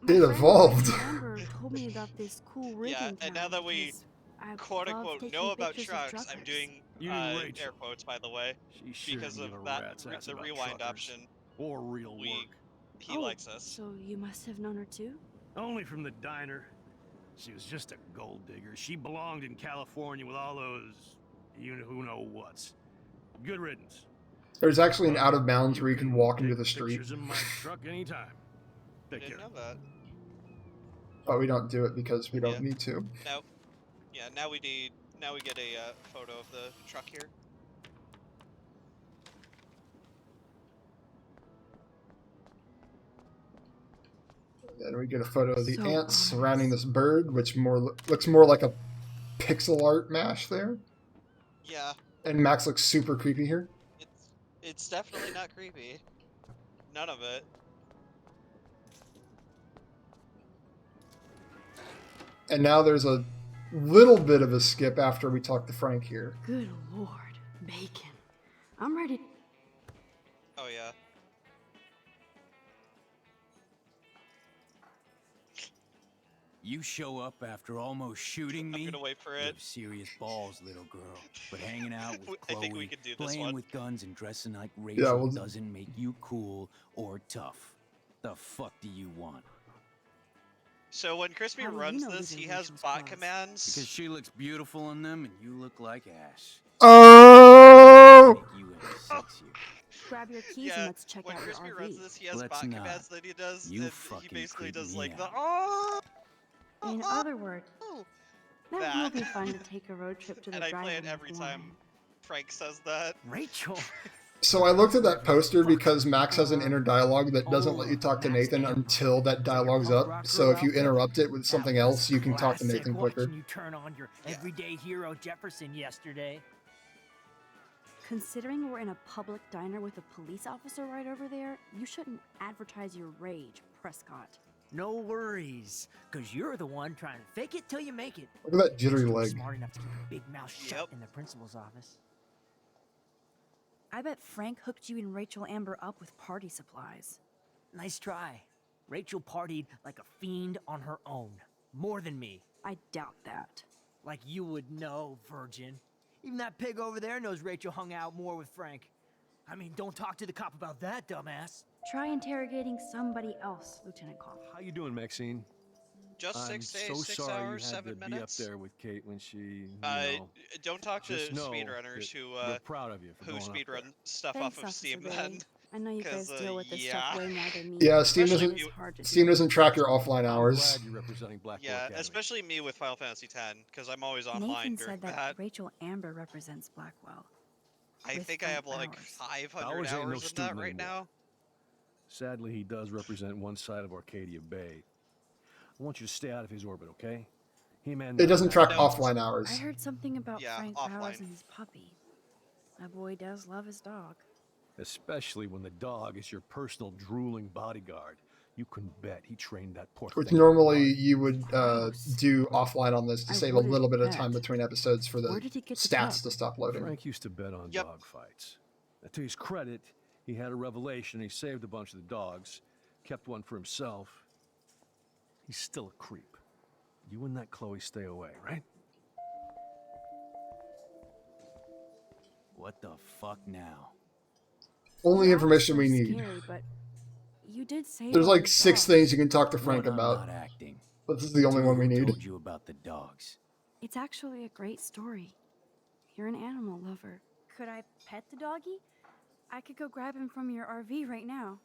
My It friend evolved. Rachel Amber told me about this cool rig Yeah, in and now town that we because I quote love unquote taking know about pictures of trucks, I'm truckers. doing You mean Rachel. air quotes by the way, She sure because didn't of give a that rat's ass the about rewind truckers option. or real work. He Oh, likes us. so you must have known her too? Only from the diner. She was just a gold digger. She belonged in California with all those, you know who know what's. Good riddance. There's actually an out of bounds where you can walk into Take the street, pictures of my truck anytime. Take care. Didn't know that. but we don't do it because we don't need to. Now, yeah, now we get a photo of the truck here. And we get a photo of the So ants surrounding this bird, which looks more like a pixel art mash there. Yeah, And Max looks super creepy here. it's definitely not creepy. None of it. And now there's a little bit of a skip after we talk to Frank here. Good lord, bacon. I'm ready. Oh yeah. You show up after almost shooting me. I'm gonna wait for You it. have serious balls, little girl. But hanging out with I Chloe, think we can do this playing one. with guns and dressing like Rachel well- doesn't make you cool or tough. The fuck do you want? So when Crispy How do you runs know this, these he are has Rachel's bot clothes? commands. Because she looks beautiful in them and you look like ass. Oh! Make you any sexier. Grab your keys Yeah, and let's check when out Crispy your runs RV. this, he has Let's bot not. commands that he does. You and he fucking basically creep does me like the out. oh. In other words, that will That. be fun to take a road trip to the And I play drive-in it every with time Lauren. Frank says that. Rachel. So I looked at that poster because Max has an inner dialogue that doesn't let you talk to Nathan until that dialogue's up. So if you interrupt it with something else, you can talk to Classic. Nathan quicker. Watching you turn on your everyday hero Jefferson yesterday. Considering we're in a public diner with a police officer right over there, you shouldn't advertise your rage, Prescott. No worries, because you're the one trying to fake it till you make it. Look at that jittery Still leg. Smart enough to keep a big mouth shut in the principal's office. I bet Frank hooked you and Rachel Amber up with party supplies. Nice try. Rachel partied like a fiend on her own. More than me. I doubt that. Like you would know, virgin. Even that pig over there knows Rachel hung out more with Frank. I mean, don't talk to the cop about that, dumbass. Try interrogating somebody else, Lieutenant Call. How you doing, Maxine? Just I'm 6 days, so 6 sorry hours, you had 7 to minutes. be up there with Kate when she, you Uh, know, don't talk to just know speedrunners that who we're proud of you for who going up speedrun there. stuff Thanks, off of Officer Steam. Billy. Then I know you guys 'cause, deal with this yeah. stuff way more than me. Yeah, Steam Especially doesn't you- Steam doesn't track your offline I'm hours. glad you're representing Blackwell Yeah, Academy. especially me with Final Fantasy X, because I'm always online Nathan during said that, that. Rachel Amber represents Blackwell. I with think I have Frank like Bowers. 500 Bowers ain't no hours in that student right anymore. now. Sadly, he does represent one side of Arcadia Bay. I want you to stay out of his orbit, okay? He-Man. It doesn't track No. offline hours. I heard something about Yeah, Frank Bowers offline. and his puppy. My boy does love his dog. Especially when the dog is your personal drooling bodyguard. You can bet he trained that poor Which thing. normally you would do offline on this to I save a wouldn't little bit of bet. time between episodes for the Where did he get the stats dog? to stop loading. Frank used to bet on Yep. dog fights. Now, to his credit, he had a revelation. He saved a bunch of the dogs, kept one for himself. He's still a creep. You and that Chloe stay away, right? What the fuck now? Only That was information so we need. Scary, but you did say There's all like these 6 dogs. things you can talk to Frank What, I'm about, not acting. but this is the only Tell one we me who need. told you about the dogs. It's actually a great story. You're an animal lover. Could I pet the doggy? I could go grab him from your RV right now.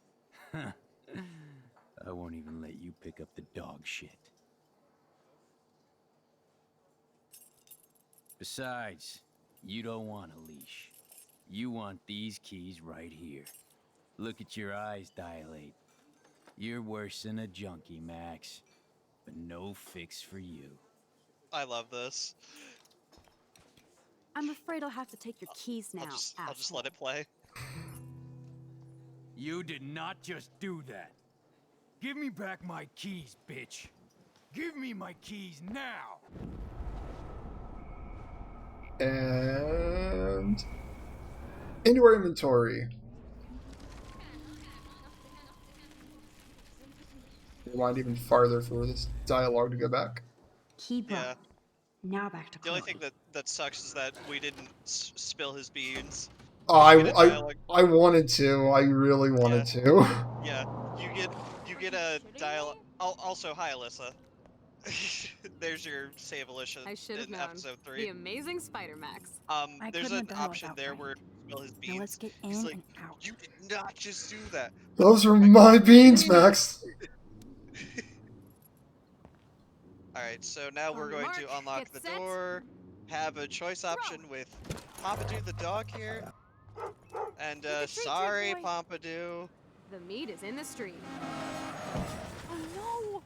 I won't even let you pick up the dog shit. Besides, you don't want a leash. You want these keys right here. Look at your eyes dilate. You're worse than a junkie, Max. But no fix for you. I love this. I'm afraid I'll have to take your keys now. I'll just let it play. You did not just do that. Give me back my keys, bitch. Give me my keys now. And into our inventory. Rewind even farther for this dialogue to go back. Keep Yeah. up. Now back to The only Chloe. thing that sucks is that we didn't spill his beans. Oh, You get a dialogue. I wanted to. I really wanted to. Yeah, you get a dialogue. Also, hi Alyssa. There's your save Alicia I should have in known. episode 3. The amazing Spider Max. I There's couldn't an have done it option without there Frank. where spill his beans. Now let's get He's in like, and out. you did not just do that. Those are my beans, Max. Alright, so now we're On going mark, to unlock get the set, door, have a choice option with Pompadour the dog here. And treat, sorry, boy. Pompadour. The meat is in the street. Oh no!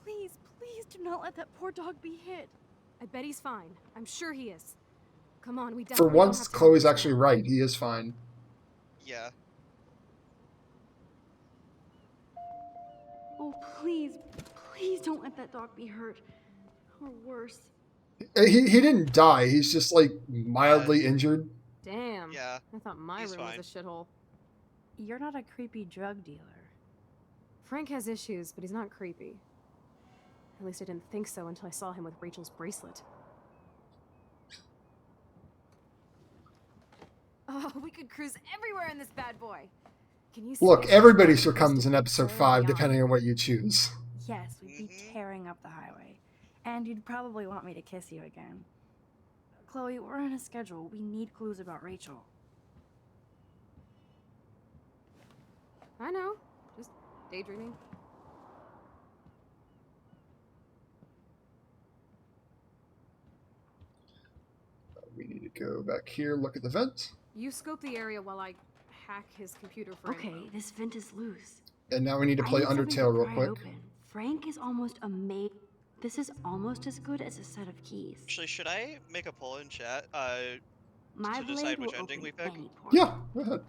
Please, please do not let that poor dog be hit. I bet he's fine. I'm sure he is. Come on, we For definitely don't once, have to Chloe's do this actually now. right. He is fine. Yeah. Oh, please, please don't let that dog be hurt. Or worse. He didn't die. He's just like mildly injured. Damn. Yeah. I thought my he's room fine. was a shithole. You're not a creepy drug dealer. Frank has issues, but he's not creepy. At least I didn't think so until I saw him with Rachel's bracelet. Oh, we could cruise everywhere in this bad boy. Can you Look, see- everybody succumbs in episode 5, depending on what you choose. Yes, we'd be tearing up the highway. And you'd probably want me to kiss you again. Chloe, we're on a schedule. We need clues about Rachel. I know. Just daydreaming. We need to go back here, look at the vent. You scope the area while I hack his computer for Okay, info. this vent is loose. And now we need to play I need something to Undertale real pry it quick. open. Frank is almost amazing. This is almost as good as a set of keys. Actually, should I make a poll in chat My to blade decide will which ending open we pick? any portal. Yeah, go ahead.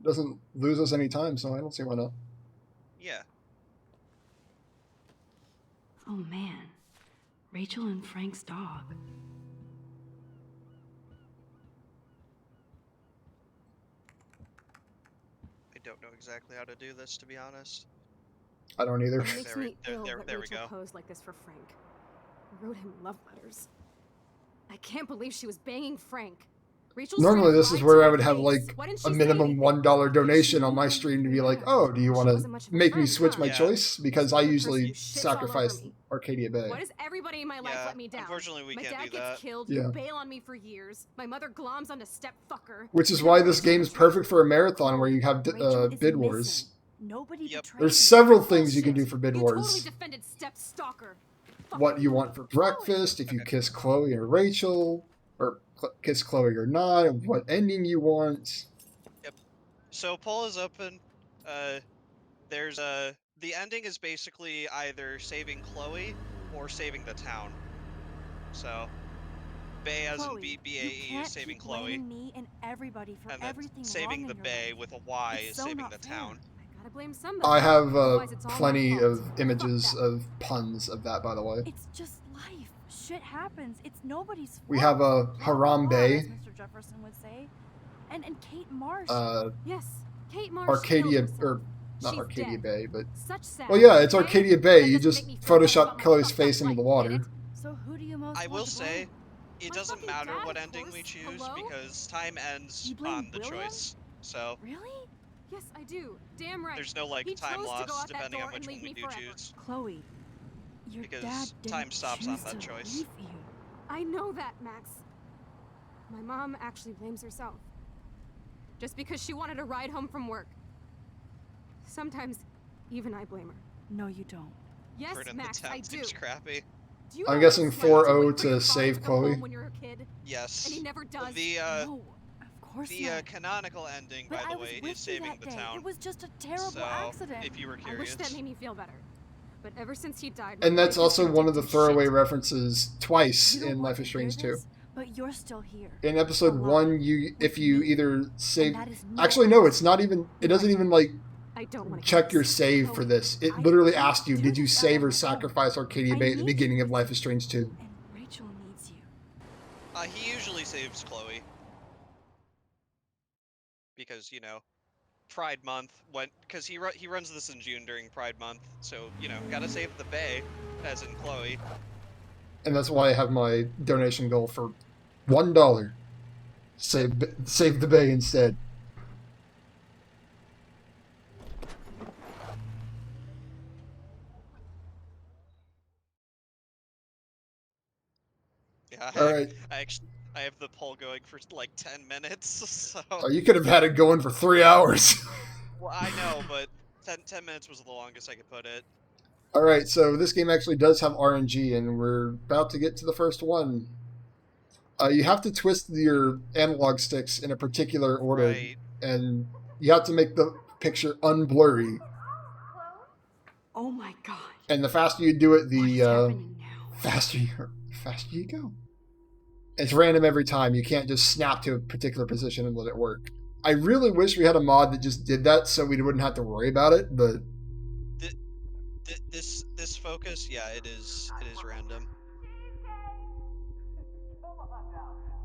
Doesn't lose us any time, so I don't see why not. Yeah. Oh man, Rachel and Frank's dog. I don't know exactly how to do this, to be honest. I don't either. It makes There we- me there- ill there- that there we Rachel go. posed like this for Frank. I wrote him love letters. I can't believe she was banging Frank. Rachel's Normally straight this is lied where to I my would have face. like Why didn't a she say minimum anything? $1 donation on my stream to be like, oh, do you want wasn't to much of a make me friend, switch huh? my Yeah. choice? Because I She's the person usually who shits all over sacrifice me. Arcadia Bay. Why does everybody in my life Yeah, let me down? unfortunately, we my can't dad do gets that. killed, Yeah. you bail on me for years. My mother gloms onto stepfucker. Which is why this game's perfect for a marathon where you have Rachel is bid missing. wars. Nobody Yep. betrayed There's you. several things you can do Bullshit. for bid You wars. totally defended stepstalker. What you want for breakfast, if you kiss Chloe or Rachel, or kiss Chloe or not, and what ending you want. So poll is open. There's the ending is basically either saving Chloe or saving the town. So Bay as in Chloe, you BBAE can't is saving keep Chloe, blaming me and everybody for and then everything saving wrong the in your Bay life. with a Y It's is so saving not the fair. town. I gotta blame somebody. I have Otherwise it's all my plenty fault. of Fuck images that. of puns of that, by the way. It's just life. Shit happens. It's nobody's fault. We have a Haram Blah, Bay, as Mr. Jefferson would say. And Kate Marsh. Yes, Kate Marsh Arcadia, killed herself. or not She's Arcadia dead. Bay, but Such sad. well, yeah, it's okay? Arcadia Bay. That You doesn't just make me feel better about Photoshop my Chloe's fucked face up into the life, get water. it? So who do you most I want will to say, blame? it My doesn't fucking matter dad, what of ending we course. choose Hello? because time ends You blame on the William? choice. So Really? Yes, I do. Damn right. there's no like He time chose to go loss out that depending door on which and one leave we me do forever. choose. Chloe, your Because dad didn't time stops on choose that to choice. leave you. I know that, Max. My mom actually blames herself. Just because she wanted a ride home from work. Sometimes, even I blame her. No, you don't. Yes, Burden Max, the I town do. seems crappy. Do you I'm know guessing what it's like to 4-0 wait for your to father save come Chloe. home when you're a kid, Yes. and he never does. The No, of course the not. canonical ending, But by I the was way, with is you saving that the day. town. It was just a terrible So, accident. if you were I curious. wish that made me feel better. But ever since he died, my And that's life has also been one of the addicted to throwaway shit. references twice You don't in want Life to is hear Strange 2. this, but you're still here. In episode Alone. 1, if you either save, that is not actually no, it's not even. It doesn't even like I don't want to check your save for this. It literally asked you, did you save or sacrifice Arcadia Bay at the beginning of Life is Strange 2? And Rachel needs you. He usually saves Chloe. Because, you know, Pride Month went because he runs this in June during Pride Month, so you know, gotta save the Bay, as in Chloe. And that's why I have my donation goal for $1. Save the Bay instead. Yeah, All right. I have the poll going for like 10 minutes, so. Oh, you could have had it going for 3 hours. Well, I know, but 10 minutes was the longest I could put it. All right, so this game actually does have RNG, and we're about to get to the first one. You have to twist your analog sticks in a particular order, Right. and you have to make the picture unblurry. Oh my god. And the faster you do it, the faster you go. It's random every time. You can't just snap to a particular position and let it work. I really wish we had a mod that just did that so we wouldn't have to worry about it, but This focus, yeah, it is random.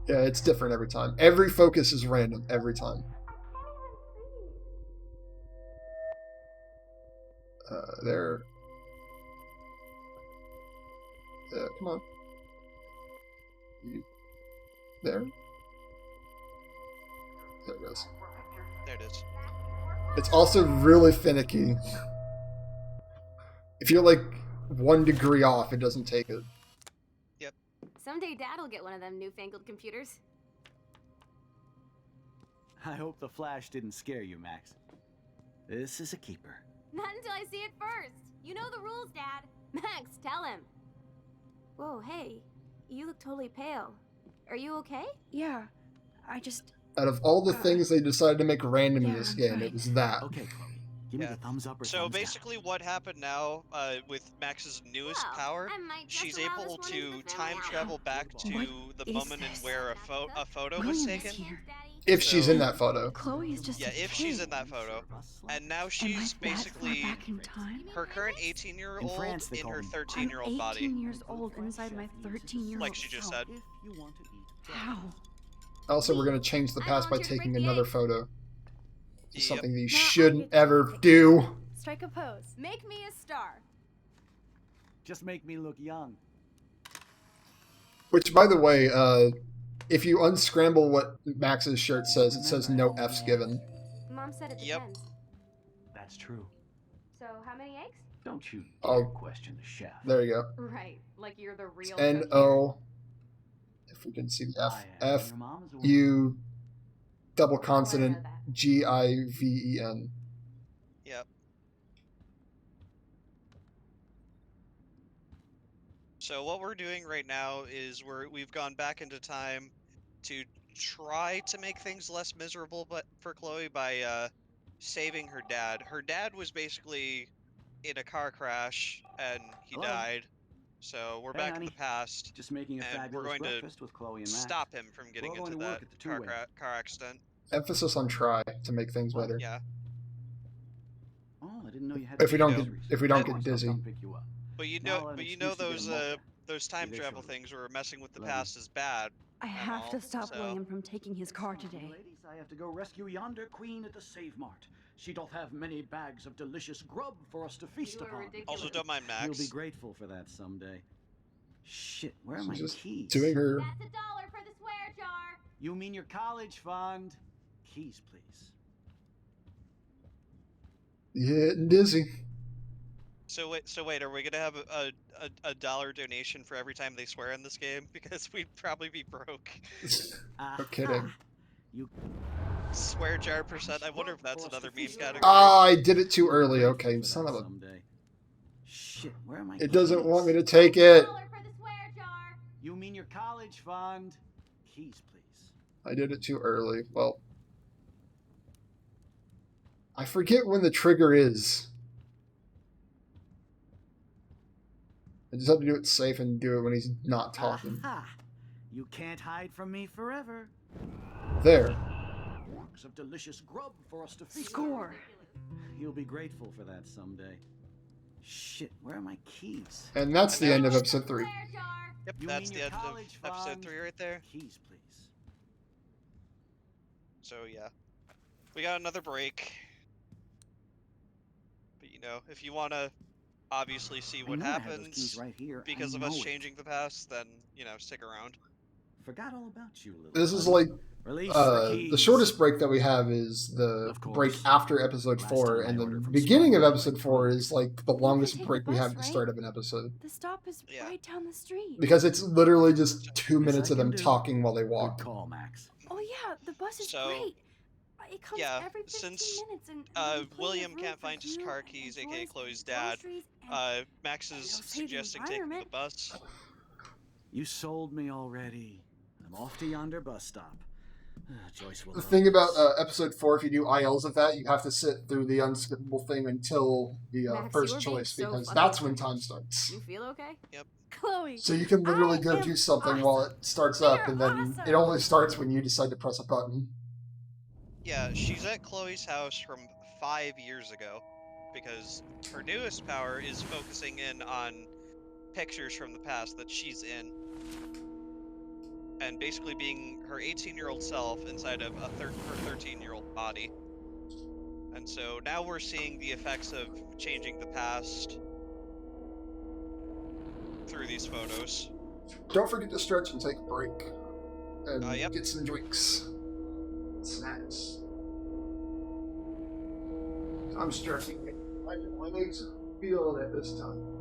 yeah, it's different every time. Every focus is random every time. There. Come on. There. There it goes. There it is. It's also really finicky. If you're like 1 degree off, it doesn't take it. Yep. Someday Dad'll get one of them newfangled computers. I hope the flash didn't scare you, Max. This is a keeper. Not until I see it first. You know the rules, Dad. Max, tell him. Whoa, hey. You look totally pale. Are you okay? Yeah, I just... Out of all the things they decided to make random in this game, right. it was that. Okay, Chloe. Give me the thumbs up or So thumbs basically what happened now with Max's newest power, she's able to time travel back to the moment and where a photo was William is taken. here. If she's in that photo. Chloe is just Yeah, a if she's kid. in that photo. And now Am I she's that far basically back in time? her current 18-year-old France, they in call her them- 13-year-old I'm body. 18 years old inside my 13-year-old Like she just said. How? Also, we're going to change the past by taking another photo. Yep. Something that you shouldn't ever do. Strike a pose. Make me a star. Just make me look young. Which, by the way, if you unscramble what Max's shirt says, it says no F's given. Mom said it Yep. depends. That's true. So, how many eggs? Don't you Oh. dare question the chef. There you go. Right, like you're the real N-O, if we can see the F, F-U, double consonant, G-I-V-E-N. Yep. So what we're doing right now is we've gone back into time to try to make things less miserable, but for Chloe by saving her dad. Her dad was basically in a car crash and he Hello? died. So we're Hey, back honey. in the past. Just making a and we're fabulous going to breakfast with Chloe and Max. stop him from getting We're all into going to that work at the two-way. car accident. Emphasis on try to make things better. Yeah. Oh, I didn't know you had. If we don't groceries. get, if we don't Of course, get I'll dizzy. come pick you up. But you Now know, an but you know excuse to get a those time They travel shall- things where messing with the Lady. past is bad. I and have all, to stop so- William from taking his car today. Ladies, I have to go rescue yonder queen at the Save Mart. She doth have many bags of delicious grub for us to feast You are upon. ridiculous. Also, don't mind Max. You'll be grateful for that someday. Shit, where are She's my just keys? doing her. That's $1 for the swear jar. You mean your college fund? Keys, please. Getting dizzy. So wait, are we gonna have a $1 donation for every time they swear in this game? Because we'd probably be broke. No kidding. You Swear jar percent. I wonder if that's another meme category. Ah, I did it too early. Okay, son of a. someday. Shit, where are my It doesn't keys? want me to take it. $1 for the swear jar. You mean your college fund? Keys, please. I did it too early. Well, I forget when the trigger is. I just have to do it safe and do it when he's not talking. Aha! You can't hide from me forever. There. Bags of delicious grub for us to feast Score. on. You'll be grateful for that someday. Shit, where are my keys? And that's the end of episode 3. Swear jar. Yep, You that's mean the your end of college episode fund? 3 right there. Keys, please. So yeah, we got another break. you know, if you want to obviously see I what know I had those happens keys right here. because I of us know it. changing the past, then, you know, stick around. Forgot all about you, little This is buddy. like Release the the keys. shortest break that we have is the Of break course. after episode Last 4, time I and the ordered from beginning of Sparkle, episode like 4 is like the longest take the break we have bus, at the right? start of an episode. The stop is right down the street. Because it's literally just 2 minutes I of them can do. talking while they Good walk. call, Max. Oh yeah, the bus is So, great. It comes yeah, every 15 since minutes and there'll be plenty William of room can't for find his you car and keys, your aka toys and Chloe's dad, groceries and Max is it'll save the suggesting taking the environment. bus. You sold me already. I'm off to yonder bus stop. Joyce will The love thing about this. episode 4, if you do ILs of that, you have to sit through the unskippable thing until the Max, first you were being choice, so because fucking that's when strange. time starts. You feel okay? Yep. Chloe. So you can literally I go am do something while it starts up, and then it only starts when you decide to press a button. Yeah, she's at Chloe's house from 5 years ago, because her newest power is focusing in on pictures from the past that she's in, and basically being her 18-year-old self inside of her 13-year-old body. And so now we're seeing the effects of changing the past through these photos. Don't forget to stretch and take a break. And Yep. get some drinks. Snacks. I'm stretching. My legs are feeling it this time.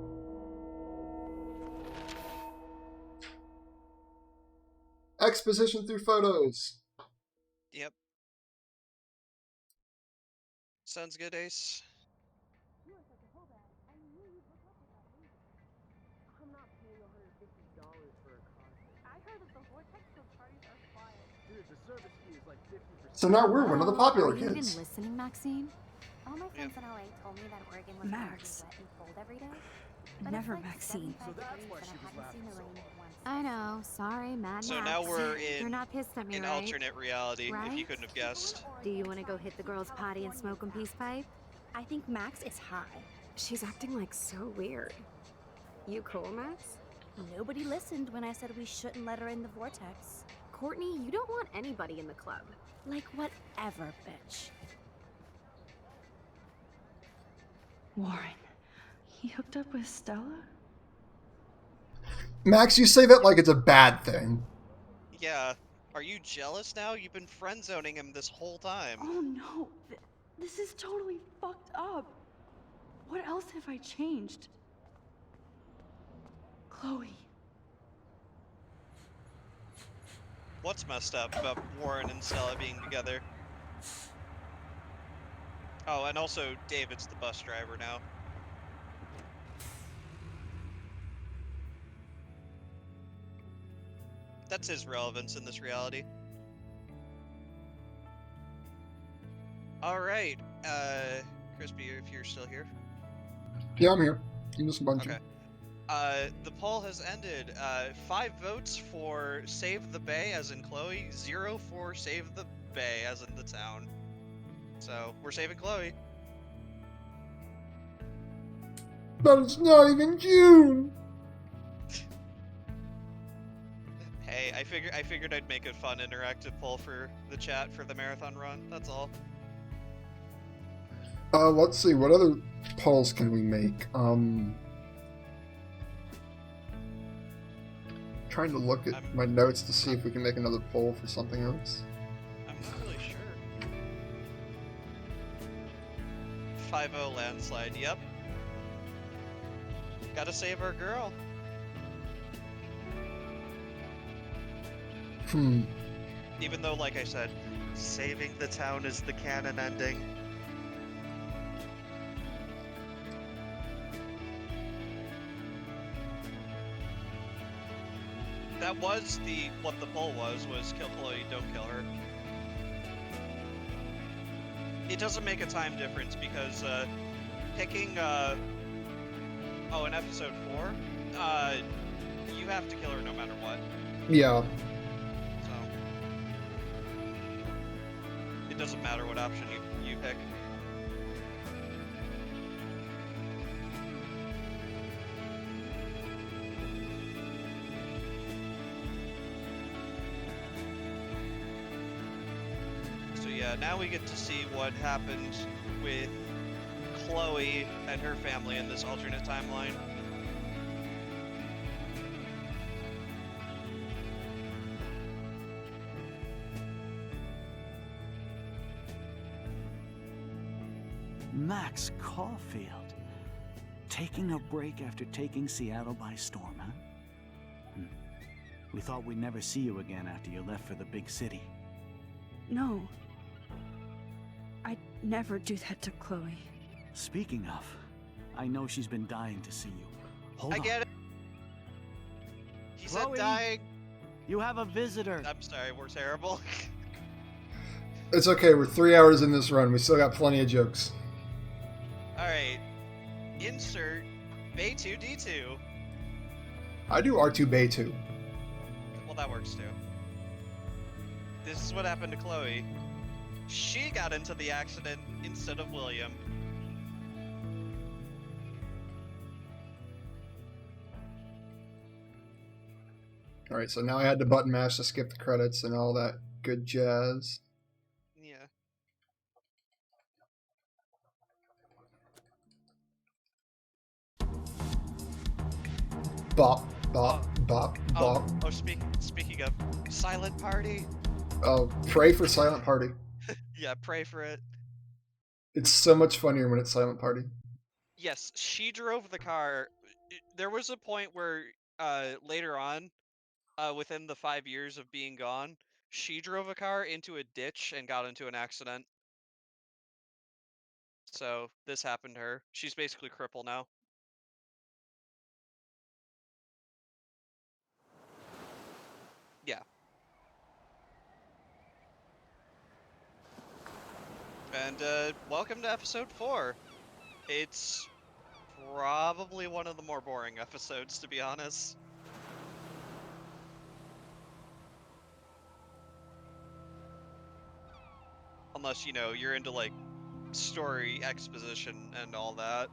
Exposition through photos. Yep. Sounds good, Ace. So now we're one of the popular Are you even kids. listening, Maxine? All my friends in LA told me that Oregon was Max. wet and cold every day. But Never it's like Maxine. 75 degrees and I hadn't seen the rain in once. I know. Sorry, Mad So Max. now we're You're in not pissed at me, an right? alternate reality, if you Right? couldn't have guessed. Do you want to go hit the girls' potty and smoke 'em peace pipe? I think Max is high. She's acting like so weird. You cool, Max? Nobody listened when I said we shouldn't let her in the vortex. Courtney, you don't want anybody in the club. Like whatever, bitch. Warren, he hooked up with Stella? Max, you say that like it's a bad thing. Yeah. Are you jealous now? You've been friend-zoning him this whole time. Oh no, this is totally fucked up. What else have I changed? Chloe. What's messed up about Warren and Stella being together? Oh, and also David's the bus driver now. That's his relevance in this reality. Alright, Crispy, if you're still here. Yeah, I'm here. You missed a bunch. Okay. The poll has ended. 5 votes for Save the Bay, as in Chloe, 0 for Save the Bay, as in the town. So, we're saving Chloe. But it's not even June. Hey, I figured I'd make a fun interactive poll for the chat for the marathon run. That's all. Let's see, what other polls can we make? Trying to look at my notes to see if we can make another poll for something else. I'm not really sure. 5-0 landslide. Yep. Gotta save our girl. Even though, like I said, saving the town is the canon ending. That was what the poll was kill Chloe, don't kill her. It doesn't make a time difference because picking in episode 4, you have to kill her no matter what. Yeah. So it doesn't matter what option you pick. So yeah, now we get to see what happened with Chloe and her family in this alternate timeline. Max Caulfield. Taking a break after taking Seattle by storm, huh? We thought we'd never see you again after you left for the big city. No. I'd never do that to Chloe. Speaking of, I know she's been dying to see you. Hold on. I get it. He said Chloe, dying. You have a visitor. I'm sorry, we're terrible. It's okay, we're 3 hours in this run. We still got plenty of jokes. Alright. Insert Bay2D2. I do R2 Bay 2. Well, that works too. This is what happened to Chloe. She got into the accident instead of William. Alright, so now I had to button mash to skip the credits and all that good jazz. Yeah. Bop, bop, bop, bop. Oh, speaking of Silent Party. Oh, pray for Silent Party. Yeah, pray for it. It's so much funnier when it's Silent Party. Yes, she drove the car. There was a point where later on, within the 5 years of being gone, she drove a car into a ditch and got into an accident. So this happened to her. She's basically crippled now. Yeah. And welcome to episode 4. It's probably one of the more boring episodes, to be honest. Unless, you know, you're into, like, story exposition and all that.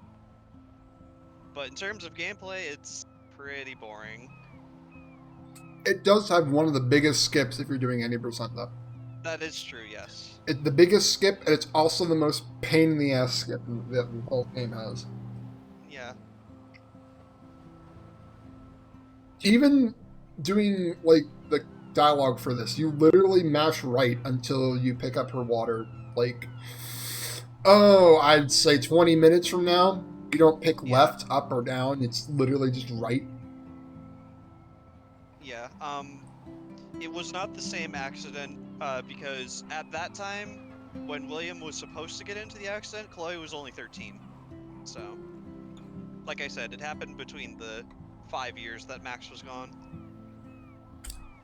But in terms of gameplay, it's pretty boring. It does have one of the biggest skips if you're doing any percent though. That is true, yes. It's the biggest skip, and it's also the most pain in the ass skip that the whole game has. Yeah. Even doing, like, the dialogue for this, you literally mash right until you pick up her water. Like, oh, I'd say 20 minutes from now, you don't pick left, up, or down. It's literally just right. Yeah, it was not the same accident, because at that time, when William was supposed to get into the accident, Chloe was only 13. So, like I said, it happened between the 5 years that Max was gone.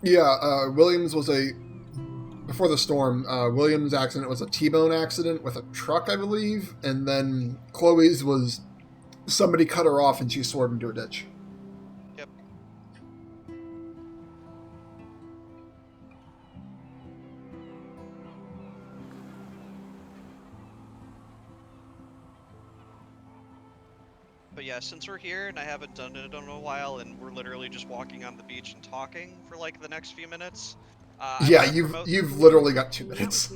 Yeah, Williams was before the storm, Williams' accident was a T-bone accident with a truck, I believe, and then Chloe's was somebody cut her off and she swerved into a ditch. Yep. But yeah, since we're here and I haven't done it in a while and we're literally just walking on the beach and talking for like the next few minutes. Yeah, you've literally got 2 minutes.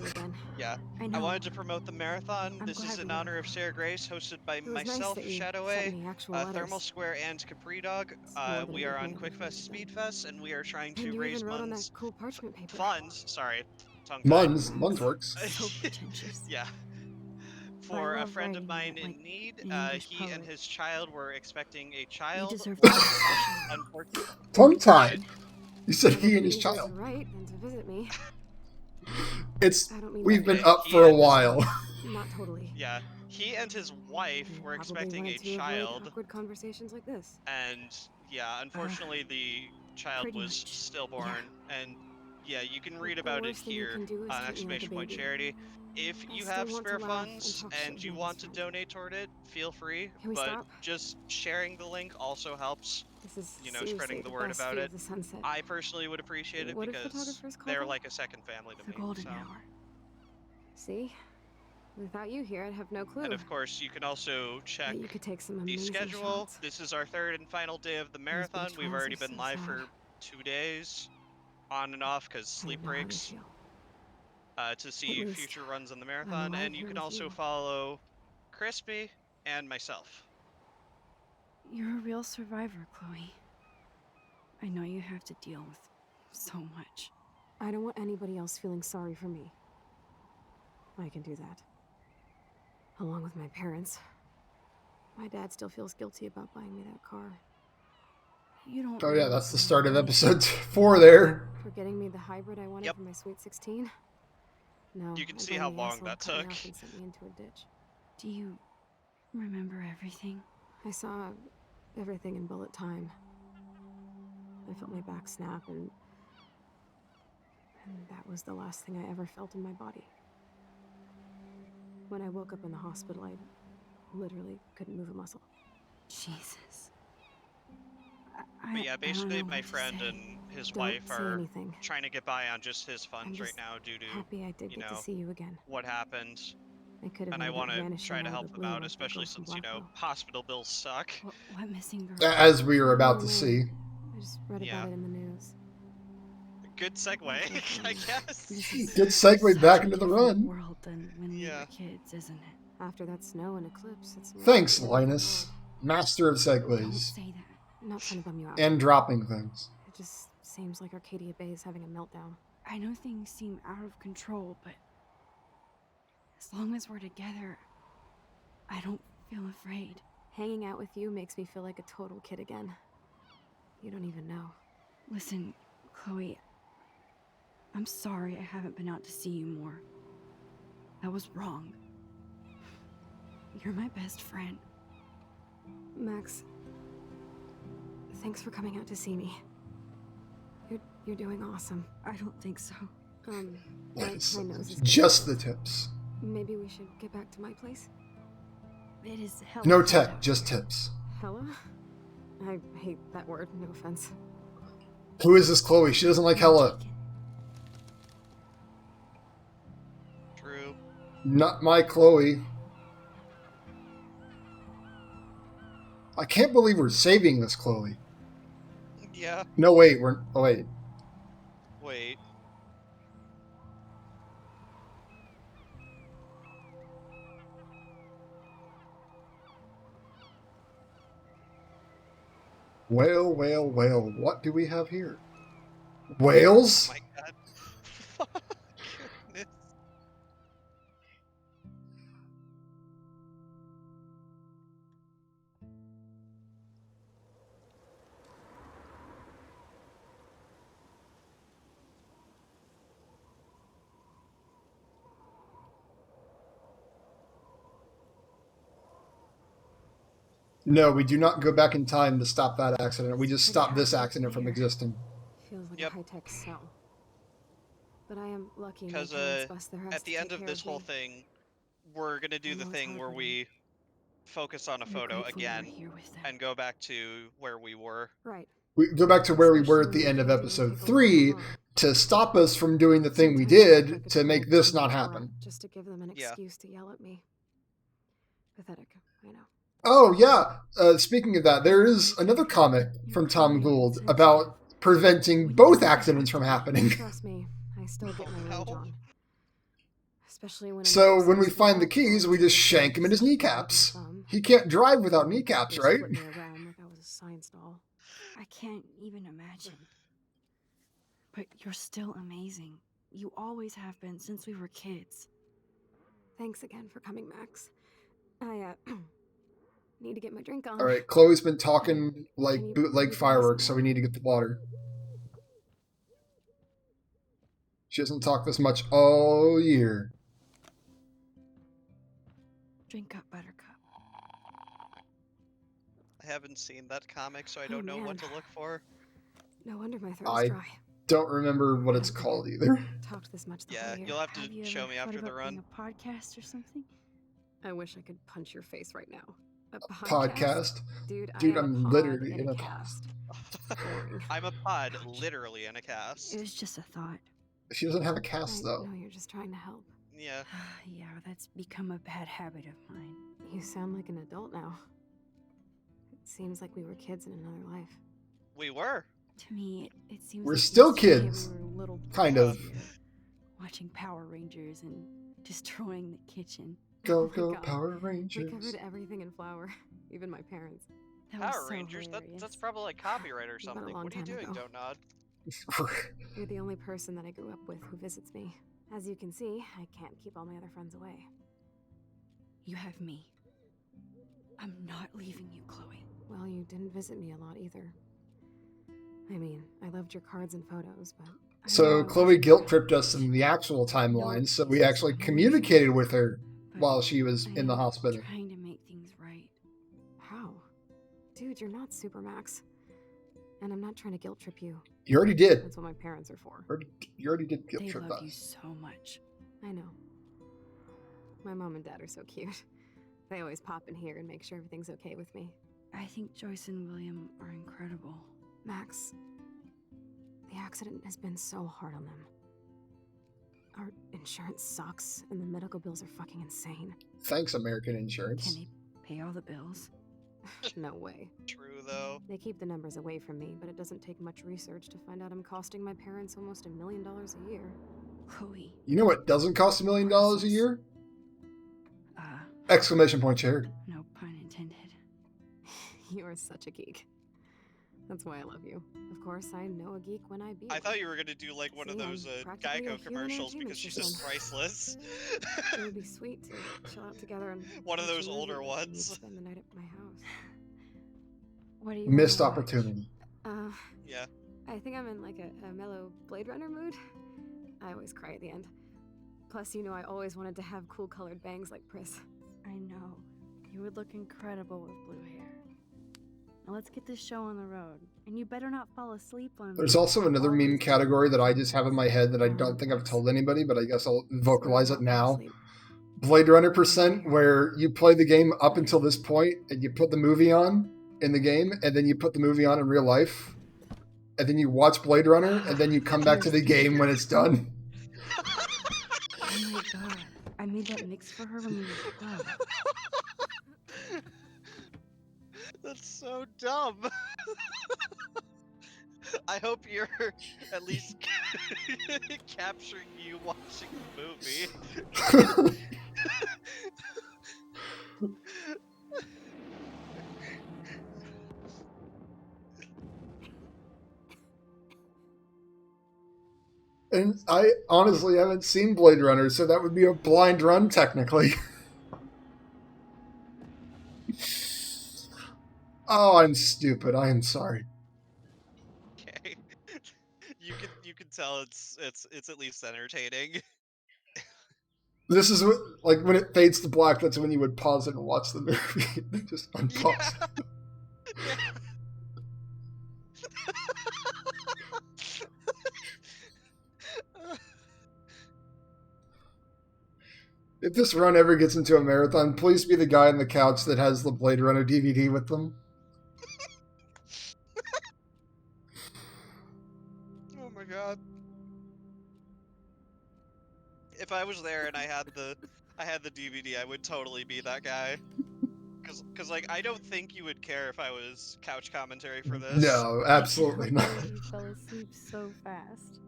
Yeah, I wanted to promote the marathon. This is in honor of Sarah Grace, hosted by myself, Shadow A, Thermal Square, and Capri Dog. We are on QuickFest Speedfest, and we are trying to raise funds. Sorry, tongue tied. Muns works. Yeah. For a friend of mine in need, he and his child were expecting a child. Unfortunately, Tongue tied. You said he and his child. Right, and to visit me. We've been up for a while. Not totally. Yeah, he and his wife were expecting a child. Awkward conversations like this. And yeah, unfortunately, the child was stillborn. And yeah, you can read about it here on Exclamation Point Charity. If you have spare funds and you want to donate toward it, feel free. But just sharing the link also helps. You know, spreading the word about it. I personally would appreciate it because they're like a second family to me. So. See? Without you here, I'd have no clue. And of course, you can also check you could take some the schedule. Shots. This is our 3rd and final day of the marathon. We've already been live for 2 days, on and off, because sleep breaks. To see future runs on the marathon, and you can also follow Crispy and myself. You're a real survivor, Chloe. I know you have to deal with so much. I don't want anybody else feeling sorry for me. I can do that. Along with my parents. My dad still feels guilty about buying me that car. You don't. Oh yeah, that's the start of episode 4 there. For getting me the hybrid I wanted for my Sweet 16? No. You can I see blame how the long asshole that who cut me took. off and sent me into a ditch. Do you remember everything? I saw everything in bullet time. I felt my back snap, and that was the last thing I ever felt in my body. When I woke up in the hospital, I literally couldn't move a muscle. Jesus. But yeah, basically my friend and his Don't wife say are anything. trying to get by on just his funds right just now due to, happy I did you get to know, see you again. what happened. I could have And I made it want to vanishing try to out of help the them blue out, like the especially girl from since, you know, Blackwell. hospital bills suck. What missing girl? As we were about to No, see. I just read Yeah. about it in the news. Good segue, I guess. Good segue back into the run. World than when we were kids, isn't it? After that snow and eclipse, it's more Thanks, like the end of the Linus. Master of segues. world. I'm not trying to bum you out. And dropping things. It just seems like Arcadia Bay is having a meltdown. I know things seem out of control, but as long as we're together, I don't feel afraid. Hanging out with you makes me feel like a total kid again. You don't even know. Listen, Chloe, I'm sorry I haven't been out to see you more. That was wrong. You're my best friend. Max, thanks for coming out to see me. You're doing awesome. I don't think so. My nose is Just the tips. Maybe we should get back to my place. It is hell. No tech, just tips. Hella? I hate that word, no offense. Who is this Chloe? She doesn't like Hella. True. Not my Chloe. I can't believe we're saving this Chloe. Yeah. No, wait, oh, wait. Wait. Well, well, well, what do we have here? Whales? Oh my god. Goodness. No, we do not go back in time to stop that accident. We just stop this accident from existing. Feels like a high-tech cell. But I am lucky my Because parents bust their ass at to the end take of care this whole me. thing, we're gonna do the know it's thing hard where for we focus on a I'm photo grateful you were again here with them. and go back to where we were. Right. We go back to where we were at the end of episode 3 to stop us from doing the thing we did to make this not happen. Just to give them an excuse to yell at me. Pathetic, I know. Oh, yeah. Speaking of that, there is another comic from Tom Gould about preventing both accidents from happening. Trust me, I still get my rage on. Especially when So when we find the keys, we just shank him in his kneecaps. He can't drive without kneecaps, right? Flip me around like I was a science doll. I can't even imagine. But you're still amazing. You always have been since we were kids. Thanks again for coming, Max. I need to get my drink on. All right, Chloe's been talking like bootleg fireworks, so we need to get the water. She hasn't talked this much all year. Drink up, Buttercup. I haven't seen that comic, so I don't know what to look for. No wonder my throat's I dry. don't remember what it's called either. Talked this much the Yeah, whole year. you'll have to you show ever me thought after the about run. doing a podcast or something? I wish I could punch your face right now. A Podcast? Dude, Dude, I am I'm a literally pod in and a cast. I'm a pod, literally in a cast. It was just a thought. She doesn't have a cast, though. No, you're just trying to help. Yeah. Yeah, that's become a bad habit of mine. You sound like an adult now. It seems like we were kids in another life. We were. To me, it seems We're like still yesterday kids. we were little Kind boys of. here, watching Power Rangers and destroying the kitchen. Go, Oh my go, God. Power We Rangers. covered everything in flour, even my parents. That was Power so Rangers? hilarious. That's probably like copyright or But a something. long What are you time doing, ago. Don't Nod? You're the only person that I grew up with who visits me. As you can see, I can't keep all my other friends away. You have me. I'm not leaving you, Chloe. Well, you didn't visit me a lot either. I mean, I loved your cards and photos, but... So Chloe guilt tripped us in the actual timeline, so we actually communicated with her while she was in the hospital. Trying to make things right. How? Dude, you're not Supermax. And I'm not trying to guilt trip you. You already did. That's what my parents are for. You already did guilt They trip love you us. so much. I know. My mom and dad are so cute. They always pop in here and make sure everything's okay with me. I think Joyce and William are incredible. Max, the accident has been so hard on them. Our insurance sucks, and the medical bills are fucking insane. Thanks, American Insurance. Can they pay all the bills? No way. True, though. They keep the numbers away from me, but it doesn't take much research to find out I'm costing my parents almost $1 million a year. Chloe. You know what doesn't cost $1 million a year? Exclamation point charity. No pun intended. You are such a geek. That's why I love you. Of course, I know a geek when I be I one. thought you were gonna do like one of See, I'm those practically a Geico human commercials entertainment because she's just system. priceless. It would be sweet to chill out together and One of watch a those movie older and ones. Spend the night at my house. What do you Missed wanna watch? opportunity. Yeah. I think I'm in like a mellow Blade Runner mood. I always cry at the end. Plus, you know, I always wanted to have cool colored bangs like Pris. I know. You would look incredible with blue hair. Now let's get this show on the road. And you better not fall asleep on me. There's also another meme category that I just have in my head that I don't think I've told anybody, but I guess I'll vocalize it now. Blade Runner %, where you play the game up until this point, and you put the movie on in the game, and then you put the movie on in real life, and then you watch Blade Runner, and then you come back to the game when it's done. Oh my god. I made that mix for her when we were 12. That's so dumb. I hope you're at least capturing you watching the movie. And I honestly haven't seen Blade Runner, so that would be a blind run, technically. Oh, I'm stupid. I am sorry. Okay. You can tell it's at least entertaining. This is what, like, when it fades to black, that's when you would pause it and watch the movie. Just unpause. If this run ever gets into a marathon, please be the guy on the couch that has the Blade Runner DVD with them. Oh my god. If I was there and I had the DVD, I would totally be that guy. Cause like I don't think you would care if I was couch commentary for this. No, absolutely not. You fell asleep so fast.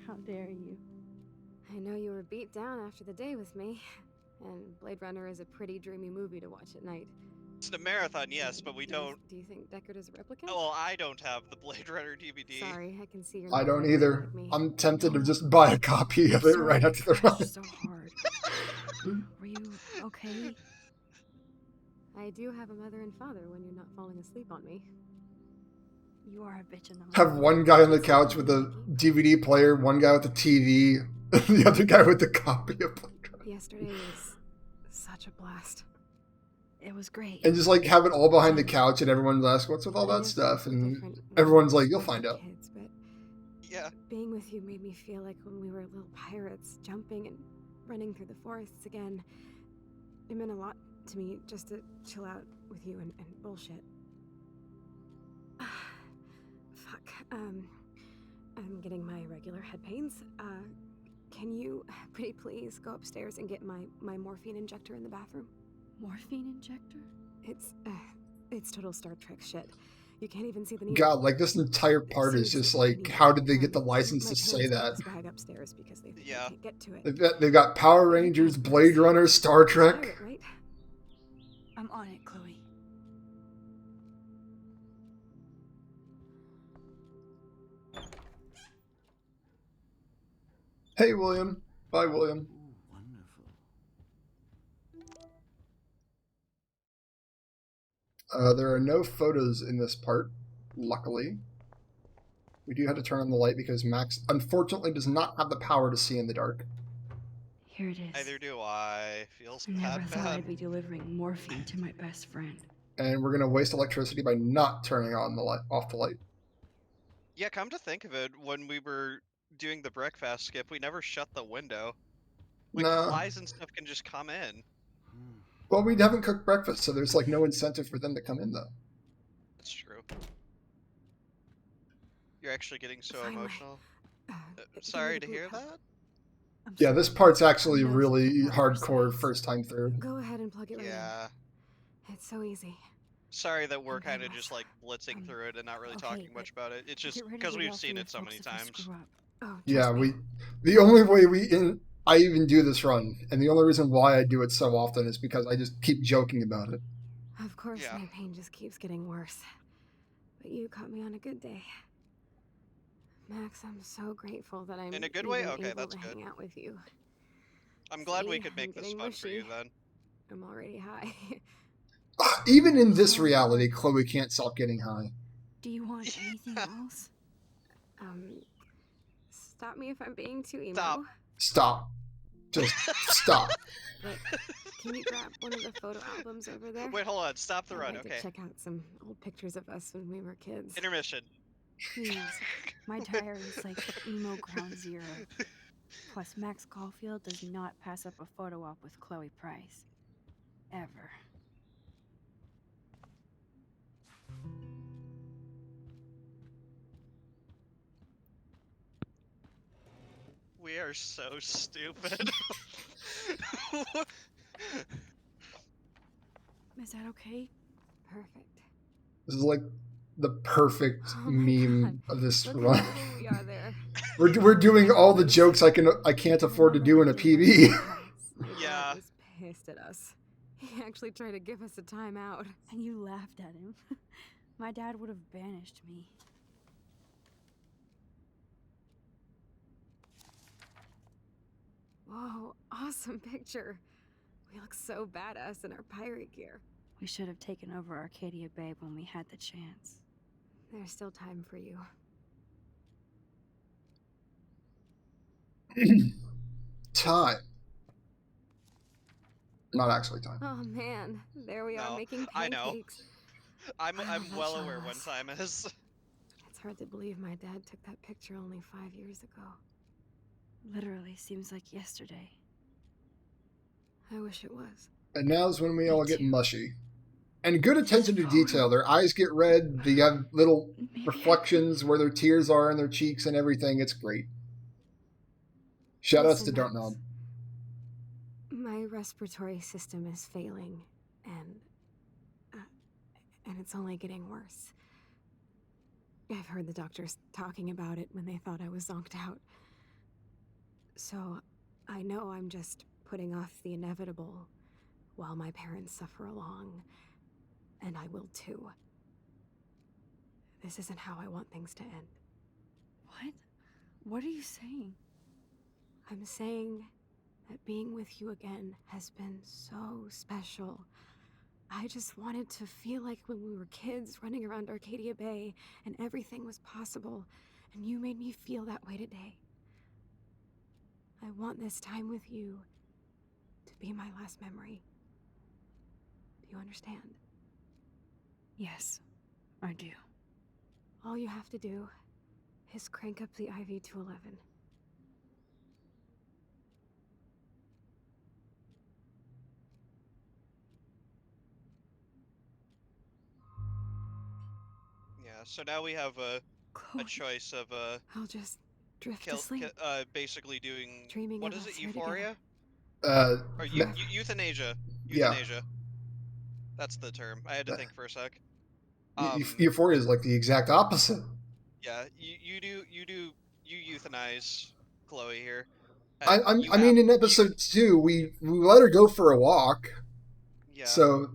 How dare you? I know you were beat down after the day with me, and Blade Runner is a pretty dreamy movie to watch at night. It's a marathon, yes, but we don't. Do you think Deckard is a replicant? Well, I don't have the Blade Runner DVD. Sorry, I can see you're I not don't really either. like me. I'm tempted to just buy a copy of it right after the run. So hard. Were you okay? I do have a mother and father when you're not falling asleep on me. You are a bitch in the Have one guy on the couch with a DVD player, one guy with the TV, and the other guy with the copy of Blade Runner. Yesterday was such a blast. It was great. And just like have it all behind the couch, and everyone's asked, "What's with all that stuff?" And everyone's like, "You'll find out." Kids, but yeah, being with you made me feel like when we were little pirates, jumping and running through the forests again. It meant a lot to me just to chill out with you and bullshit. Fuck. I'm getting my regular head pains. Can you, pretty please, go upstairs and get my morphine injector in the bathroom? Morphine injector? It's total Star Trek shit. You can't even see the needle. God, like this entire part is just like, how did they get the license to say that? My parents put this bag upstairs because they think they can't get to it. They've got Power Rangers, Blade Runner, Star Trek. Right? I'm on it, Chloe. Hey, William. Bye, William. There are no photos in this part, luckily. We do have to turn on the light because Max, unfortunately, does not have the power to see in the dark. Here it is. Neither do I. Feels I never bad. thought I'd be delivering morphine to my best friend. And we're gonna waste electricity by not turning on the light, off the light. Yeah, come to think of it, when we were doing the breakfast skip, we never shut the window. Like, No. flies and stuff can just come in. Well, we haven't cooked breakfast, so there's like no incentive for them to come in, though. That's true. You're actually getting so emotional. Sorry to hear that. Yeah, this part's actually really hardcore first time through. Go ahead and plug it right Yeah. in. It's so easy. Sorry that we're kind of just like blitzing through it and not really talking much about it. It's just get ready because to we've walk seen in it if so folks many if we times. screw up. Oh, Yeah, the only way I even do this run, and the only reason why I do it so often is because I just keep joking about it. Of course, my pain just keeps getting worse. But you caught me on a good day. Max, I'm so grateful that I'm In a good way? even Okay, able that's to good. hang out with you. I'm glad we See, could I'm make this getting fun for you mushy. then. I'm already high. Even in this reality, Chloe can't stop getting high. Do you want anything else? Stop me if I'm being too emo. Stop. Just stop. But can you grab one of the photo albums over there? Wait, hold on. Stop the I'd run. like Okay. to check out some old pictures of us when we were kids. Intermission. Please. My diary's like emo ground zero. Plus, Max Caulfield does not pass up a photo op with Chloe Price. Ever. We are so stupid. Is that okay? Perfect. This is like the perfect meme of this Look run. how cool we are there. We're doing all the jokes I can't afford to do in a PB. Yeah. He was pissed at us. He actually tried to give us a timeout. And you laughed at him. My dad would have banished me. Whoa, awesome picture. We look so badass in our pirate gear. We should have taken over Arcadia Bay when we had the chance. There's still time for you. Time. Not actually time. Oh man, there we are No, making I know. pancakes. I'm Oh, well that's aware when jealous. time is. It's hard to believe my dad took that picture only 5 years ago. Literally seems like yesterday. I wish it was. And now's when we all get mushy. And good attention to detail. Their eyes get red. They have little reflections where their tears are in their cheeks and everything. It's great. Shoutouts to Listen, Don't Max. Nod. My respiratory system is failing, and it's only getting worse. I've heard the doctors talking about it when they thought I was zonked out. So, I know I'm just putting off the inevitable while my parents suffer along, and I will too. This isn't how I want things to end. What? What are you saying? I'm saying that being with you again has been so special. I just wanted to feel like when we were kids running around Arcadia Bay and everything was possible, and you made me feel that way today. I want this time with you to be my last memory. Do you understand? Yes, I do. All you have to do is crank up the IV to 11. Yeah. So now we have a choice of I'll just drift to sleep. basically doing Dreaming what of is us it? here Euphoria? Ma- Or euthanasia? Yeah. Euthanasia. That's the term. I had to think for a sec. Euphoria is like the exact opposite. Yeah, you euthanize Chloe here. I mean, in episode 2, we let her go for a walk. Yeah. So.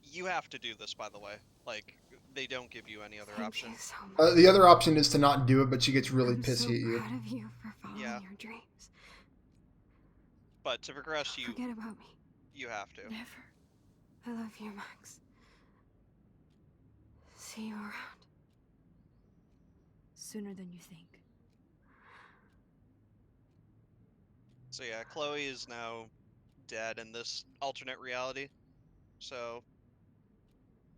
You have to do this, by the way. Like, they don't give you any other option. You so much. The other option is to not do it, but she gets really pissy so at you. Proud of you for following your dreams. But to progress, you forget about me. You have to. Never. I love you, Max. See you around. Sooner than you think. So yeah, Chloe is now dead in this alternate reality. So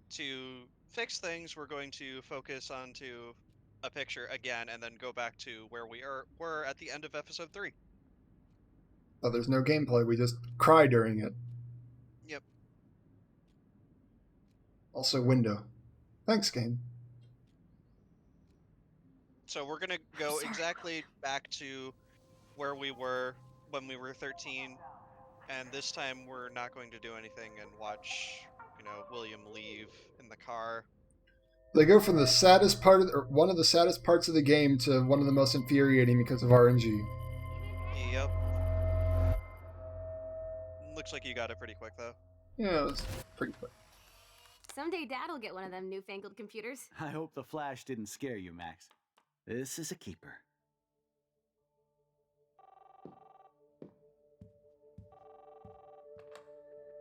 to fix things, we're going to focus onto a picture again and then go back to where we were at the end of episode 3. Oh, there's no gameplay. We just cry during it. Yep. Also, window. Thanks, game. So we're going to go exactly back to where we were when we were 13. And this time we're not going to do anything and watch, William leave in the car. They go from the saddest part of, or one of the saddest parts of the game to one of the most infuriating because of RNG. Yep. Looks like you got it pretty quick, though. Yeah, it was pretty quick. Someday Dad'll get one of them newfangled computers. I hope the flash didn't scare you, Max. This is a keeper.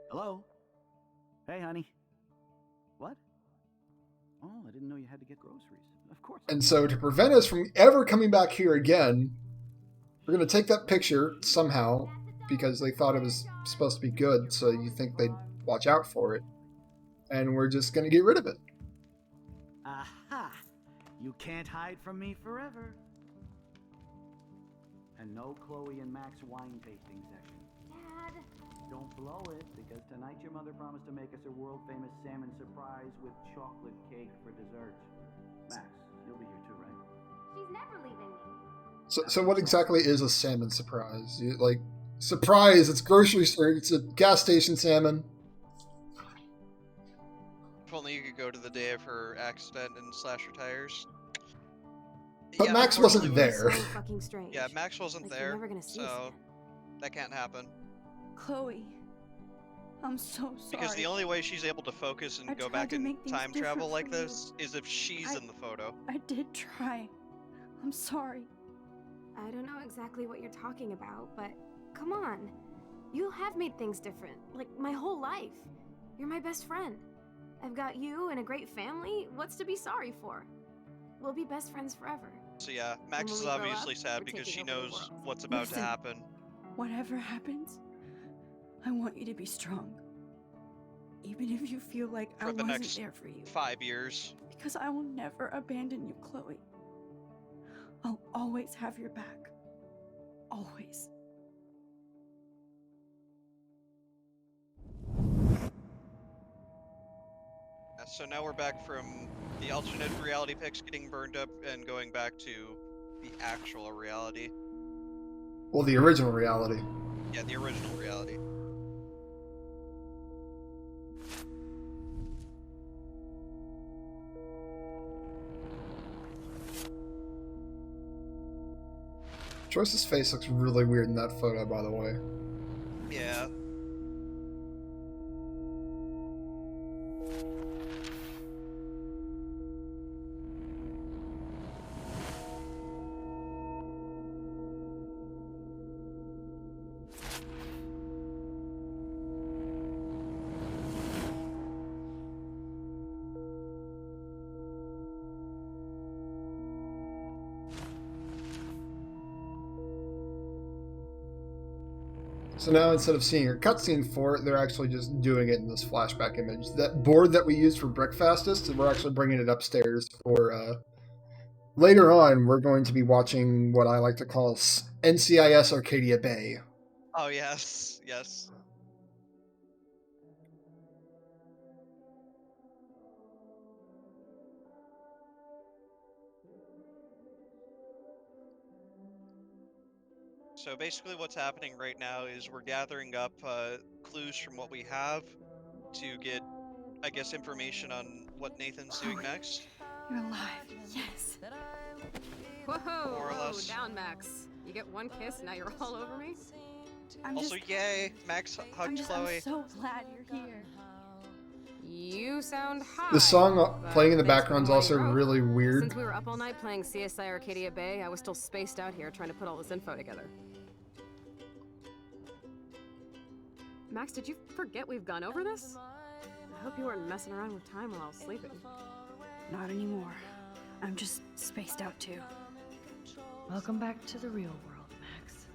Hello? Hey, honey. What? Oh, I didn't know you had to get groceries. Of course. And so, to prevent us from ever coming back here again, we're going to take that picture somehow, because they thought it was supposed to be good, so you think they'd watch out for it. And we're just going to get rid of it. Aha! You can't hide from me forever. And no Chloe and Max wine tasting session. Dad! Don't blow it, because tonight your mother promised to make us a world-famous salmon surprise with chocolate cake for dessert. Max, you'll be here too, right? She's never leaving me. So what exactly is a salmon surprise? Surprise! It's grocery store. It's a gas station salmon. If only you could go to the day of her accident and slash her tires. But Max wasn't there. So fucking strange. Yeah, Max wasn't there, You're never gonna see us so again. that can't happen. Chloe, I'm so sorry. Because the only way she's able to focus and go back in time travel like this is if she's in the photo. I did try. I'm sorry. I don't know exactly what you're talking about, but come on. You have made things different, like my whole life. You're my best friend. I've got you and a great family. What's to be sorry for? We'll be best friends forever. So yeah, Max when is we grow obviously up, sad we're because she taking over the knows world. what's about to Listen. happen. Whatever happens, I want you to be strong. Even if you feel like I For the wasn't next there for you. 5 years. Because I will never abandon you, Chloe. I'll always have your back. Always. So now we're back from the alternate reality pics getting burned up and going back to the actual reality. Well, the original reality. Yeah, the original reality. Joyce's face looks really weird in that photo, by the way. Yeah. So now instead of seeing her cutscene for it, they're actually just doing it in this flashback image. That board that we used for Breakfastest, we're actually bringing it upstairs for, later on, we're going to be watching what I like to call NCIS Arcadia Bay. Oh, yes. Yes. So basically what's happening right now is we're gathering up clues from what we have to get, I guess, information on what Nathan's doing next. You're alive. Yes. Whoa, More or whoa, less. down, Max. You get one kiss, now you're all over me? Also, yay! Max hugged Chloe. I'm so glad you're here. You sound high. The song but playing in the thanks for background is the also long road. really weird. Since we were up all night playing CSI Arcadia Bay, I was still spaced out here trying to put all this info together. Max, did you forget we've gone over this? I hope you weren't messing around with time while I was sleeping. Not anymore. I'm just spaced out too. Welcome back to the real world, Max.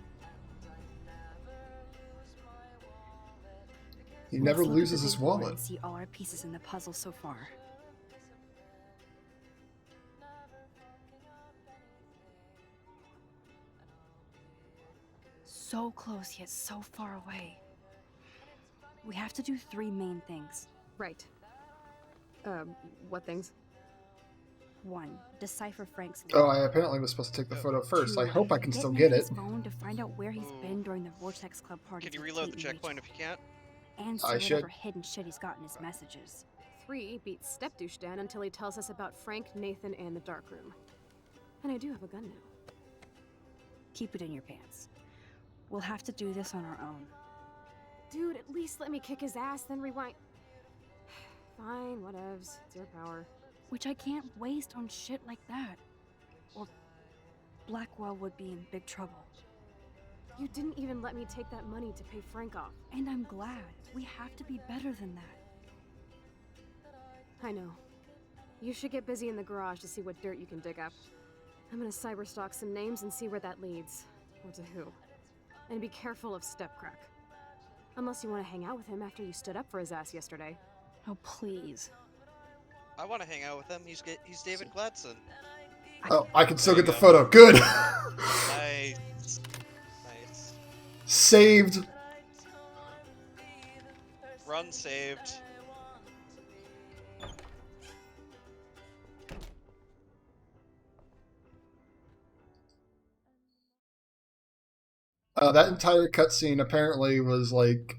He never Let's look at loses the his big board wallet. and see all our pieces in the puzzle so far. So close yet so far away. We have to do 3 main things. Right. What things? 1. Decipher Frank's Oh, I apparently was supposed to take the photo first. I 2. hope I can still get it. Nathan's phone to find out where he's been during the Vortex Club party. Can you reload the checkpoint if you can't? And see I whatever should. hidden shit he's got in his messages. 3 beat Step Douche Dan until he tells us about Frank, Nathan, and the dark room. And I do have a gun now. Keep it in your pants. We'll have to do this on our own. Dude, at least let me kick his ass, then rewind. Fine, whatevs. It's your power. Which I can't waste on shit like that. Or Blackwell would be in big trouble. You didn't even let me take that money to pay Frank off. And I'm glad. We have to be better than that. I know. You should get busy in the garage to see what dirt you can dig up. I'm gonna cyberstalk some names and see where that leads. Or to who. And be careful of Stepcrack. Unless you want to hang out with him after you stood up for his ass yesterday. Oh, please. I want to hang out with him. He's David Gladson. Oh, I can still get the photo. Good. Nice. Nice. Saved. Run saved. That entire cutscene apparently was like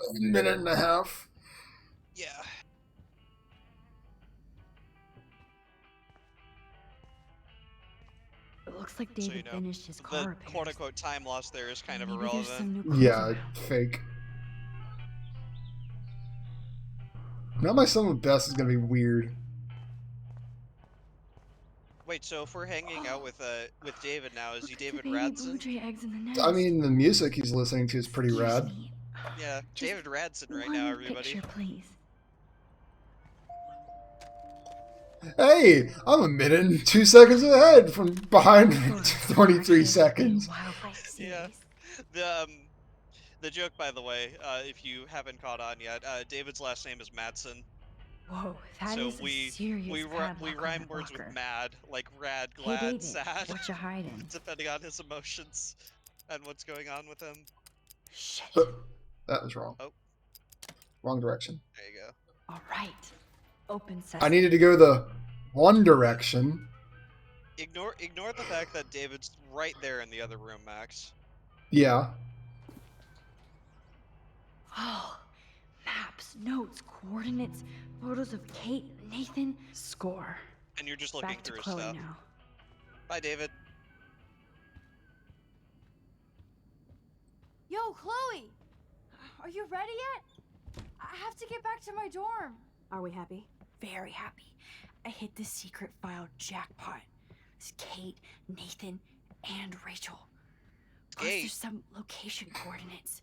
a minute and a half. Yeah. It looks like So David you know, finished his car the repairs. quote-unquote time loss there is kind of Maybe there's some irrelevant. new clues Yeah, in it. fake. Now my son with Bess is gonna be weird. Wait, so if we're hanging out with David now, is he David Baby blue Radson? jay eggs in the nest. I mean, the music he's listening to is pretty Excuse rad. me. Yeah, Just David Radson right one now, everybody. picture, please. Hey, I'm a minute and 2 seconds ahead from behind 23 seconds. Yeah. The joke, by the way, if you haven't caught on yet, David's last name is Madsen. Whoa, that So is a we serious padlock on rhyme that words locker. with mad, like rad, Hey, glad, David, sad, what you hiding? depending on his emotions and what's going on with him. Shit. That was wrong. Oh. Wrong direction. There you go. All right. Open sesame. I needed to go the one direction. Ignore the fact that David's right there in the other room, Max. Yeah. Oh, maps, notes, coordinates, photos of Kate, Nathan, score. And you're just looking Back to through his Chloe stuff. now. Bye, David. Yo, Chloe! Are you ready yet? I have to get back to my dorm. Are we happy? Very happy. I hit the secret file jackpot. It's Kate, Nathan, and Rachel. Plus, Skate. there's some location coordinates.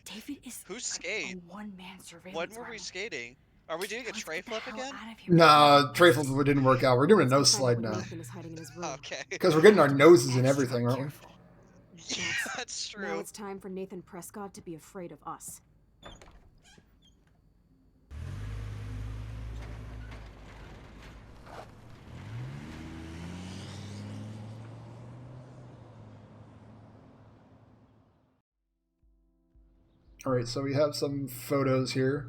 David is Who's like skate? a one-man surveillance When were we army. skating? Are we doing a tray flip again? Nah, Trayful didn't work out. We're doing a nose slide now. Nathan is hiding in his room. Okay. Because we're getting our noses and everything, aren't we? Yeah, that's Now true. it's time for Nathan Prescott to be afraid of us. Alright, so we have some photos here.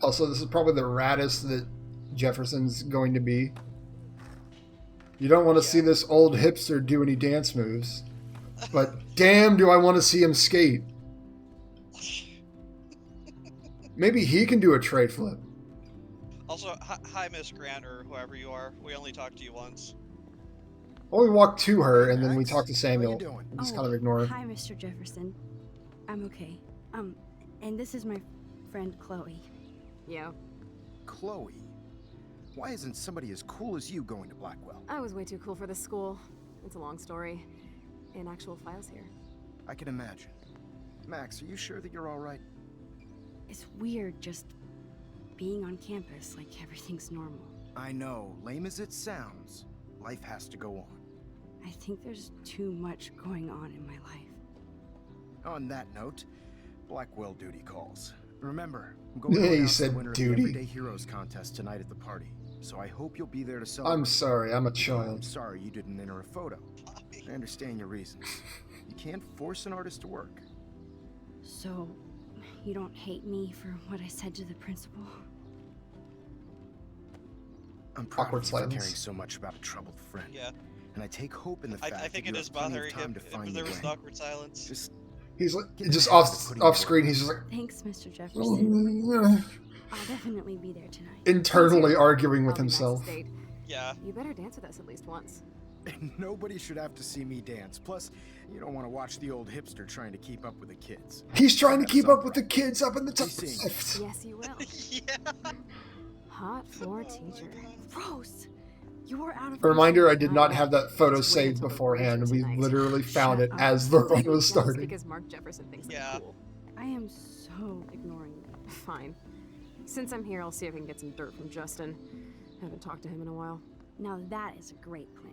Also, this is probably the raddest that Jefferson's going to be. You don't want to see this old hipster do any dance moves. But damn, do I want to see him skate. Maybe he can do a tray flip. Also, hi, Miss Grant, or whoever you are. We only talked to you once. Well, we walked to her, and then we talked to Samuel. We just kind of ignore him. Hi, Mr. Jefferson. I'm okay. And this is my friend Chloe. Yeah. Chloe? Why isn't somebody as cool as you going to Blackwell? I was way too cool for this school. It's a long story. In actual files here. I can imagine. Max, are you sure that you're all right? It's weird just being on campus like everything's normal. I know, lame as it sounds, life has to go on. I think there's too much going on in my life. On that note, Blackwell duty calls. Remember, I'm going Yeah, to you announce said the winner duty. of the Everyday Heroes contest tonight at the party. So I hope you'll be there to celebrate. I'm sorry, I'm a I'm child. sorry you didn't enter a photo. I understand your reasons. You can't force an artist to work. So, you don't hate me for what I said to the principal? I'm proud Awkward of you for silence. caring so much about a troubled friend. Yeah. And I take hope in the fact I think that it you is have plenty of bothering time him. to find There the was an way. awkward silence. He's like, just off screen, he's just like Thanks, Mr. Jefferson. I'll definitely be there tonight. internally arguing with I'll be Max's himself. date. Yeah. You better dance with us at least once. Nobody should have to see me dance. Plus, you don't want to watch the old hipster trying to keep up with the kids. He's trying to keep up with the kids up in the top seeing. left. Yes, you will. Yeah. Hot floor teacher. Rose, you were out of A reminder, I control. did not have that photo Just wait saved until the beforehand. graduate We tonight. literally found it Shut as up. the run was Jealous starting. because Mark Jefferson thinks Yeah. I'm cool. I am so ignoring you. Fine. Since I'm here, I'll see if I can get some dirt from Justin. Haven't talked to him in a while. Now that is a great plan.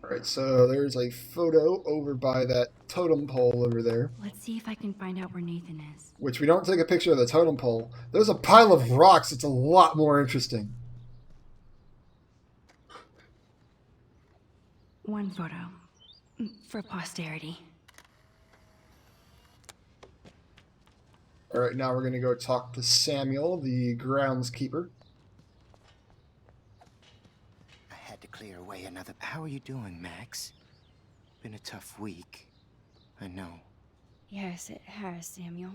Alright, so there's a photo over by that totem pole over there, Let's see if I can find out where Nathan is. which we don't take a picture of the totem pole. There's a pile of rocks. It's a lot more interesting. One photo. For posterity. Alright, now we're going to go talk to Samuel, the groundskeeper. I had to clear away another. How are you doing, Max? Been a tough week. I know. Yes, it has, Samuel.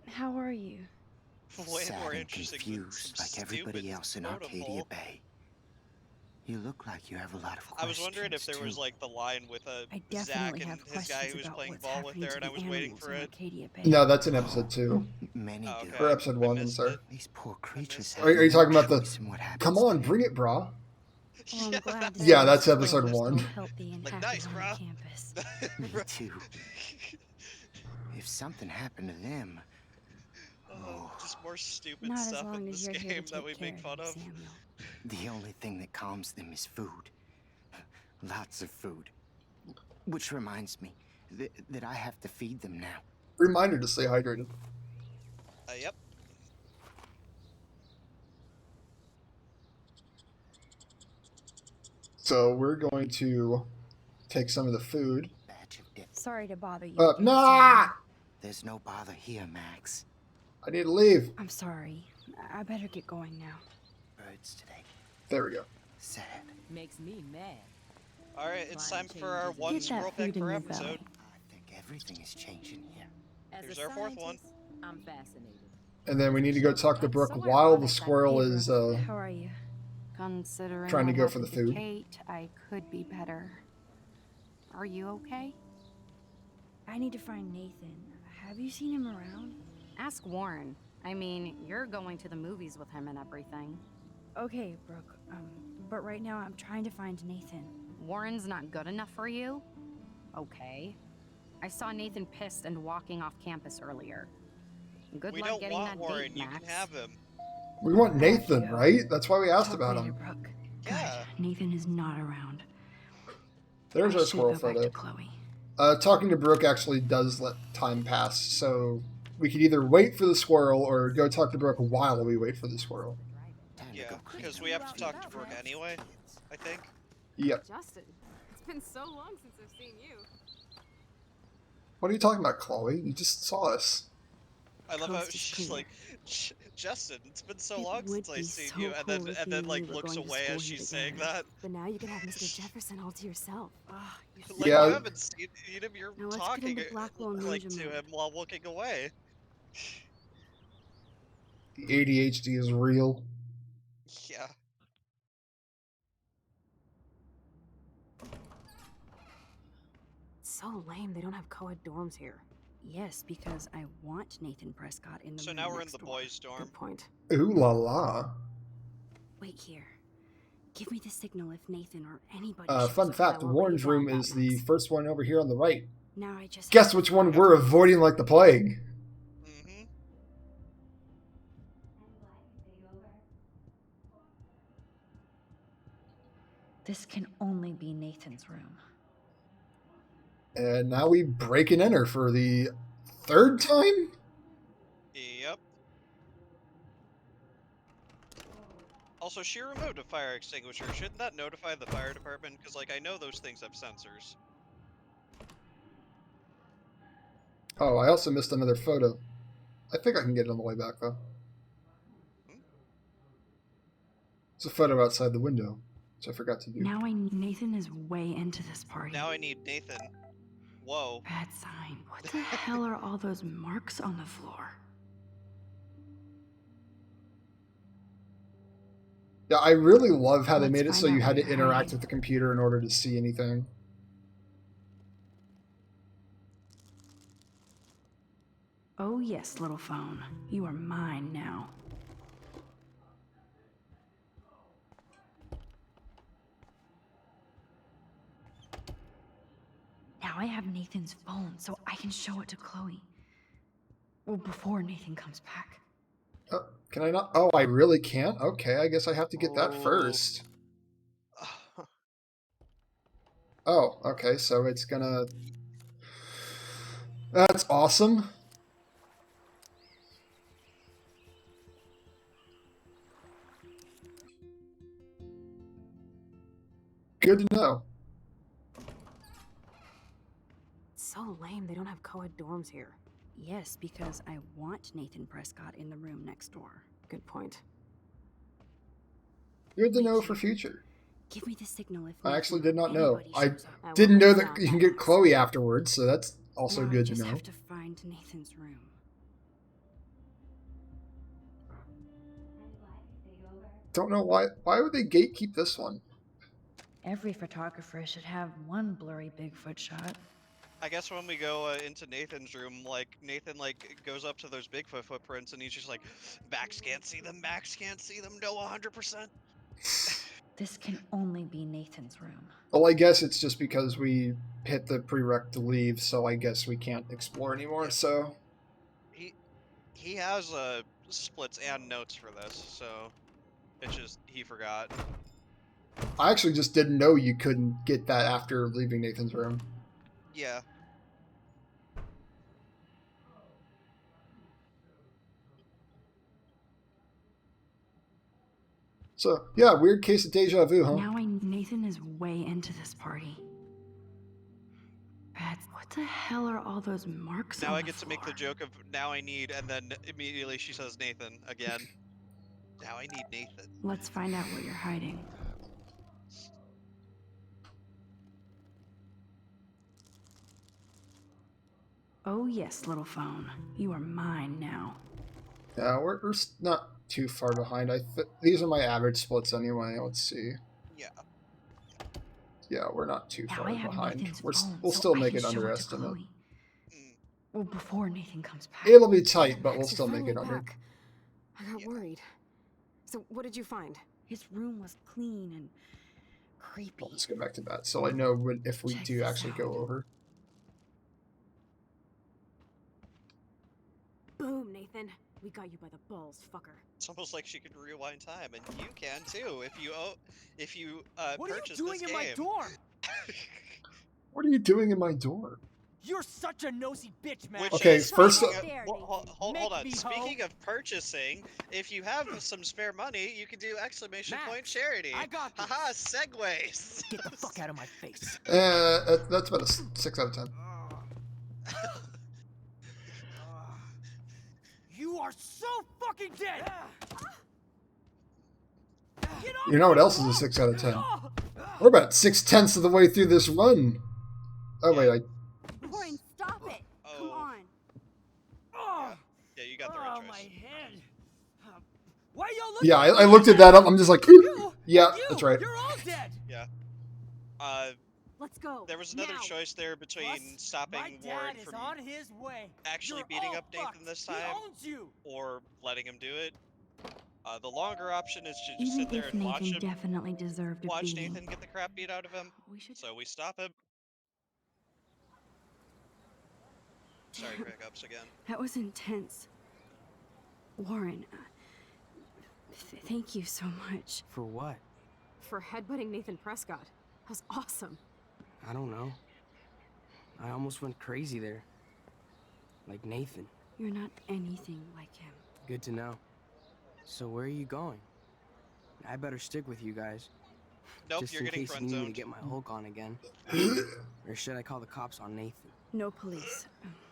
How are you? Way Sad more and interesting than confused some like everybody stupid else in totem Arcadia pole. Bay. You look like you have a lot of I questions. was wondering if there was too. like the line with I Zach definitely and have his guy questions who was about playing what's ball with happening there, to and I the was waiting animals for in it. Arcadia Bay. No, that's in episode 2. Many Oh, do. okay. Or episode 1, I'm missed sorry. it. These poor creatures. Are you talking about the... choice in what happens Come to on, them. bring it, brah. Well, I'm glad to Yeah, see that's you're episode still 1. healthy and Like, happy nice, on brah. campus. Me too. If something happened to them, Oh, just more stupid Not as stuff in long this as you're here game to that take we care make fun of of. them, Samuel. the only thing that calms them is food. Lots of food. Which reminds me that I have to feed them now. Reminder to stay hydrated. Yep. So we're going to take some of the food. Badge of death. Sorry to bother you. Nah! There's no bother here, Max. I need to leave. I'm sorry. I better get going now. Birds today. There we go. Sad. Makes me mad. All right, it's time Climate for our change is one Get that squirrel food pick in per your episode. belly. I think everything is changing here. As Here's a our fourth one. scientist, I'm fascinated. And then we need to go talk to That's Brooke somewhere while on the it, squirrel Hey, is Brooke, how are you? Considering trying to what go for the happened to food. Kate, I could be better. Are you okay? I need to find Nathan. Have you seen him around? Ask Warren. I mean, you're going to the movies with him and everything. Okay, Brooke. But right now I'm trying to find Nathan. Warren's not good enough for you? Okay. I saw Nathan pissed and walking off campus earlier. Good We luck don't getting want that Warren. date, You Max. can have him. We want Nathan, right? That's why we asked Talk about later, him. Brooke. Yeah. Nathan is not around. There's I our should squirrel go back photo. to Chloe. Talking to Brooke actually does let time pass, so we could either wait for the squirrel or go talk to Brooke while we wait for the squirrel. Time to Yeah, go clean because up we have to the talk to field. Brooke anyway, I think. Yep. Justin, it's been so long since I've seen you. What are you talking about, Chloe? You just saw us. I love how coast is she's clear. like, Justin, it's been so It long would since I be seen so you, cool if and me then and like you were looks going to away school as here she's saying together. that. But now you can have Mr. Jefferson all to yourself. Ah, you're Like, Yeah. you haven't seen him, you're Now let's get talking into Blackwell like Ninja to mode. him while looking away. The ADHD is real. Yeah. It's so lame they don't have co-ed dorms here. Yes, because I want Nathan Prescott in the So room now we're in next the door. boys' dorm. Good point. Ooh la la. Wait here. Give me the signal if Nathan or anybody Fun fact, the Warren's room is the first one over here on the right. Now I just Guess which one we're avoiding like the plague. Mm-hmm. This can only be Nathan's room. And now we break and enter for the third time? Yep. Also, she removed a fire extinguisher. Shouldn't that notify the fire department? Because, like, I know those things have sensors. Oh, I also missed another photo. I think I can get it on the way back, though. It's a photo outside the window, which I forgot to do. Now Nathan is way into this party. Now I need Nathan. Whoa. Bad sign. What the hell are all those marks on the floor? Yeah, I really love how they Let's made it so find you out had what to you're interact hiding. with the computer in order to see anything. Oh yes, little phone. You are mine now. Now I have Nathan's phone, so I can show it to Chloe. Well, before Nathan comes back. Can I not? Oh, I really can't? Okay, I guess I have to get that Oh. first. Oh, okay, so it's gonna... That's awesome. Good to know. It's so lame they don't have co-ed dorms here. Yes, because I want Nathan Prescott in the room next door. Good point. Good to know for future. Give me the signal if I actually Nathan did or not know. anybody I shows up. didn't know that you can get Chloe afterwards, so that's also Now good I to just know. have to find Nathan's room. Don't know why. Why would they gatekeep this one? Every photographer should have one blurry Bigfoot shot. I guess when we go into Nathan's room, like, Nathan, like, goes up to those Bigfoot footprints and he's just like, Max can't see them, Max can't see them, no 100%. This can only be Nathan's room. Well, I guess it's just because we hit the prereq to leave, so I guess we can't explore anymore, so... He has splits and notes for this, so it's just he forgot. I actually just didn't know you couldn't get that after leaving Nathan's room. Yeah. So, yeah, weird case of deja vu, huh? Now Nathan is way into this party. What the hell are all those marks Now on I the get to floor? make the joke of now I need, and then immediately she says Nathan again. Now I need Nathan. Let's find out what you're hiding. Oh yes, little phone. You are mine now. Yeah, we're not too far behind. These are my average splits anyway. Let's see. Yeah. Yeah, we're not too Now far I have behind. Nathan's We'll phone, so still I make can it show under it to estimate. Chloe. Well, before Nathan comes back. It'll be tight, but we'll Max, still you're make it finally under. back. I got worried. So what did you find? His room was clean and creepy. Let's go back to that, so I know if we do actually go over. Boom, Nathan. We got you by the balls, fucker. It's almost like she could rewind time, and you can too if you What are you purchase doing this in my game. dorm? What are you doing in my door? You're such a nosy bitch, man. Okay, first Hold on. me Speaking of purchasing, if you have some spare money, you can do exclamation point charity. I got this. Haha, segues. Get the fuck out of my face. That's about a 6 out of 10. You are so fucking dead! You know what else is a 6 out of 10? We're about 6/10 of the way through this run. Oh wait, Warren, stop it! Come on. Yeah, you got the right choice. My head. Why y'all look? yeah, I looked at that up. I'm just like, yeah, that's right. You're all dead. Yeah. Let's go. There was another now. choice there between My stopping Warren dad is from on his way. actually You're beating all up Nathan fucked. this He time, owns you. or letting him do it. The longer option is to just Even sit there if and watch Nathan him. definitely deserved a Watch beating, Nathan get the crap beat out of him. So we stop him. Sorry, hiccups again. That was intense. Warren, thank you so much. For what? For headbutting Nathan Prescott. That was awesome. I don't know. I almost went crazy there. Like Nathan. You're not anything like him. Good to know. So where are you going? I better stick with you guys. Nope, Just you're in getting case you need me to friend-zoned. get my Hulk on again. Or should I call the cops on Nathan? No police.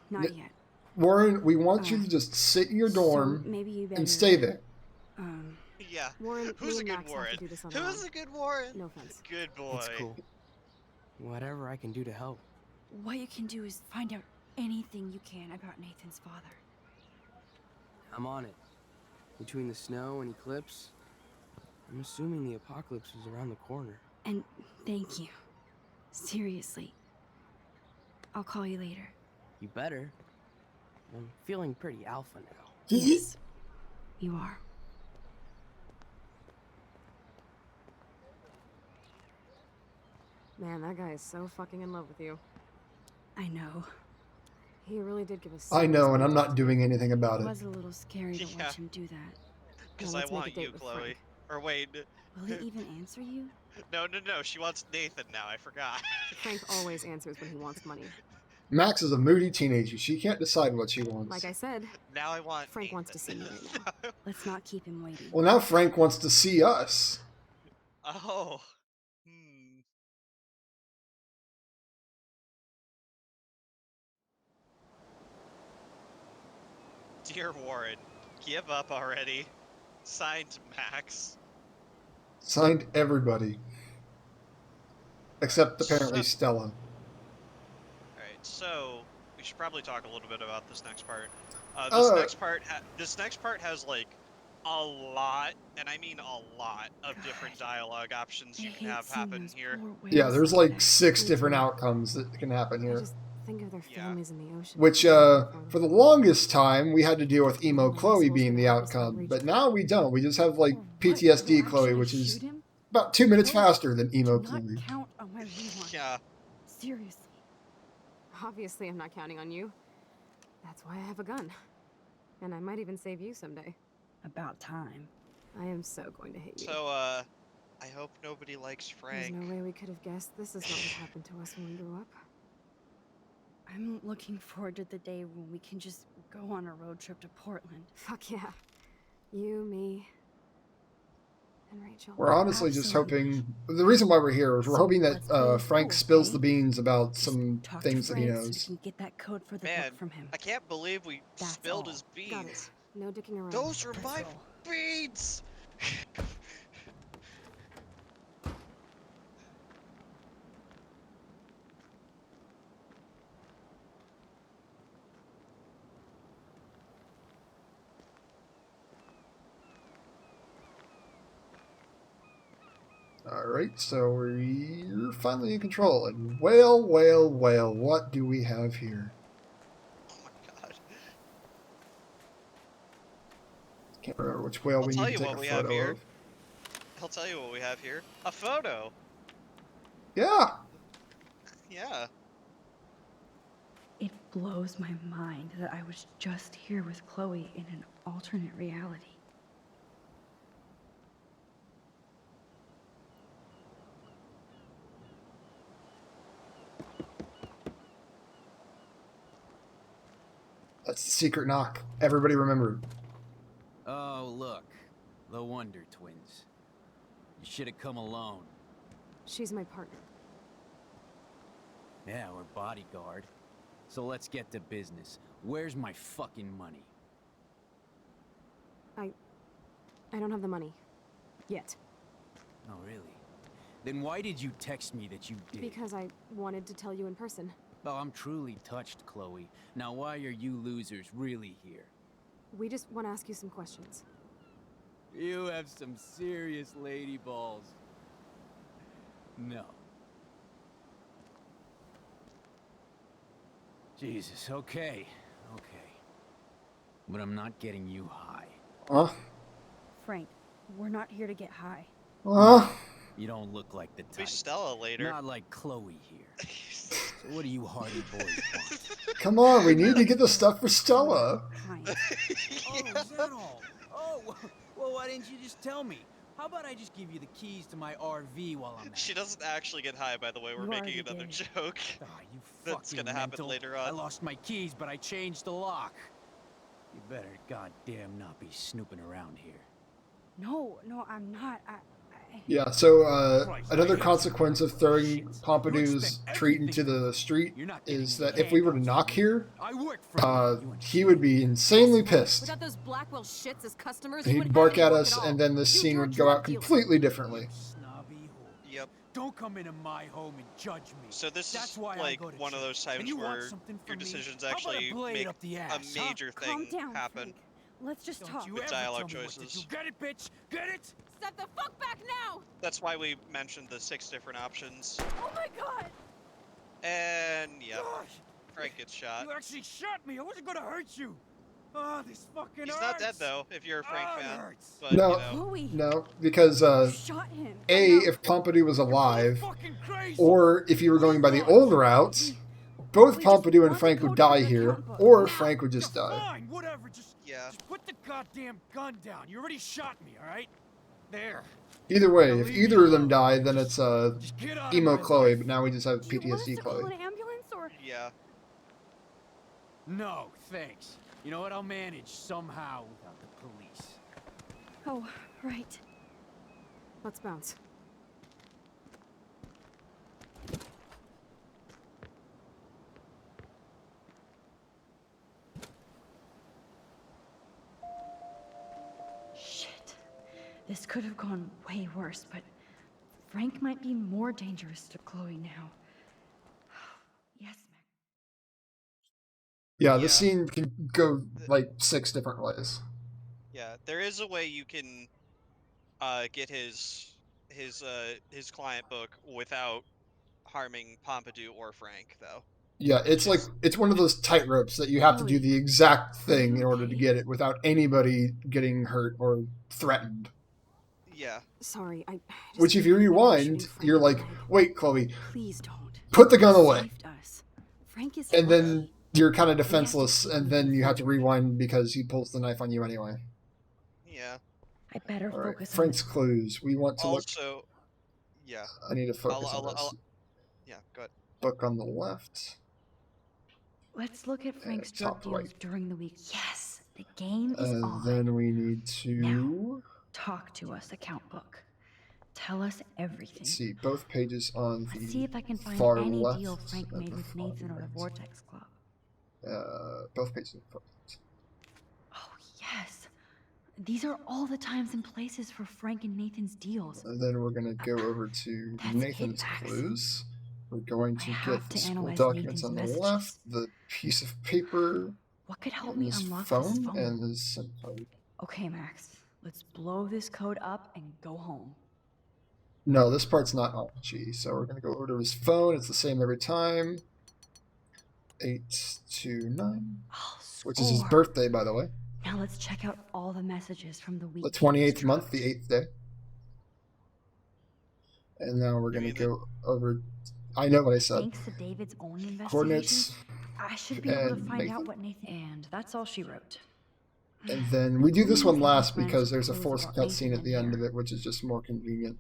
Not yet. Warren, we want you to just sit in your dorm So maybe you better, and stay there. Yeah. Warren, Who's me a and good Max Warren? have to do this on our Who's own. a good Warren? No offense. Good boy. It's cool. Whatever I can do to help. What you can do is find out anything you can about Nathan's father. I'm on it. Between the snow and eclipse, I'm assuming the apocalypse is around the corner. And thank you. Seriously. I'll call you later. You better. I'm feeling pretty alpha now. Yes, you are. Man, that guy is so fucking in love with you. I know. He really did give us. I know, and I'm not doing anything about It it. was a little scary to Yeah. watch him do that. Because Now I let's make a want date you, with Chloe. Frank. Or wait. Will he even answer you? No. She wants Nathan now. I forgot. Frank always answers when he wants money. Max is a moody teenager. She can't decide what she wants. Like I said, Now I want Frank Nathan. wants to see me right now. Let's not keep him waiting. Well, now Frank wants to see us. Oh. Dear Warren, give up already. Signed, Max. Signed everybody. Except apparently Stella. Alright, so we should probably talk a little bit about this next part. This next part has like a lot, and I mean a lot, of different dialogue options you can have happen here. Yeah, there's like 6 different outcomes that can happen here. just think of their families in the ocean. Which, for the longest time, we had to deal with emo Chloe being the outcome. But now we don't. We just have, like, PTSD Chloe, which is about 2 minutes faster than emo Chloe. Count on my rewind. Yeah. Seriously. Obviously, I'm not counting on you. That's why I have a gun. And I might even save you someday. About time. I am so going to hit you. So, I hope nobody likes Frank. There's no way we could have guessed this is not what happened to us when we grew up. I'm looking forward to the day when we can just go on a road trip to Portland. Fuck yeah. You, me, and Rachel. We're honestly just hoping... The reason why we're here is we're hoping that Frank spills the beans about some things that he knows. We can get that code for the Man, book from him. I can't believe we spilled his Got beans. it. No dicking around. Those are my beans! Alright, so we're finally in control. And well, what do we have here? Oh my god. Can't remember which whale we I'll need tell to you take what a we have photo here. of. I'll tell you what we have here. A photo! Yeah! Yeah. It blows my mind that I was just here with Chloe in an alternate reality. That's the secret knock. Everybody remember. Oh, look. The Wonder Twins. You should have come alone. She's my partner. Yeah, we're bodyguard. So let's get to business. Where's my fucking money? I don't have the money. Yet. Oh, really? Then why did you text me that you did? Because I wanted to tell you in person. Oh, I'm truly touched, Chloe. Now, why are you losers really here? We just want to ask you some questions. You have some serious lady balls. No. Jesus, okay. But I'm not getting you high. Frank, we're not here to get high. You don't look like the type. Be Stella later. Not like Chloe here. So what do you Hardy boys want? Come on, we need to get the stuff for Stella. Oh, is that all? Oh, well, why didn't you just tell me? How about I just give you the keys to my RV while I'm at it? She doesn't actually get high, by the way. We're making another joke. You That's fucking gonna happen mental. later I on. lost my keys, but I changed the lock. You better goddamn not be snooping around here. No, I'm not. Yeah, so another consequence of throwing Pompidou's treat into the street is that if we were to knock here, he would be insanely pissed. Without those Blackwell shits as customers, He'd bark at us, and then the scene would go out completely differently. Yep. Don't come into my home and judge me. So this That's is why I like go to one of church. those times And you want where something your from me? decisions How about a actually blade make up the a ass, huh? major Calm thing down, happen Frank. Let's just Don't talk. you with ever dialogue tell me what to choices. do. Get it, bitch? Get it? Step the fuck back now! That's why we mentioned the 6 different options. Oh my god! And yeah, Gosh, Frank gets shot. you actually shot me. I wasn't gonna hurt you. Oh, this fucking He's hurts. not dead though, if you're a Frank it fan. hurts. But No, you know, Chloe, no, because shot him. if Pompidou was alive, Fucking crazy. or if you were going by the old route, both Pompidou and Frank would die here, or Frank would just die. Fine, whatever. Just put the goddamn gun down. You already shot me, all right? There. Either way, if either of them die, then it's get out of emo my Chloe, but now we just have You want us PTSD to call Chloe. an ambulance or? yeah. No, thanks. You know what? I'll manage somehow without the police. Oh, right. Let's bounce. Shit. This could have gone way worse, but Frank might be more dangerous to Chloe now. Yes, Mac. Yeah, the scene can go like 6 different ways. Yeah, there is a way you can get his client book without harming Pompidou or Frank, though. Yeah, it's like it's one of those tightropes that you have to do the exact thing in order to get it without anybody getting hurt or threatened. Yeah. Sorry, I just Which, if you feel like I rewind, shouldn't Frank you're like, away. wait, Chloe, Please don't. put the gun You away. saved us. Frank is And then you're kind of defenseless, and then you have to rewind because he pulls the knife on you anyway. Yeah. I better All right, focus on Frank's clues. We want to look. Also, yeah. I need to focus on this. Yeah, go ahead. Book on the left. Let's look at Frank's top drug deals during the week. Yes, the game is And on. then we need to Talk to us, account book. Tell us everything. see both pages on the Let's see if I can find far any left. deal Frank and made the with far Nathan or the right. Vortex Club. Both pages. Yes. These are all the times and places for Frank and Nathan's deals. And then we're going to go over to Nathan's clues. We're going to have get to the school analyze documents Nathan's on the messages. left, the piece of paper, What could help and me his unlock phone, this phone? and his SIM card. Okay, Max. Let's blow this code up and go home. No, this part's not on G, so we're going to go over to his phone. It's the same every time. 829, which is his score. birthday, by the way. Now let's check out all the messages from the week. The 28th month, the 8th day. And now we're going to go over. I know what I said. Thanks to David's own investigation, Coordinates. I should be able to and find Nathan. out what Nathan. And that's all she wrote. And then we do this one last Friends because there's a clues forced about cutscene Nathan at the end of it, which is just more convenient.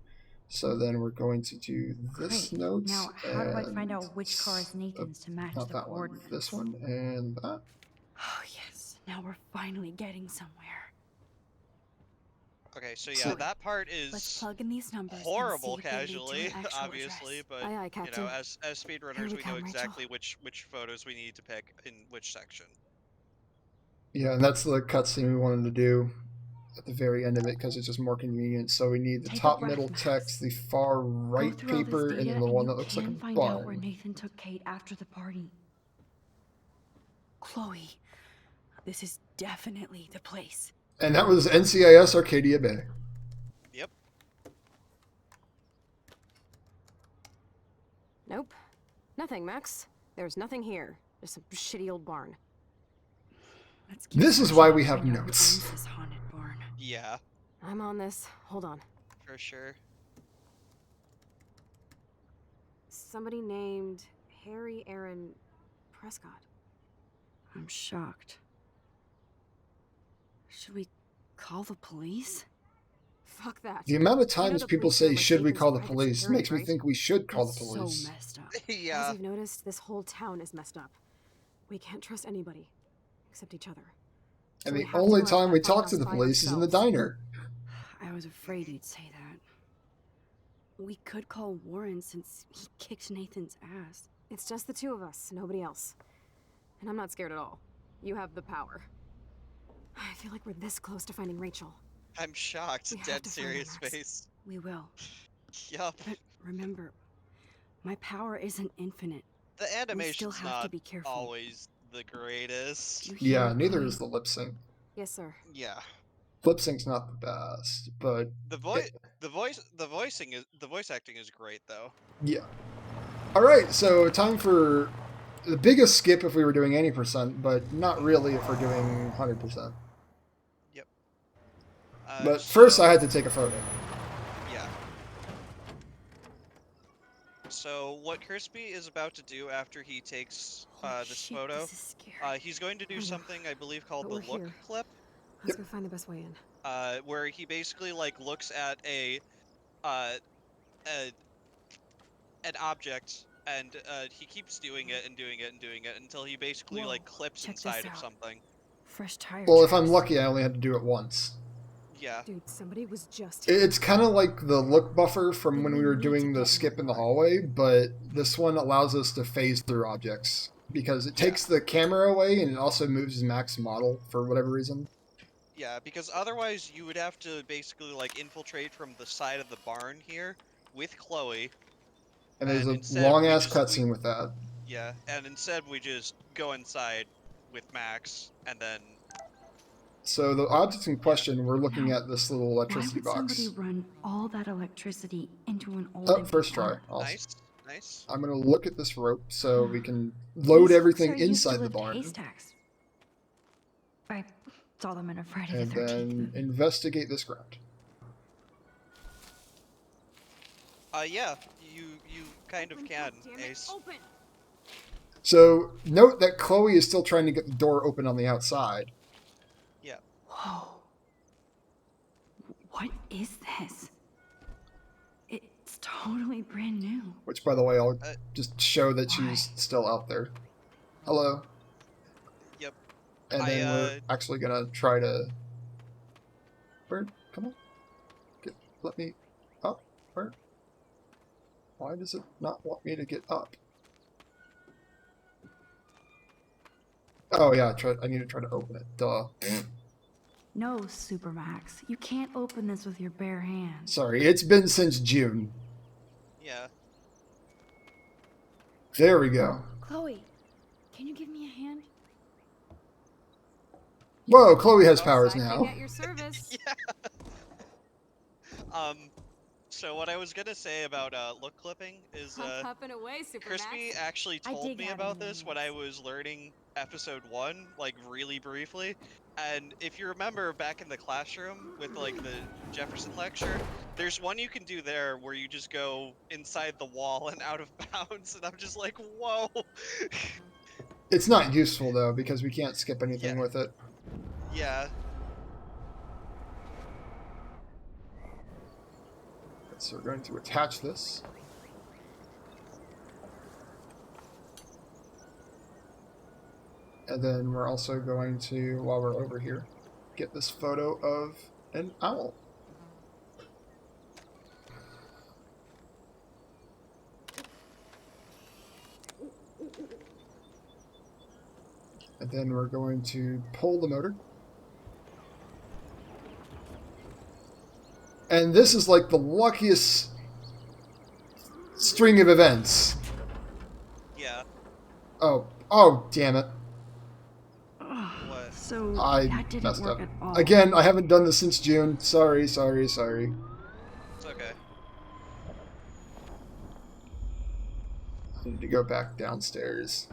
So then we're going to do this Great. note. Now, how do I find and- out which car is Nathan's to match Not the that one. coordinates? This one and that. Oh yes. Now we're finally getting somewhere. Okay, so yeah, that part is Let's plug in these numbers. and horrible see if they lead to casually, an actual obviously, address. but Aye, aye, you Captain. know, as Here speedrunners, we we know come, Rachel. exactly which photos we need to pick in which section. Yeah, and that's the cutscene we wanted to do. at the very end of it because it's just more convenient. So we need the Take a top breath, middle Max. text, the far right Go through all this paper, and data then the one you that looks like a can find out where bun. Nathan took Kate after the party. Chloe, this is definitely the place. And that was NCIS Arcadia Bay. Yep. Nope. Nothing, Max. There's nothing here. Just some shitty old barn. Let's keep This is searching why and we have find out who notes. owns this haunted barn. Yeah, I'm on this. Hold on. for sure. Somebody named Harry Aaron Prescott. I'm shocked. Should we call the police? Fuck that. The amount of You know times the people police are say, like should we Nathan's call the private police, security, makes me right? think we should call the That's police. so messed up. Yeah. As you've noticed, this whole town is messed up. We can't trust anybody. Except each other. So And we the have to only go out time to we that talk to farmhouse the by police is in the ourselves. diner. I was afraid you'd say that. We could call Warren since he kicked Nathan's ass. It's just the two of us, nobody else. And I'm not scared at all. You have the power. I feel like we're this close to finding Rachel. I'm shocked. We have Dead to find her, serious Max. face. We will. Yup. But remember, my power isn't infinite. The We still animation's have to not be careful. always the greatest. You hear Yeah, it, neither Chloe? is the lip sync. Yes, sir. Yeah. Lip sync's not the best, but The voice acting is great though. yeah. Alright, so time for the biggest skip if we were doing any percent, but not really if we're doing 100%. Yep. But first I had to take a photo. Yeah. So what Crispy is about to do after he takes this shit, photo, this is scary. he's going to do I know. something I believe called But the we're look here. clip, Let's go find the best way in. where he basically like looks at uh, an object and he keeps doing it and doing it and doing it until he basically Whoa, like clips check this inside of out. something. Fresh tire Well, if I'm tracks. lucky, I only had to do it once. Yeah. Dude, somebody was just here. It's kind of like the look buffer from when we were need doing to the get skip in the hallway, but this one allows us to phase through objects because it takes the camera away and it also moves Mac's model for whatever reason. Yeah, because otherwise you would have to basically like infiltrate from the side of the barn here with Chloe. And there's a instead long we ass just- cutscene with that. Yeah, and instead we just go inside with Max and then So the objects in question, we're looking at this little Why electricity would box. somebody run all that electricity into an old Oh, empty first try. barn? Awesome. nice, nice. I'm gonna look at this rope so we can load These everything folks are used to inside the lift barn haystacks. I saw them in a Friday and the 13th then movie. investigate this ground. Yeah, you kind of can, Damn it, Ace. open! So note that Chloe is still trying to get the door open on the outside. Yeah. Whoa. What is this? It's totally brand new. Which, by the way, I'll just show that she's still out there. Hello. Yep. And then we're actually gonna try to. Bird, come on. Let me up, Bird. Why does it not want me to get up? Oh yeah, I need to try to open it. Duh. No, Supermax. You can't open this with your bare hands. Sorry, it's been since June. Yeah. There we go. Chloe, can you give me a hand? Whoa, Chloe has powers Sidekick now. at your service. So what I was gonna say about look clipping is Up and away, Super Crispy Max. actually I told dig me having about you this when I was learning episode 1, like really briefly. And if you remember back in the classroom with like the Jefferson lecture, there's one you can do there where you just go inside the wall and out of bounds, and I'm just like, whoa. It's not useful though because we can't skip anything with it. Yeah. So we're going to attach this. And then we're also going to, while we're over here, get this photo of an owl. And then we're going to pull the motor. And this is like the luckiest string of events. Yeah. Oh, damn it. What? So I that didn't messed work up. at all. Again, I haven't done this since June. Sorry. It's okay. I need to go back downstairs.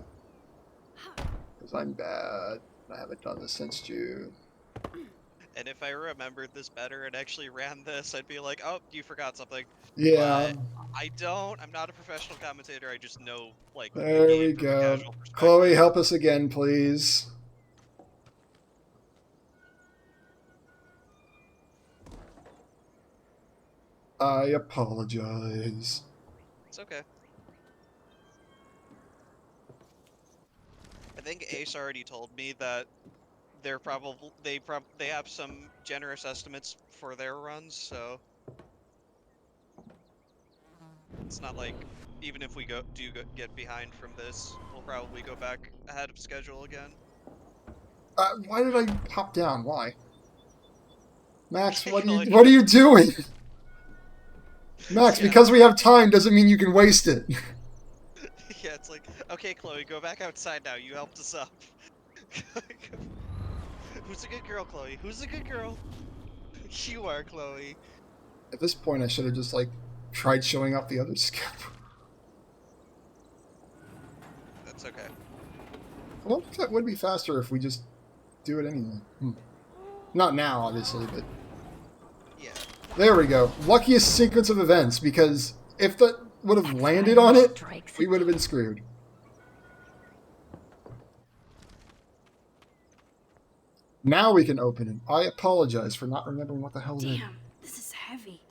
Because I'm bad. I haven't done this since June. And if I remembered this better and actually ran this, I'd be like, oh, you forgot something. Yeah. But I don't. I'm not a professional commentator. I just know, like, the There game we from a go. casual perspective. Chloe, help us again, please. I apologize. It's okay. I think Ace already told me that they're they have some generous estimates for their runs, so it's not like even if we get behind from this, we'll probably go back ahead of schedule again. Why did I hop down? Why? Max, what are you doing? Max, because we have time doesn't mean you can waste it. Yeah, it's like, okay, Chloe, go back outside now. You helped us up. Who's a good girl, Chloe? Who's a good girl? You are, Chloe. At this point, I should have just, like, tried showing off the other skip. That's okay. Well, that would be faster if we just do it anyway. Not now, obviously, but... Yeah. There we go. Luckiest sequence of events, because if that would have landed on it, we would have been screwed. Now we can open it. I apologize for not remembering what the hell it is. Damn, this is heavy.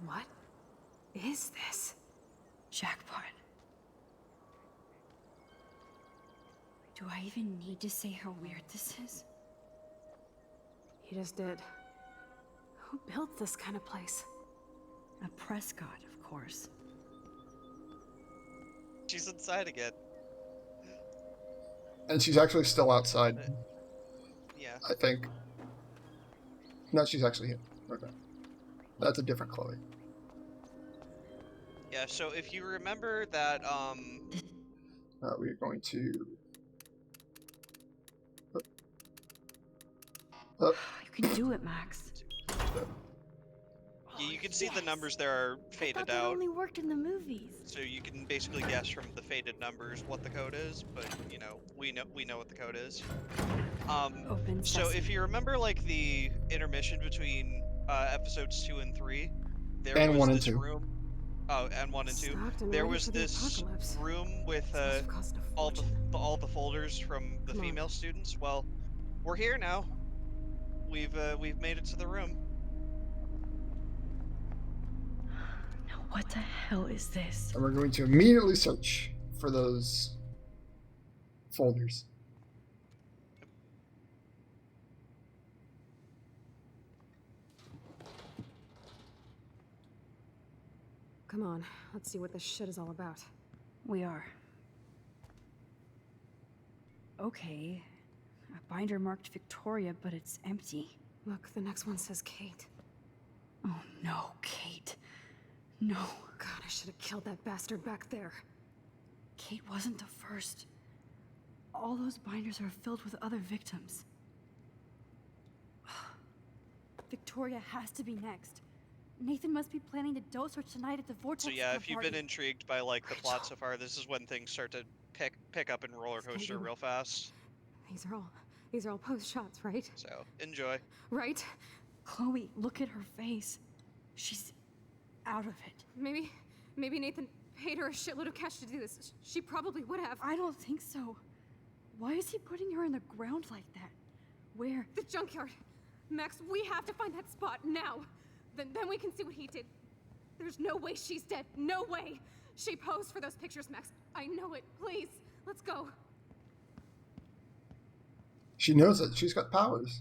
What is this? Jackpot. Do I even need to say how weird this is? You just did. Who built this kind of place? A Prescott, of course. She's inside again. And she's actually still outside. Yeah. I think. No, she's actually here. Okay. That's a different Chloe. Yeah, so if you remember that, We're going to... You can do it, Max. Yeah, you can see the numbers there are faded That out. only worked in the movies. So you can basically guess from the faded numbers what the code is, but you know, we know what the code is. Open So if sesame. you remember like the intermission between episodes 2 and 3, there And was 1 and this 2. room. Oh, and 1 and 2. Stocked and There ready was for the this apocalypse. room with This must have cost a all the fortune. all the folders from the Come on. female students. Well, we're here now. We've made it to the room. Now what the hell is this? And we're going to immediately search for those folders. Come on, let's see what this shit is all about. We are. Okay. A binder marked Victoria, but it's empty. Look, the next one says Kate. Oh no, Kate. No. God, I should have killed that bastard back there. Kate wasn't the first. All those binders are filled with other victims. Victoria has to be next. Nathan must be planning to dose her tonight at the Vortex So yeah, Club if you've party. been intrigued by like the plot so far, this is when things start to pick up and roller coaster real fast. These are all post shots, right? So enjoy. Right? Chloe, look at her face. She's out of it. Maybe Nathan paid her a shitload of cash to do this. She probably would have. I don't think so. Why is he putting her in the ground like that? Where? The junkyard. Max, we have to find that spot now. Then we can see what he did. There's no way she's dead. No way. She posed for those pictures, Max. I know it. Please, let's go. She knows it. She's got powers.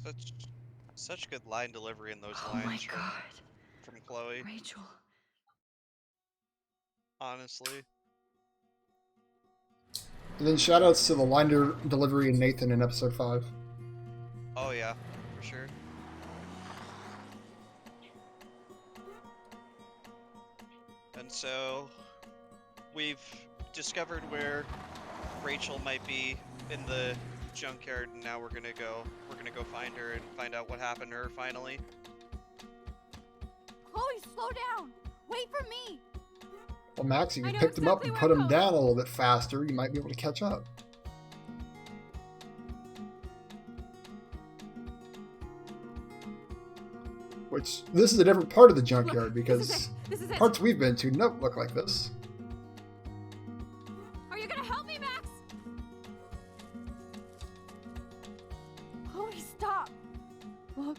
Such good line delivery in those Oh lines my from, god. from Chloe. Rachel. Honestly. And then shoutouts to the line delivery in Nathan in episode 5. Oh yeah, for sure. And so we've discovered where Rachel might be in the junkyard, and now we're gonna go find her and find out what happened to her finally. Chloe, slow down! Wait for me! Well, Max, if I you know picked him up exactly and where put I'm him going. down a little bit faster, you might be able to catch up. Which, this is a different part of the junkyard because This is it. parts we've been to don't look like this. Are you gonna help me, Max? Chloe, stop! Look.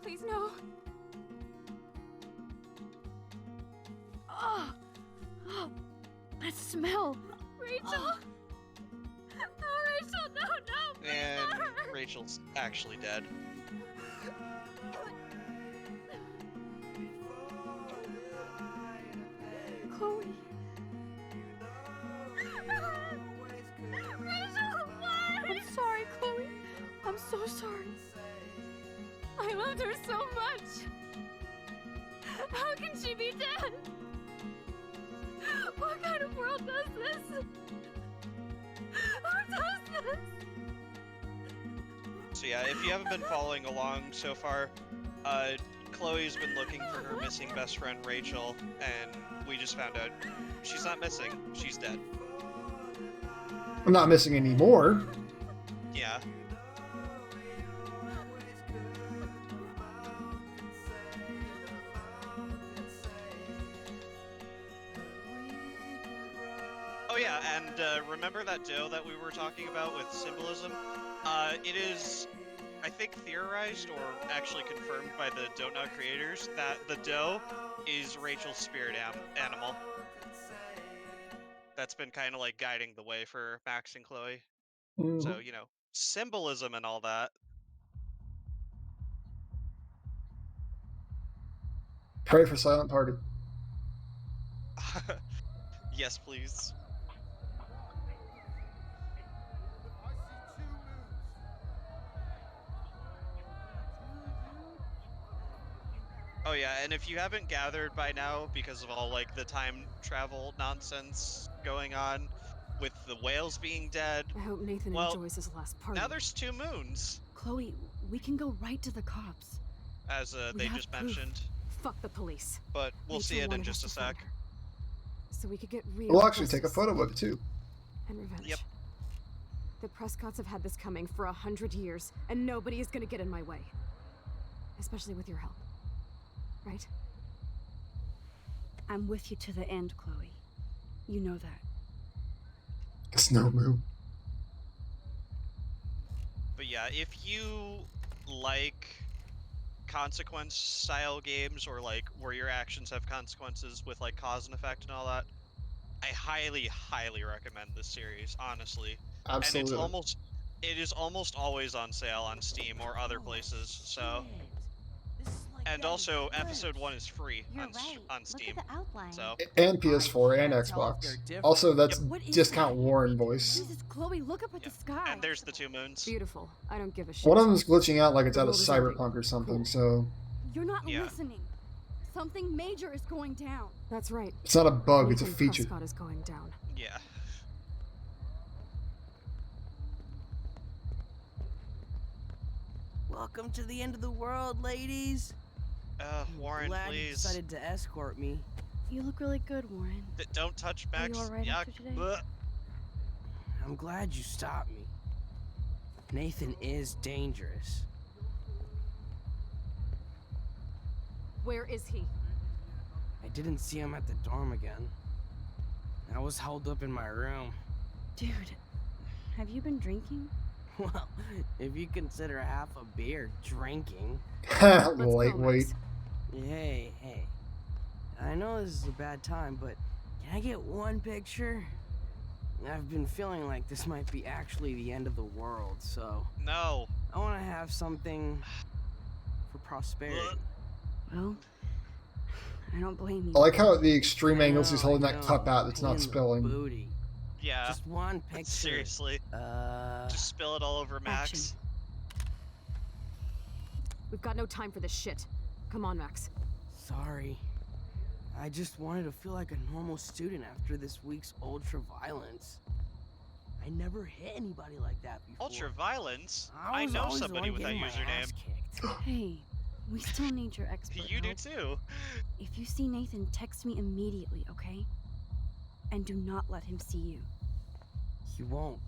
Please, no. Oh, that smell. Rachel. Oh, Rachel, no, no. Please, And not her. Rachel's actually dead. Chloe. Rachel, why? I'm sorry, Chloe. I'm so sorry. I loved her so much. How can she be dead? What kind of world does this? Who does this? So yeah, if you haven't been following along so far, Chloe's been looking for her missing best friend Rachel, and we just found out she's not missing, she's dead. I'm not missing any more. Yeah. Oh yeah, and remember that dough that we were talking about with symbolism? It is, I think, theorized or actually confirmed by the Donut creators that the dough is Rachel's spirit animal. That's been kind of like guiding the way for Max and Chloe. Mhm. So, you know, symbolism and all that. Pray for Silent Party. Yes, please. Oh yeah, and if you haven't gathered by now, because of all like the time travel nonsense going on, with the whales being dead, I hope Nathan well, enjoys his last party. now there's 2 moons, Chloe, we can go right to the cops. as We they have just proof. mentioned. Fuck the police. But we'll see Rachel it in wanted us just a to find sec. her, so we could get real We'll actually take a justice photo of it too. and revenge. Yep. The Prescotts have had this coming for 100 years, and nobody is gonna get in my way. Especially with your help. Right? I'm with you to the end, Chloe. You know that. Snow Moon. But yeah, if you like consequence style games, or like where your actions have consequences with like cause and effect and all that, I highly, highly recommend this series, honestly. Absolutely. And it is almost always on sale on Steam or other places, so. And also, episode 1 is free on Steam. So. And PS4 and Xbox. Also, that's What is discount that? Warren voice. Jesus, Chloe, look up at the sky. And there's the 2 moons. Beautiful. I don't give a shit. One of them's glitching out like it's The out of world is ending. Cyberpunk or something, so You're not Yeah. listening. Something major is going down. That's right. it's not a bug, it's a Nathan feature. Prescott is going down. Yeah. Welcome to the end of the world, ladies. Warren, Glad you please. decided to escort me. You look really good, Warren. Don't touch Are you Max. alright Yuck. after today? Blech. I'm glad you stopped me. Nathan is dangerous. Where is he? I didn't see him at the dorm again. I was holed up in my room. Dude, have you been drinking? Well, if you consider half a beer drinking. Lightweight. Hey. I know this is a bad time, but can I get one picture? I've been feeling like this might be actually the end of the world, so. No. I want to have something for prosperity. Well, I don't blame you. I like how at the extreme angles he's I holding that know, cup out that's not pain in the spilling. booty. Yeah. Just one picture. Seriously. Just spill it all over Max. We've got no time for this shit. Come on, Max. Sorry. I just wanted to feel like a normal student after this week's ultra violence. I never hit anybody like that before. Ultra violence? I I was know always the somebody one with that getting my ass username. Hey, we still need your expert You do help. too. If you see Nathan, text me immediately, okay? And do not let him see you. He won't.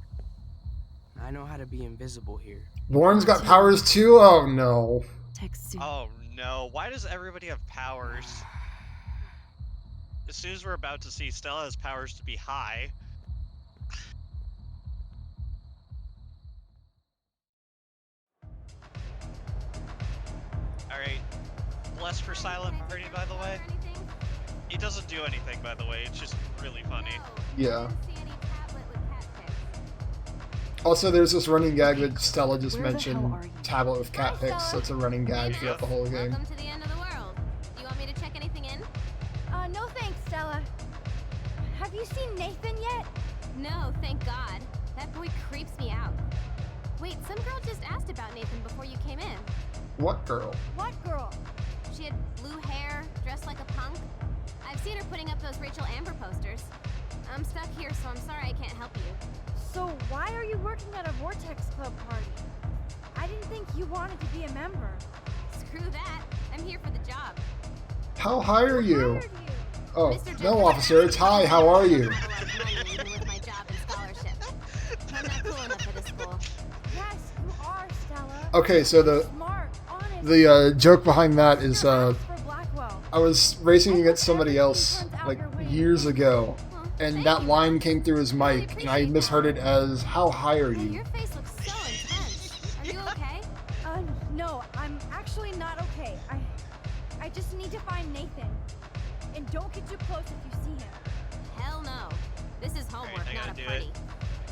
I know how to be invisible here. Warren's got powers too? Oh no. Text soon. Oh no, why does everybody have powers? As soon as we're about to see, Stella has powers to be high. Alright. Bless for Silent Party, by the way. It doesn't do anything, by the way, it's just really funny. Yeah. Also, there's this running gag that Stella just mentioned, tablet with cat pics. That's a running gag throughout the whole game. Welcome to the end of the world. Do you want me to check anything in? No thanks, Stella. Have you seen Nathan yet? No, thank God. That boy creeps me out. Wait, some girl just asked about Nathan before you came in. What girl? What girl? She had blue hair, dressed like a punk. I've seen her putting up those Rachel Amber posters. I'm stuck here, so I'm sorry I can't help you. So why are you working at a Vortex Club party? I didn't think you wanted to be a member. Screw that. I'm here for the job. How high are you? Oh, no, officer, it's hi, how are you? With my job and scholarship. I'm not cool enough for this school. Yes, you are, Stella. Okay, so the joke behind that is I was racing against somebody else like years ago, and that line came through his mic, and I misheard it as "How high are you?" Your face looks so intense. Are you okay? No, I'm actually not okay. I just need to find Nathan. And don't get too close if you see him. Hell no. This is homework, not a party.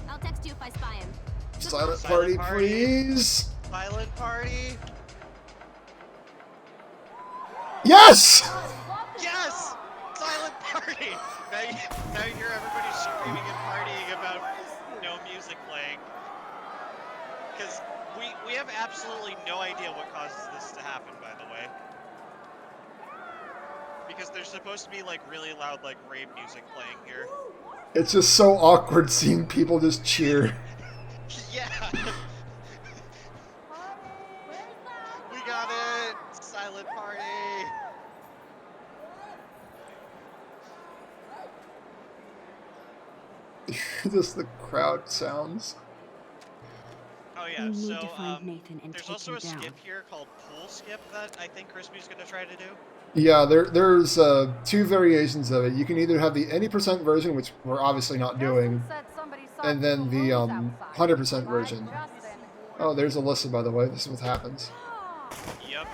I'll text you if I spy him. Silent party, please. Silent party. Yes. Yes! Silent party! Now you hear everybody screaming and partying about no music playing. Because we have absolutely no idea what causes this to happen, by the way. Because there's supposed to be like really loud like rave music playing here. It's just so awkward seeing people just cheer. Yeah! We got it! Silent party! Just the crowd sounds. Oh yeah, We need so to find Nathan and there's take also him a down. skip here called Pool Skip that I think Crispy's gonna try to do. Yeah, there's two variations of it. You can either have the any percent version, which we're obviously not doing, and then the 100% version. Oh, there's Alyssa, by the way. This is what happens. Yep.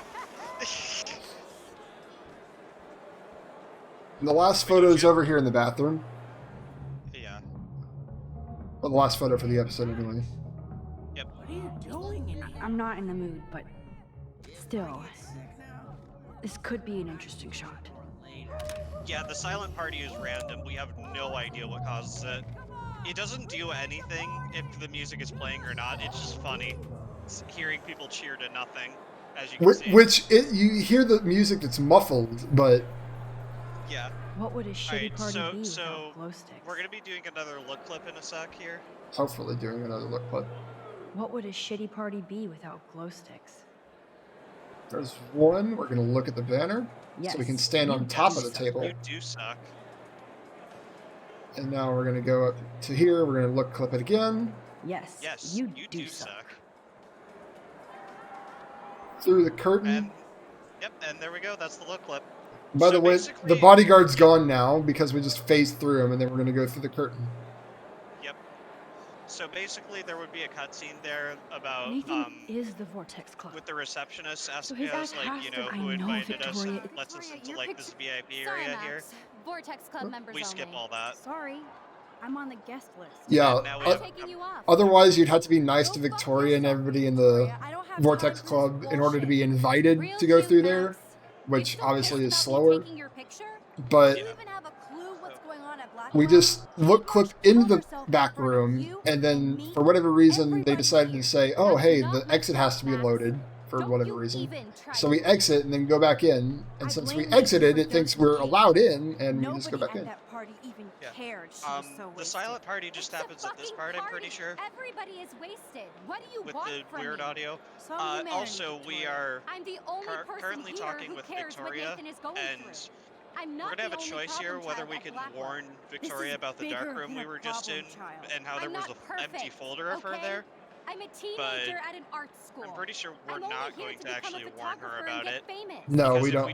And the last photo is over here in the bathroom. Yeah. Well, the last photo for the episode, anyway. Yep. What are you doing? I'm not in the mood, but still, this could be an interesting shot. Yeah, the silent party is random. We have no idea what causes it. It doesn't do anything if the music is playing or not. It's just funny. It's hearing people cheer to nothing, as you can see. Which you hear the music that's muffled, but Yeah. What would a shitty party be So without glow sticks? we're gonna be doing another look clip in a sec here. hopefully doing another look clip. What would a shitty party be without glow sticks? There's one. We're gonna look at the banner, so we can stand on top of the table. You do suck. And now we're gonna go up to here. We're gonna look clip it again. Yes. Yes, you do suck. Through the curtain. Yep, and there we go. That's the look clip. By the way, the bodyguard's gone now because we just phased through him, and then we're gonna go through the curtain. Yep. So basically, there would be a cutscene there about Nathan is the Vortex Club. with the receptionist So asking his us, ass like, has you to- know, I who know, invited us Victoria, and lets us into your like this VIP Sorry, area here. Max. Vortex Club members We skip only. all that. Sorry, I'm on the guest list. Yeah. now we o- have- Taking you off. Otherwise, you'd have to be nice to Victoria and everybody in the Vortex Club in order to be invited to go through there, which obviously is slower. Taking your picture? But Do you even have a clue what's going on at we just clicked into the back room, and then for whatever reason they decided to say, oh hey, the exit has to be loaded for whatever reason. So we exit and then go back in, and since we exited, it thinks we're allowed in, and we just go back in. That party even cared. She was so The wasted. silent party just happens at this part, I'm pretty sure. Everybody is wasted. What do you With want the from weird me? audio. So humanity, Also, we are I'm the only person currently here talking who with cares what Victoria, Nathan is going and through. I'm we're not gonna have a the only choice here problem whether child we at can Blackwell. warn Victoria about the dark room we were just in, and how there I'm was not an empty perfect, folder of her okay? there. I'm a teenager but at an art school. I'm pretty sure we're I'm only not here going to become a actually warn her photographer about and it. get famous. No, Because we if don't.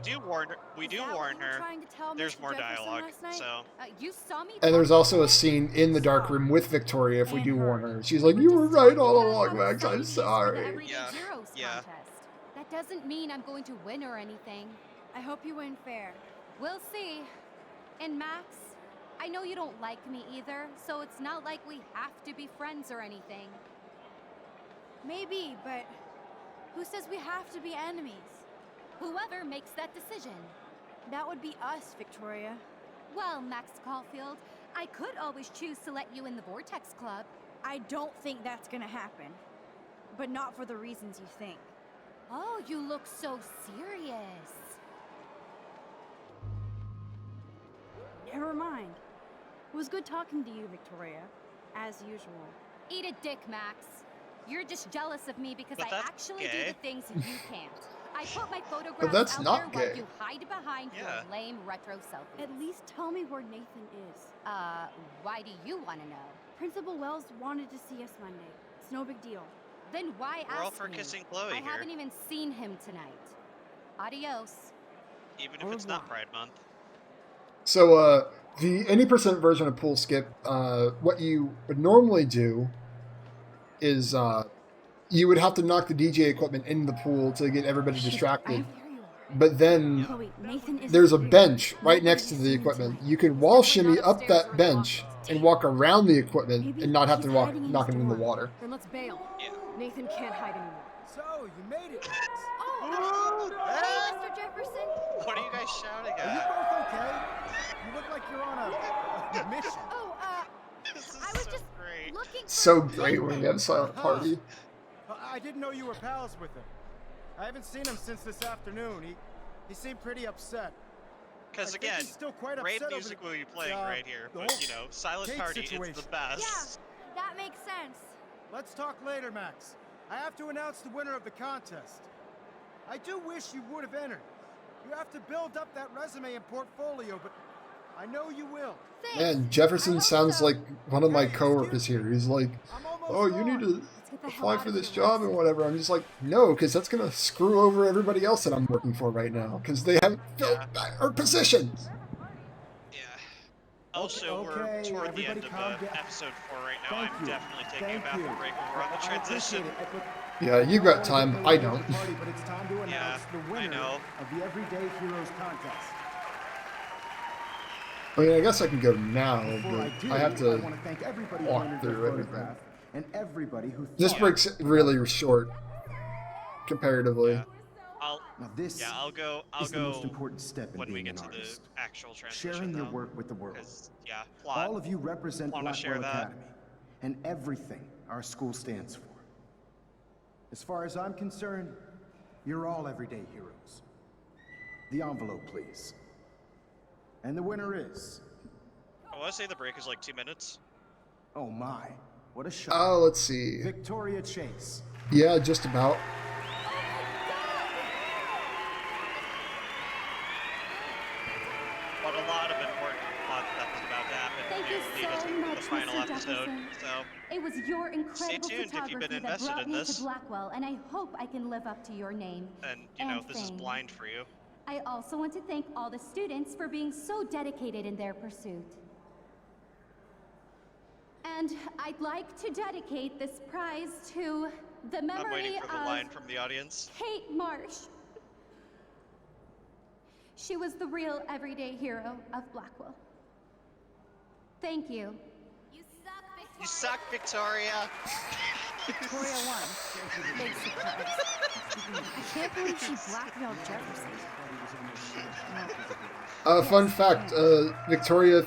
we do warn her, trying to tell there's Mr. more Jefferson dialogue. last night? So You saw me And there's also a scene in the dark room with Victoria if we do warn her. She's like, you were right all along, Max, I'm sorry. Heroes contest. That doesn't mean I'm going to win or anything. I hope you win fair. We'll see. And Max, I know you don't like me either, so it's not like we have to be friends or anything. Maybe, but who says we have to be enemies? Whoever makes that decision. That would be us, Victoria. Well, Max Caulfield, I could always choose to let you in the Vortex Club. I don't think that's gonna happen. But not for the reasons you think. Oh, you look so serious. Never mind. It was good talking to you, Victoria. As usual. Eat a dick, Max. You're just jealous of me because But I that's actually gay. do the things you can't. I put my photographs But that's out not there while gay. you hide behind Yeah. your lame retro selfies. At least tell me where Nathan is. Why do you want to know? Principal Wells wanted to see us Monday. It's no big deal. Then why We're all ask for me? kissing Chloe I here. haven't even seen him tonight. Adios. even if it's not Pride Month. So, the any percent version of Pool Skip, what you would normally do is you would have to knock the DJ equipment into the pool to get everybody distracted. But then Chloe, Nathan is there's a bench right next to the equipment. You could wall shimmy up that bench and walk around the equipment and not have to knock it in the water. Then let's bail. Nathan can't hide anymore. So, you made it. Hey, Mr. Jefferson. What are you guys shouting Are you at? both okay? You look like you're on a mission. Oh, This is I was so just great. looking for So great when you have a silent party. I didn't know you were pals with him. I haven't seen him since this afternoon. He seemed pretty upset. Because I think again, he's still quite rave upset over music the- will be playing right here. the But whole you know, silent cake party is situation. the best. That makes sense. Let's talk later, Max. I have to announce the winner of the contest. I do wish you would have entered. You have to build up that resume and portfolio, but I know you will. Man, Jefferson sounds like one of my coworkers here. He's like, oh, you need to apply for this job and whatever. I'm just like, no, because that's going to screw over everybody else that I'm working for right now, because they haven't filled our positions. Also, we're Okay, toward the end everybody of calm down. episode 4 right now. Thank I'm you. definitely taking Thank a bathroom you. break when we're on the transition. Yeah, you got time. I don't. But it's time to announce Yeah, the I winner know. of the Everyday Heroes contest. I mean, I guess I can go now, Before but I do, I have to want to thank everybody who walk entered their through everything. photograph and everybody who This thought- break's really short, comparatively. I'll go is the most important step in when we being get an to artist. the actual transition. Sharing your though, work with the world. 'cause, yeah, plot. All of you represent Wanna share Blackwell that? Academy and everything our school stands for. As far as I'm concerned, you're all everyday heroes. The envelope, please. And the winner is... I want to say the break is like 2 minutes. Oh my, what a shock. Oh, let's see. Victoria Chase. Yeah, just about. But a lot of important plot stuff is about to happen Thank to you lead us so into the much, final Mr. episode. Jefferson. So It was your incredible tuned if you've been photography that invested brought in me this. to Blackwell, and I hope I can live up to your name. and you know, And this is fame. blind for you. I also want to thank all the students for being so dedicated in their pursuit. And I'd like to dedicate this prize to the I'm memory waiting for the of line from the audience. Kate Marsh. She was the real everyday hero of Blackwell. Thank you. You suck, Victoria. Victoria won. Big surprise. I can't believe she blackmailed Jefferson. Fun fact, Victoria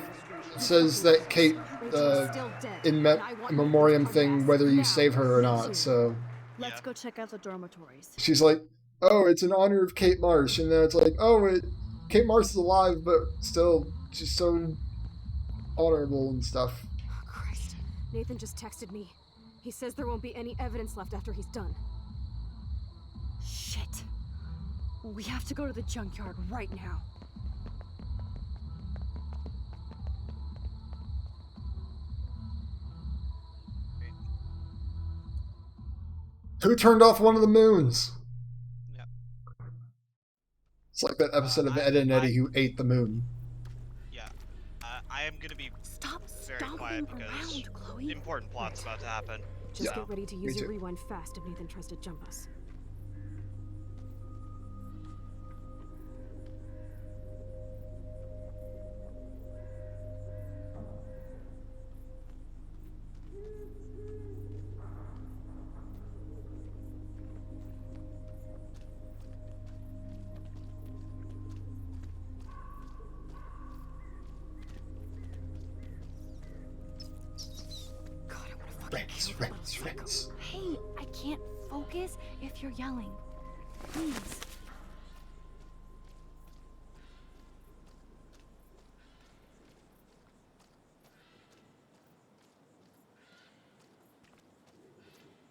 says that Kate, Rachel's still dead, in and I want memoriam come thing, back whether you now. save her or Me not. too. So Let's go check out the dormitories. she's like, "Oh, it's in honor of Kate Marsh," and then it's like, "Oh, Kate Marsh is alive, but still, she's so honorable and stuff." Christ. Nathan just texted me. He says there won't be any evidence left after he's done. Shit. We have to go to the junkyard right now. Who turned off one of the moons? It's like that episode of Ed and Eddie who ate the moon. Yeah. I am gonna be very quiet because important plot's about to happen. Just so. get ready to use your rewind fast if Nathan tries to jump us. Rinse. Hey, I can't focus if you're yelling. Please.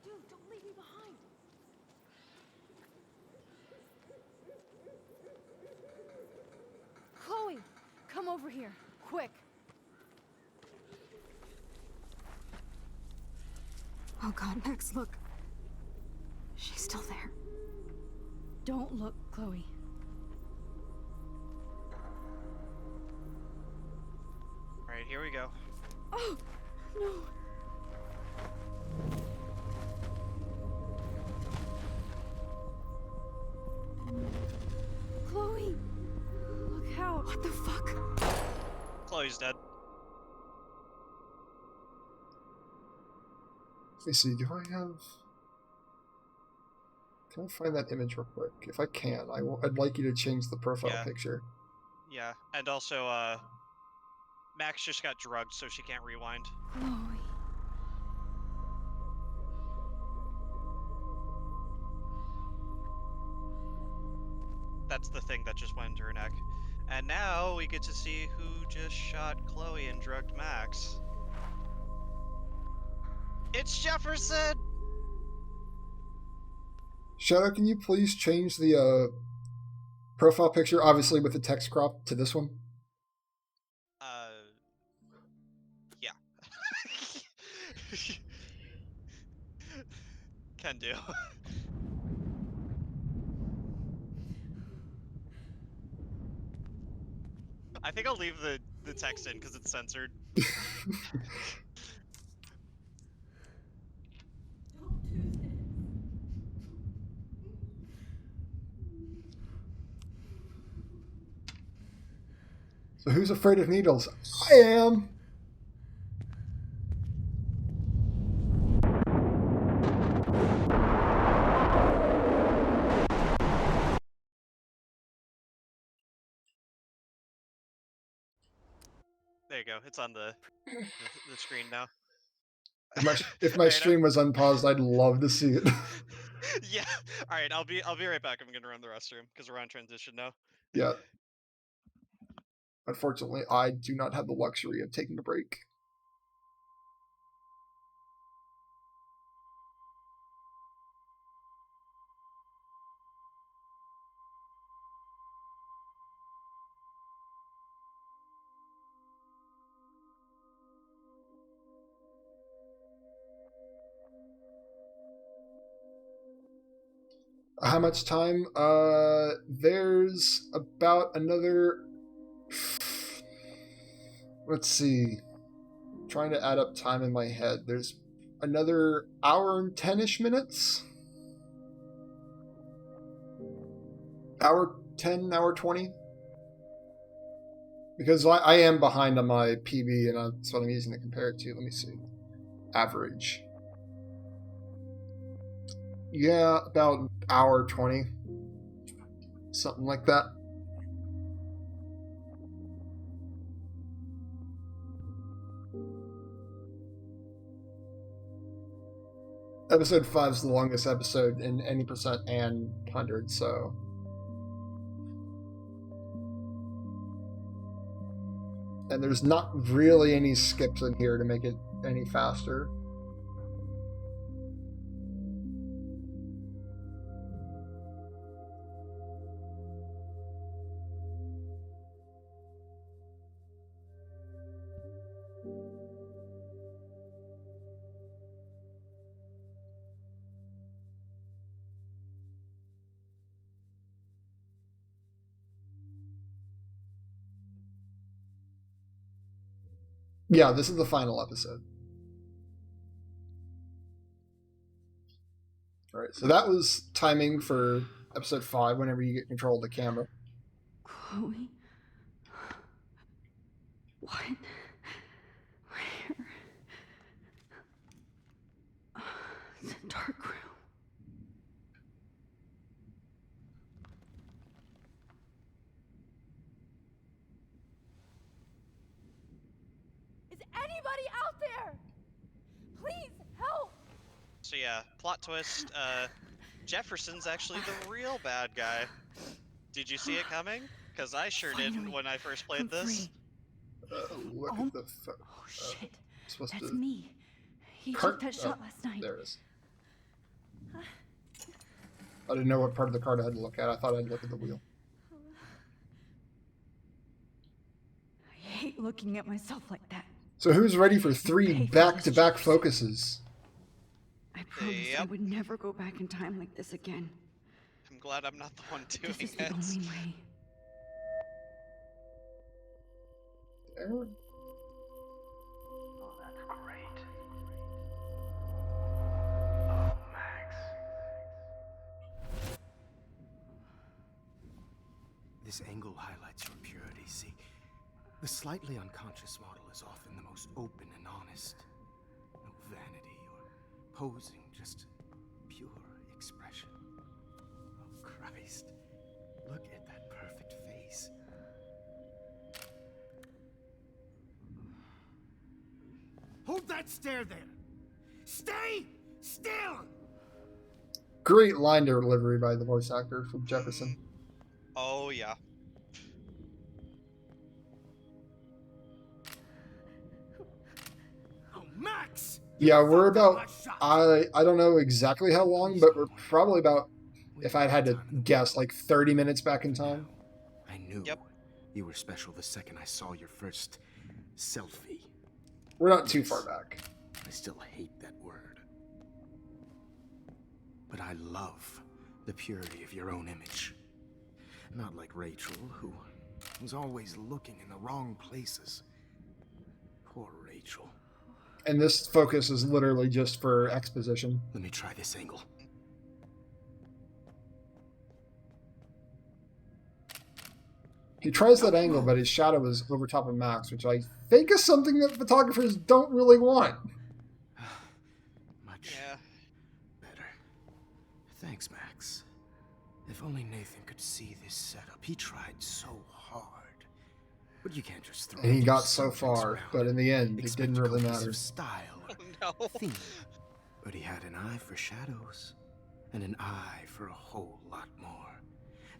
Dude, don't leave me behind. Chloe, come over here, quick. Oh God, Max, look. She's still there. Don't look, Chloe. Alright, here we go. Oh, no. Chloe! Look out! What the fuck? Chloe's dead. Let me see, do I have... Can I find that image real quick? If I can, I'd like you to change the profile picture. Yeah, and also, Max just got drugged, so she can't rewind. Chloe. That's the thing that just went into her neck. And now we get to see who just shot Chloe and drugged Max. It's Jefferson! Shadow, can you please change the profile picture, obviously with the text crop, to this one? Yeah. Can do. I think I'll leave the text in because it's censored. So who's afraid of needles? I am! There you go. It's on the screen now. If my stream was unpaused, I'd love to see it. Yeah. All right. I'll be right back. I'm gonna run the restroom because we're on transition now. Yeah. Unfortunately, I do not have the luxury of taking a break. How much time? There's about another... Let's see. I'm trying to add up time in my head. There's another hour and 10-ish minutes? Hour 10, hour 20? Because I am behind on my PB, and that's what I'm using to compare it to. Let me see. Average. Yeah, about hour 20. Something like that. Episode 5 is the longest episode in any percent and 100, so... And there's not really any skips in here to make it any faster. Yeah, this is the final episode. Alright, so that was timing for episode 5, whenever you get control of the camera. Chloe? What? Where? It's a dark room. Is anybody out there? Please help! So yeah, plot twist, Jefferson's actually the real bad guy. Did you see it coming? Because I sure didn't when I first played this. Look at the... Oh shit, supposed that's to... me. He Cart- took that shot last night. There it is. I didn't know what part of the card I had to look at. I thought I'd look at the wheel. I hate looking at myself like that. So who's ready for 3 back-to-back focuses? I promised I would never go back in time like this again. I'm glad I'm not the one doing This is it. the only way. Aaron? Oh, that's great. Oh, Max. This angle highlights your purity, see? The slightly unconscious model is often the most open and honest. No vanity or posing, just pure expression. Oh, Christ. Look at that perfect face. Hold that stare there! Stay still! Great line delivery by the voice actor from Jefferson. Oh yeah. Oh, Max! Yeah, we're about... I don't know exactly how long, but we're probably about, if I had to guess, like 30 minutes back in time. I knew you were special the second I saw your first selfie. We're not too far back. I still hate that word. But I love the purity of your own image. Not like Rachel, who was always looking in the wrong places. Poor Rachel. And this focus is literally just for exposition. Let me try this angle. He tries that angle, but his shadow is over top of Max, which I think is something that photographers don't really want. Much better. Thanks, Max. If only Nathan could see this setup. He tried so hard. But you can't just throw And he these got so subjects far, around but in the end, it expect didn't really cohesive matter. Style Oh, no. theme. But he had an eye for shadows, and an eye for a whole lot more,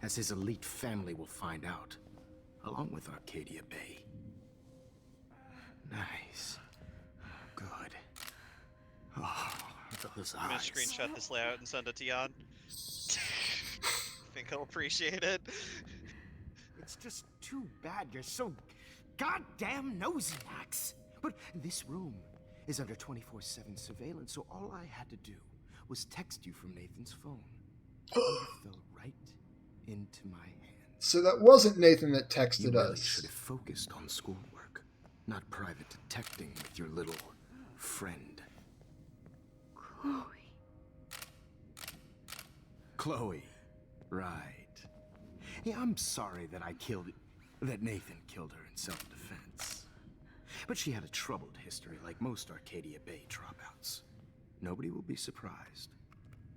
as his elite family will find out, along with Arcadia Bay. Nice. Good. Oh, those I'm gonna eyes. screenshot this layout and send it to Jan. Think he'll appreciate it. It's just too bad you're so goddamn nosy, Max. But this room is under 24/7 surveillance, so all I had to do was text you from Nathan's phone. And you fell right into my hands. So that wasn't Nathan that texted You really us. should have focused on schoolwork, not private detecting with your little friend. Chloe. Chloe. Right. Yeah, I'm sorry that Nathan killed her in self-defense. But she had a troubled history like most Arcadia Bay dropouts. Nobody will be surprised.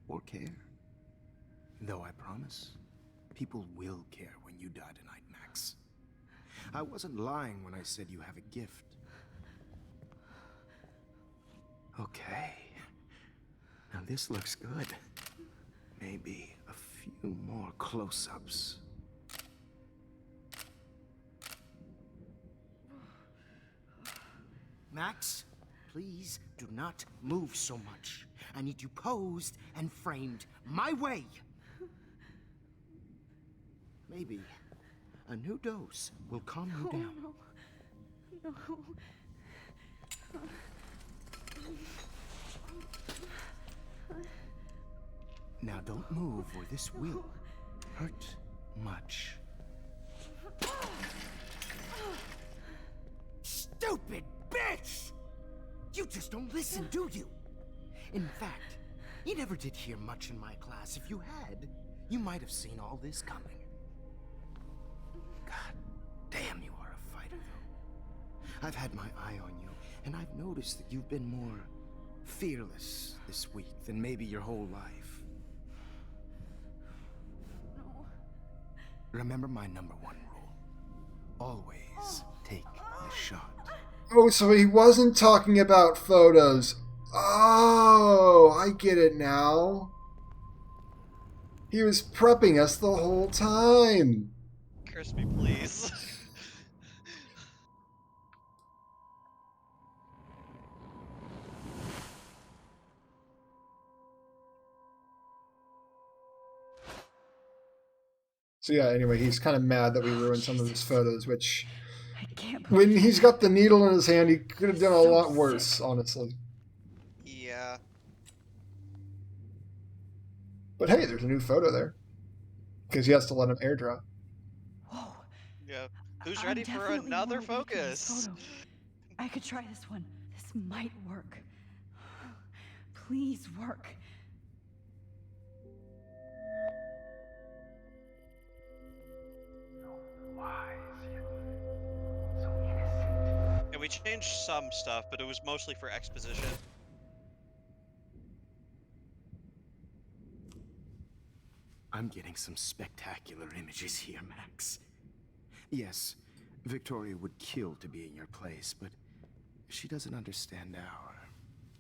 Or care. Though I promise, people will care when you die tonight, Max. I wasn't lying when I said you have a gift. Okay. Now this looks good. Maybe a few more close-ups. Max, please do not move so much. I need you posed and framed my way. Maybe a new dose will calm you down. No. Now don't move or this will hurt much. Stupid bitch! You just don't listen, do you? In fact, you never did hear much in my class. If you had, you might have seen all this coming. God damn, you are a fighter, though. I've had my eye on you, and I've noticed that you've been more fearless this week than maybe your whole life. No. Remember my #1 rule. Always take the shot. Oh, so he wasn't talking about photos. Oh, I get it now. He was prepping us the whole time. Crispy, please. So yeah, anyway, he's kind of mad that we ruined some of his photos, which, I can't when believe he's got the needle in his hand, he could have done a lot worse, honestly. Yeah. But hey, there's a new photo there. Because he has to let him airdrop. Yeah. Who's I'm ready for definitely another more weak in this focus? photo. I could try this one. This might work. Please work. Yeah, we changed some stuff, but it was mostly for exposition. I'm getting some spectacular images here, Max. Yes, Victoria would kill to be in your place, but she doesn't understand our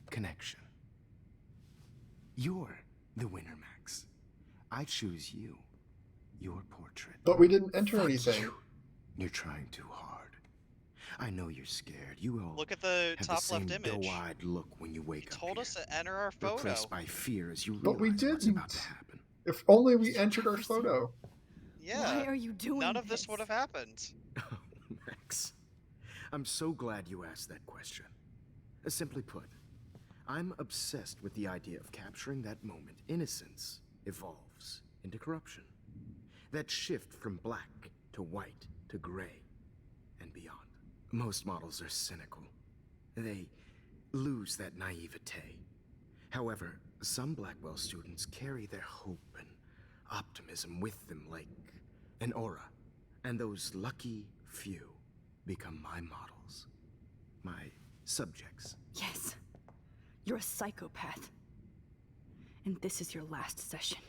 connection. You're the winner, Max. I choose you. Your portrait. But we didn't enter Fuck anything. you. You're trying too hard. I know you're scared. You will Look at the have top the same left image. doe-eyed look when you wake up Told here. us to enter our photo. Replaced by fear as you But we realize what's about to didn't. happen. If only we entered our photo. Yeah. Why are you doing None of this? this would have happened. Max, I'm so glad you asked that question. Simply put, I'm obsessed with the idea of capturing that moment innocence evolves into corruption. That shift from black to white to gray and beyond. Most models are cynical. They lose that naivete. However, some Blackwell students carry their hope and optimism with them like an aura. And those lucky few become my models. My subjects. Yes. You're a psychopath. And this is your last session.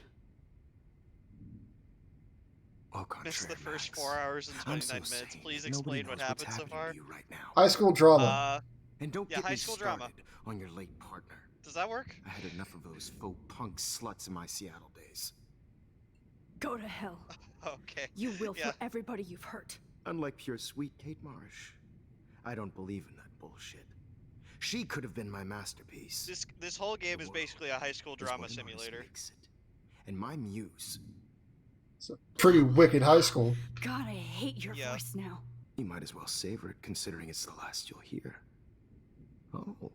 Au contraire, Missed the first Max. 4 hours and I'm 29 so minutes. sane Please that nobody explain what knows what's happened so happening far. to you right now. High school drama. And don't yeah, get high me school started drama. on your late partner. Does that work? I had enough of those faux punk sluts in my Seattle days. Go to hell. Okay. You will Yeah. for everybody you've hurt. Unlike pure sweet Kate Marsh, I don't believe in that bullshit. She could have been my masterpiece. This whole game is basically a high school is drama what an artist simulator. makes it. And my muse, It's a pretty wicked high school. God, I hate your voice now. you might as well savor it considering it's the last you'll hear. Oh.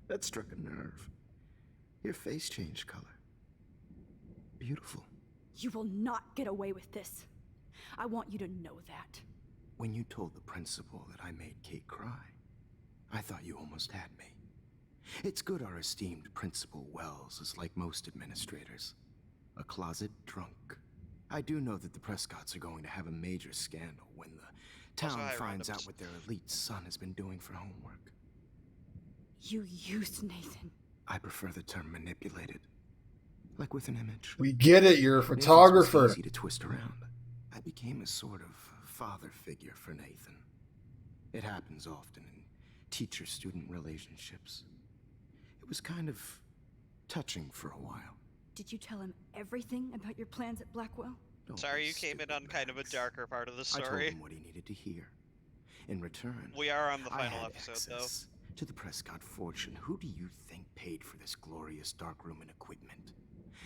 That struck a nerve. Your face changed color. Beautiful. You will not get away with this. I want you to know that. When you told the principal that I made Kate cry, I thought you almost had me. It's good our esteemed Principal Wells is like most administrators. A closet drunk. I do know that the Prescotts are going to have a major scandal when the Also town high finds randoms. out what their elite son has been doing for homework. You used Nathan. I prefer the term manipulated. Like with an image. We get it, you're a Nathan's was photographer. easy to twist around. I became a sort of father figure for Nathan. It happens often in teacher-student relationships. It was kind of touching for a while. Did you tell him everything about your plans at Blackwell? Sorry you came in on kind of a darker part of the I told story. him what he needed to hear. In return, We are on the I final had episode, access to the Prescott fortune. Who do you think paid for this glorious darkroom and equipment?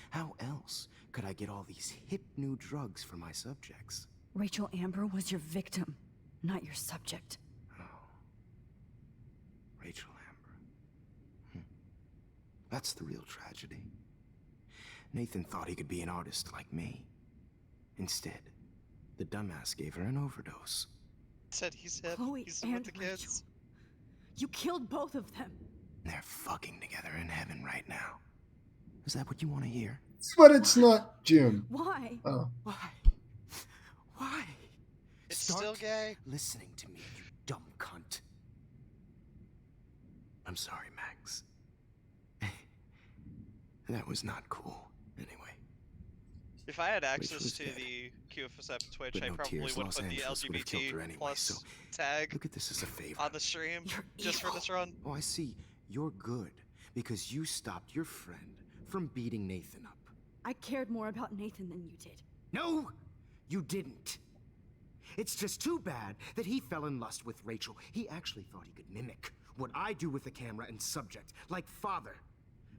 How else could I get all these hip new drugs for my subjects? Rachel Amber was your victim, not your subject. Rachel Amber. That's the real tragedy. Nathan thought he could be an artist like me. Instead, the dumbass gave her an overdose. Said he's hip. Chloe He's and with the kids. You killed both of them. They're fucking together in heaven right now. Is that what you want to hear? But it's not Jim. Why? Oh. Why? Why? It's Start still gay. listening to me, you dumb cunt. I'm sorry, Max. That was not cool. Anyway. If I had access was to dead. the QFSF Twitch, But I no probably tears, would Los put the Angeles would have killed her LGBT anyway, plus so tag look at this as a favor. on the stream just for this run. Oh, I see. You're good because you stopped your friend from beating Nathan up. I cared more about Nathan than you did. No, you didn't. It's just too bad that he fell in lust with Rachel. He actually thought he could mimic what I do with the camera and subject, like father,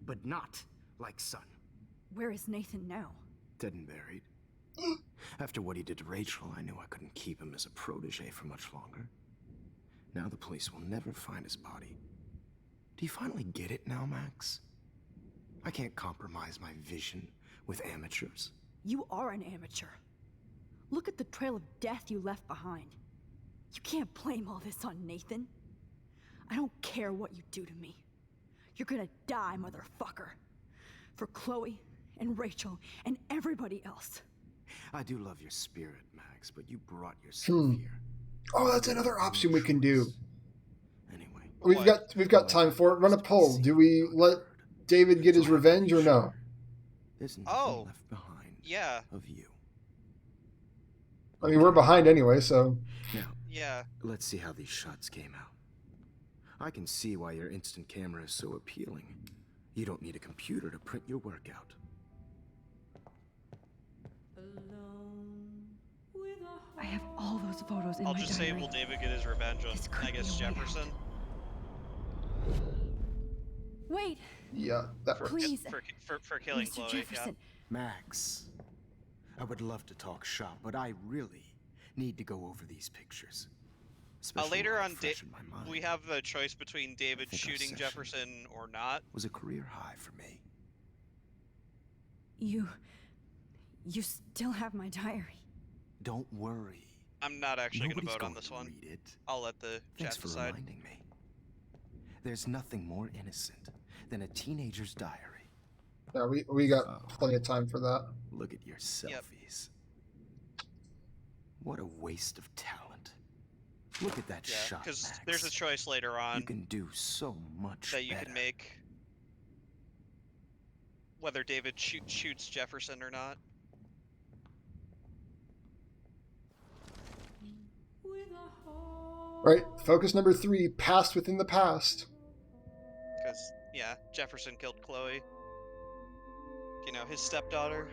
but not like son. Where is Nathan now? Dead and buried. After what he did to Rachel, I knew I couldn't keep him as a protege for much longer. Now the police will never find his body. Do you finally get it now, Max? I can't compromise my vision with amateurs. You are an amateur. Look at the trail of death you left behind. You can't blame all this on Nathan. I don't care what you do to me. You're gonna die, motherfucker. For Chloe and Rachel and everybody else. I do love your spirit, Max, but you brought yourself here. Oh, that's another option we can do. Anyway. We've got time for it. Run a poll. Do we let David get his revenge or no? There's Oh, left behind yeah. of you. I mean, we're behind anyway, so. Now, Yeah. let's see how these shots came out. I can see why your instant camera is so appealing. You don't need a computer to print your work out. I have all those photos in I'll my just say, diary. will David get his revenge on, I guess, Jefferson? Wait, Yeah, that For, works. please. for killing Mr. Chloe, Jefferson. Max, I would love to talk shop, but I really need to go over these pictures. yeah. Especially Later while on, fresh in my mind. we have a choice between David think our shooting session Jefferson or not. Was a career high for me. You still have my diary. Don't worry. I'm not actually going to Nobody's vote on going this to one. read it. I'll let the Thanks chat for decide. reminding me. There's nothing more innocent than a teenager's diary. Yeah, we got plenty of time for that. Look at your selfies. What a waste of talent. Look at that Yeah, shot, because Max. there's a choice later on You can do so much that you better. can make whether David shoots Jefferson or not. Right, focus number 3, past within the past. Because, yeah, Jefferson killed Chloe. You know, his stepdaughter.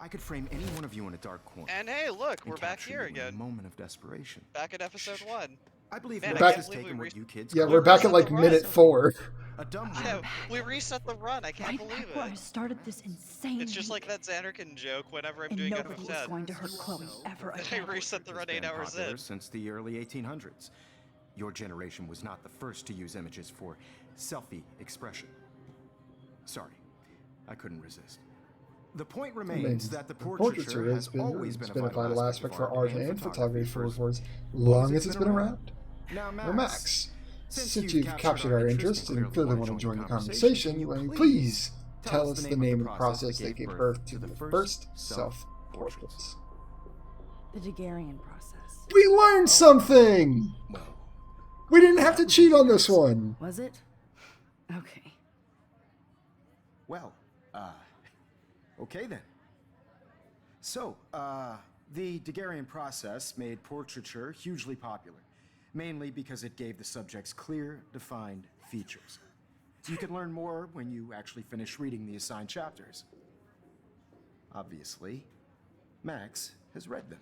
I could frame any one of you in a dark corner. And hey, look, and we're back capture here you in again. a moment of desperation. Back at episode 1. I believe Man, Max I has can't believe taken we what you kids Yeah, call we're back at reset like the minute run. 4. a dumb Yeah, we reset the run. I can't Right believe before I it. started this insane It's just like week. that Xanarkin joke whenever I'm And doing nobody is FF10. going to hurt Chloe ever I again. reset the run It's 8 been hours popular in. since the early 1800s. Your generation was not the first to use images for selfie expression. Sorry, I couldn't resist. The point remains that the portraiture has always been a vital aspect for art and photography for as long as it's been around. Now, Well, Max, since you've captured our interest and clearly want to join the conversation, will you please tell us the name and process that gave birth to the first self-portraits? The Daguerrean process. We learned something! We didn't have to cheat on this one! Was it? Okay. Well, okay then. So, the Daguerrean process made portraiture hugely popular. mainly because it gave the subjects clear, defined features. You can learn more when you actually finish reading the assigned chapters. Obviously, Max has read them.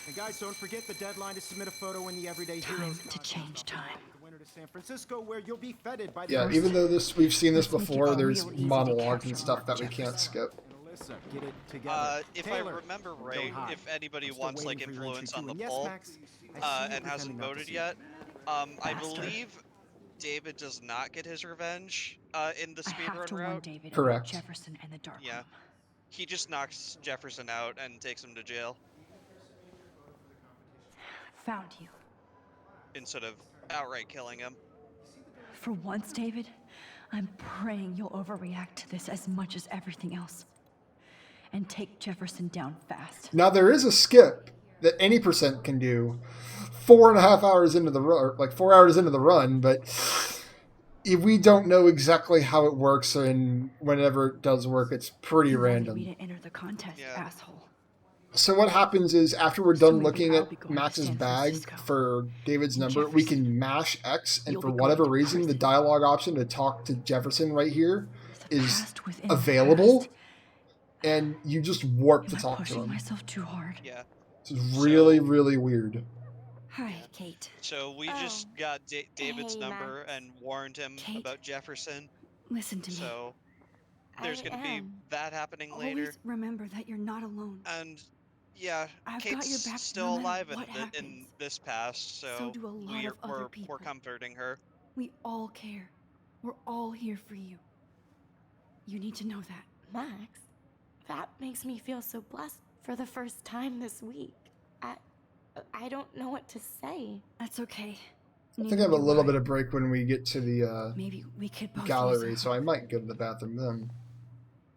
And guys, don't forget the deadline to submit a photo in the Everyday Heroes to change time. The winter to San Francisco, where you'll be feted by the Yeah, even though we've seen this before, there's monologues and stuff that we can't skip. Alyssa, get it together. If Taylor, I remember don't right, hide. if anybody I'm still wants like waiting for your influence entry on too. the And yes, poll, Max, I see you and hasn't pretending not to voted see yet, I Bastard. believe David does not get his revenge in the I have speedrun to warn route. David Correct. about Jefferson and the dark Yeah, room. he just knocks Jefferson out and takes him to jail Found you. instead of outright killing him. For once, David, I'm praying you'll overreact to this as much as everything else. And take Jefferson down fast. Now there is a skip that any percent can do 4.5 hours into the run, like 4 hours into the run, but if we don't know exactly how it works, and whenever it does work, it's pretty You wanted random. me to enter the contest, asshole. So what happens is after we're So done maybe looking I'll at be going to Max's San bag Francisco. for David's And number, we can mash X, and You'll for be whatever going to reason, the prison. dialogue option to talk to Jefferson right here is past within the available, and you just warp to Am I talk to pushing him. myself too hard? Yeah. It's really, really weird. Hi, Kate. So we just got David's hey, number and warned him Kate, about Jefferson. Listen to me. So there's I going to be am. that happening later. Always remember that you're not alone. And yeah, I've got Kate's your back still no matter alive what in happens. this past, so, So do a lot of other we're people. comforting her. We all care. We're all here for you. You need to know that. Max, that makes me feel so blessed for the first time this week. I don't know what to say. That's okay. I think I have a little bit of break when we get to the Maybe we could both gallery, use so I might go to the bathroom then.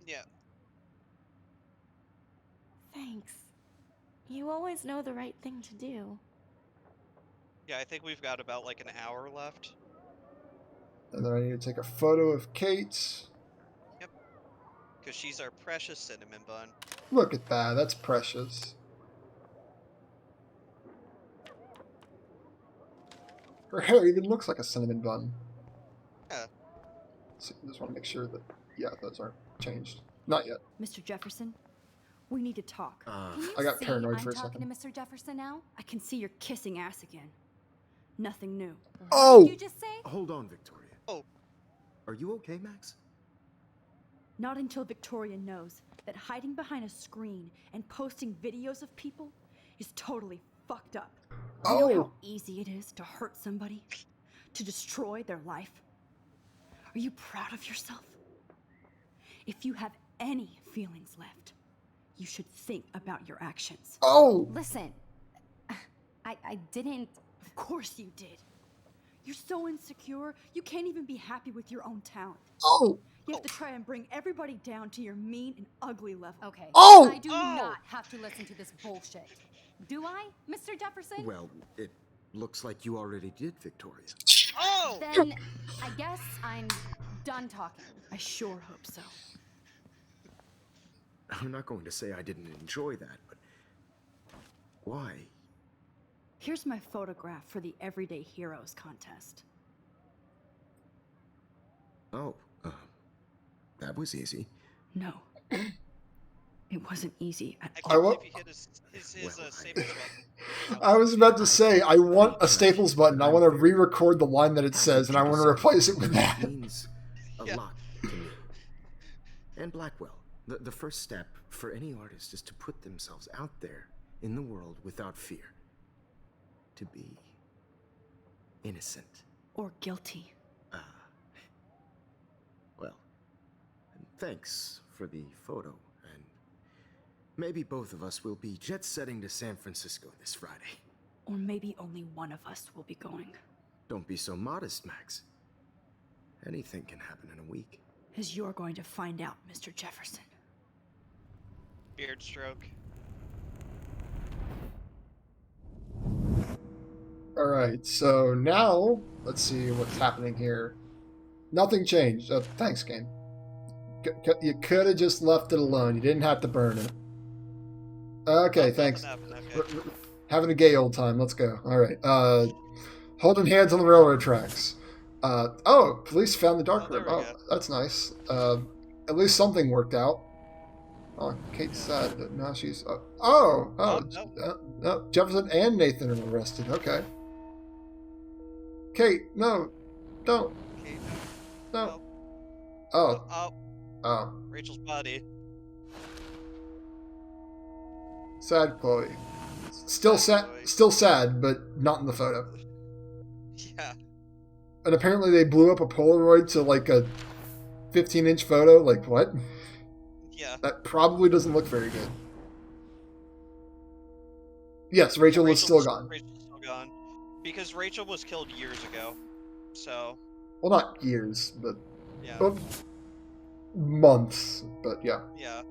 Yeah. Thanks. You always know the right thing to do. Yeah, I think we've got about like an hour left. And then I need to take a photo of Kate. Because she's our precious cinnamon bun. Look at that, that's precious. Her hair even looks like a cinnamon bun. Yeah. So I just want to make sure that, yeah, those aren't changed. Not yet. Mr. Jefferson, we need to talk. Can you I got see paranoid I'm for a talking second. to Mr. Jefferson now? I can see you're kissing ass again. Nothing new. Oh! What did you just say? Hold on, Victoria. Oh. Are you okay, Max? Not until Victoria knows that hiding behind a screen and posting videos of people is totally fucked up. You know how easy it is to hurt somebody? To destroy their life? Are you proud of yourself? If you have any feelings left, you should think about your actions. Oh! Listen, I didn't. Of course you did. You're so insecure, you can't even be happy with your own talent. Oh! You have to try and bring everybody down to your mean and ugly level. Okay. Oh! I do not have to listen to this bullshit. Do I, Mr. Jefferson? Well, it looks like you already did, Victoria. Oh! Then I guess I'm done talking. I sure hope so. I'm not going to say I didn't enjoy that, but why? Here's my photograph for the Everyday Heroes contest. Oh, that was easy. No. It wasn't easy at I all. can't believe he hit his Staples button. I was about to say, I want a Staples button. I want to re-record the line that it says, and I want to replace it with that. It means a lot to me. And Blackwell, the first step for any artist is to put themselves out there in the world without fear. To be innocent. Or guilty. Well, thanks for the photo, and maybe both of us will be jet-setting to San Francisco this Friday. Or maybe only one of us will be going. Don't be so modest, Max. Anything can happen in a week. As you're going to find out, Mr. Jefferson. Beard stroke. Alright, so now, let's see what's happening here. Nothing changed. Thanks, game. You could have just left it alone. You didn't have to burn it. Okay, thanks. Having a gay old time. Let's go. All right. Holding hands on the railroad tracks. Oh, police found the dark room. Oh, that's nice. At least something worked out. Oh, Kate's sad, but now she's... no. Jefferson and Nathan are arrested. Okay. Kate, no. Don't. Kate, no. Oh. Rachel's body. Sad Chloe. Still sad, but not in the photo. Yeah. And apparently they blew up a Polaroid to like a 15-inch photo. Like, what? Yeah. That probably doesn't look very good. Yes, Rachel was still gone. Rachel's still gone. Because Rachel was killed years ago. So. Well, not years, but... Yeah. Well, months, but yeah. Yeah.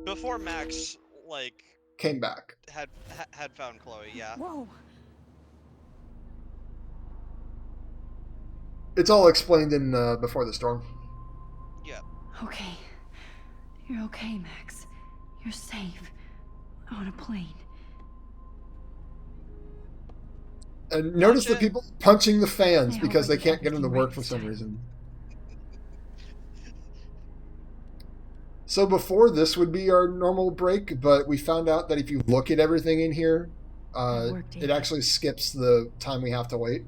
Before Max, like... Came back. Had found Chloe, yeah. Whoa. It's all explained in Before the Storm. Yeah. Okay. You're okay, Max. You're safe. On a plane. And notice the people punching the fans I because hope they I can't get them to work for some reason. So before this would be our normal break, but we found out that if you look at everything in here, it actually skips the time we have to wait.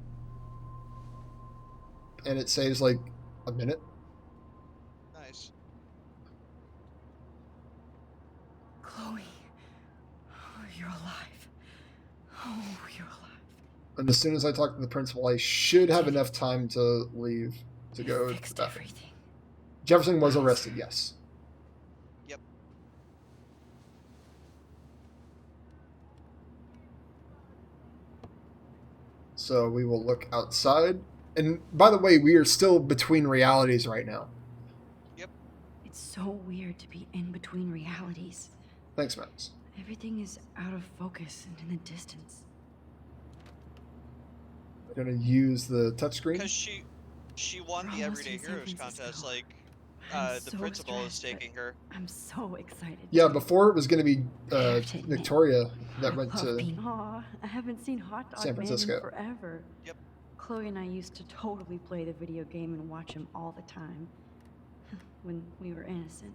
And it saves like a minute. Nice. Chloe. Oh, you're alive. Oh, you're alive. And as soon as I talk to the principal, I should have enough time to leave to go to the bathroom. Jefferson was arrested, yes. Yep. So we will look outside. And by the way, we are still between realities right now. Yep. It's so weird to be in between realities. Thanks, Max. Everything is out of focus and in the distance. I'm gonna use the touchscreen. Because she won the Everyday Heroes contest, like, the principal is taking her. I'm so excited. Yeah, before it was gonna be Victoria that went to Aw, I haven't seen Hot Dog San Francisco. Man in forever. Yep. Chloe and I used to totally play the video game and watch him all the time. When we were innocent.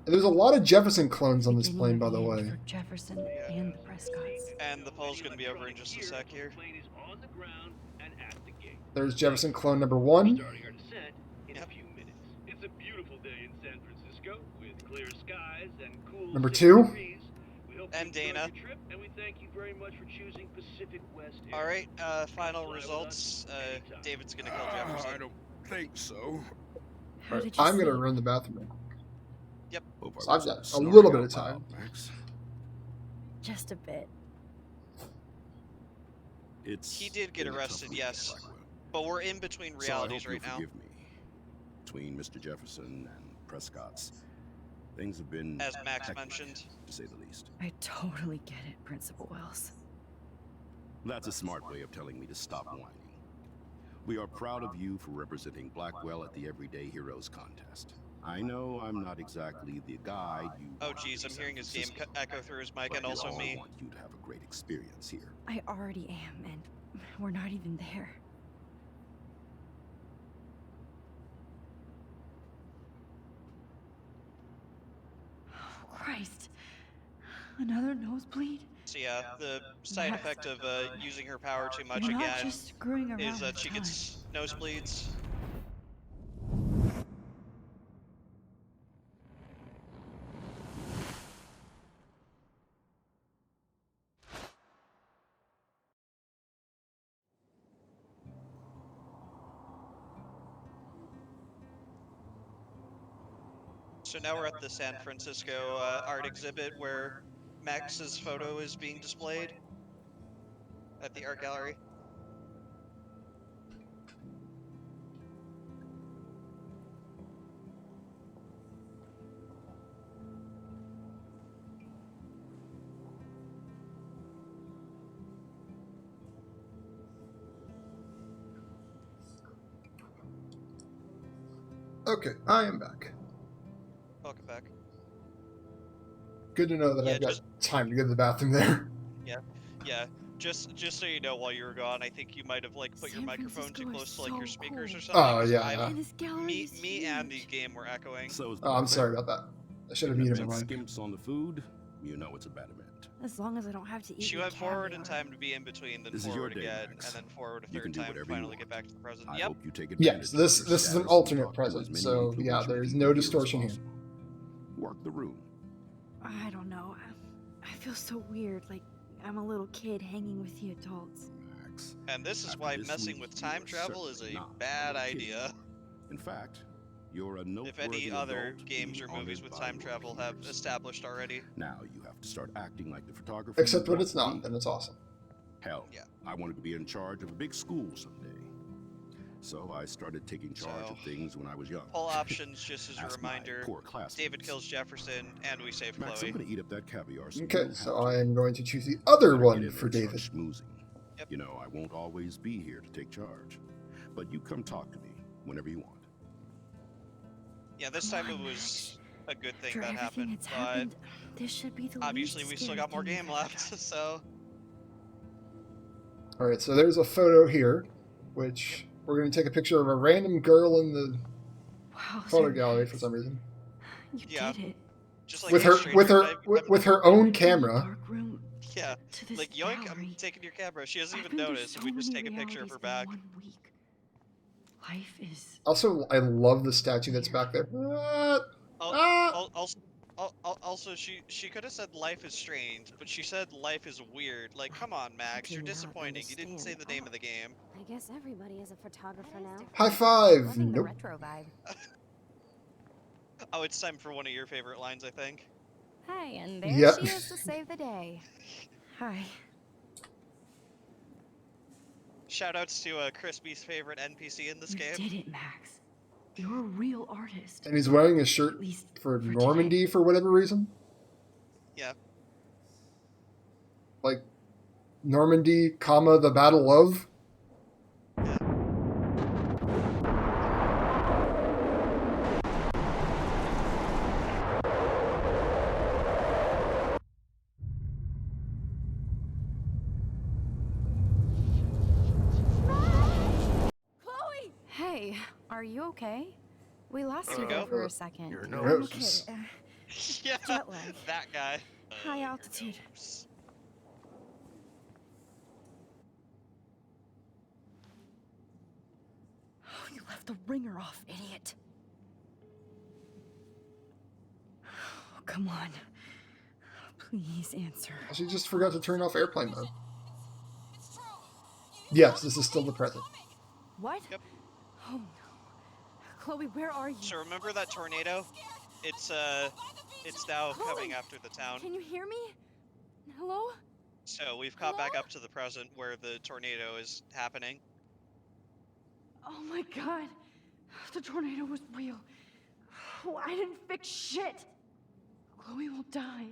And there's a lot of Jefferson clones on this plane, by the way. For Jefferson and the Prescotts. And the poll's gonna be over in just a sec here. There's Jefferson clone number 1. It's a beautiful day in San Francisco with clear skies and cool Number 2. And Dana. And we thank you very much for choosing Pacific West. All right, final results. David's gonna kill Jefferson. I don't think so. How did you I'm sleep? gonna run the bathroom. Yep. So I've got a little bit of time. Just a bit. He did get arrested, yes. But we're in between realities right now. Forgive me. Between Mr. Jefferson and Prescott's, things have been, as Max mentioned, to say the least. I totally get it, Principal Wells. That's a smart way of telling me to stop whining. We are proud of you for representing Blackwell at the Everyday Heroes contest. I know I'm not exactly the guide you... Oh geez, I'm hearing his game echo through his mic, and also me. I want you to have a great experience here. I already am, and we're not even there. Oh, Christ. Another nosebleed? So yeah, the side effect of using her power too much You're not again just screwing around is that with she time. gets nosebleeds. So now we're at the San Francisco art exhibit where Max's photo is being displayed at the art gallery. Okay, I am back. Welcome back. Good to know that Yeah, I've got just time to go to the bathroom there. Yeah. Just so you know, while you were gone, I think you might have like put your San microphone too Francisco close is to like your so speakers or cool. something. Oh, 'cause yeah, I- yeah. And this gallery is Me and the huge. game were echoing. So is the Oh, I'm buffet. sorry about that. I should have If muted that my mic. skimps on the food, you know it's a bad event. As long as I don't have to eat She your went forward in caviar. time to be in between, then This is your forward day, again, Max. and then forward a You can third do time to whatever you finally get want. back to the present. I Yep. hope you take Yeah, advantage so of this your is an status and alternate talk to as present, many so influential yeah, there's people no here as distortion here. possible. Work the room. I don't know. I feel so weird, like I'm a little kid hanging with the adults. Max. And this is After why this messing week, with you time are travel is certainly a not bad little kid idea. anymore. In fact, you're a noteworthy If any other adult games being or movies honored with by time your travel have peers. established already. Now you have to start acting like the photographer. Except you when want it's to not, be. then it's awesome. Hell, Yeah. I wanted to be in charge of a big school someday. So I started taking charge of things when I was young. Poll options, just as a Ask my reminder. poor classmates. David kills Jefferson, and we save Max, Chloe. I'm gonna eat up that caviar. So Okay, you so have I to. am going to choose the other Better one get in for there and David. start schmoozing. You know, I won't always be here to take charge, but you come talk to me whenever you want. Yeah, this time it was a good thing After that everything happened, that's but happened, this should be the obviously least we still scary got more thing game we've left, ever so Alright, so there's a photo here, which we're going to take a picture of a random girl in the Wow, photo Sam, gallery for some reason. You yeah. did it. Just like With a her, stranger with her, type, with her own camera. Dark room yeah, to this like yoink, I'm gallery. taking your camera. She doesn't I've even been through notice, and so we just many take a picture of her realities back. in 1 week. Life is Also, I love the statue that's back there. What? Ah! Also, she could have said life is strange, but she said life is weird. Like, come on, Max, you're cannot disappointing. You didn't say understand. the name of the game. I guess everybody is a photographer now. High five! Loving the Nope. retro vibe. Oh, it's time for one of your favorite lines, I think. Hey, and there Yep. she is to save the day. Hi. Shoutouts to Crispy's favorite NPC in this You game. did it, Max. You're a real artist. And he's wearing a shirt for Normandy for whatever reason. Yeah. Like, Normandy, comma, the Battle of. Chloe! Hey, are you okay? We lost There you we there go. for a second. Your I'm nose. okay. Yeah, Jet lag. that guy. High altitude. Oh, you left the ringer off, idiot. Oh, come on. Please answer. She just forgot to turn off airplane mode. Yes, this is still the present. What? Yep. Oh no. Chloe, where are you? So remember that tornado? It's now coming after the town. Can you hear me? Hello? So we've caught back up to the present where the tornado is happening. Oh my god. The tornado was real. Oh, I didn't fix shit. Chloe will die.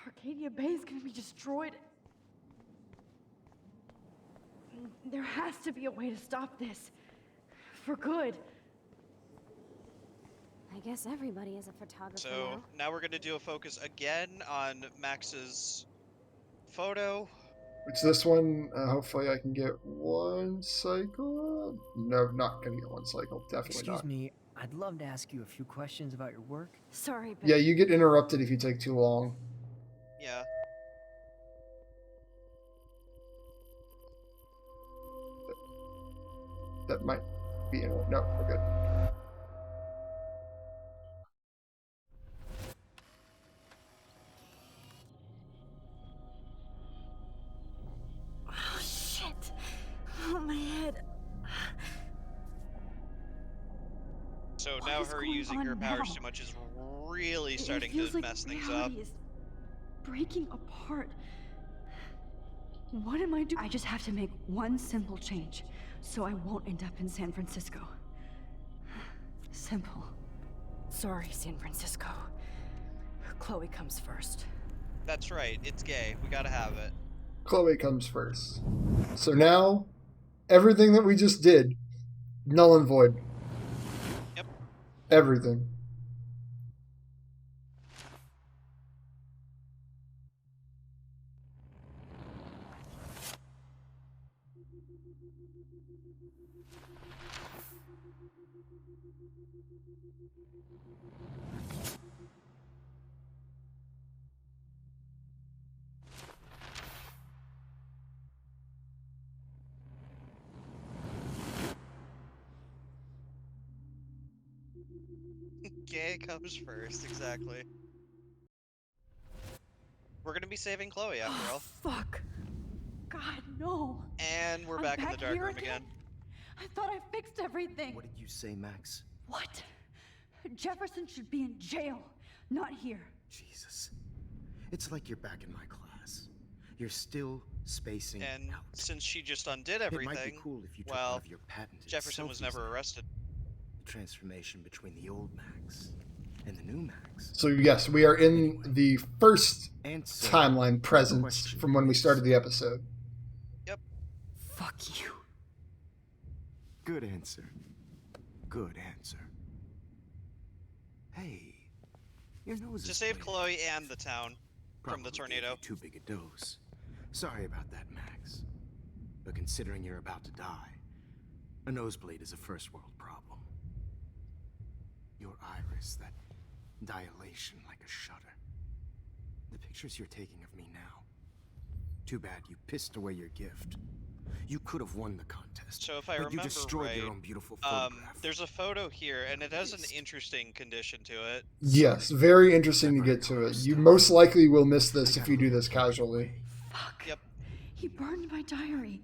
Arcadia Bay is gonna be destroyed. There has to be a way to stop this. For good. I guess everybody is a photographer So now we're gonna do a focus again on Max's photo. Which this one, hopefully I can get one cycle. No, not gonna get one cycle. Definitely Excuse not. me, I'd love to ask you a few questions about your work. Sorry, but Yeah, you get interrupted if you take too long. Yeah. That might be no, we're good. Oh shit. Oh my head. So What now is her going using on her powers now? too much is really starting it feels to like mess things up. reality is breaking apart. What am I doing? I just have to make one simple change, so I won't end up in San Francisco. Simple. Sorry, San Francisco. Chloe comes first. That's right, it's gay. We gotta have it. Chloe comes first. So now, everything that we just did, null and void. Yep. Everything. Gay comes first, exactly. We're gonna be saving Chloe after all. Fuck. God, no. And we're I'm back in the dark here room again. I thought I fixed everything. What did you say, Max? What? Jefferson should be in jail, not here. Jesus. It's like you're back in my class. You're still spacing And out. since she just undid It everything, might be cool if you took well, one of your patented Jefferson was selfies never now. arrested. The transformation between the old Max and the new Max. So yes, we are in the first Answer timeline the present question, from when we started the episode. Fuck you. Good answer. Good answer. Hey, your nose To is save bleeding. Chloe and the town from the Probably tornado. gave you too big a dose. Sorry about that, Max. But considering you're about to die, a nosebleed is a first world problem. Your iris, that dilation like a shutter. The pictures you're taking of me now. Too bad you pissed away your gift. You could have won the contest. So if I but remember you destroyed right, your own beautiful photograph. there's a photo here, and it has an interesting condition to it. Yes, very interesting to get to it. You most likely will miss this if you do this casually. Fuck. Yep. He burned my diary.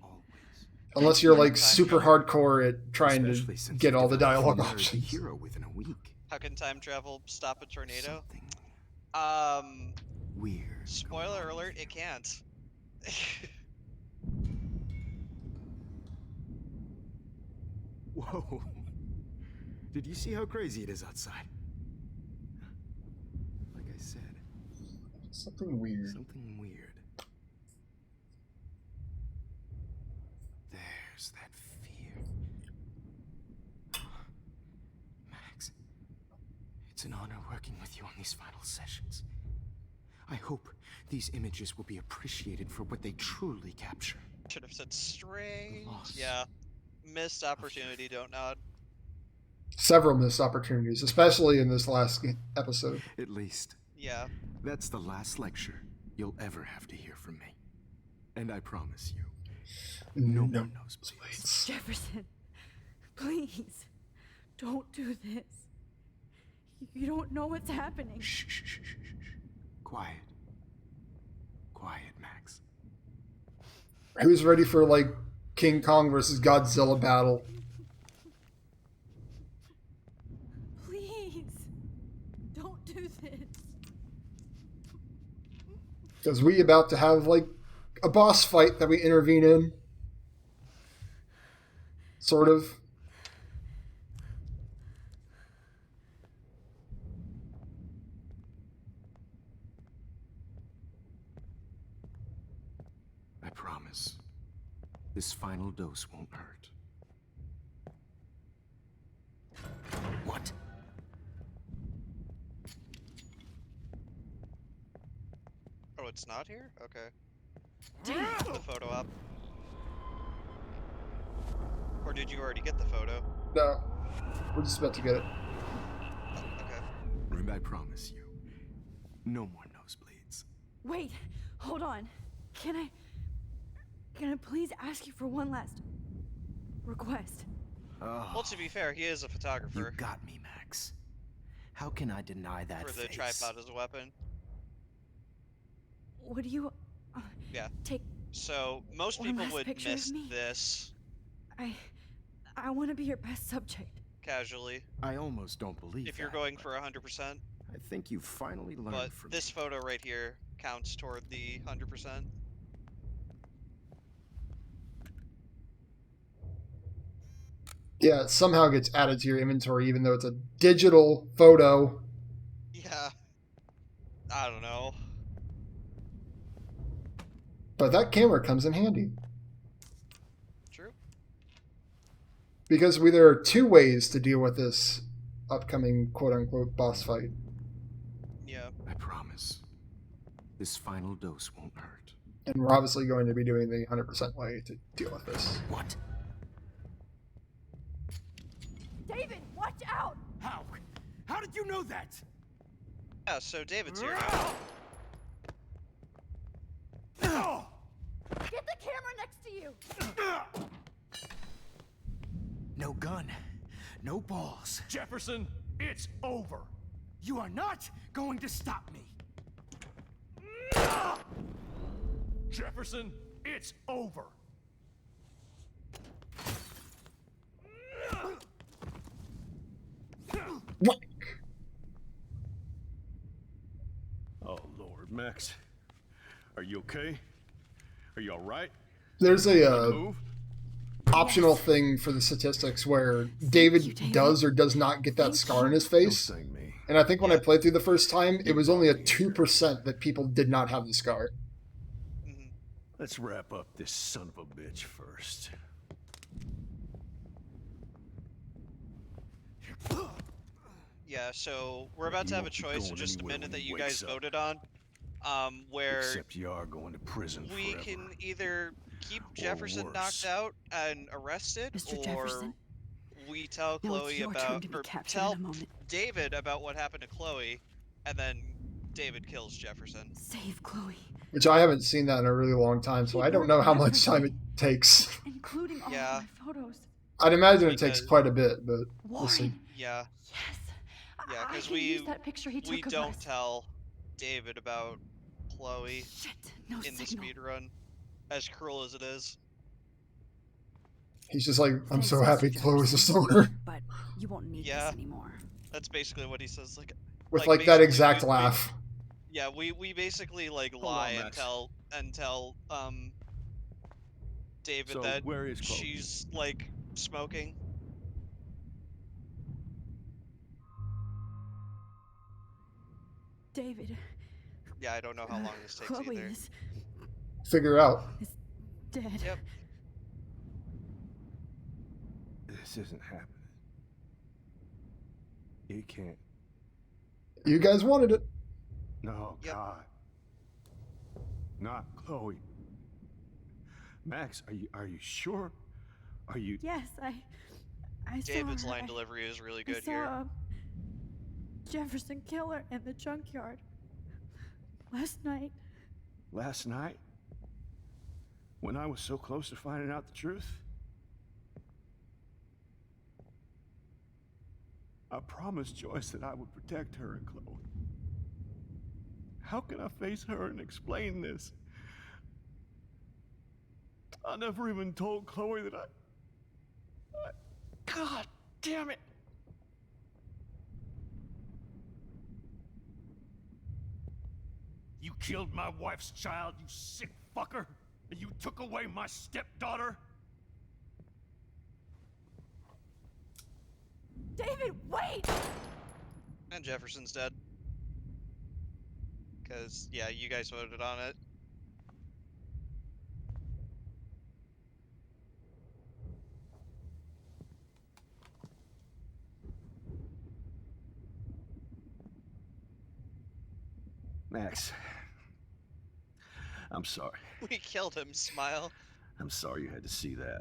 Unless you're like super hardcore at trying Especially to since get you all the developed dialogue from there as a options. hero within a week. How can time travel stop a tornado? Weird. Spoiler alert, it can't. Whoa. Did you see how crazy it is outside? Like I said. Something weird. Something weird. There's that fear. Max, it's an honor working with you on these final sessions. I hope these images will be appreciated for what they truly capture. Should have said strange. loss Yeah. Missed opportunity, don't nod. Several missed opportunities, especially in this last episode. At least. Yeah. That's the last lecture you'll ever have to hear from me. And I promise you, no more nosebleeds. Jefferson, please, don't do this. You don't know what's happening. Shh, shh, shh, shh, shh. Quiet. Quiet, Max. Who's ready for like King Kong versus Godzilla battle? Please, don't do this. Because we about to have like a boss fight that we intervene in. Sort of. I promise. This final dose won't hurt. What? Oh, it's not here? Okay. Put the photo up. Or did you already get the photo? No. We're just about to get it. Okay. And I promise you, no more nosebleeds. Wait, hold on. Can I please ask you for one last request? Well, to be fair, he is a photographer. You got me, Max. How can I deny that For the face? tripod as a weapon. Would you Yeah. take So, most one people last would picture of miss me? this I want to be your best subject. casually. I almost don't believe If you're that, going but for 100%. I think you finally learned But from this photo right here counts toward the 100%. Yeah, it somehow gets added to your inventory even though it's a digital photo. Yeah. I don't know. But that camera comes in handy. True. Because there are two ways to deal with this upcoming quote-unquote boss fight. Yeah. I promise. This final dose won't hurt. And we're obviously going to be doing the 100% way to deal with this. What? David, watch out! How? How did you know that? Yeah, so David's here. Get the camera next to you! No gun, no balls. Jefferson, it's over. You are not going to stop me. Jefferson, it's over. What? Oh, Lord, Max. Are you okay? Are you all right? There's a Move? optional thing for the statistics where David does or does not get that scar in his face. And I think when I played through the first time, it was only a 2% that people did not have the scar. Let's wrap up this son of a bitch first. Yeah, so we're about to have a choice in just a minute that you guys voted on, where Except you are going to prison we forever. can either keep Jefferson knocked out and arrested, Mr. or Jefferson? we tell Now it's Chloe your turn about, to be or captured tell in a moment. David about what happened to Chloe, and then David kills Jefferson. Save Chloe, Which I haven't seen that in a really long time, so I don't know how much time it takes. including all Yeah. of my photos. I'd imagine it takes quite a bit, but we'll see. Yeah. Yes. Yeah, I because can use that picture he we took of don't us. tell David about Chloe no in the signal. speedrun, as cruel as it is. He's just like, I'm Thanks, so Mr. happy Chloe's a Jefferson, stoner. But you won't need Yeah. this anymore. That's basically what he says. With like that basically exact we- laugh. Yeah, we basically like on, lie and Max. tell David So, that where is Chloe? she's like smoking. David, Yeah, I don't know how long this takes Chloe either. is Figure out. dead. Yep. This isn't happening. You can't. You guys wanted it. No, God. Not Chloe. Max, are you sure? Are you? Yes, I saw David's her. line delivery is really I good saw here. Jefferson Killer in the junkyard last night. Last night? When I was so close to finding out the truth? I promised Joyce that I would protect her and Chloe. How can I face her and explain this? I never even told Chloe that I... God damn it! You killed my wife's child, you sick fucker! And you took away my stepdaughter? David, wait! And Jefferson's dead. Because, yeah, you guys voted on it. Max, I'm sorry. We killed him, Smile. I'm sorry you had to see that.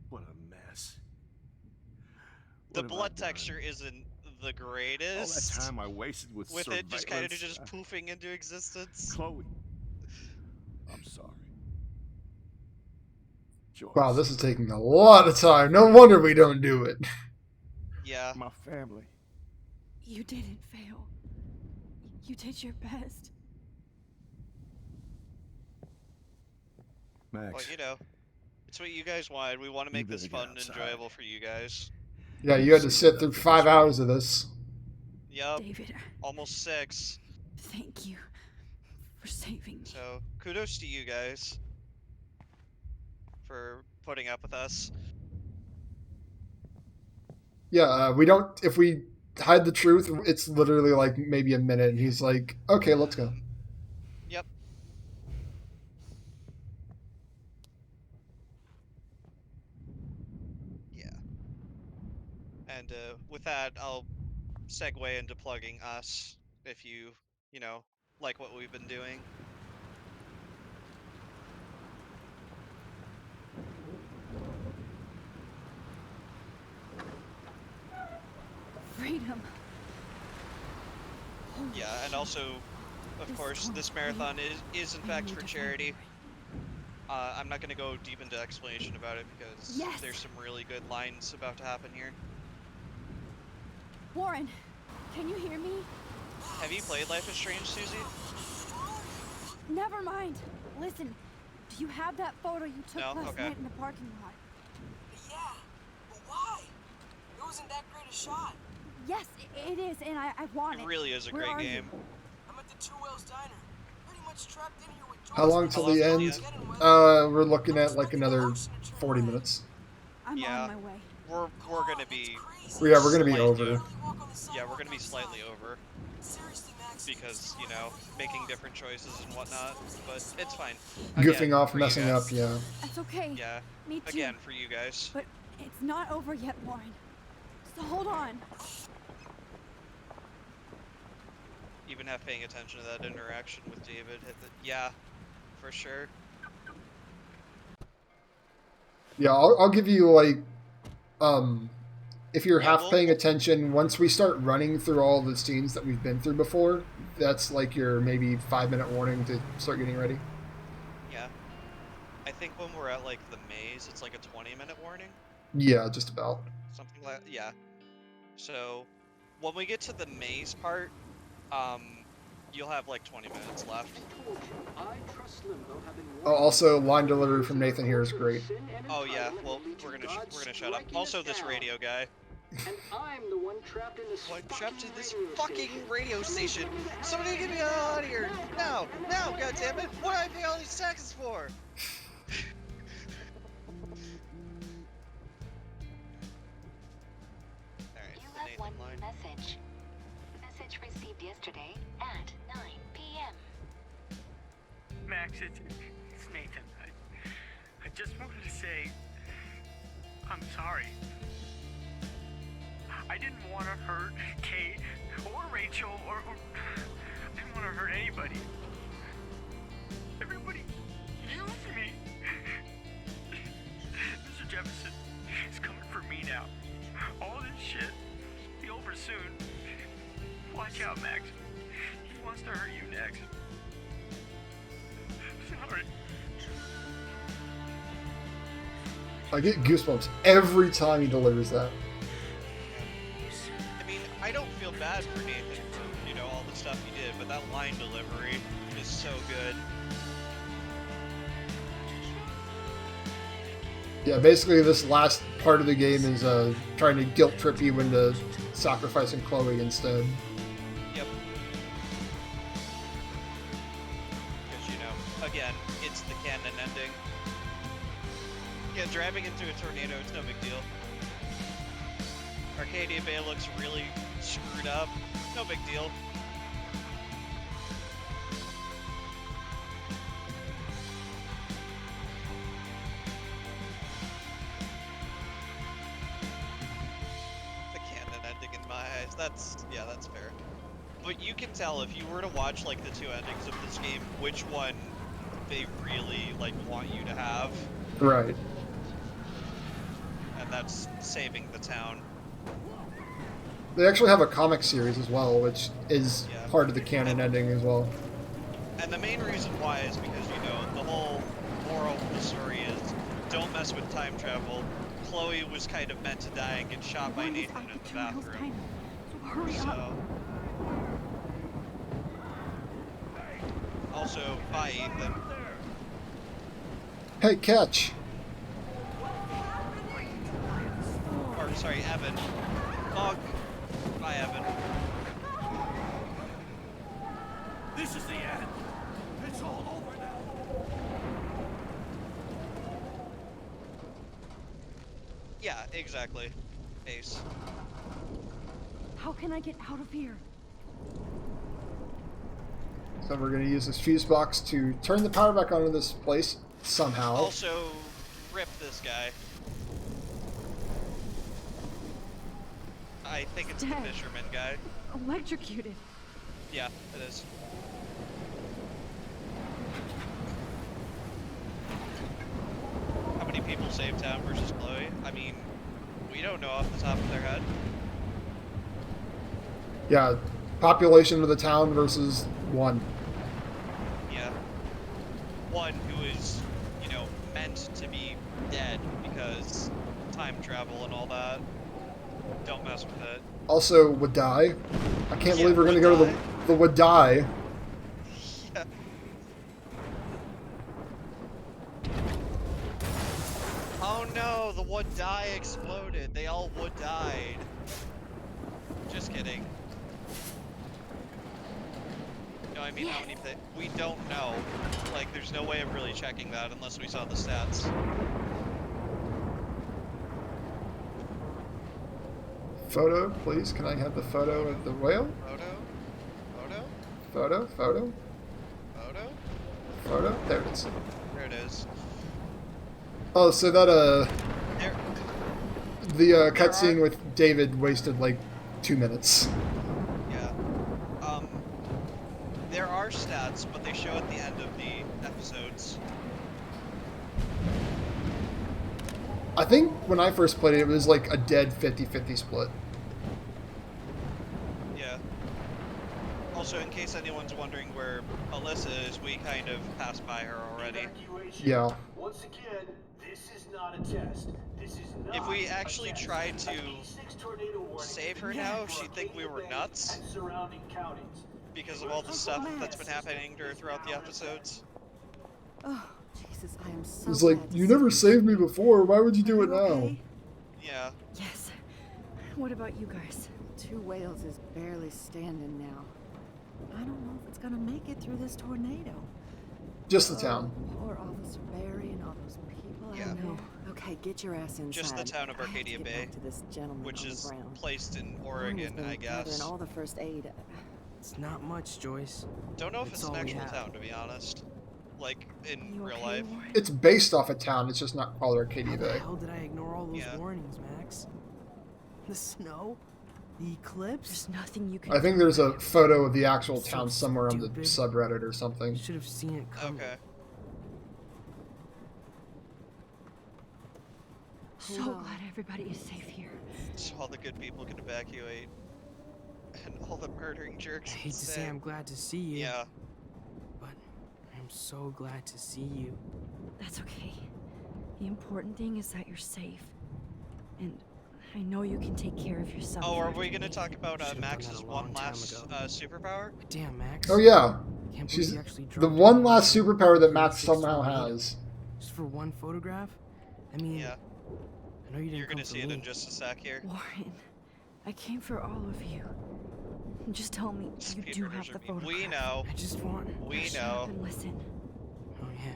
What a mess. The What have blood I done? texture isn't the All greatest. that time I wasted with it just kind of surveillance, just poofing into existence. Chloe, I'm sorry. Joyce, Wow, this is taking a lot of time. No wonder we don't do it. Yeah. my family. You didn't fail. You did your best. Max, Well, you know, it's what you guys wanted. We want to make this better get fun and outside. enjoyable for you guys. Yeah, you had to sit through 5 hours of this. Yep. David, Almost 6. thank you for saving me. So, kudos to you guys for putting up with us. Yeah, we don't. If we hide the truth, it's literally like maybe a minute, and he's like, "Okay, let's go." Yep. Yeah. And with that, I'll segue into plugging us. If you know, like what we've been doing. Freedom. Yeah, and also, of course, this marathon is in fact for charity. I'm not going to go deep into explanation about it because there's some really good lines about to happen here. Warren, can you hear me? Have you played Life is Strange, Susie? Never mind. Listen, do you have that photo you took last night in the parking lot? Yeah, but why? It wasn't that great a shot. Yes, it is, and I want it. It really is a great game. I'm at the Two Whales Diner. Pretty much trapped in here with How long till the end? We're looking at like another 40 minutes. I'm on my way. We're gonna be. Yeah, we're gonna be over. Yeah, we're gonna be slightly over. Because, you know, making different choices and whatnot, but it's fine. Goofing off, for you messing guys. up, yeah. That's okay. Yeah. Me too. Again, for you guys. But it's not over yet, Warren. So hold on. Even have paying attention to that interaction with David. Yeah, for sure. Yeah, I'll give you like, if you're half paying attention, once we start running through all the scenes that we've been through before, that's like your maybe 5-minute warning to start getting ready. Yeah. I think when we're at like the maze, it's like a 20-minute warning. Yeah, just about. Something like yeah. So when we get to the maze part, you'll have like 20 minutes left. Oh, also, line delivery from Nathan here is great. Oh yeah, well we're gonna shut up. Also, this radio guy. And I'm the one trapped in this fucking radio station. Somebody get me out of here now! Now, goddammit! What do I pay all these taxes for? You have one message. Message received yesterday at 9 p.m. Max, it's Nathan. I just wanted to say I'm sorry. I didn't want to hurt Kate or Rachel or I didn't want to hurt anybody. Everybody used me. Mr. Jefferson is coming for me now. All this shit will be over soon. Watch out, Max. He wants to hurt you next. Sorry. I get goosebumps every time he delivers that. I mean, I don't feel bad for Nathan for, you know, all the stuff he did, but that line delivery is so good. Yeah, basically this last part of the game is trying to guilt trip you into sacrificing Chloe instead. Yep. Because, you know, again, it's the canon ending. Yeah, driving into a tornado, it's no big deal. Arcadia Bay looks really screwed up. No big deal. The canon ending in my eyes. That's fair. But you can tell if you were to watch like the two endings of this game, which one they really like want you to have. Right. And that's saving the town. They actually have a comic series as well, which is part of the canon ending as well. And the main reason why is because, you know, the whole moral of the story is don't mess with time travel. Chloe was kind of meant to die and get shot by Nathan in the bathroom. So. Also, bye, Ethan. Hey, catch! Or, sorry, Evan. Fuck. Bye, Evan. This is the end. It's all over now. Yeah, exactly. Ace. How can I get out of here? So we're going to use this fuse box to turn the power back on in this place somehow. Also, rip this guy. I think it's the fisherman guy. Electrocuted. Yeah, it is. save town versus Chloe? I mean, we don't know off the top of their head. Yeah, population of the town versus 1. Yeah. One who is, you know, meant to be dead because time travel and all that. Don't mess with it. Also, would die. I can't believe we're gonna go to the would die. Yeah. Oh no, the would die exploded. They all would died. Just kidding. No, I mean how many we don't know. Like, there's no way of really checking that unless we saw the stats. Photo, please. Can I have the photo of the whale? Photo. There it is. There it is. Oh, so that the cutscene with David wasted like 2 minutes. Yeah. There are stats, but they show at the end of the episodes. I think when I first played it, it was like a dead 50-50 split. Yeah. Also, in case anyone's wondering where Alyssa is, we kind of passed by her already. Yeah. Once again, this is not a test. This is not If we actually tried to save her now, she'd think we were nuts. Because of all the stuff that's been happening to her throughout the episodes. Oh, Jesus, I am so It's like, you never saved me before, why would you do it now? Yeah. Yes. What about you guys? 2 whales is barely standing now. I don't know if it's gonna make it through this tornado. Just the town. Poor Officer Barry and all those people Yeah. I know. Okay, get your ass inside. Just the town of I have to Arcadia get Bay, back to this gentleman which on the is ground. placed in Barney's Oregon, been I guess. gathering all the first aid. It's not much, Joyce. Don't know if it's all an we actual have. town, to be honest. Like, in real life. It's based off a town, it's just not called Arcadia How the Bay. hell did I ignore all those Yeah. warnings, Max? The snow? The eclipse? There's nothing you can I think there's a photo of the actual So town somewhere on the stupid. subreddit or something. Should have seen it coming. Okay. So glad everybody is safe here. So all the good people can evacuate. And all the murdering jerks I hate can to say stay. I'm glad to see you. Yeah. But I'm so glad to see you. That's okay. The important thing is that you're safe. And I know you can take care of yourself. Oh, are we gonna talk about Should've done Max's that a one long time last ago. superpower? Damn, Max. Oh yeah. Can't believe She's you actually the dropped one in last on superpower that Max 36 somehow tornado. has. Just for one photograph? I mean, Yeah. I know you didn't You're gonna come for see it me. in just a sec here. Warren, I came for all of you. Just tell me you Speed do runners have the are mean. photograph. We know. I just want. We Shut know. up and listen. Oh yeah.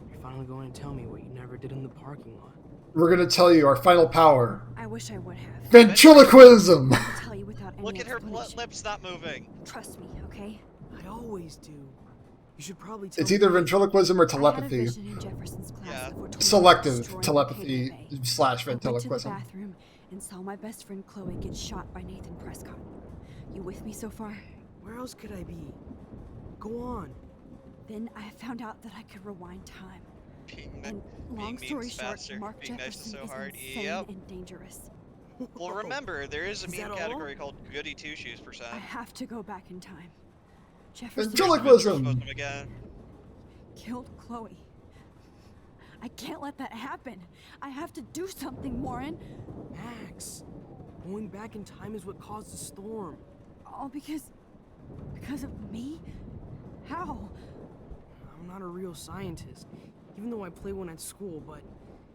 You're finally going to tell me what you never did in the parking lot. We're gonna tell you our final power. I wish I would have. Ventriloquism! I'll tell you without any Look at her explanation. lips not moving. Trust me, okay? I always do. You should probably tell It's me. either ventriloquism or I had a telepathy. vision in Jefferson's class Yeah. of a tornado Selective destroying telepathy Arcadia Bay. / I went to the ventriloquism. bathroom and saw my best friend Chloe get shot by Nathan Prescott. You with me so far? Where else could I be? Go on. Then I found out that I could rewind time. Being, And long being story memes short, faster. Mark Being nice is Jefferson so is hard. insane Yep. and dangerous. Well, remember, there is a Is that meme all? category called Goody Two Shoes percent. I have to go back in time. Jefferson Ventriloquism! Again. killed Chloe. I can't let that happen. I have to do something, Warren. Max. Going back in time is what caused the storm. All because of me? How? I'm not a real scientist, even though I play one at school, but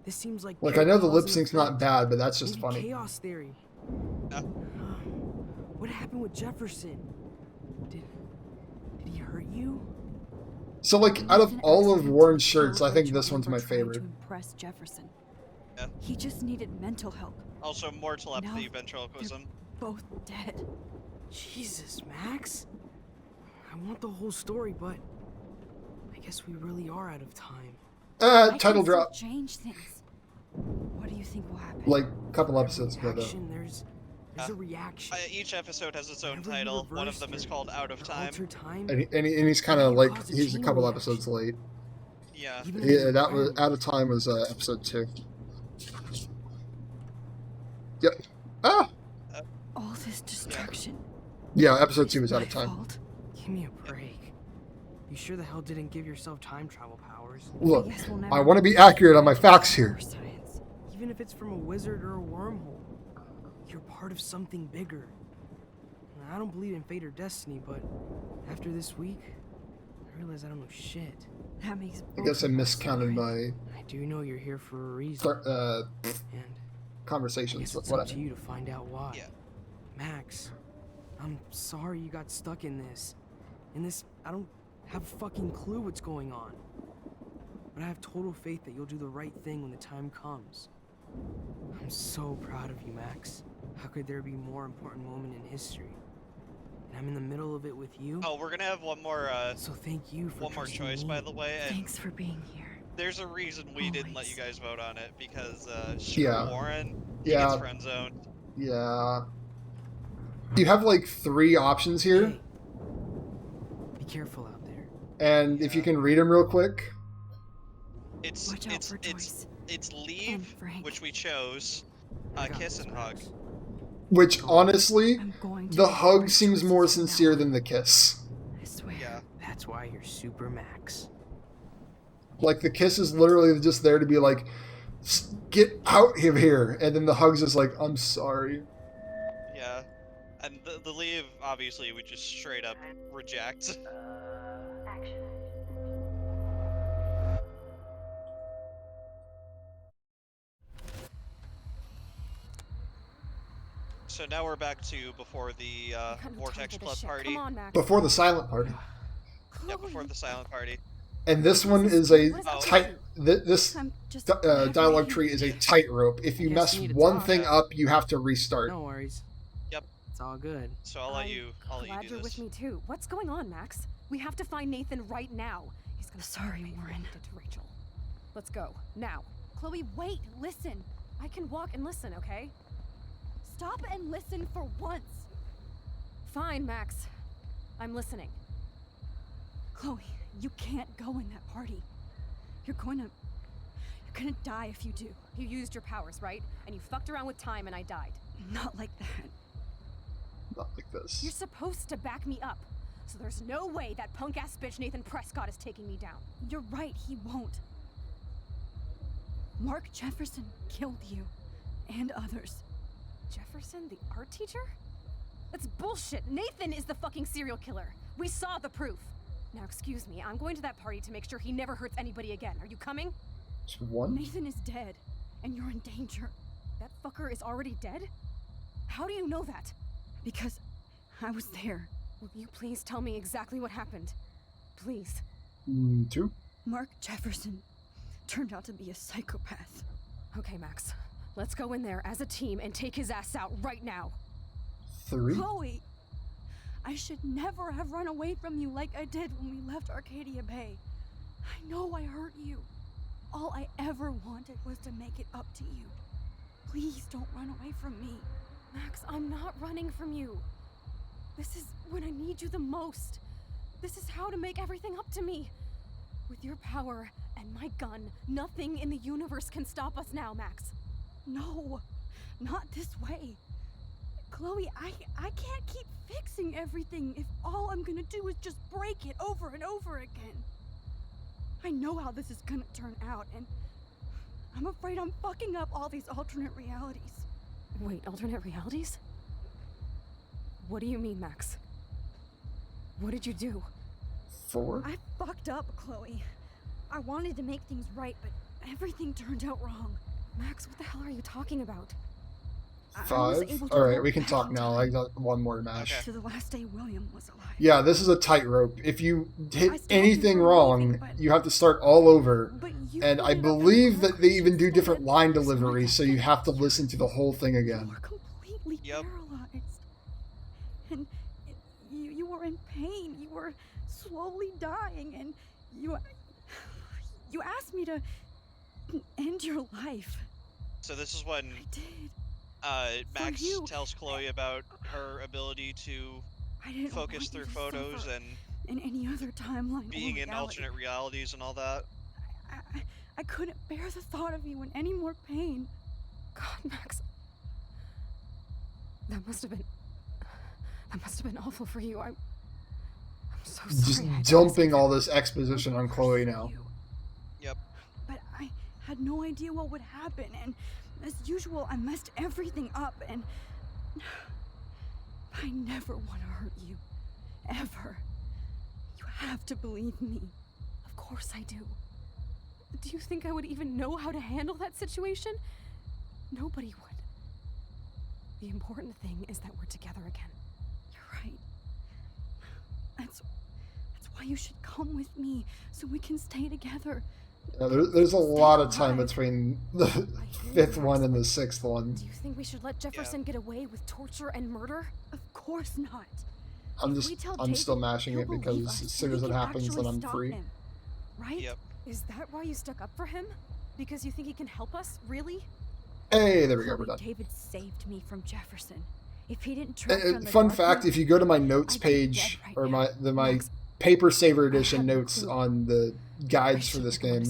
this seems like Like, I know the cause lip and sync's not effect. bad, but that's just Maybe funny. Chaos theory. What happened with Jefferson? Did he hurt you? So, like, out of all of Warren's shirts, I think this one's my favorite. To impress Jefferson. Yeah. He just needed mental help. Also, more telepathy, Now ventriloquism. Both dead. Jesus, Max. I want the whole story, but I guess we really are out of time. I Title can drop. still change things. What do you think will happen? Like, a couple episodes ago, though. Reaction, there's a reaction. Each episode has its own Whenever you title. One of reverse them is your- called Out of your Time. alter time, And he's kind of like, cause a he's a chain couple reaction. episodes late. Yeah. Even Yeah, if that you was end, Out of Time was episode 2. Yep. Ah! All this destruction. Yeah, episode 2 is out of time. Give me a break. You sure the hell didn't give yourself time travel powers? Look, I want to be accurate on my facts here. Even if it's from a wizard or a wormhole, you're part of something bigger. I don't believe in fate or destiny, but after this week, I realize I don't know shit. That makes. I guess I miscounted my I do know you're here for a reason. And conversations, it's but up whatever. to you to find out why. Max, I'm sorry you got stuck in this. I don't have a fucking clue what's going on. But I have total faith that you'll do the right thing when the time comes. I'm so proud of you, Max. How could there be a more important moment in history? And I'm in the middle of it with you. Oh, we're gonna have one more. So thank you for one more trusting choice, me. by the way. And Thanks for being here. there's a reason we didn't let you guys vote on it because Yeah. Warren he Yeah. gets friend zoned. Yeah. You have like 3 options here, Be careful out there. and if you can read them real quick. It's leave, which we chose. Kiss and hug. Which honestly, the hug seems more sincere than the kiss. Yeah. That's why you're Super Max. Like the kiss is literally just there to be like, get out of here, and then the hug's just like, I'm sorry. Yeah. And the leave, obviously, we just straight up reject. So now we're back to before the Vortex Club party. Before the silent party. Yeah, before the silent party. And this one is a Oh. tight. This dialogue tree is a tightrope. If you Guess mess you need to one talk. thing up, you have to restart. No worries. Yep. It's all good. So I'll let you Glad do you're this. with me too. What's going on, Max? We have to find Nathan right now. He's gonna Sorry, Warren. to Rachel. Let's go now. Chloe, wait. Listen. I can walk and listen, okay? Stop and listen for once. Fine, Max. I'm listening. Chloe, you can't go in that party. You're gonna die if you do. You used your powers, right? And you fucked around with time and I died. Not like that. Not like this. You're supposed to back me up. So there's no way that punk-ass bitch Nathan Prescott is taking me down. You're right, he won't. Mark Jefferson killed you. And others. Jefferson, the art teacher? That's bullshit. Nathan is the fucking serial killer. We saw the proof. Now, excuse me, I'm going to that party to make sure he never hurts anybody again. Are you coming? Just one? Nathan is dead, and you're in danger. That fucker is already dead? How do you know that? Because I was there. Will you please tell me exactly what happened? Please. 2. Mark Jefferson turned out to be a psychopath. Okay, Max. Let's go in there as a team and take his ass out right now. 3. Chloe! I should never have run away from you like I did when we left Arcadia Bay. I know I hurt you. All I ever wanted was to make it up to you. Please don't run away from me. Max, I'm not running from you. This is when I need you the most. This is how to make everything up to me. With your power and my gun, nothing in the universe can stop us now, Max. No, not this way. Chloe, I can't keep fixing everything if all I'm gonna do is just break it over and over again. I know how this is gonna turn out, and I'm afraid I'm fucking up all these alternate realities. Wait, alternate realities? What do you mean, Max? What did you do? 4. I fucked up, Chloe. I wanted to make things right, but everything turned out wrong. Max, what the hell are you talking about? 5. Alright, we can talk now. I got one more match. To the last day William was alive. Yeah, this is a tightrope. If you hit anything wrong, you have to start all over. And I believe that they even do different line deliveries, so you have to listen to the whole thing again. Completely paralyzed. And you were in pain. You were slowly dying, and you asked me to end your life. So this is when Max tells Chloe about her ability to focus through photos and in any other timeline being or in reality. alternate realities and all that. I couldn't bear the thought of you in any more pain. God, Max. That must have been awful for you. I'm so sorry. Just dumping all this exposition on Chloe now. Yep. But I had no idea what would happen, and as usual, I messed everything up, and I never want to hurt you. Ever. You have to believe me. Of course I do. Do you think I would even know how to handle that situation? Nobody would. The important thing is that we're together again. You're right. That's why you should come with me, so we can stay together. Yeah, there's a lot of time between the 5th one and the 6th one. Do you think we should let Jefferson get away with torture and murder? Of course not. I'm still mashing it because as soon as it happens, then I'm free. Right? Yep. Is that why you stuck up for him? Because you think he can help us? Really? Hey, there we go, we're done. David saved me from Jefferson. If he didn't track down the Fun dark fact, one, if you go to my notes page, or my Paper Saver Edition notes on the guides for this game,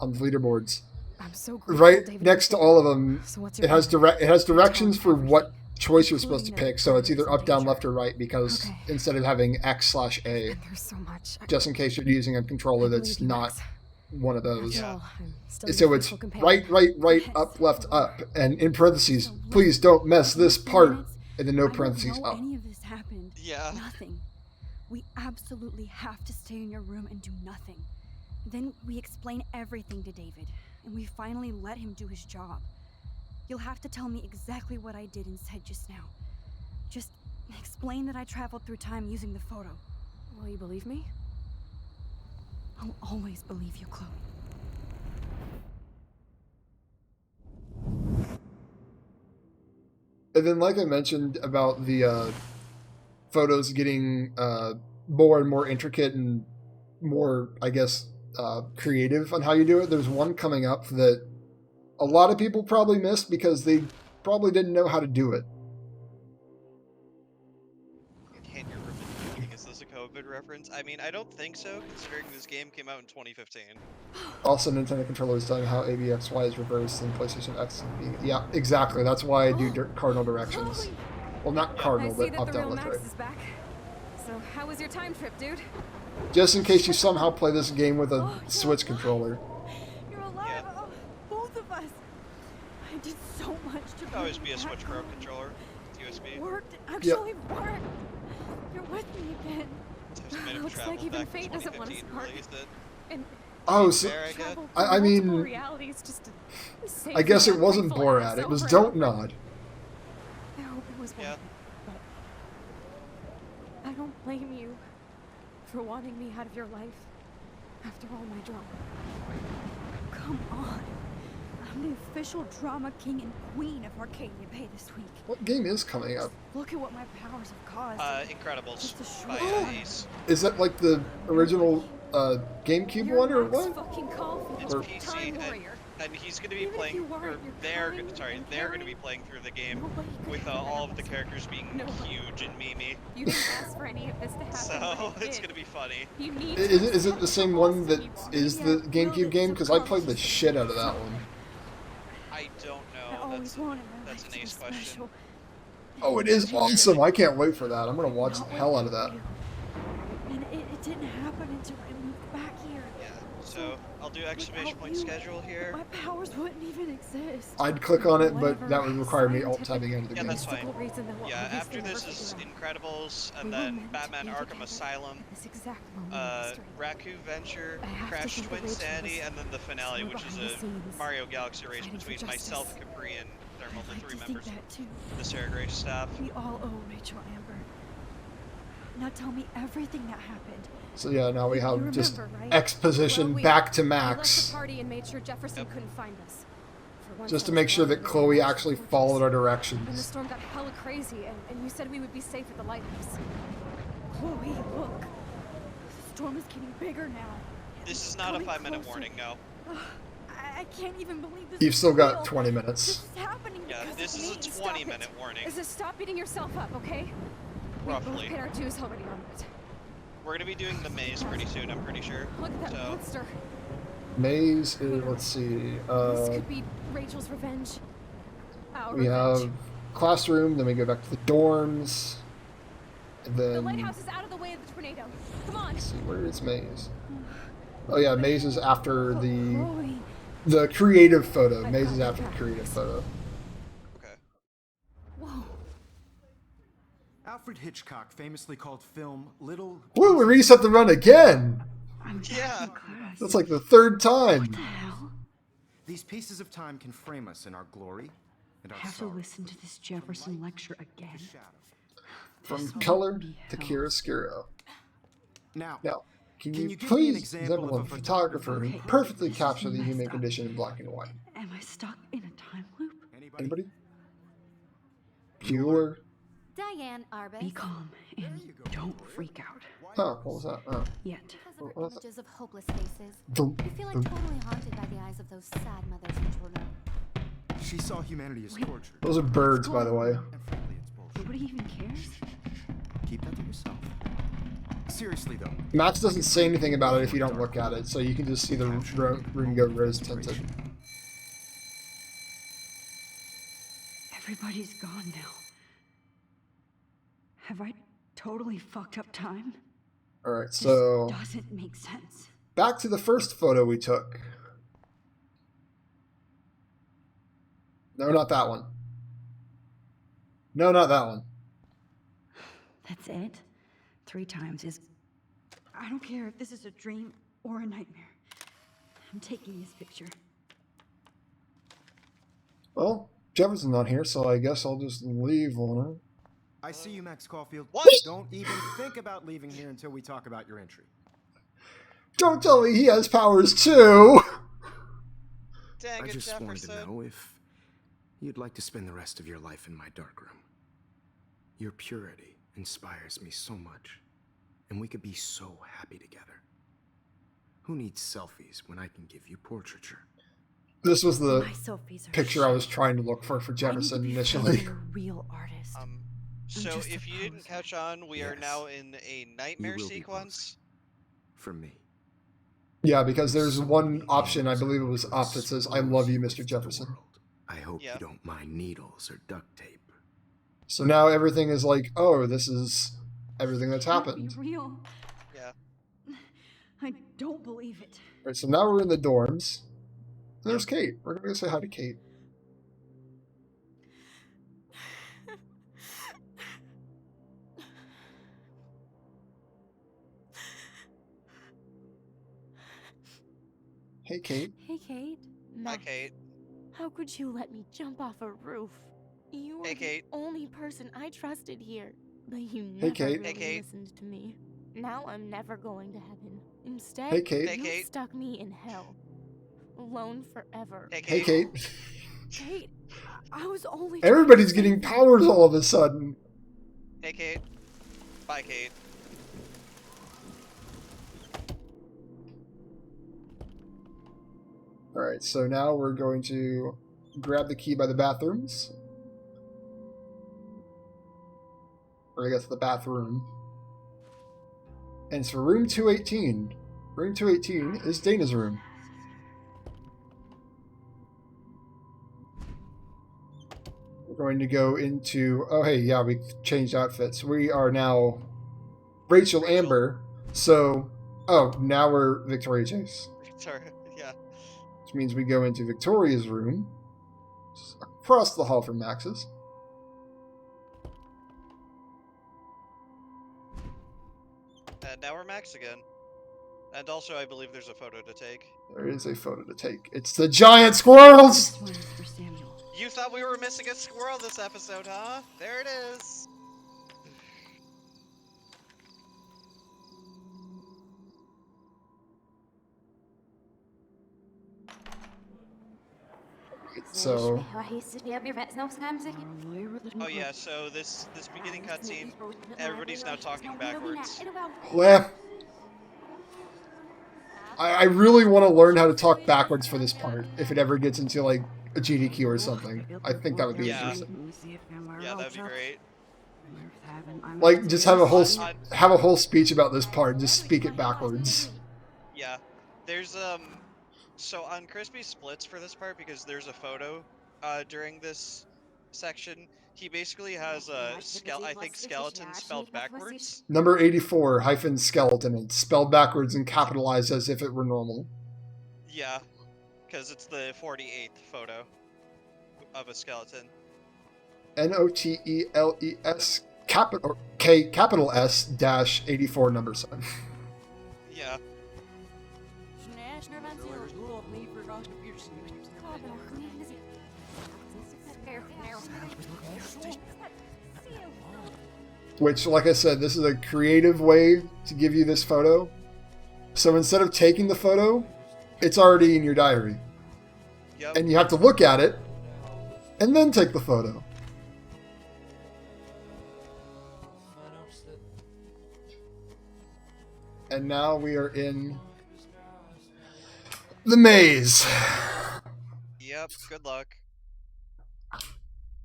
on the leaderboards, I'm so right David next to all of them, So what's it your has plan? it has directions for what choice you're supposed to pick, so it's either up, down, left, or right, because instead of having X/A, There's so much. just in case you're using a controller that's not one of those. After all, I'm still So your it's faithful companion. right, up, left, up, and in parentheses, please don't mess this part, and then no I don't parentheses know up. any of this happened. Yeah. Nothing. We absolutely have to stay in your room and do nothing. Then we explain everything to David, and we finally let him do his job. You'll have to tell me exactly what I did and said just now. Just explain that I traveled through time using the photo. Will you believe me? I'll always believe you, Chloe. And then, like I mentioned about the photos getting more and more intricate and more, I guess, creative on how you do it, there's one coming up that a lot of people probably missed because they probably didn't know how to do it. Can you remember? Is this a COVID reference? I mean, I don't think so, considering this game came out in 2015. Also, Nintendo controllers telling how ABXY is reversed in PlayStation X and B. Yeah, exactly. That's why I do cardinal directions. Well, not cardinal, I see but that up, the down, real left, Max right. is back. So, how was your time trip, dude? Just in case you somehow play this game with a Switch controller. You're alive! Oh, both of us! I did so much to Could always bring be a you Switch back Pro home. controller. USB. It worked. It actually worked. You're with me again. Just made him Looks travel like even back to fate doesn't want us 2015 apart. released it. And Oh, so traveled I through multiple mean, realities just to save I guess your it wasn't ungrateful ass Borat. It was over Don't and over. Nod. I hope it was worth it, but I don't blame you for wanting me out of your life after all my drama. Come on. I'm the official drama king and queen of Arcadia Bay this week. What game is coming up? Look at what my powers have caused. Incredibles Just a by short Ace. Is that like the original GameCube one or what? Fucking Caulfield, It's Or- PC, Time and, Warrior. and he's going to be Even if playing, you weren't, or you're they're, kind sorry, and they're going to be caring. playing through the game Nobody could with have all of the asked. characters being Nobody. huge and memey. You didn't ask for any of this to happen. So but it it's did. going to be funny. You need Is it the same one that is the GameCube game? Because I played the shit out of that one. I don't I know. always wanted my That's life an to be Ace question. special. Oh, it is awesome. I can't wait for that. I'm going to watch the hell out of that. And it didn't happen until I moved back here. Yeah, so I'll do exclamation point schedule here. My powers wouldn't even exist. I'd click on it, but Whatever that would require me alt scientific tabbing into the Yeah, game. that's fine. reason that we'll Yeah, always after never this is figure out. Incredibles, We and were then meant to Batman be Arkham together Asylum, This exact moment in history. Raccoon Venture, I have to Crash think Twin of Rachel Sanity, as and then the finale, somewhere which is behind the a scenes, Mario Galaxy race fighting for between myself, justice. Capri, and Thermal, the I'd like three to members think that too. of the Sarah Grace staff. We all owe Rachel Amber. Now tell me everything that happened. So yeah, now we You have just remember, right? exposition Well, back to We left Max, the party and made sure Jefferson couldn't find us. For once just to I make was sure that wrong, we Chloe were actually fortress. followed our When the directions. storm got hella crazy, and you said we would be safe at the lighthouse. Chloe, look. The storm is getting bigger now. This is not a Coming 5-minute closer. warning, no. I can't even believe this You've is still got real. 20 minutes. This is happening Yeah, because this of is me. a Stop 20-minute it. warning, Is this stop beating yourself up, okay? We both roughly. paid our dues already on it. We're gonna be doing the maze pretty soon, I'm pretty sure. Look at that So, monster. Maze is, let's see, This could be Rachel's revenge. Our we revenge. have classroom, then we go back to the dorms, and The then, lighthouse is out of the way of the tornado. Come on. let's see, where is Maze? Oh yeah, Maze is after the creative photo. Maze is after the creative photo. Whoa. Alfred Hitchcock famously called film little. Woo, we reset the run again! Yeah. That's like the third time. These pieces of time can frame us in our glory and our Have to sorrow. listen to this Jefferson lecture again. From color to chiaroscuro. Now, can you you give me an please example example of of a a photographer who Okay, perfectly this is captured the messed human up. condition in black and white? Am I stuck in a time loop? Anybody? Bueller? Diane Arbus. Be calm and don't freak out. Oh, what was that? Oh. Yet. Because of What her was that? images of hopeless faces, Dum, you feel like dum. totally haunted by the eyes of those sad mothers in Toronto. She saw humanity as torture. Those are birds, by the way. Nobody even cares? Keep that to yourself. Seriously though, Max doesn't say anything about it if you don't look at it, so you can just see the room go rose tinted. Everybody's gone now. Have I totally fucked up time? Alright, so This doesn't make sense. back to the first photo we took. No, not that one. No, not that one. That's it? 3 times is... I don't care if this is a dream or a nightmare. I'm taking this picture. Well, Jefferson's not here, so I guess I'll just leave on her. I see you, Max Caulfield. What? Don't even think about leaving here until we talk about your entry. Don't tell me he has powers too! Dang I it, just wanted Jefferson. to know if you'd like to spend the rest of your life in my darkroom. Your purity inspires me so much, and we could be so happy together. Who needs selfies when I can give you portraiture? This was the My selfies are picture I was trying to look for Jefferson initially. a real artist. So just a if you didn't catch on, we are Yes. now in a nightmare will be sequence. For me. Yeah, because there's one option, I believe it was up, that says, I love you, Mr. Jefferson. I hope you don't mind needles or duct tape. So now everything is like, oh, this is everything that's Can't be happened. real. Yeah. I don't believe it. Alright, so now we're in the dorms. There's Kate. We're gonna go say hi to Kate. Hey, Kate. Hey, Kate. Hi, Kate. How could you let me jump off a roof? You were Hey, the Kate. only person I trusted here, but you never Kate. really Hey, Kate. listened to me. Now I'm never going to heaven. Instead, Hey, Kate. Hey, you Kate. stuck me in hell, alone forever. Hey, Hey, Kate. Kate. Kate, I was only. Everybody's getting powers all of a sudden. Hey, Kate. Bye, Kate. Alright, so now we're going to grab the key by the bathrooms. Or I guess the bathroom. And it's for room 218. Room 218 is Dana's room. We're going to go into... Oh, hey, yeah, we changed outfits. We are now Rachel Amber. So... Oh, now we're Victoria Chase. Sorry. Yeah. Which means we go into Victoria's room, across the hall from Max's. And now we're Max again. And also, I believe there's a photo to take. There is a photo to take. It's the giant squirrels! This one is for Samuel. You thought we were missing a squirrel this episode, huh? There it is. So, Oh yeah, so this beginning cutscene, everybody's now talking backwards. well, I really want to learn how to talk backwards for this part, if it ever gets into, like, a GDQ or something. I think that would be Yeah. interesting. Yeah, that'd be great. Like, just have a whole speech about this part, and just speak it backwards. Yeah, there's So on Crispy splits for this part, because there's a photo during this section, he basically has a I think skeleton spelled backwards. Number 84 hyphen skeleton. It's spelled backwards and capitalized as if it were normal. Yeah, because it's the 48th photo of a skeleton. NOTELES capital K capital S dash 84 number sign. Yeah. Which, like I said, this is a creative way to give you this photo. So instead of taking the photo, it's already in your diary. Yep. And you have to look at it and then take the photo. And now we are in the maze. Yep, good luck.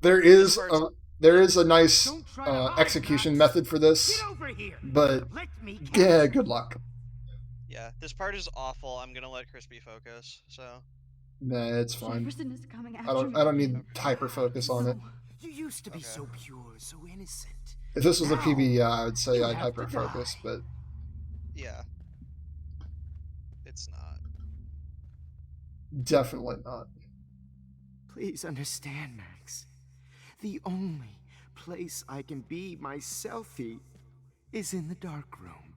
There is a nice execution method for this, but yeah, good luck. Yeah, this part is awful. I'm gonna let Crispy focus. So. Nah, it's fine. Jefferson is coming I after don't me. need hyper focus on it. You used to be so pure, so innocent. If this was a PB, yeah, I would say I'd hyper focus, but Yeah. It's not. Definitely not. Please understand, Max. The only place I can be my selfie is in the dark room.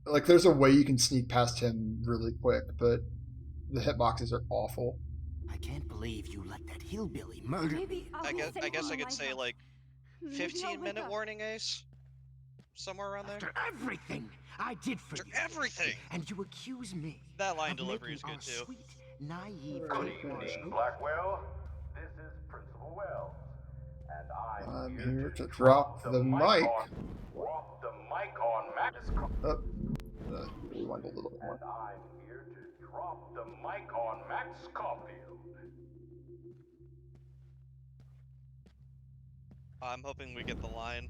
Like, there's a way you can sneak past him really quick, but the hitboxes are awful. I can't believe you let that hillbilly murder me. I guess I could say like 15-minute warning, Ace. Somewhere around there. After everything I did for you. Everything. And you accuse me. That line of delivery is making good our too. Sweet, naive Good evening, Blackwell. This is Principal Wells, and I'm here to drop the mic. Drop the mic on Max. Rewind a little bit more. And I'm here to drop the mic on Max Caulfield. I'm hoping we get the line.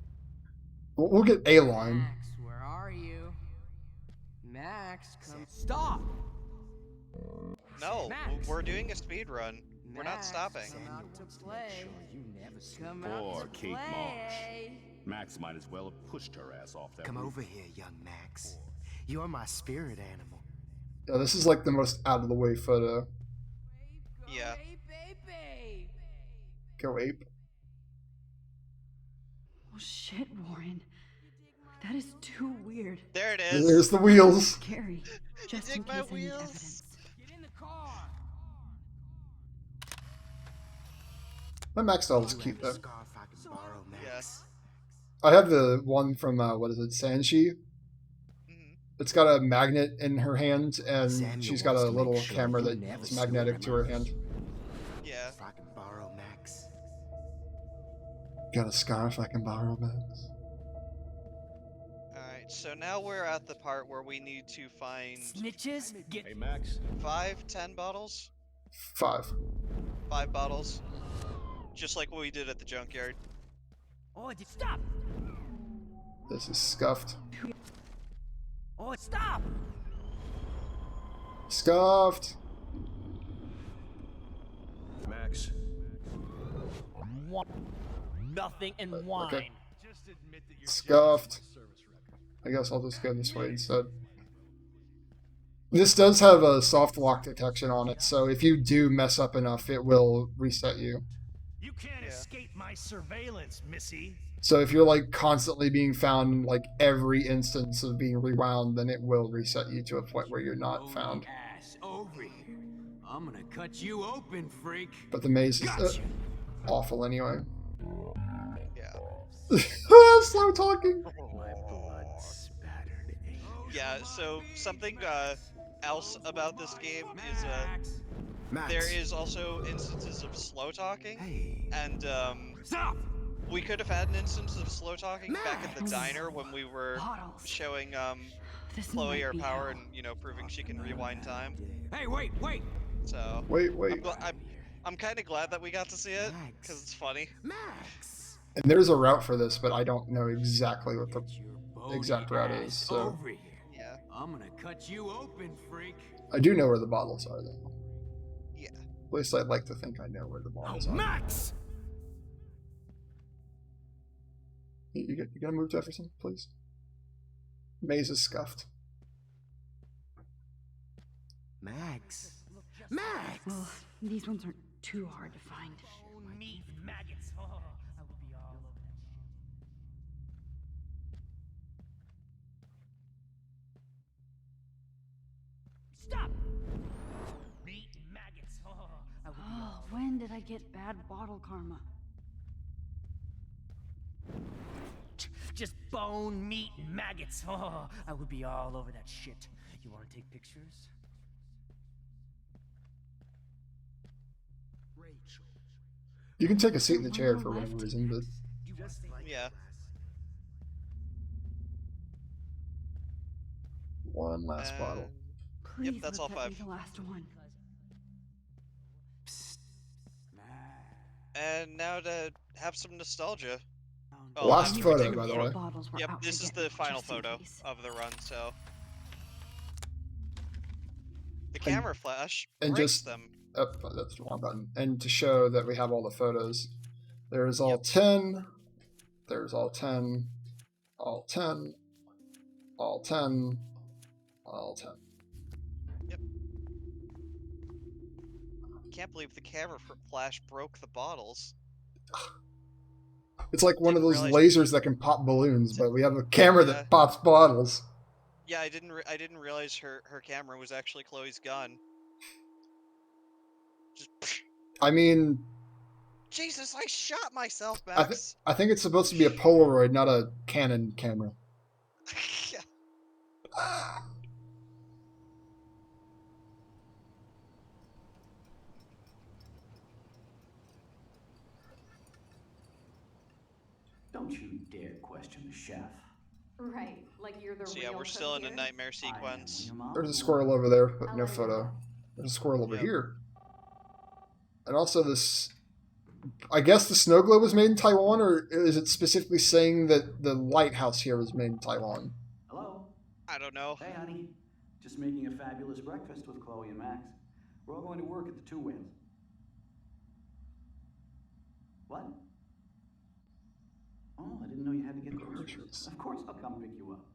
We'll get a line. Max, where are you? Max, come. Stop! No, Max. we're doing a speed run. We're not stopping. Come out to play. Come Poor out to Kate play. Max might as well have pushed her ass off that Come roof. over here, young Max. You're my spirit animal. Yeah, this is like the most out of the way photo. Yeah. Go ape. Oh shit, Warren. That is too weird. There it is. There's the wheels. Scary. Just in dig my case I need wheels? evidence. My Max doll is cute though. Scarf I can borrow, Max. Yes. I have the one from what is it, Sanchi? It's got a magnet in her hand, and Samuel she's got a wants to little make sure camera you that's never steal magnetic to her memories. hand. Yeah. If I can borrow Max. Got a scarf I can borrow, Max. Alright, so now we're at the part where we need to find Snitches, get. Hey, Max. 10 bottles? 5. 5 bottles. Just like what we did at the junkyard. Oh, stop! This is scuffed. Oh, stop! Scuffed. Max. Nothing and wine. Okay. Scuffed. I guess I'll just go this way instead. This does have a soft lock detection on it, so if you do mess up enough, it will reset you. You can't escape my surveillance, Missy. So if you're like constantly being found in like every instance of being rewound, then it will reset you to a point where you're not found. Ass over here. I'm gonna cut you open, freak. But the maze is awful anyway. Yeah. Slow talking. Yeah, so something else about this game is Max. there is also instances of slow talking, and Stop! we could have had an instance of slow talking back at the diner when we were showing Chloe her power and proving she can rewind time. Hey, wait! So Wait. I'm kind of glad that we got to see it because it's funny. Max. And there's a route for this, but I don't know exactly what the exact route is. So Over here. Yeah. I'm gonna cut you open, freak. I do know where the bottles are, though. Yeah. At least I'd like to think I know where the bottles are. Max! You gonna move, Jefferson, please? Maze is scuffed. Max. Max! Well, these ones aren't too hard to find. Bone meat maggots. Oh, I would be all over that. Stop! Meat and maggots. Oh, I would be all over. When did I get bad bottle karma? Just bone, meat, and maggots. Oh, I would be all over that shit. You want to take pictures? You can take a seat in the chair for whatever reason, but Yeah. one last bottle. Please Yep, that's let all that 5. be the last one. And now to have some nostalgia. Oh, Last you photo, take a by the photo. way. Bottles were Yep, out this to is get the me, final just in photo case. of the run, so. The camera flash And breaks just them. oh, that's the wrong button. And to show that we have all the photos, there's all 10. There's all 10. All 10. All 10. All 10. Yep. Can't believe the camera flash broke the bottles. It's like one of those Didn't lasers that can pop balloons, but we have a camera Yeah. that pops bottles. Yeah, I didn't realize her camera was actually Chloe's gun. Just I mean, Jesus, I shot myself, I Max. think it's supposed to be a Polaroid, not a Canon camera. Yeah. Don't you dare question the chef. Right, like you're the So real yeah, we're still cook in a here? nightmare sequence. There's a squirrel over there, but no photo. There's a squirrel over here. And also this, I guess the snow globe was made in Taiwan, or is it specifically saying that the lighthouse here was made in Taiwan? Hello? I don't know. Hey, honey. Just making a fabulous breakfast with Chloe and Max. We're all going to work at the Two Whales. What? Oh, I didn't know you had to get groceries. Of course I'll come pick you up.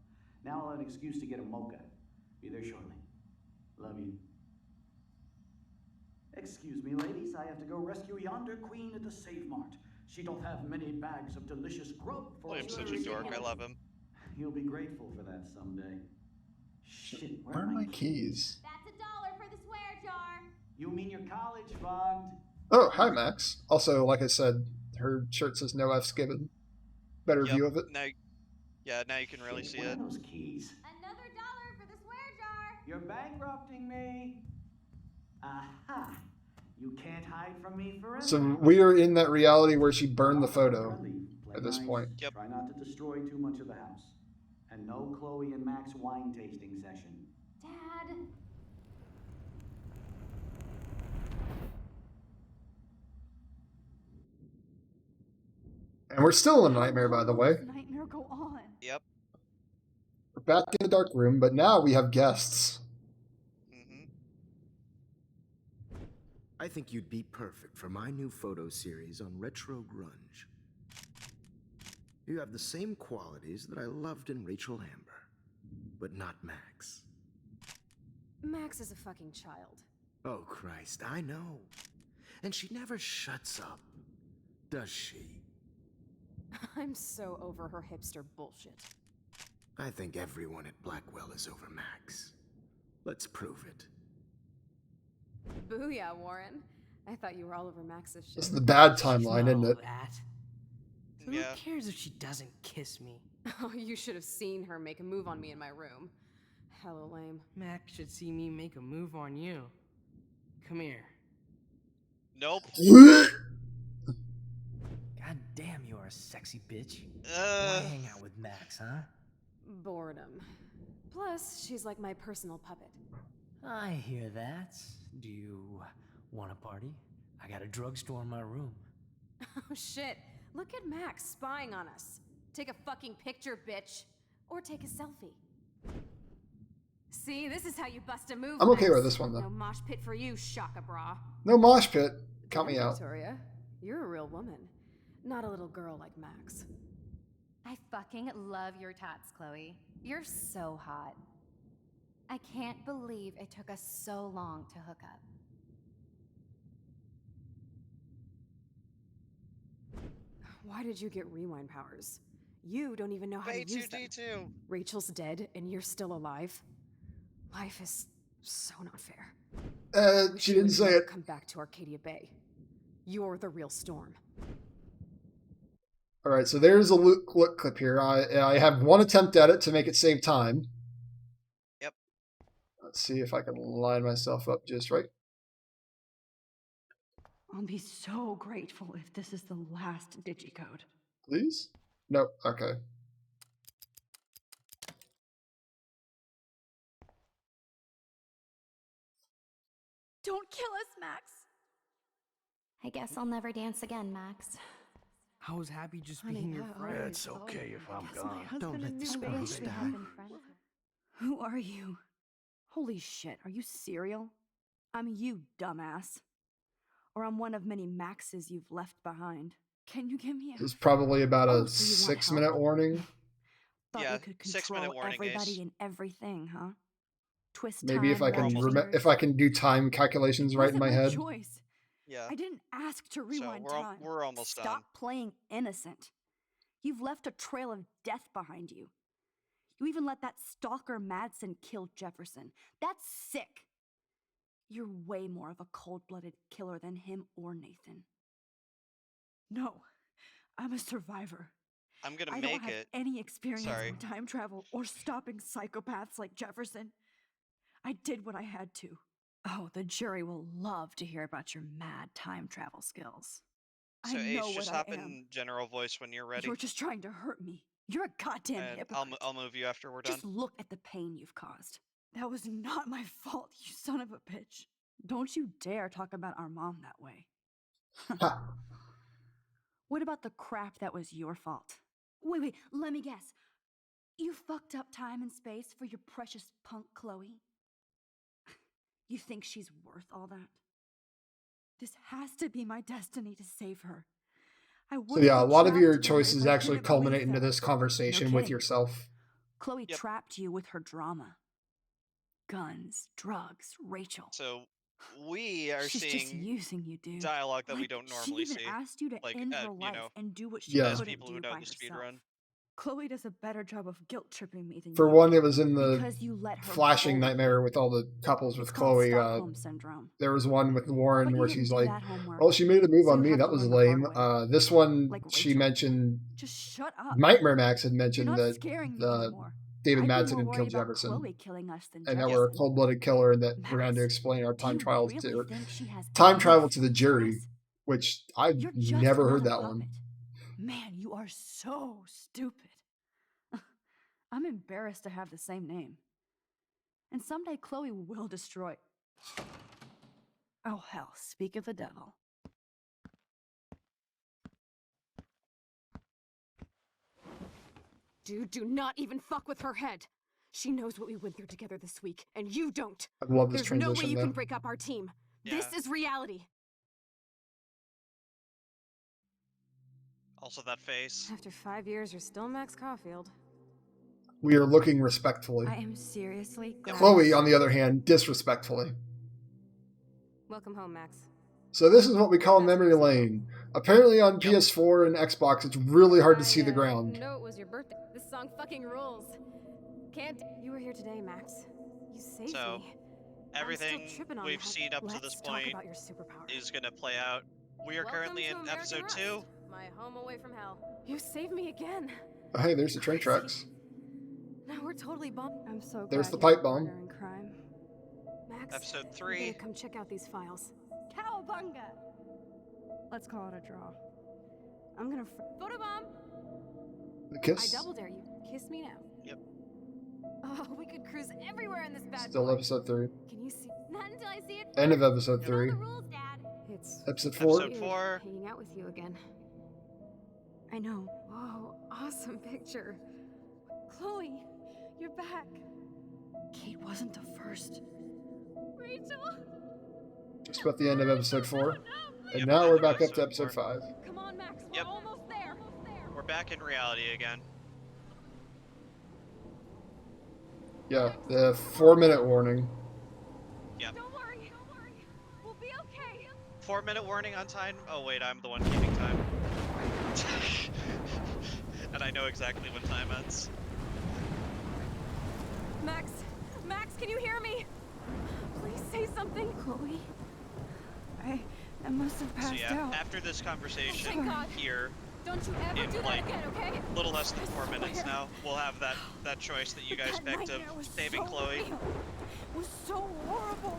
Now I'll have an excuse to get a mocha. Be there shortly. Love you. Excuse me, ladies. I have to go rescue yonder queen at the Save Mart. She doth have many bags of delicious grub for I'm such a dork. I love him. You'll be grateful for that someday. Shit, Where are my keys? That's $1 for the swear jar. You mean your college fund? Oh, hi, Max. Also, like I said, her shirt says no F's given. Better Yep, view of it. Now, yeah, now you can really see Where it. are those keys? Another $1 for the swear jar. You're bankrupting me. Aha. You can't hide from me forever. So we are in that reality where she burned the photo at this point. Yep. Try not to destroy too much of the house. And no Chloe and Max wine tasting session. Dad. And we're still in a nightmare, by the way. Nightmare go on. Yep. We're back in the dark room, but now we have guests. I think you'd be perfect for my new photo series on retro grunge. You have the same qualities that I loved in Rachel Amber, but not Max. Max is a fucking child. Oh, Christ, I know. And she never shuts up, does she? I'm so over her hipster bullshit. I think everyone at Blackwell is over Max. Let's prove it. Booyah, Warren. I thought you were all over Max's shit. This is the bad timeline, isn't it? So who cares if she doesn't kiss me? Oh, you should have seen her make a move on me in my room. Hella lame. Max should see me make a move on you. Come here. Nope. God damn, you're a sexy bitch. Why hang out with Max, huh? Boredom. Plus, she's like my personal puppet. I hear that. Do you want a party? I got a drugstore in my room. Oh shit. Look at Max spying on us. Take a fucking picture, bitch. Or take a selfie. See, this is how you bust a move. I'm okay Max. with this one, though. No mosh pit for you, Shaka Bra. No mosh pit. Count me Damn, out. Victoria, you're a real woman, not a little girl like Max. I fucking love your tats, Chloe. You're so hot. I can't believe it took us so long to hook up. Why did you get rewind powers? You don't even know how to use them. B2D2. Rachel's dead and you're still alive. Life is so not fair. She didn't say it. Come back to Arcadia Bay. You're the real Storm. All right, so there's a look clip here. I have one attempt at it to make it save time. Yep. Let's see if I can line myself up just right. I'll be so grateful if this is the last digicode. Please? Nope. Okay. Don't kill us, Max. I guess I'll never dance again, Max. I was happy just Honey, being your how friend. old It's okay if I'm gone. Don't let this girl stop. Who are you? Holy shit, are you serial? I'm you, dumbass. Or I'm one of many Maxes you've left behind. Can you give me a... There's probably about a Oh, so you want 6-minute help? warning. Thought Yeah, you could 6-minute control warning, everybody Ace. and everything, huh? Twist Maybe if time I can around your if I can do time calculations right in Wasn't my head. choice. Yeah. I didn't ask to rewind we're time. we're almost Stop done. playing innocent. You've left a trail of death behind you. You even let that stalker Madsen kill Jefferson. That's sick. You're way more of a cold-blooded killer than him or Nathan. No, I'm a survivor. I'm gonna I make don't have it. any experience Sorry. in time travel or stopping psychopaths like Jefferson. I did what I had to. Oh, the jury will love to hear about your mad time travel skills. So I Ace, know just what hop I am. in general voice when you're ready. You're just trying to hurt me. You're a goddamn And hypocrite. I'll move you after we're done. Just look at the pain you've caused. That was not my fault, you son of a bitch. Don't you dare talk about our mom that way. What about the crap that was your fault? Wait, let me guess. You fucked up time and space for your precious punk Chloe? You think she's worth all that? This has to be my destiny to save her. I So wouldn't yeah, a be lot of your trapped with her if choices I actually didn't culminate believe into them. this conversation No with kidding. yourself. Chloe trapped you with her drama. Guns, drugs, Rachel. So we are She's just seeing using you, dude. dialogue that we Like, don't she normally even see. asked you to Like, end her you life know, and do what she Yeah. as couldn't people do who know by the speed herself. run. Chloe does a better job of guilt tripping me than For you one, do, it was in the because you let her flashing bully nightmare you. with all the couples with It's called Chloe. Stockholm syndrome. There was one with Warren But you where didn't she's do like, that homework, "Oh, she made a move so on you me. have That to was learn the lame." hard way. This one, Like she Rachel. mentioned. Just shut up. Nightmare Max had You're mentioned not that scaring me the anymore. David I'd be Madsen more had worried killed about Jefferson, Chloe killing us than and that Jefferson. we're a cold-blooded killer, and that we're going to Max, explain our do time you trial really to think she has time any travel to the feelings for jury, us? which I've You're just never heard another that one. puppet. Man, you are so stupid. I'm embarrassed to have the same name. And someday Chloe will destroy. Oh hell, speak of the devil. Dude, do not even fuck with her head. She knows what we went through together this week, and you don't. I love this There's no way transition, you though. can break up our team. This Yeah. is reality. Also that face. After 5 years, you're still Max Caulfield. We are looking respectfully. I am seriously glad. Chloe, on the other hand, disrespectfully. Welcome home, Max. So this is what we call memory lane. Apparently on PS4 and Xbox, it's really hard to see the ground. No, it was your birthday. This song fucking rules. Can't. You were here today, Max. You saved So me. everything I'm still tripping on we've that. seen up to Let's this talk point about your superpower. is gonna play out. We are currently in Welcome to episode American 2. Rust, my home away from hell. You saved me again. Oh, hey, there's the train tracks. Now we're totally bummed. I'm so glad. There's the you're pipe bomb. partner in crime. Max, Episode you 3. gotta come check out these files. Cowabunga! Let's call it a draw. I'm gonna. Photobomb! The I kiss. double dare you. Kiss me now. Yep. Oh, we could cruise everywhere in this bad Still boy. episode 3. Can you see? Not until I see it. End of episode 3. Rules, Dad. It's Episode 4. Episode 4. hanging out with you again. I know. Whoa, awesome picture. Chloe, you're back. Kate wasn't the first. Rachel! Just about the end of episode 4. And now we're back up to episode 5. Come on, Max. We're Yep. almost there. We're back in reality again. Yeah, the 4-minute warning. Yep. Don't worry. We'll be okay. 4-minute warning on time? Oh wait, I'm the one keeping time. And I know exactly when time ends. Max, can you hear me? Please say something. Chloe? I must have passed So yeah, out. after this conversation Thank God. here, Don't you ever in do that like again, okay? a little less than 4 minutes now, we'll have that choice that you guys That picked of nightmare was saving so Chloe. real. It was so horrible.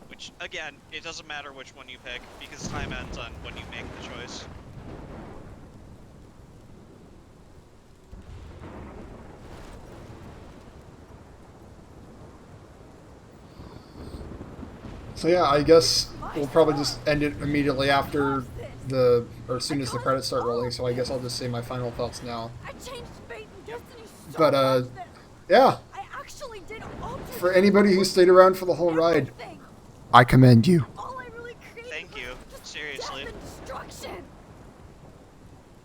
Which, again, it doesn't matter which one you pick, because time ends on when you make the choice. So yeah, I guess we'll probably just end it immediately after or as soon as the credits start rolling, so I guess I'll just say my final thoughts now. I changed fate and destiny so But, much that yeah, I actually did alter for anybody who stayed around for the whole ride, I commend you. Thank you, seriously. destruction.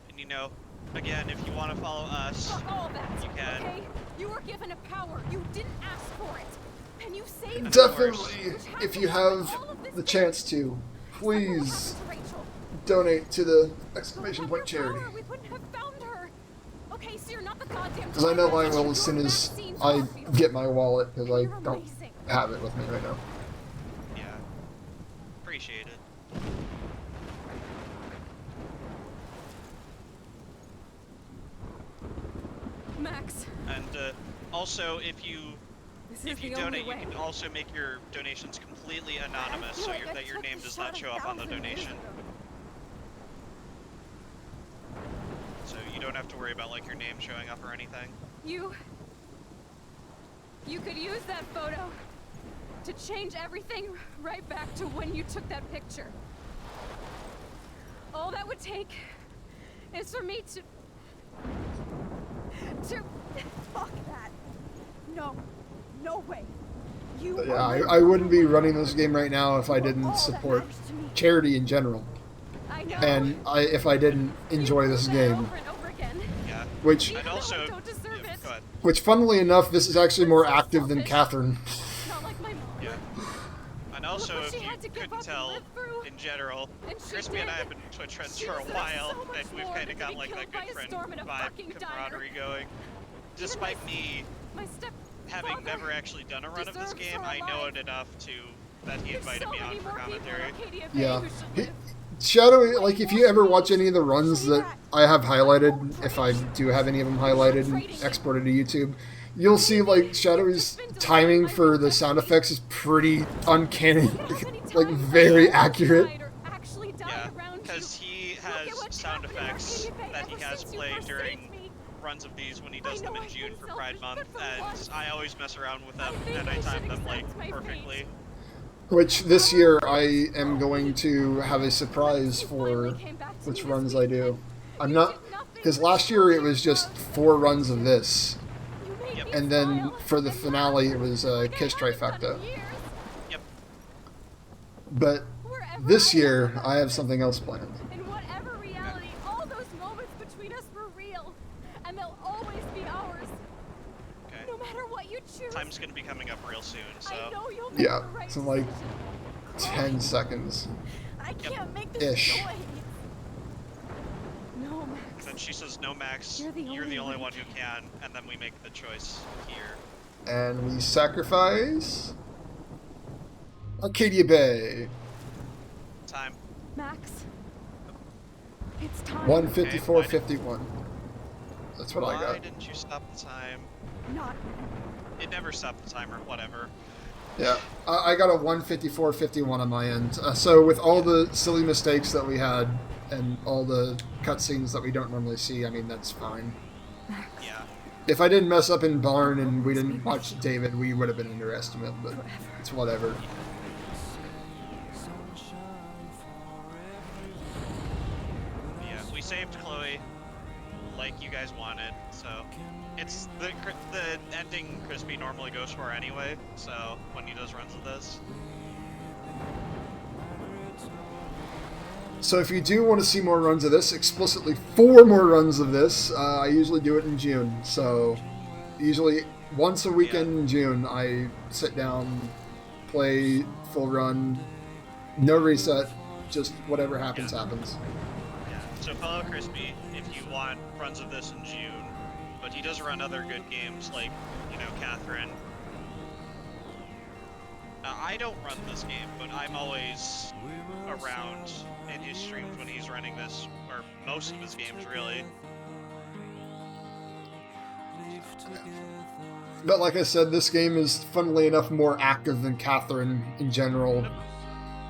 And you know, again, if you want to follow us, Fuck all that. you can. Okay? You were given a power. You didn't ask for it. And you saved Definitely, if you have the chance to, please donate to the exclamation point charity. We wouldn't have found her. Okay, so you're not the goddamn Because I know I will as soon as I get my wallet, because I don't have it with me right now. Yeah. Appreciate it. Max. And also, if you This is the donate, only you way. can also make your donations completely anonymous, so that your name does not show up on the donation. So you don't have to worry about like your name showing up or anything. You could use that photo to change everything right back to when you took that picture. All that would take is for me to fuck that. No way. You But yeah, I wouldn't be running this game right now if I didn't support charity in general. I know. And if I didn't enjoy this game. Yeah. Which, And also, I don't deserve it. go ahead. which funnily enough, this is actually more active than Catherine. Not like my mom. Yeah. And also, what if she you had to give couldn't up and tell, live through. in general, And she Crispy and I did. have been Twitch friends She for a deserves while, so much and we've more kind than of to got be like killed that by good a friend storm in a vibe, fucking camaraderie going. Despite me My step having never actually done a run of this deserves game, her I know alive. it enough that he There's invited so me on many for more people in commentary. Arcadia Bay Yeah. who should live. Shadowy, like if you ever watch any of the runs that I have highlighted, if I do have any of them highlighted and exported to YouTube, you'll see like Shadowy's timing for the sound effects is pretty uncanny, like very accurate. Yeah, because he has sound effects that he has played during runs of these when he does them in June for Pride Month, and I always mess around with them, and I time them like perfectly. Which this year I am going to have a surprise for which runs I do. I'm not, because last year it was just 4 runs of this, and then for the finale it was Kiss Trifecta. Yep. But this year I have something else planned. In whatever reality, all those moments between us were real, and they'll always be ours. Okay. No matter what you choose. Time's gonna be coming up real soon, so. I know you'll make Yeah, the right it's in like 10 seconds. I can't make this Ish. choice. No, Max. Then she says, "No, Max, You're the only only one one who can," and then we make the choice here. And we sacrifice Arcadia Bay. Time. Max. It's time. 154.51. That's what I Why got. didn't you stop the time? Not. It never stopped the timer. Whatever. Yeah, I got a 154.51 on my end. So with all the silly mistakes that we had and all the cutscenes that we don't normally see, I mean, that's fine. Yeah. If I didn't mess up in Barn and we didn't watch David, we would have been underestimated, but it's whatever. Yeah, we saved Chloe. like you guys wanted. So it's the ending Crispy normally goes for anyway. So when he does runs of this. So if you do want to see more runs of this, explicitly 4 more runs of this, I usually do it in June. So usually once a weekend in June, I sit down, play full run, no reset, just whatever happens, happens. Yeah. So follow Crispy if you want runs of this in June, but he does run other good games like, you know, Catherine. I don't run this game, but I'm always around in his streams when he's running this, or most of his games, really. But like I said, this game is, funnily enough, more active than Catherine in general.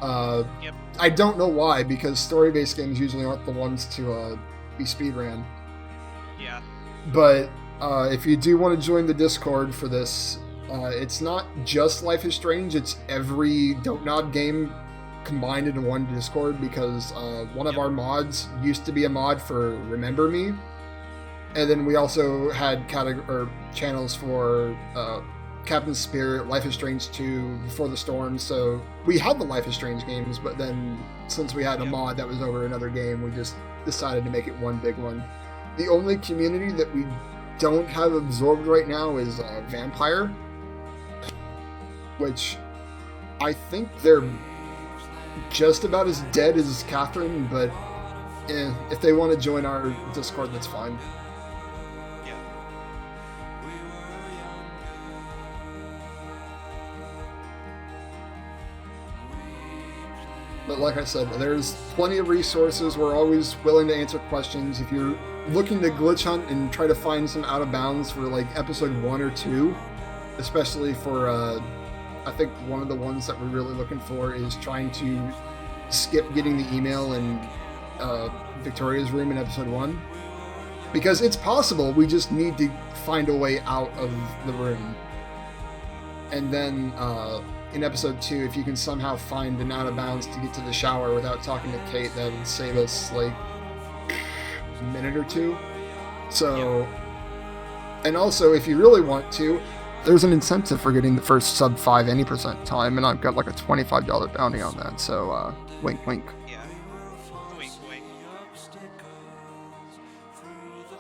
I don't know why, because story-based games usually aren't the ones to be speedran. Yeah. But if you do want to join the Discord for this, it's not just Life is Strange, it's every Don't Nod game combined into one Discord, because one of our mods used to be a mod for Remember Me, and then we also had channels for Captain Spirit, Life is Strange 2, Before the Storm, so we had the Life is Strange games, but then since we had a mod that was over another game, we just decided to make it one big one. The only community that we don't have absorbed right now is Vampire, which I think they're just about as dead as Catherine, but if they want to join our Discord, that's fine. Yeah. But like I said, there's plenty of resources. We're always willing to answer questions. If you're looking to glitch hunt and try to find some out of bounds for like episode 1 or 2, especially for I think one of the ones that we're really looking for is trying to skip getting the email in Victoria's room in episode 1. Because it's possible, we just need to find a way out of the room. And then in episode 2, if you can somehow find an out of bounds to get to the shower without talking to Kate, that would save us like a minute or 2. So, and also if you really want to, there's an incentive for getting the first sub 5 any percent time, and I've got like a $25 bounty on that, so wink wink. Yeah. Wink wink.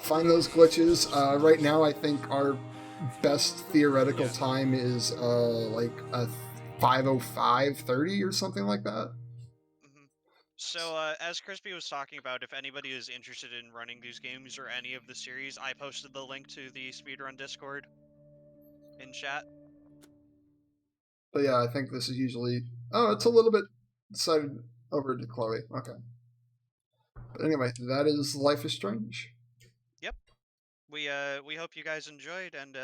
Find those glitches. Right now I think our best theoretical time is like a 5:05:30 or something like that. So, as Crispy was talking about, if anybody is interested in running these games or any of the series, I posted the link to the Speedrun Discord in chat. But yeah, I think this is usually... Oh, it's a little bit decided over to Chloe. Okay. But anyway, that is Life is Strange. Yep. We hope you guys enjoyed, and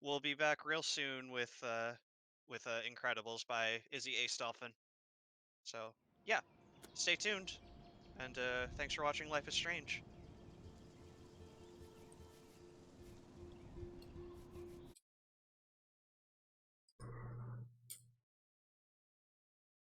we'll be back real soon with Incredibles by Izzy Ace Dolphin. So, yeah. Stay tuned, and thanks for watching Life is Strange.